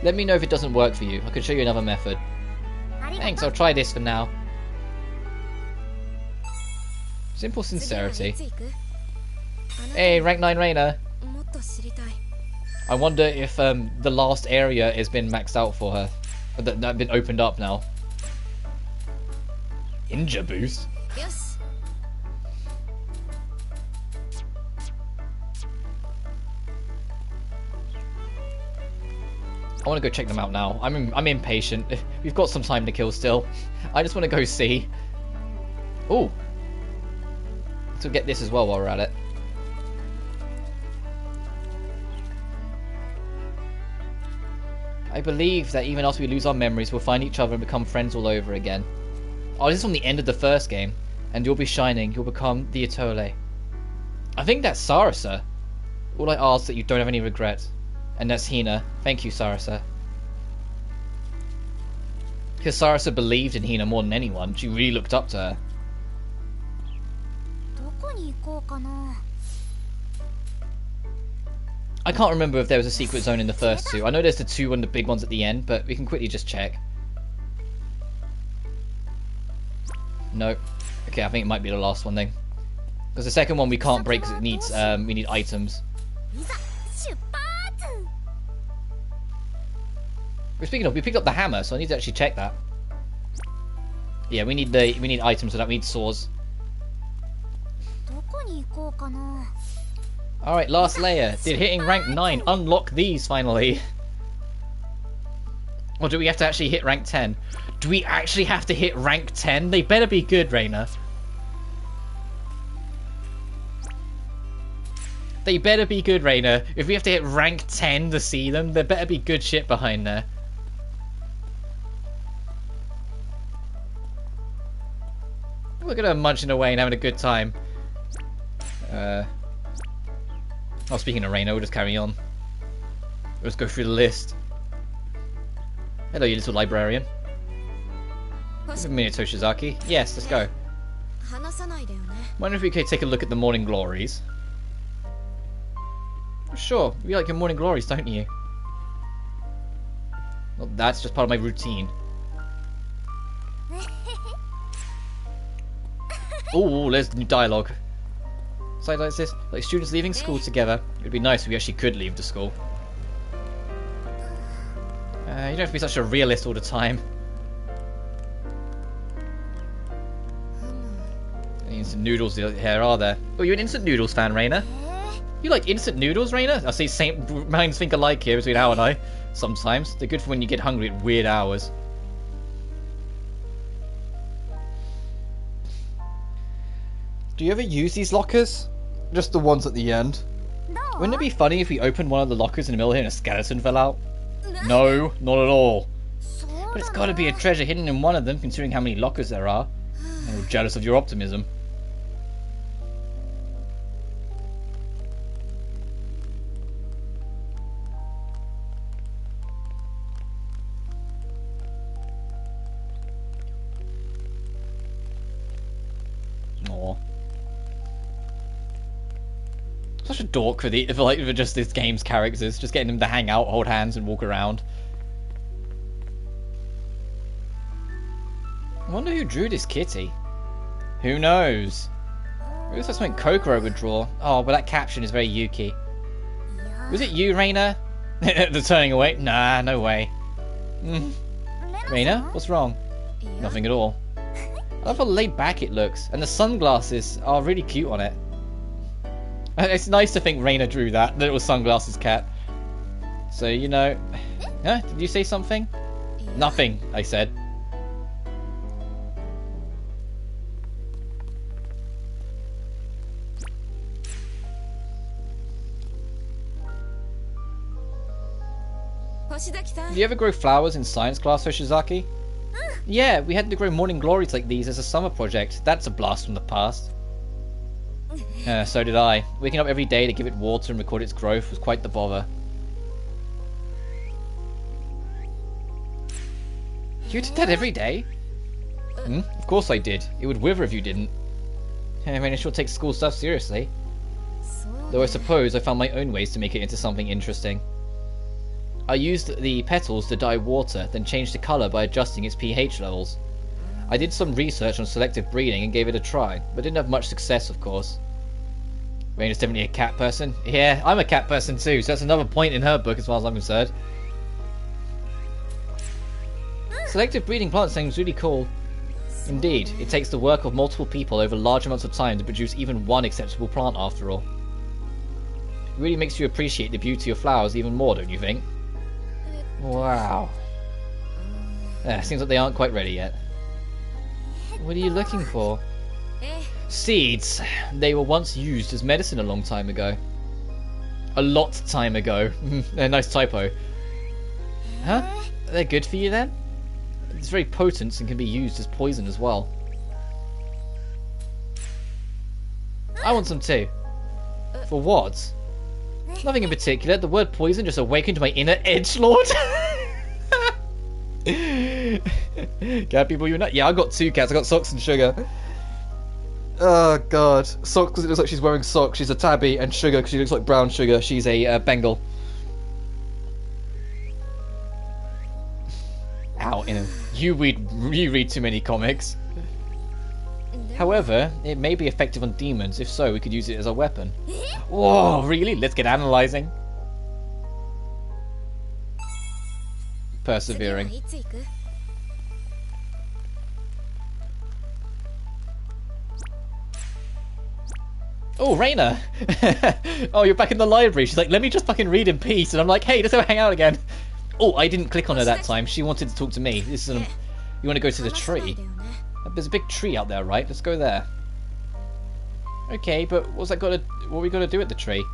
Let me know if it doesn't work for you. I can show you another method. Thanks, I'll try this for now. Simple sincerity. Hey, rank 9 Rena. I wonder if the last area has been maxed out for her. That been opened up now. Ninja boost? I want to go check them out now. I'm impatient. We've got some time to kill still. I just want to go see. Ooh. Let's get this as well while we're at it. I believe that even after we lose our memories, we'll find each other and become friends all over again. Oh, this is from the end of the first game. And you'll be shining. You'll become the Itole. I think that's Sarasa. All I ask that you don't have any regret. And that's Hina. Thank you, Sarasa. Because Sarasa believed in Hina more than anyone. She really looked up to her. I can't remember if there was a secret zone in the first two. I know there's the two and the big ones at the end, but we can quickly just check. Nope. Okay, I think it might be the last one then. Because the second one we can't break because it needs we need items. But speaking of, we picked up the hammer, so I need to actually check that. Yeah, we need items for that. We need saws. Alright, last layer. Did hitting rank 9 unlock these finally? Or do we have to actually hit rank 10? Do we actually have to hit rank 10? They better be good, Rena. They better be good, Rena. If we have to hit rank 10 to see them, there better be good shit behind there. We're gonna munching away and having a good time. Oh, speaking of Rena, we'll just carry on. Let's go through the list. Hello, you little librarian. Give me a minute, Toshizaki. Yes, let's go. Wonder if we could take a look at the morning glories. Sure, you like your morning glories, don't you? Well, that's just part of my routine. Oh, there's new dialogue. Side like this, like students leaving school together. It'd be nice if we actually could leave the school. You don't have to be such a realist all the time. Any instant noodles here are there? Oh, you're an instant noodles fan, Rena? You like instant noodles, Rena? I see same minds think alike here between Al and I. Sometimes they're good for when you get hungry at weird hours. Do you ever use these lockers? Just the ones at the end. Wouldn't it be funny if we opened one of the lockers in the middle here and a skeleton fell out? No, not at all. But it's got to be a treasure hidden in one of them, considering how many lockers there are. I'm jealous of your optimism. Aw. Such a dork for for just this game's characters, just getting them to hang out, hold hands, and walk around. I wonder who drew this kitty. Who knows? Maybe that's something Kokoro would draw. Oh, but that caption is very Yuki. Was it you, Rena? They're turning away. Nah, no way. Rena, what's wrong? Nothing at all. I love how laid back it looks, and the sunglasses are really cute on it. It's nice to think Rena drew that little sunglasses cat. So, you know... Huh? Did you say something? Nothing, I said. Did you ever grow flowers in science class, Hoshizaki? Yeah, we had to grow morning glories like these as a summer project. That's a blast from the past. So did I. Waking up every day to give it water and record its growth was quite the bother. You did that every day? Of course I did. It would wither if you didn't. I mean, I sure take school stuff seriously. Though I suppose I found my own ways to make it into something interesting. I used the petals to dye water, then changed the colour by adjusting its pH levels. I did some research on selective breeding and gave it a try, but didn't have much success, of course. Reina's definitely a cat person. Yeah, I'm a cat person too, so that's another point in her book as far as I'm concerned. Selective breeding plants sounds really cool. Indeed, it takes the work of multiple people over large amounts of time to produce even one acceptable plant after all. It really makes you appreciate the beauty of flowers even more, don't you think? Wow. Seems like they aren't quite ready yet. What are you looking for? Seeds. They were once used as medicine a long time ago. A lot time ago. A nice typo. Huh? They're good for you then? It's very potent and can be used as poison as well. I want some too. For what? Nothing in particular. The word poison just awakened my inner edgelord. Cat people, you're not. Yeah, I got two cats. I got Socks and Sugar. Oh god, Socks because it looks like she's wearing socks. She's a tabby, and Sugar because she looks like brown sugar. She's a Bengal. Ow, you read too many comics. However, it may be effective on demons. If so, we could use it as a weapon. Whoa, really? Let's get analysing. Persevering. Oh, Rena! Oh, you're back in the library. She's like, let me just fucking read in peace. And I'm like, hey, let's go hang out again. Oh, I didn't click on her that time. She wanted to talk to me. This is you want to go to the tree? There's a big tree out there, right? Let's go there. Okay, but what are we gonna do at the tree?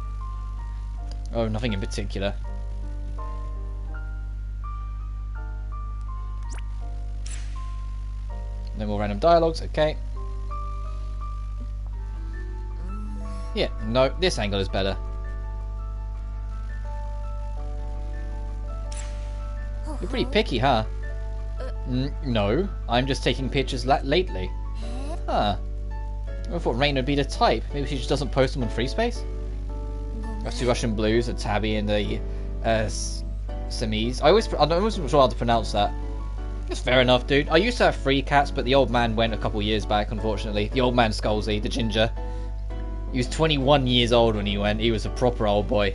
Oh, nothing in particular. No more random dialogues, okay. Yeah, no, this angle is better. You're pretty picky, huh? No, I'm just taking pictures lately. Huh. I thought Rena would be the type. Maybe she just doesn't post them on free space? That's two Russian blues, a tabby, and a Siamese. I'm always sure how to pronounce that. It's fair enough, dude. I used to have 3 cats, but the old man went a couple years back, unfortunately. The old man Skullsy, the ginger. He was 21 years old when he went. He was a proper old boy.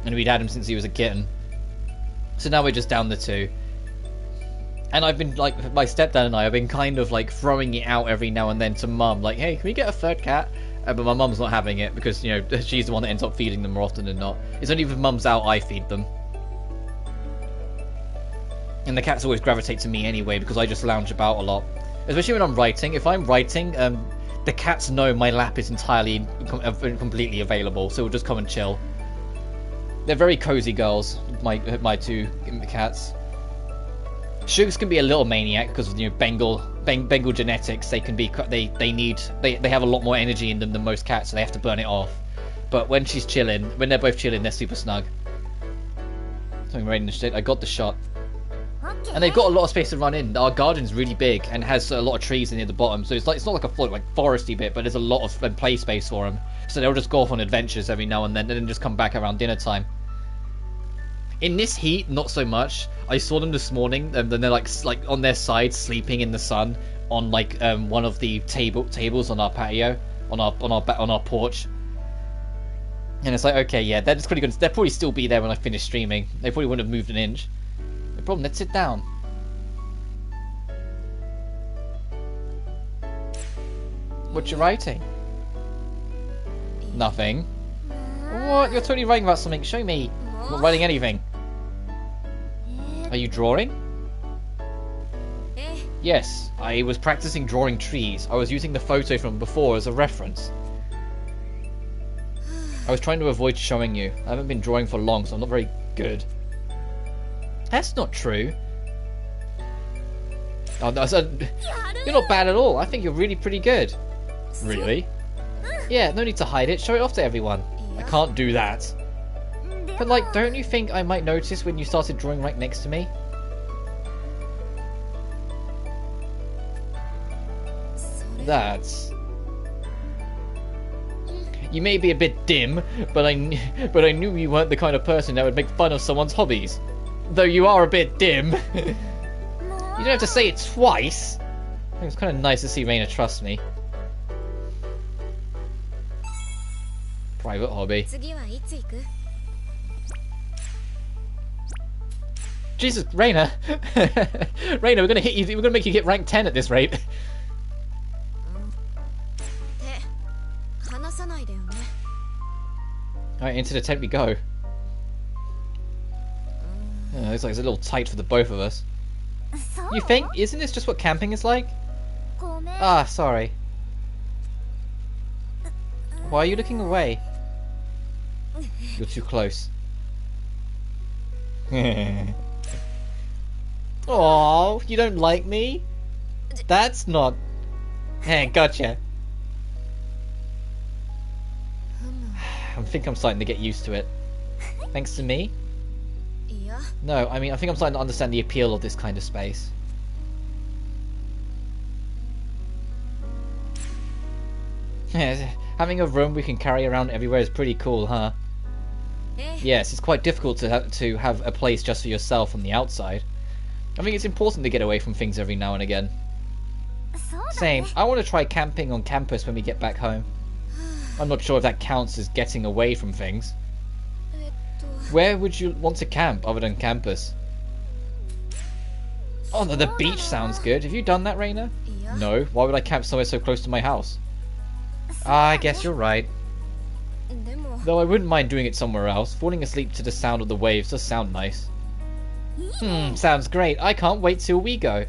And we'd had him since he was a kitten. So now we're just down the 2. And I've been, like, my stepdad and I have been kind of, like, throwing it out every now and then to Mum. Like, hey, can we get a 3rd cat? But my mum's not having it because, you know, she's the one that ends up feeding them more often than not. It's only if Mum's out I feed them. And the cats always gravitate to me anyway because I just lounge about a lot. Especially when I'm writing. If I'm writing, the cats know my lap is entirely, completely available. So we'll just come and chill. They're very cozy girls, my 2 cats. Shugs can be a little maniac because of, you know, Bengal genetics. They can be they have a lot more energy in them than most cats, so they have to burn it off. But when she's chilling, when they're both chilling, they're super snug. Something right in the shit. I got the shot. And they've got a lot of space to run in. Our garden's really big and has a lot of trees near the bottom, so it's not like a foresty bit, but there's a lot of play space for them. So they'll just go off on adventures every now and then just come back around dinner time. In this heat, not so much. I saw them this morning, and then they're like on their side, sleeping in the sun on like one of the tables on our patio, on our porch. And it's like, okay, yeah, they're just they'll probably still be there when I finish streaming. They probably wouldn't have moved an inch. No problem. Let's sit down. What you writing? Nothing. What? You're totally writing about something. Show me. I'm not writing anything. Are you drawing? Yes, I was practicing drawing trees. I was using the photo from before as a reference. I was trying to avoid showing you. I haven't been drawing for long, so I'm not very good. That's not true. Oh, no, you're not bad at all. I think you're really pretty good. Really? Yeah, no need to hide it. Show it off to everyone. I can't do that. But, like, don't you think I might notice when you started drawing right next to me? That's... You may be a bit dim, but I knew you weren't the kind of person that would make fun of someone's hobbies. Though you are a bit dim. You don't have to say it twice. I think it's kind of nice to see Rena trust me. Private hobby. Jesus, Rena! Rena, we're gonna hit you. We're gonna make you get rank 10 at this rate. Alright, into the tent we go. Oh, looks like it's a little tight for the both of us. You think? Isn't this just what camping is like? Ah, sorry. Why are you looking away? You're too close. Oh, you don't like me? That's not... Hey, gotcha. I think I'm starting to get used to it. Thanks to me? No, I mean, I think I'm starting to understand the appeal of this kind of space. Having a room we can carry around everywhere is pretty cool, huh? Yes, it's quite difficult to have a place just for yourself on the outside. I think it's important to get away from things every now and again. Same. I want to try camping on campus when we get back home. I'm not sure if that counts as getting away from things. Where would you want to camp other than campus? Oh, the beach sounds good. Have you done that, Rena? No. Why would I camp somewhere so close to my house? Ah, I guess you're right. Though I wouldn't mind doing it somewhere else. Falling asleep to the sound of the waves does sound nice. Sounds great. I can't wait till we go.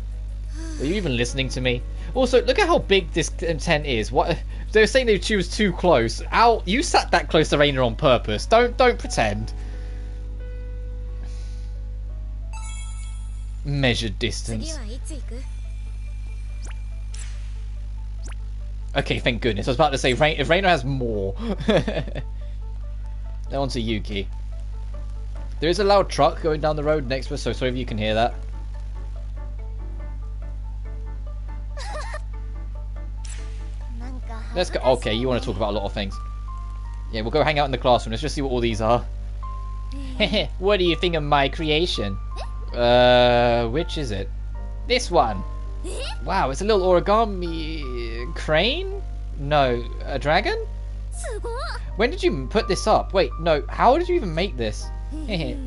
Are you even listening to me? Also, look at how big this tent is. What? They were saying she was too close. Ow, you sat that close to Rena on purpose. Don't pretend. Measured distance. Okay, thank goodness. I was about to say, if Rena has more. Now on to Yuki. There is a loud truck going down the road next to us, so sorry if you can hear that. Let's go. Okay, you want to talk about a lot of things. Yeah, we'll go hang out in the classroom. Let's just see what all these are. What do you think of my creation? Which is it? This one. Wow, it's a little origami crane? No, a dragon? When did you put this up? Wait, no, how did you even make this?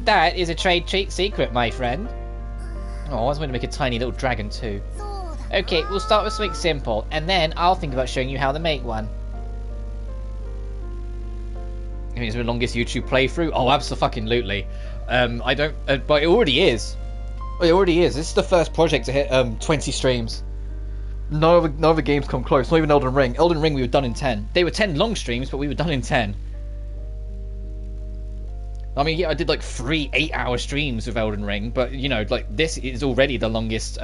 That is a trade secret, my friend. Oh, I was going to make a tiny little dragon too. Okay, we'll start with something simple, and then I'll think about showing you how to make one. I mean, it's the longest YouTube playthrough? Oh, absolutely. I don't... but it already is. It already is. This is the first project to hit 20 streams. No other games come close. Not even Elden Ring. Elden Ring we were done in 10. They were 10 long streams, but we were done in 10. I mean, yeah, I did like 3 8-hour streams of Elden Ring, but, you know, like, this is already the longest...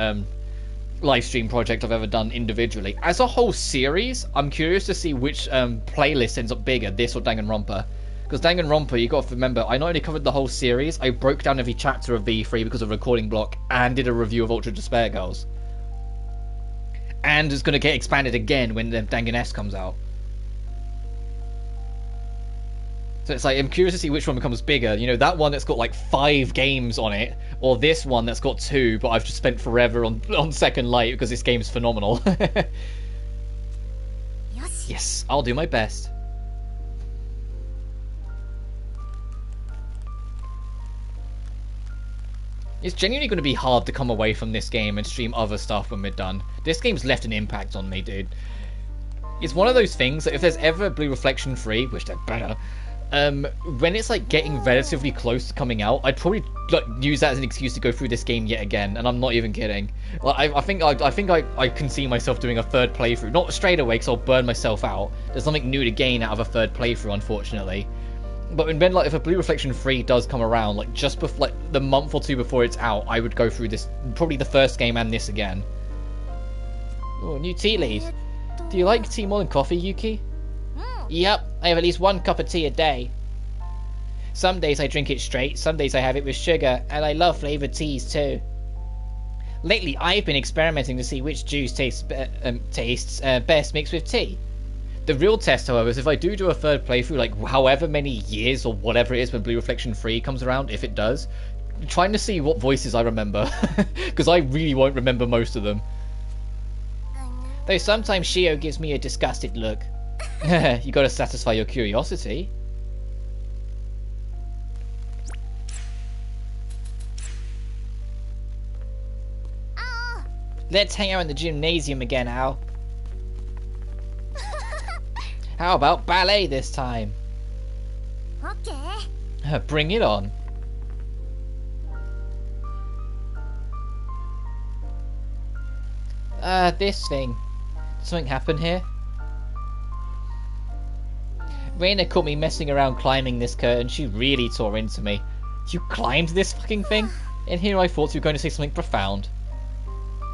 live stream project I've ever done individually. As a whole series, I'm curious to see which playlist ends up bigger, this or Danganronpa. Because Danganronpa, you got to remember, I not only covered the whole series, I broke down every chapter of B3 because of recording block, and did a review of Ultra Despair Girls. And it's going to get expanded again when Dangan S comes out. So it's like, I'm curious to see which one becomes bigger. You know, that one that's got like 5 games on it, or this one that's got 2, but I've just spent forever on Second Light because this game's phenomenal. Yes, I'll do my best. It's genuinely going to be hard to come away from this game and stream other stuff when we're done. This game's left an impact on me, dude. It's one of those things that if there's ever Blue Reflection 3, which they're better, when it's like getting relatively close to coming out, I'd probably like use that as an excuse to go through this game yet again, and I'm not even kidding. Like, I think I can see myself doing a third playthrough, not straight away because I'll burn myself out. There's something new to gain out of a third playthrough, unfortunately. But when like if a Blue Reflection 3 does come around, like just before, like the month or 2 before it's out, I would go through this, probably the first game and this again. Oh, new tea leaves. Do you like tea more than coffee, Yuki? Yep, I have at least 1 cup of tea a day. Some days I drink it straight, some days I have it with sugar, and I love flavoured teas too. Lately I've been experimenting to see which juice tastes best mixed with tea. The real test, however, is if I do a third playthrough, like however many years or whatever it is when Blue Reflection 3 comes around, if it does, trying to see what voices I remember, because I really won't remember most of them. Though sometimes Shio gives me a disgusted look. You gotta satisfy your curiosity. Let's hang out in the gymnasium again, Al. How about ballet this time? Okay. Bring it on. This thing. Did something happen here? Rena caught me messing around climbing this curtain. She really tore into me. You climbed this fucking thing? And here I thought you were going to say something profound.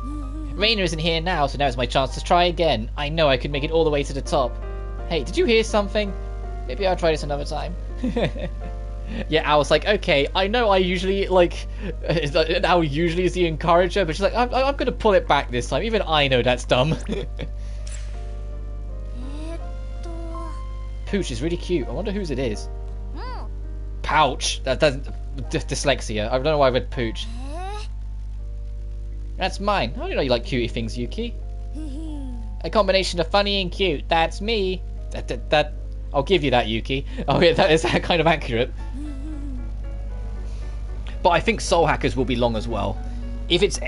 Rena isn't here now, so now's my chance to try again. I know I could make it all the way to the top. Hey, did you hear something? Maybe I'll try this another time. Yeah, I was like, okay, I know I usually, like, Al usually is the encourager, but she's like, I'm going to pull it back this time. Even I know that's dumb. Pooch is really cute. I wonder whose it is. Pouch. That's dyslexia. I don't know why I read Pooch. That's mine. I don't know you like cutie things, Yuki. A combination of funny and cute. That's me. That I'll give you that, Yuki. Oh yeah, that is kind of accurate. But I think Soul Hackers will be long as well. If it's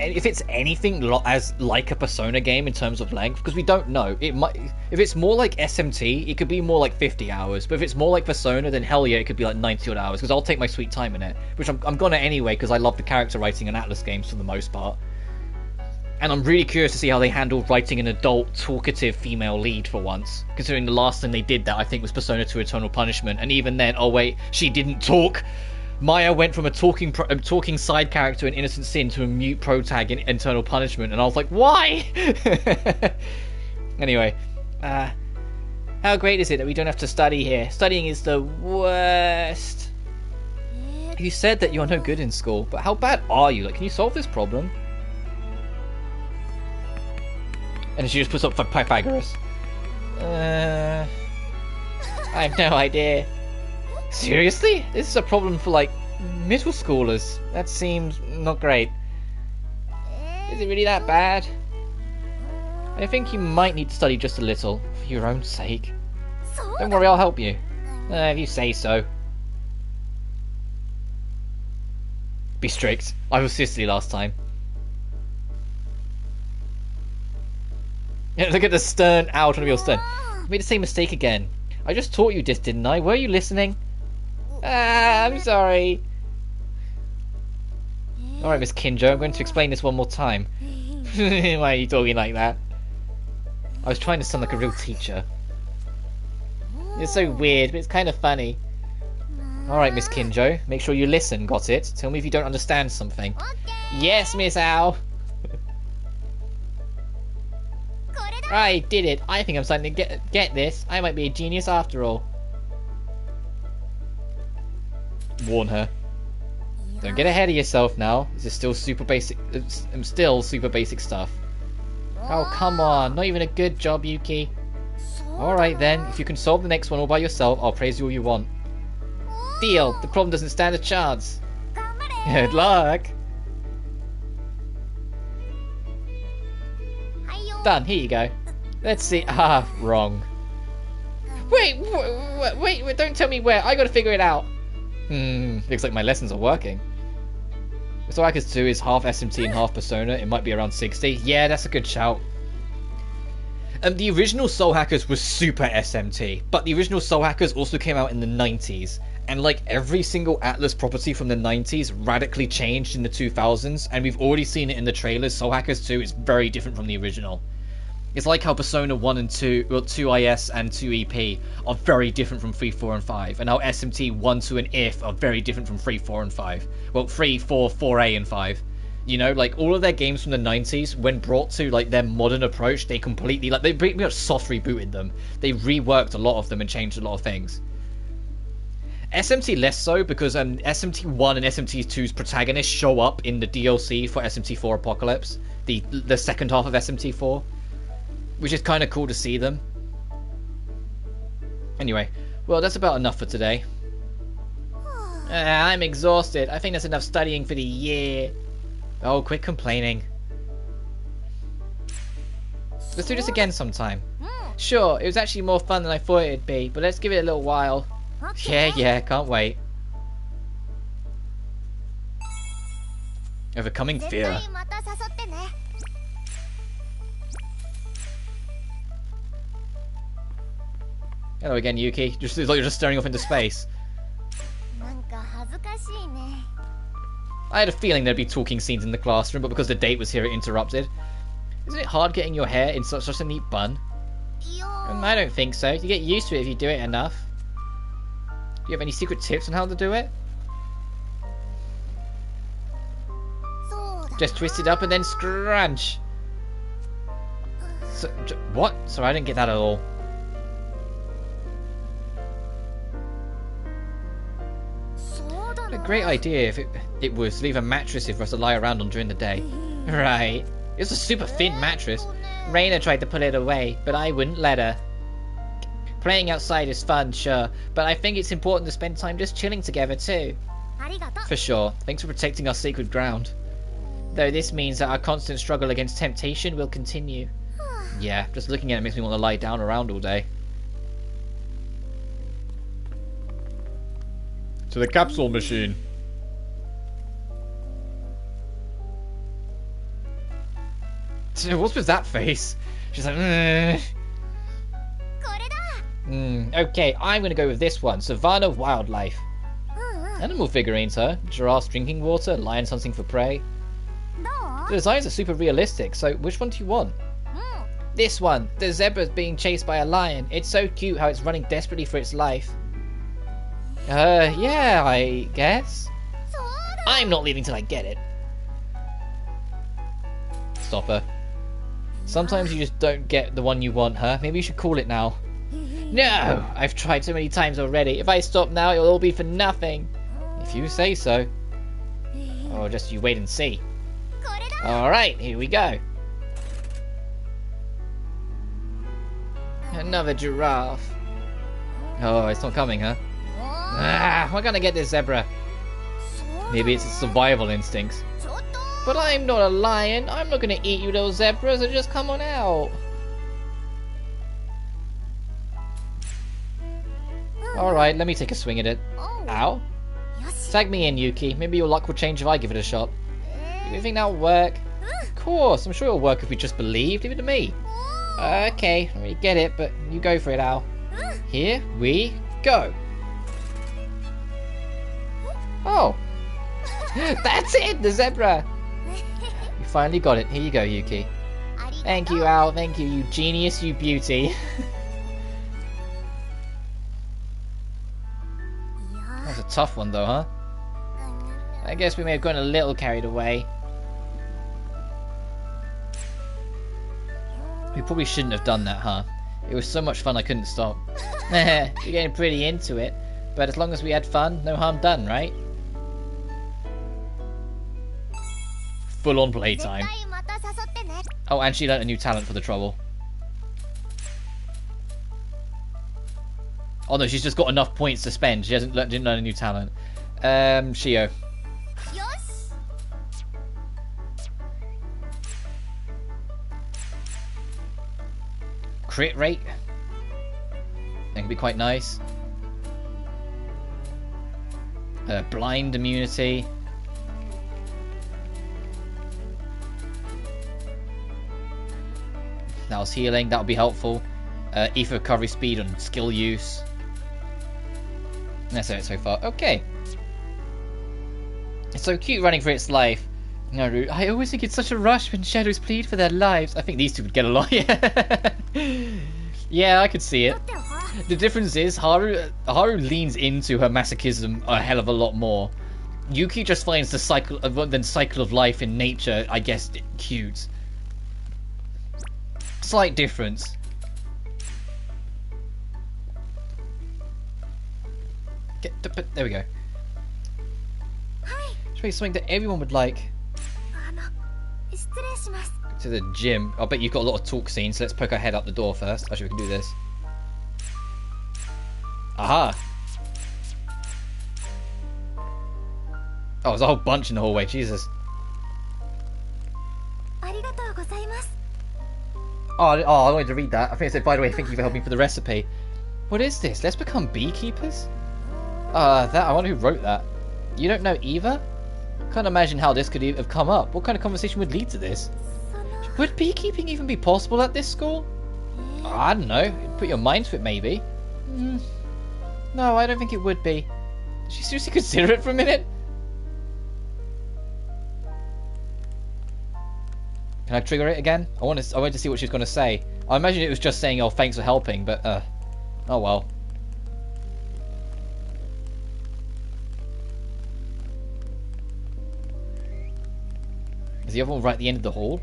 anything as like a Persona game in terms of length, because we don't know. It might. If it's more like SMT, it could be more like 50 hours. But if it's more like Persona, then hell yeah, it could be like 90 odd hours. Because I'll take my sweet time in it, which I'm gonna anyway, because I love the character writing in Atlas games for the most part. And I'm really curious to see how they handle writing an adult, talkative female lead for once. Considering the last time they did that, I think, was Persona 2 Eternal Punishment. And even then, oh wait, she didn't talk. Maya went from a talking side character in Innocent Sin to a mute protag in Eternal Punishment. And I was like, why? Anyway, How great is it that we don't have to study here? Studying is the worst. You said that you're no good in school, but how bad are you? Like, can you solve this problem? And she just puts up for Pythagoras. I have no idea. Seriously? This is a problem for, like, middle schoolers. That seems not great. Is it really that bad? I think you might need to study just a little, for your own sake. Don't worry, I'll help you. If you say so. Be strict. I was sissy last time. Yeah, look at the stern owl trying to be all stern. I made the same mistake again. I just taught you this, didn't I? Were you listening? I'm sorry. Alright, Miss Kinjo, I'm going to explain this one more time. Why are you talking like that? I was trying to sound like a real teacher. It's so weird, but it's kind of funny. Alright, Miss Kinjo, make sure you listen, got it? Tell me if you don't understand something. Yes, Miss Owl! I did it. I think I'm starting to get this. I might be a genius after all. Warn her. Don't get ahead of yourself now. This is still super basic. I'm still super basic stuff. Oh, come on. Not even a good job, Yuki. Alright then. If you can solve the next one all by yourself, I'll praise you all you want. Deal. The problem doesn't stand a chance. Good luck. Done. Here you go. Let's see. Ah, wrong. Wait, don't tell me where. I gotta figure it out. Looks like my lessons are working. Sorakas 2 is half SMT and half Persona. It might be around 60. Yeah, that's a good shout. The original Soul Hackers was super SMT, but the original Soul Hackers also came out in the 90s. And like every single Atlas property from the 90s radically changed in the 2000s, and we've already seen it in the trailers. Soul Hackers 2 is very different from the original. It's like how Persona 1 and 2, well, 2IS and 2EP are very different from 3, 4, and 5. And how SMT 1, 2, and IF are very different from 3, 4, and 5. Well, 3, 4, 4A, and 5. You know, like, all of their games from the 90s, when brought to, like, their modern approach, they completely, like, they pretty much soft rebooted them. They reworked a lot of them and changed a lot of things. SMT less so, because SMT1 and SMT2's protagonists show up in the DLC for SMT4 Apocalypse. The second half of SMT4. Which is kind of cool to see them. Anyway, well, that's about enough for today. I'm exhausted. I think that's enough studying for the year. Oh, quit complaining. Let's do this again sometime. Sure, it was actually more fun than I thought it'd be, but let's give it a little while. Yeah, can't wait. Overcoming fear. Hello again, Yuki. Just like you're just staring off into space. I had a feeling there'd be talking scenes in the classroom, but because the date was here, it interrupted. Isn't it hard getting your hair in such a neat bun? I don't think so. You get used to it if you do it enough. Do you have any secret tips on how to do it? Just twist it up and then scrunch. So, what? Sorry, I didn't get that at all. What a great idea if it was to leave a mattress for us to lie around on during the day. Right. It's a super thin mattress. Rena tried to put it away, but I wouldn't let her. Playing outside is fun, sure, but I think it's important to spend time just chilling together too. For sure. Thanks for protecting our sacred ground. Though this means that our constant struggle against temptation will continue. Yeah, just looking at it makes me want to lie down around all day. To the capsule machine. What's with that face? She's like, okay, I'm gonna go with this one. Savannah Wildlife. Animal figurines, huh? Giraffes drinking water, lions hunting for prey. The designs are super realistic, so which one do you want? This one. The zebra's being chased by a lion. It's so cute how it's running desperately for its life. Yeah, I guess. I'm not leaving till I get it. Stop her. Sometimes you just don't get the one you want, huh? Maybe you should call it now. No! I've tried so many times already. If I stop now, it'll all be for nothing. If you say so. Or just you wait and see. Alright, here we go. Another giraffe. Oh, it's not coming, huh? Ah, we're gonna get this zebra. Maybe it's its survival instincts. But I'm not a lion. I'm not gonna eat you little zebras, so just come on out. Alright, let me take a swing at it. Ow. Tag me in, Yuki. Maybe your luck will change if I give it a shot. Do you think that'll work? Of course, I'm sure it'll work if we just believe. Leave it to me. Okay, I really get it, but you go for it, Al. Here we go. Oh. That's it, the zebra. You finally got it. Here you go, Yuki. Thank you, Al. Thank you, you genius, you beauty. That was a tough one, though, huh? I guess we may have gotten a little carried away. We probably shouldn't have done that, huh? It was so much fun I couldn't stop. You're getting pretty into it. But as long as we had fun, no harm done, right? Full on playtime. Oh, and she learnt a new talent for the trouble. Oh no, she's just got enough points to spend. She didn't learn a new talent. Shio. Crit rate. That can be quite nice. Blind immunity. That was healing. That would be helpful. Ether recovery speed and skill use. That's it so far. Okay. It's so cute running for its life. No, I always think it's such a rush when shadows plead for their lives. I think these two would get along. Yeah, I could see it. The difference is Haru leans into her masochism a hell of a lot more. Yuki just finds the cycle of life in nature, I guess, cute. Slight difference. There we go. Should be something that everyone would like. To the gym. I bet you've got a lot of talk scenes, so let's poke our head out the door first. Actually, we can do this. Aha! Oh, there's a whole bunch in the hallway. Jesus. Oh, I wanted to read that. I think it said, by the way, thank you for helping for the recipe. What is this? Let's become beekeepers? I wonder who wrote that. You don't know either? Can't imagine how this could have come up. What kind of conversation would lead to this? Would beekeeping even be possible at this school? I don't know. Put your mind to it, maybe. No, I don't think it would be. Did she seriously consider it for a minute? Can I trigger it again? I wanted to see what she's going to say. I imagine it was just saying, oh, thanks for helping, but, oh well. Is the other one right at the end of the hall?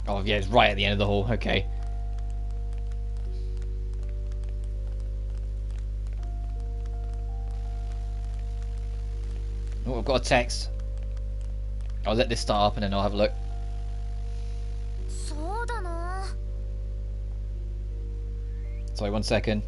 Oh, yeah, it's right at the end of the hall. Okay. Oh, I've got a text. I'll let this start up and then I'll have a look. Sorry, 1 second.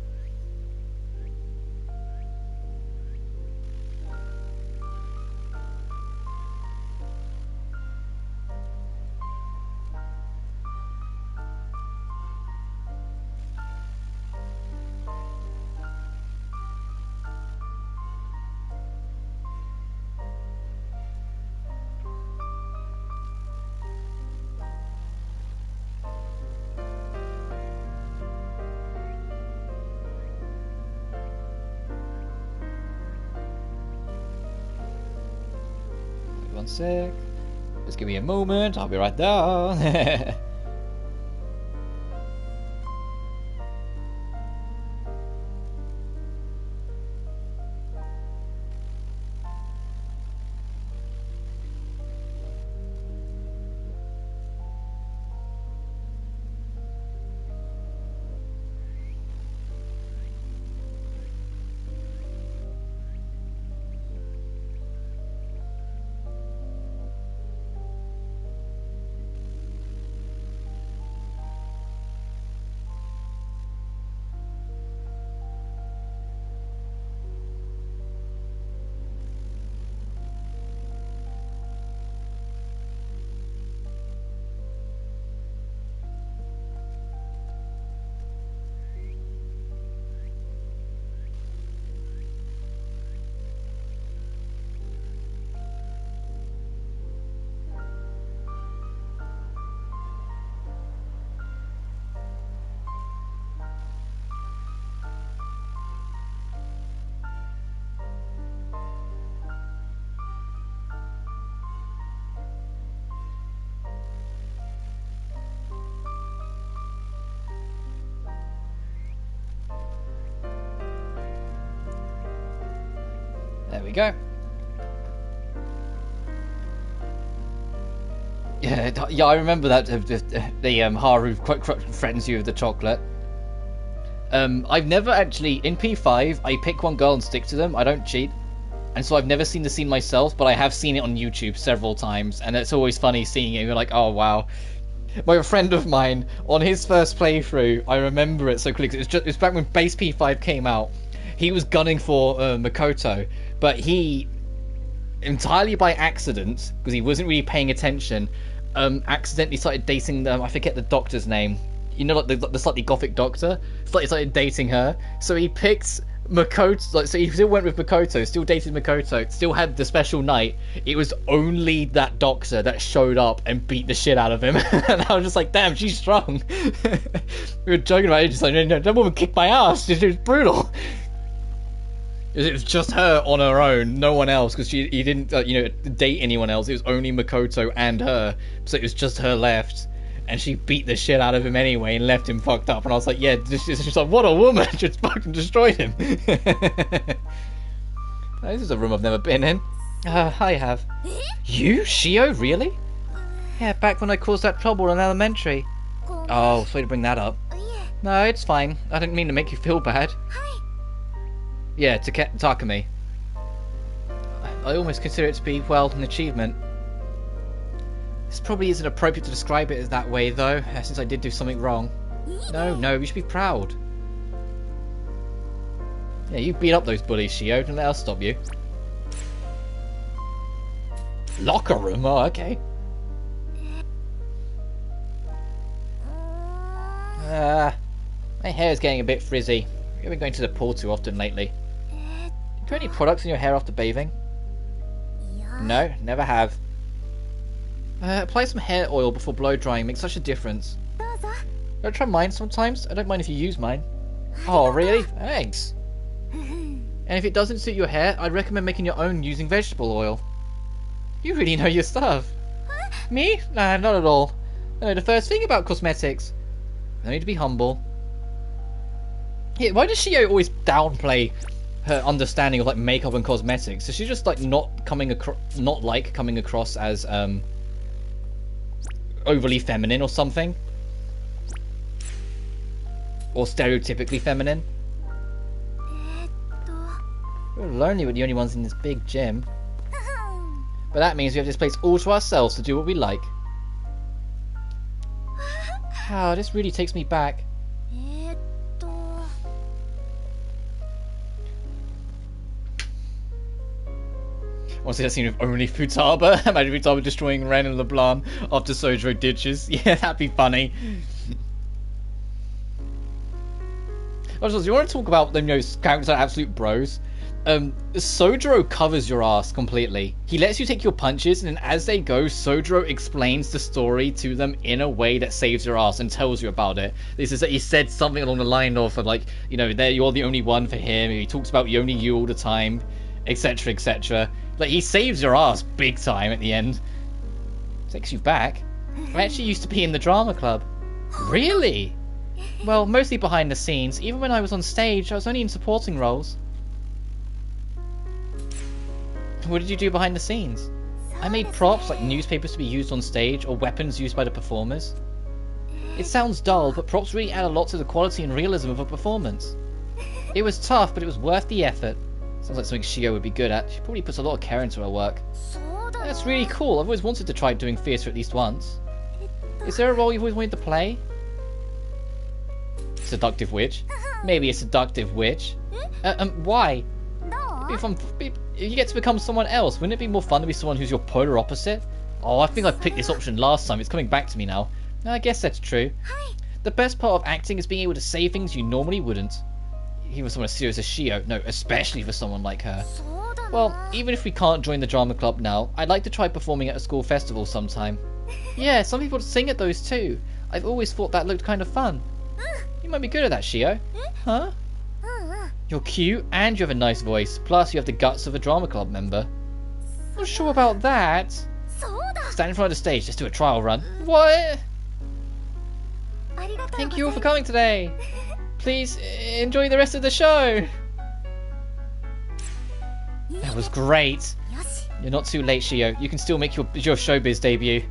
One sec. Just give me a moment. I'll be right there. go. Yeah, I remember that the Haru quite threatens you with the chocolate. I've never actually in P5. I pick one girl and stick to them. I don't cheat, and so I've never seen the scene myself, but I have seen it on YouTube several times, and it's always funny seeing it. You're like, oh wow. My friend of mine on his first playthrough, I remember it so clearly. It's back when base P5 came out. He was gunning for Makoto, but he entirely by accident, because he wasn't really paying attention, accidentally started dating them. I forget the doctor's name. You know, like the slightly gothic doctor. Started dating her. So he picked Makoto. Like, so he still went with Makoto. Still dated Makoto. Still had the special night. It was only that doctor that showed up and beat the shit out of him. And I was just like, damn, she's strong. We were joking about it. Just like, no, that woman kicked my ass. It was brutal. It was just her on her own, no one else, because he didn't, date anyone else. It was only Makoto and her, so it was just her left, and she beat the shit out of him anyway and left him fucked up. And I was like, yeah, just like, what a woman! Just fucking destroyed him. This is a room I've never been in. I have. You, Shio, really? Yeah, back when I caused that trouble in elementary. Oh, sorry to bring that up. No, it's fine. I didn't mean to make you feel bad. Yeah, Takumi. I almost consider it to be, well, an achievement. This probably isn't appropriate to describe it as that way, though, since I did do something wrong. No, you should be proud. Yeah, you beat up those bullies, Shio. Don't let us stop you. Locker room? Oh, okay. My hair's getting a bit frizzy. You've been going to the pool too often lately. Do you have any products in your hair after bathing? No, never have. Apply some hair oil before blow drying. Makes such a difference. Don't try mine sometimes. I don't mind if you use mine. Oh, really? Thanks. And if it doesn't suit your hair, I'd recommend making your own using vegetable oil. You really know your stuff. Me? Nah, not at all. No, the first thing about cosmetics. I need to be humble. Yeah, why does Shio always downplay her understanding of like makeup and cosmetics? Is she just like not coming across as overly feminine or something, or stereotypically feminine? We're lonely. We're the only ones in this big gym, but that means we have this place all to ourselves to do what we like. Wow, this really takes me back. Honestly, that scene with only Futaba. Imagine Futaba destroying Ren and LeBlanc after Sojiro ditches. Yeah, that'd be funny. Also, do you want to talk about them, characters are absolute bros? Sojiro covers your ass completely. He lets you take your punches, and then as they go, Sojiro explains the story to them in a way that saves your ass and tells you about it. This is that he said something along the line of like, you're the only one for him. He talks about only you all the time, etc., etc. Like, he saves your ass big time at the end. Takes you back. I actually used to be in the drama club. Really? Well, mostly behind the scenes. Even when I was on stage, I was only in supporting roles. What did you do behind the scenes? I made props, like newspapers to be used on stage, or weapons used by the performers. It sounds dull, but props really add a lot to the quality and realism of a performance. It was tough, but it was worth the effort. Sounds like something Shio would be good at. She probably puts a lot of care into her work. That's really cool. I've always wanted to try doing theatre at least once. Is there a role you've always wanted to play? Seductive witch? Maybe a seductive witch. Why? If you get to become someone else, wouldn't it be more fun to be someone who's your polar opposite? Oh, I think I picked this option last time. It's coming back to me now. I guess that's true. The best part of acting is being able to say things you normally wouldn't. Even someone as serious as Shio. No, especially for someone like her. Well, even if we can't join the drama club now, I'd like to try performing at a school festival sometime. Yeah, some people sing at those too. I've always thought that looked kind of fun. You might be good at that, Shio. Huh? You're cute and you have a nice voice. Plus, you have the guts of a drama club member. Not sure about that. Stand in front of the stage. Let's do a trial run. What? Thank you all for coming today. Please enjoy the rest of the show. was great. よし You're not too late, Shio. You can still make your showbiz debut.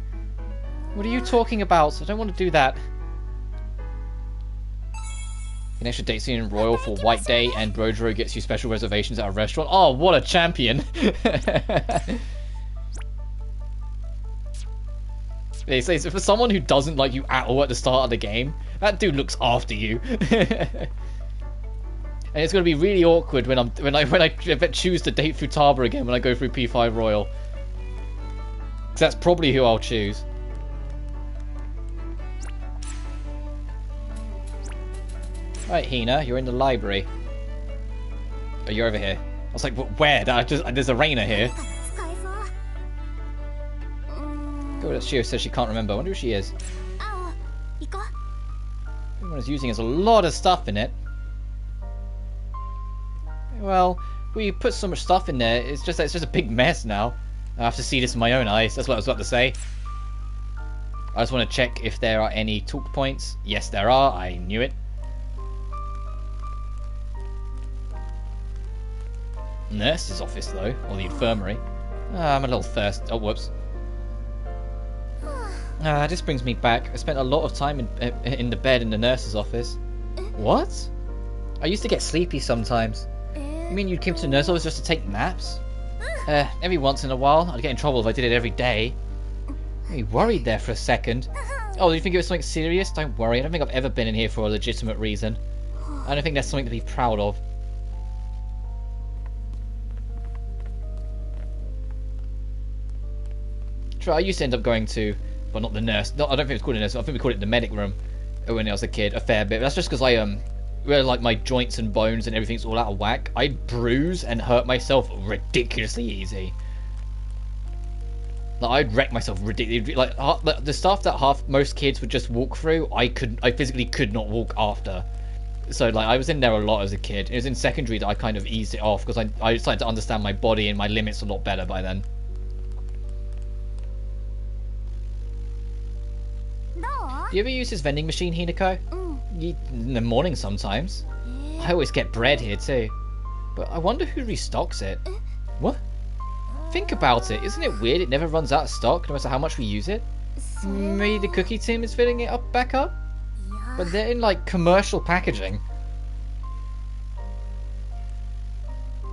What are you talking about? I don't want to do that. An extra date scene in Royal for White Day, and Brojiro gets you special reservations at a restaurant. Oh, what a champion! It says, for someone who doesn't like you at all at the start of the game, that dude looks after you. And it's going to be really awkward when I choose to date Futaba again when I go through P5 Royal. Because that's probably who I'll choose. Right, Hina, you're in the library. Oh, you're over here. I was like, where? There's a Rena here. 使えそう Go, Shio says she can't remember. I wonder who she is. あ行こう Everyone is using has a lot of stuff in it. Well, we put so much stuff in there, it's just a big mess now. I have to see this with my own eyes. That's what I was about to say. I just want to check if there are any talk points. Yes, there are. I knew it. Nurse's office, though, or the infirmary. I'm a little thirsty. Oh, whoops. This brings me back. I spent a lot of time in the bed in the nurse's office. What? I used to get sleepy sometimes. You mean you came to the nurse's office just to take naps? Every once in a while. I'd get in trouble if I did it every day. You worried there for a second. Oh, do you think it was something serious? Don't worry. I don't think I've ever been in here for a legitimate reason. I don't think that's something to be proud of. True, I used to end up going to, well, not the nurse. No, I don't think it was called a nurse. I think we called it the medic room when I was a kid, a fair bit. But that's just because where like my joints and bones and everything's all out of whack, I bruise and hurt myself ridiculously easy. Like, I'd wreck myself ridiculously. Like the stuff that most kids would just walk through, I physically could not walk after. So like I was in there a lot as a kid. It was in secondary that I kind of eased it off because I started to understand my body and my limits a lot better by then. どう Do you ever use this vending machine, Hinako? うん In the morning sometimes. I always get bread here too. But I wonder who restocks it. What? Think about it. Isn't it weird it never runs out of stock no matter how much we use it? それは Maybe the cookie team is filling it back up? いや But they're in like commercial packaging.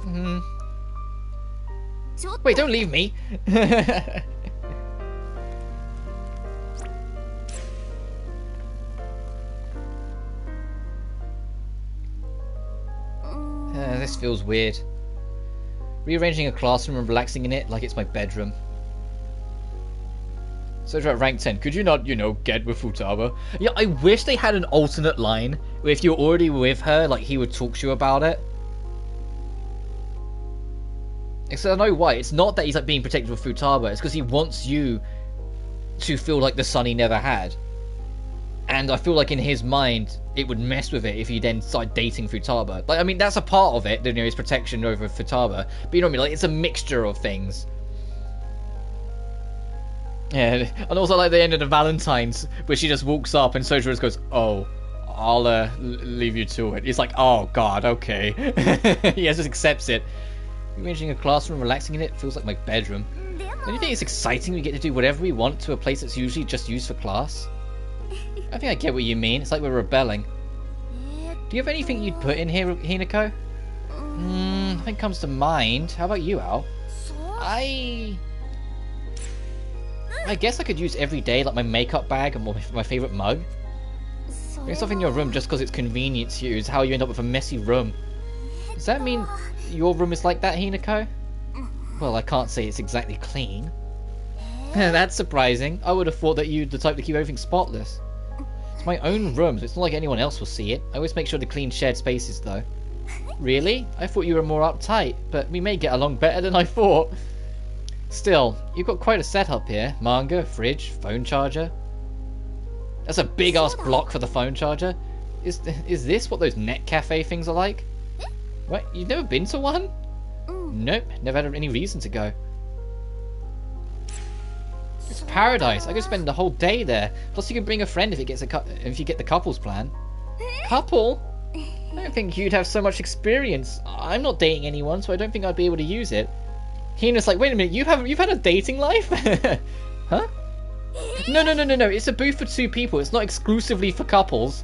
Hmm. ちょっと Wait, don't leave me! This feels weird. Rearranging a classroom and relaxing in it like it's my bedroom. So at rank 10, could you not, get with Futaba? Yeah, I wish they had an alternate line where if you're already with her, like, he would talk to you about it. Except I know why. It's not that he's, like, being protective of Futaba. It's because he wants you to feel like the son he never had. And I feel like in his mind, it would mess with it if he then started dating Futaba. Like, I mean, that's a part of it, his protection over Futaba. But you know what I mean? Like, it's a mixture of things. Yeah, and also like the end of the Valentine's, where she just walks up and Sojiro just goes, "Oh, I'll leave you to it." It's like, oh god, okay. He just accepts it. Arranging a classroom, relaxing in it, feels like my bedroom. でも Don't you think it's exciting we get to do whatever we want to a place that's usually just used for class? I think I get what you mean. It's like we're rebelling. えー Do you have anything you'd put in here, Hinako? Nothing comes to mind. How about you, Al? そう I guess I could use every day, like my makeup bag and my favourite mug. そ Bring れ stuff in your room just because it's convenient to you is how you end up with a messy room. Does that mean your room is like that, Hinako? Well, I can't say it's exactly clean. That's surprising. I would have thought that you'd the type to keep everything spotless. It's my own room, so it's not like anyone else will see it. I always make sure to clean shared spaces, though. Really? I thought you were more uptight, but we may get along better than I thought. Still, you've got quite a setup here. Manga, fridge, phone charger. That's a big-ass block for the phone charger. Is this what those net cafe things are like? What? You've never been to one? うん Nope, never had any reason to go. It's paradise. I could spend the whole day there. Plus, you can bring a friend if you get the couples plan. Couple? I don't think you'd have so much experience. I'm not dating anyone, so I don't think I'd be able to use it. Hina's like, wait a minute, you've had a dating life? Huh? No. It's a booth for 2 people. It's not exclusively for couples.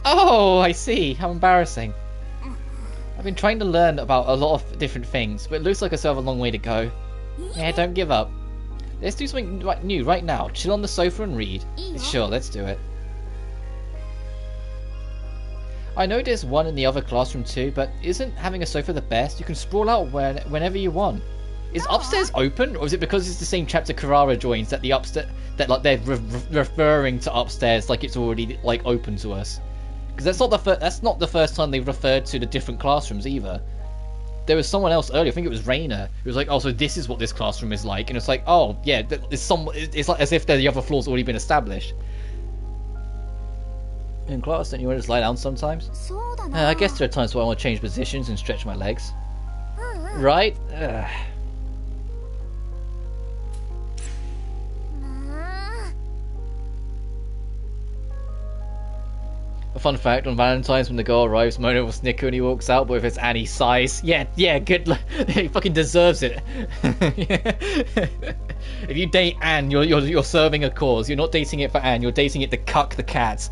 Oh, I see. How embarrassing. I've been trying to learn about a lot of different things, but it looks like I still have a long way to go. Yeah, don't give up. Let's do something new right now. Chill on the sofa and read. Sure, let's do it. I know there's one in the other classroom too, but isn't having a sofa the best? You can sprawl out whenever you want. Is upstairs open, or is it because it's the same chapter Carrara joins that the upstairs like they're referring to upstairs like it's already like open to us? Because that's not the first time they've referred to the different classrooms either. There was someone else earlier, I think it was Rena, who was like, "Oh, so this is what this classroom is like," and it's like, "Oh, yeah, it's like as if the other floor's already been established." In class, don't you want to just lie down sometimes? I guess there are times where I want to change positions and stretch my legs. Right? A fun fact, on Valentine's when the girl arrives, Mona will snicker when he walks out, but if it's Annie sighs, yeah, good he fucking deserves it. If you date Anne, you're serving a cause. You're not dating it for Anne, you're dating it to cuck the cat.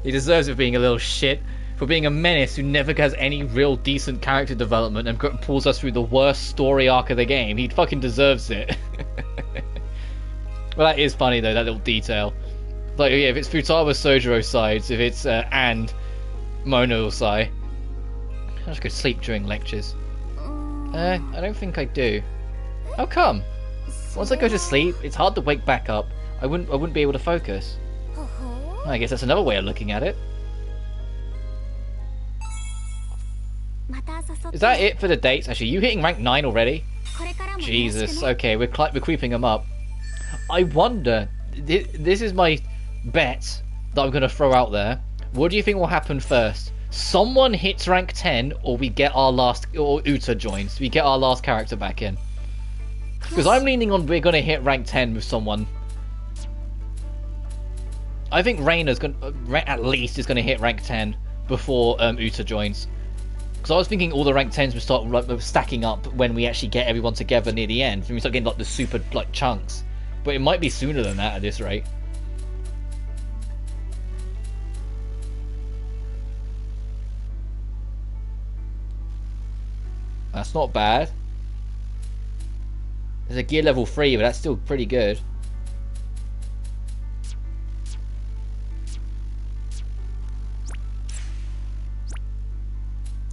He deserves it for being a little shit, for being a menace who never has any real decent character development and pulls us through the worst story arc of the game. He fucking deserves it. Well, that is funny though, that little detail. Like, yeah, if it's Futaba, Sojiro sides. If it's and Mona will sigh. I just go sleep during lectures. I don't think I do. How come? Once I go to sleep, it's hard to wake back up. I wouldn't be able to focus. I guess that's another way of looking at it. Is that it for the dates? Actually, you hitting rank 9 already? Jesus. Okay, we're creeping them up. I wonder. This is my bet that I'm going to throw out there. What do you think will happen first? Someone hits rank 10, or we get our last, or Uta joins. We get our last character back in. Because I'm leaning on we're going to hit rank 10 with someone. I think Rena's at least is going to hit rank 10 before Uta joins. Because I was thinking all the rank 10s would start stacking up when we actually get everyone together near the end. And we start getting like the super like chunks. But it might be sooner than that at this rate. That's not bad. There's a gear level 3, but that's still pretty good.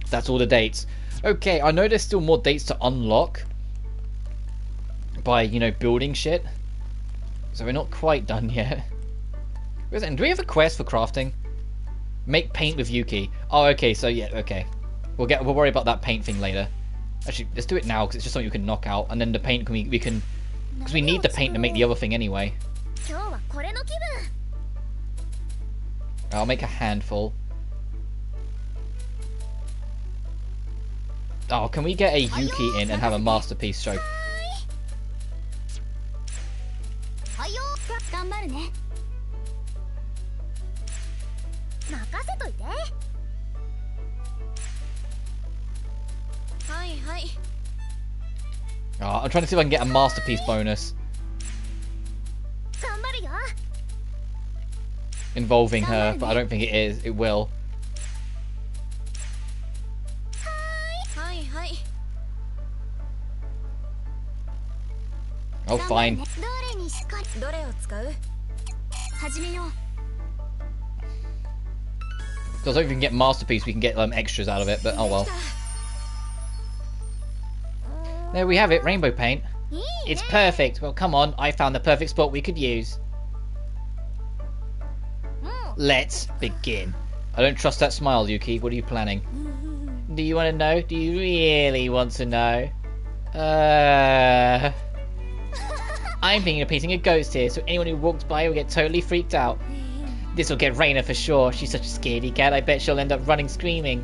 That's all the dates. Okay, I know there's still more dates to unlock by, you know, building shit. So we're not quite done yet. Do we have a quest for crafting? Make paint with Yuki. Oh, okay, so yeah, okay. We'll worry about that paint thing later. Actually, let's do it now, because it's just something you can knock out, and then the paint we can... Because we need the paint to make the other thing anyway. I'll make a handful. Oh, can we get a Yuki in and have a masterpiece show? Oh, I'm trying to see if I can get a masterpiece bonus involving her, but I don't think it is. It will. Oh, fine. Because if we can get masterpiece, we can get extras out of it. But oh well. There we have it, rainbow paint. It's perfect. Well, come on, I found the perfect spot we could use. Let's begin. I don't trust that smile, Yuki. What are you planning? Do you want to know? Do you really want to know? I'm thinking of painting a ghost here, so anyone who walks by will get totally freaked out. This will get Rena for sure. She's such a scaredy cat. I bet she'll end up running screaming.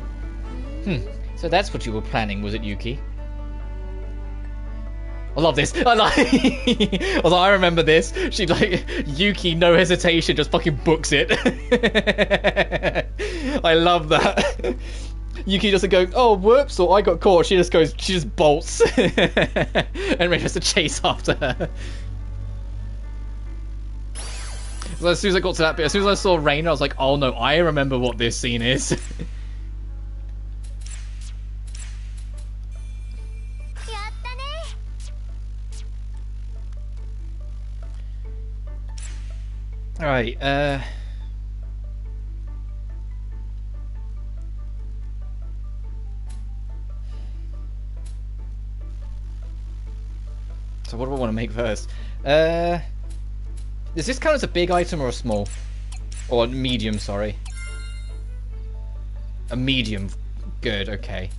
So that's what you were planning, was it, Yuki? I love this. Although I remember this. She's like, Yuki, no hesitation, just fucking books it. I love that. Yuki doesn't go, oh, whoops, or I got caught. She just bolts. And Rena has to chase after her. So as soon as I got to that bit, as soon as I saw Rena, I was like, oh no, I remember what this scene is. Alright, so what do I want to make first? Does this count as a big item or a small? Or medium, sorry. A medium. Good, okay.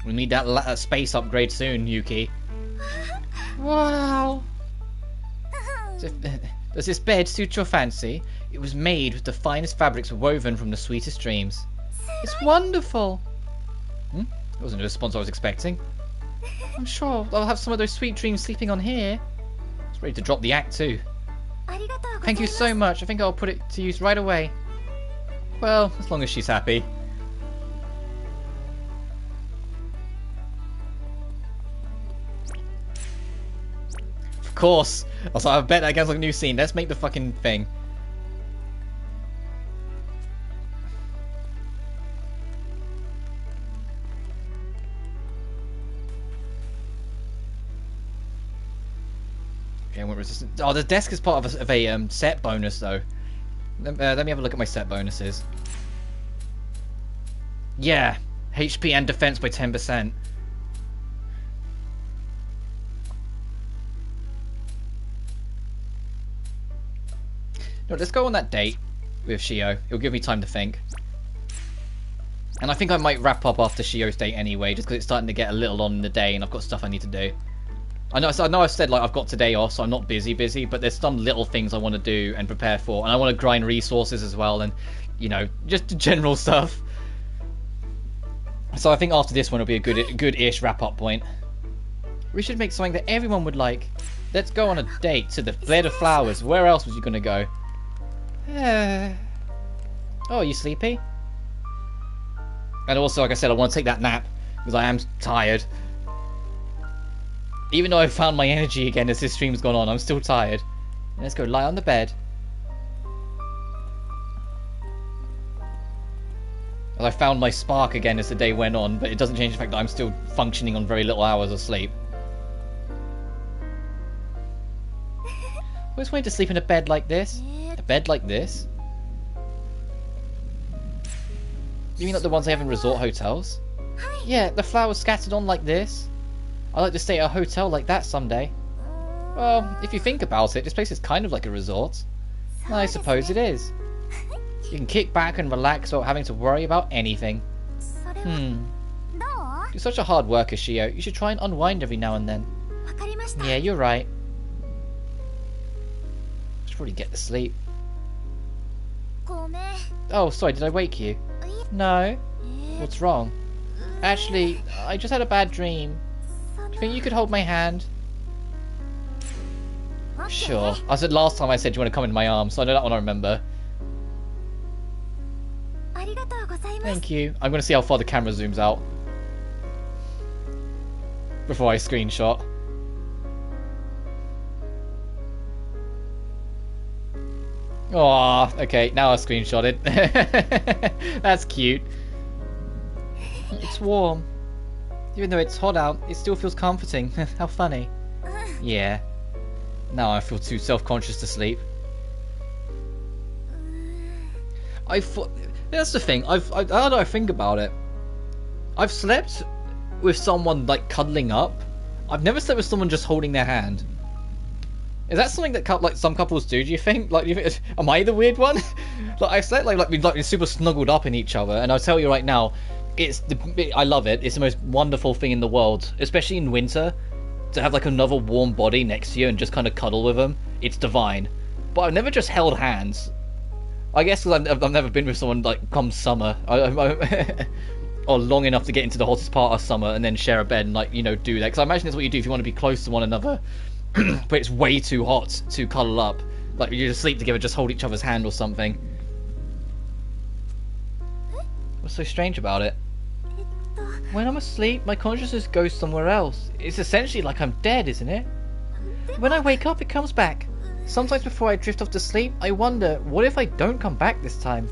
We need that space upgrade soon, Yuki. Wow. Does this bed suit your fancy? It was made with the finest fabrics woven from the sweetest dreams. It's wonderful. That wasn't the response I was expecting. I'm sure I'll have some of those sweet dreams sleeping on here. It's ready to drop the act too. Thank you so much. I think I'll put it to use right away. Well, as long as she's happy. Of course. Also, I bet that gets like a new scene. Let's make the fucking thing. Okay, what resistance? Oh, the desk is part of a set bonus though. Let me have a look at my set bonuses. Yeah, HP and defense by 10%. No, let's go on that date with Shio. It'll give me time to think. And I think I might wrap up after Shio's date anyway, just because it's starting to get a little on in the day and I've got stuff I need to do. I know I've said like I've got today off, so I'm not busy, but there's some little things I want to do and prepare for. And I want to grind resources as well and, you know, just general stuff. So I think after this one will be a good-ish wrap-up point. We should make something that everyone would like. Let's go on a date to the Bed of Flowers. Where else was you going to go? Oh, are you sleepy? And also, like I said, I want to take that nap because I am tired. Even though I've found my energy again as this stream's gone on, I'm still tired. Let's go lie on the bed. I found my spark again as the day went on, but it doesn't change the fact that I'm still functioning on very little hours of sleep. I always wanted to sleep in a bed like this. A bed like this? You mean like the ones they have in resort hotels? Yeah, the flowers scattered on like this. I'd like to stay at a hotel like that someday. Well, if you think about it, this place is kind of like a resort. I suppose it is. You can kick back and relax without having to worry about anything. You're such a hard worker, Shio. You should try and unwind every now and then. Yeah, you're right. Should probably get to sleep. Oh, sorry, did I wake you? No? What's wrong? Actually, I just had a bad dream. Do you think you could hold my hand? Sure. I said last time I said, do you want to come into my arms? So I know that one I remember. Thank you. I'm going to see how far the camera zooms out before I screenshot. Aw, okay, now I screenshotted. That's cute. It's warm. Even though it's hot out, it still feels comforting. How funny. Yeah. Now I feel too self-conscious to sleep. That's the thing. How do I think about it? I've slept with someone like cuddling up. I've never slept with someone just holding their hand. Is that something that like some couples do? Do you think? Like, am I the weird one? Like I slept like we're super snuggled up in each other, and I'll tell you right now, I love it. It's the most wonderful thing in the world, especially in winter, to have like another warm body next to you and just kind of cuddle with them. It's divine. But I've never just held hands. I guess because I've never been with someone like come summer. or long enough to get into the hottest part of summer and then share a bed and, like, you know, do that. Because I imagine that's what you do if you want to be close to one another, but it's way too hot to cuddle up. Like, you just sleep together, just hold each other's hand or something. What's so strange about it? When I'm asleep, my consciousness goes somewhere else. It's essentially like I'm dead, isn't it? When I wake up, it comes back. Sometimes before I drift off to sleep, I wonder, what if I don't come back this time?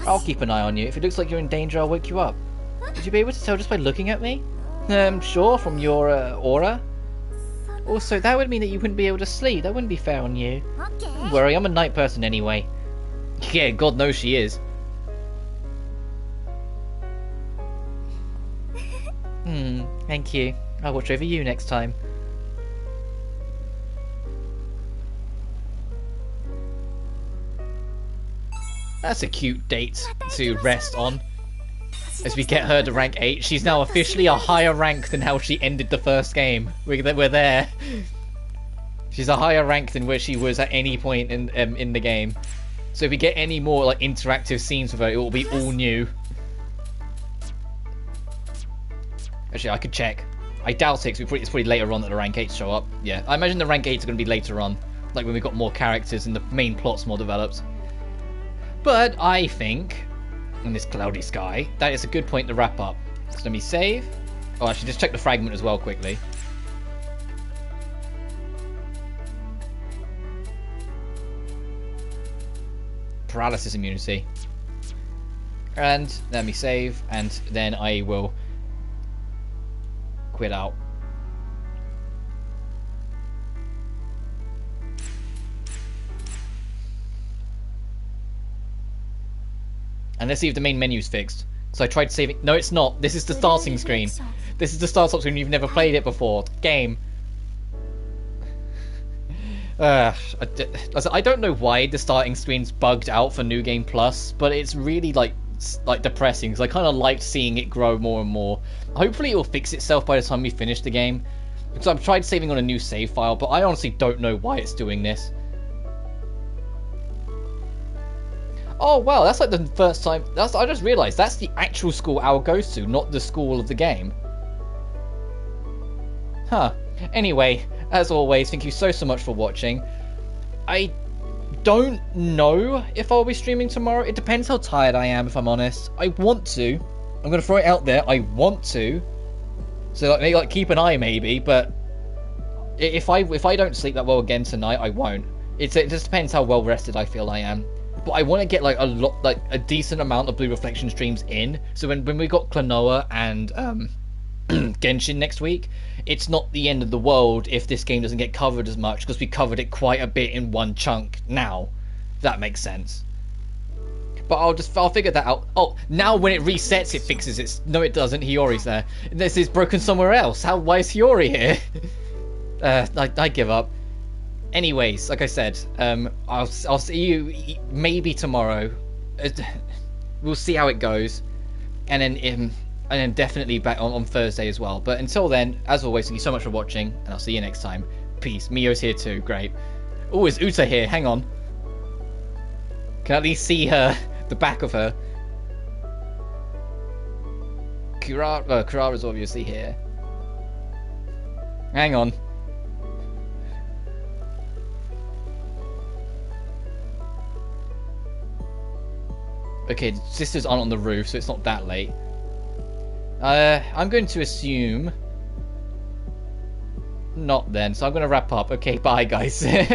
I'll keep an eye on you. If it looks like you're in danger, I'll wake you up. Would you be able to tell just by looking at me? Sure, from your aura. Also, that would mean that you wouldn't be able to sleep. That wouldn't be fair on you. Don't worry, I'm a night person anyway. Yeah, God knows she is. Thank you. I'll watch over you next time. That's a cute date to rest on. As we get her to rank 8, she's now officially a higher rank than how she ended the first game. We're there. She's a higher rank than where she was at any point in the game. So if we get any more like interactive scenes with her, it will be all new. Actually, I could check. I doubt it, because it's probably later on that the rank 8s show up. Yeah, I imagine the rank 8s are going to be later on. Like when we've got more characters and the main plot's more developed. But I think, in this cloudy sky, that is a good point to wrap up. So let me save. Oh, actually, just check the fragment as well quickly. Paralysis immunity. And let me save, and then I will quit out. And let's see if the main menu's fixed. So I tried saving. No, it's not. This is the starting screen. This is the startup screen. You've never played it before. Game. I don't know why the starting screen's bugged out for New Game Plus, but it's really like depressing because I kind of liked seeing it grow more and more. Hopefully it will fix itself by the time we finish the game. Because I've tried saving on a new save file, but I honestly don't know why it's doing this. Oh wow, that's like the first time. I just realised that's the actual school Al goes to, not the school of the game. Huh. Anyway, as always, thank you so much for watching. I don't know if I'll be streaming tomorrow. It depends how tired I am, if I'm honest. I want to. I'm gonna throw it out there. I want to. So like, maybe like keep an eye maybe, but if I don't sleep that well again tonight, I won't. It just depends how well rested I feel I am. But I want to get like a decent amount of Blue Reflection streams in. So when we got Klonoa and Genshin next week, it's not the end of the world if this game doesn't get covered as much, because we covered it quite a bit in one chunk now. If that makes sense. But I'll figure that out. Oh, now when it resets, it fixes it. No, it doesn't. Hiyori's there. This is broken somewhere else. Why is Hiyori here? I give up. Anyways, like I said, I'll see you maybe tomorrow. We'll see how it goes, and then definitely back on Thursday as well. But until then, as always, thank you so much for watching, and I'll see you next time. Peace. Mio's here too. Great. Oh, is Uta here? Hang on. Can at least see her, the back of her. Kurara's obviously here. Hang on. Okay, the sisters aren't on the roof, so it's not that late. I'm going to assume not then, so I'm going to wrap up. Okay, bye guys. See you.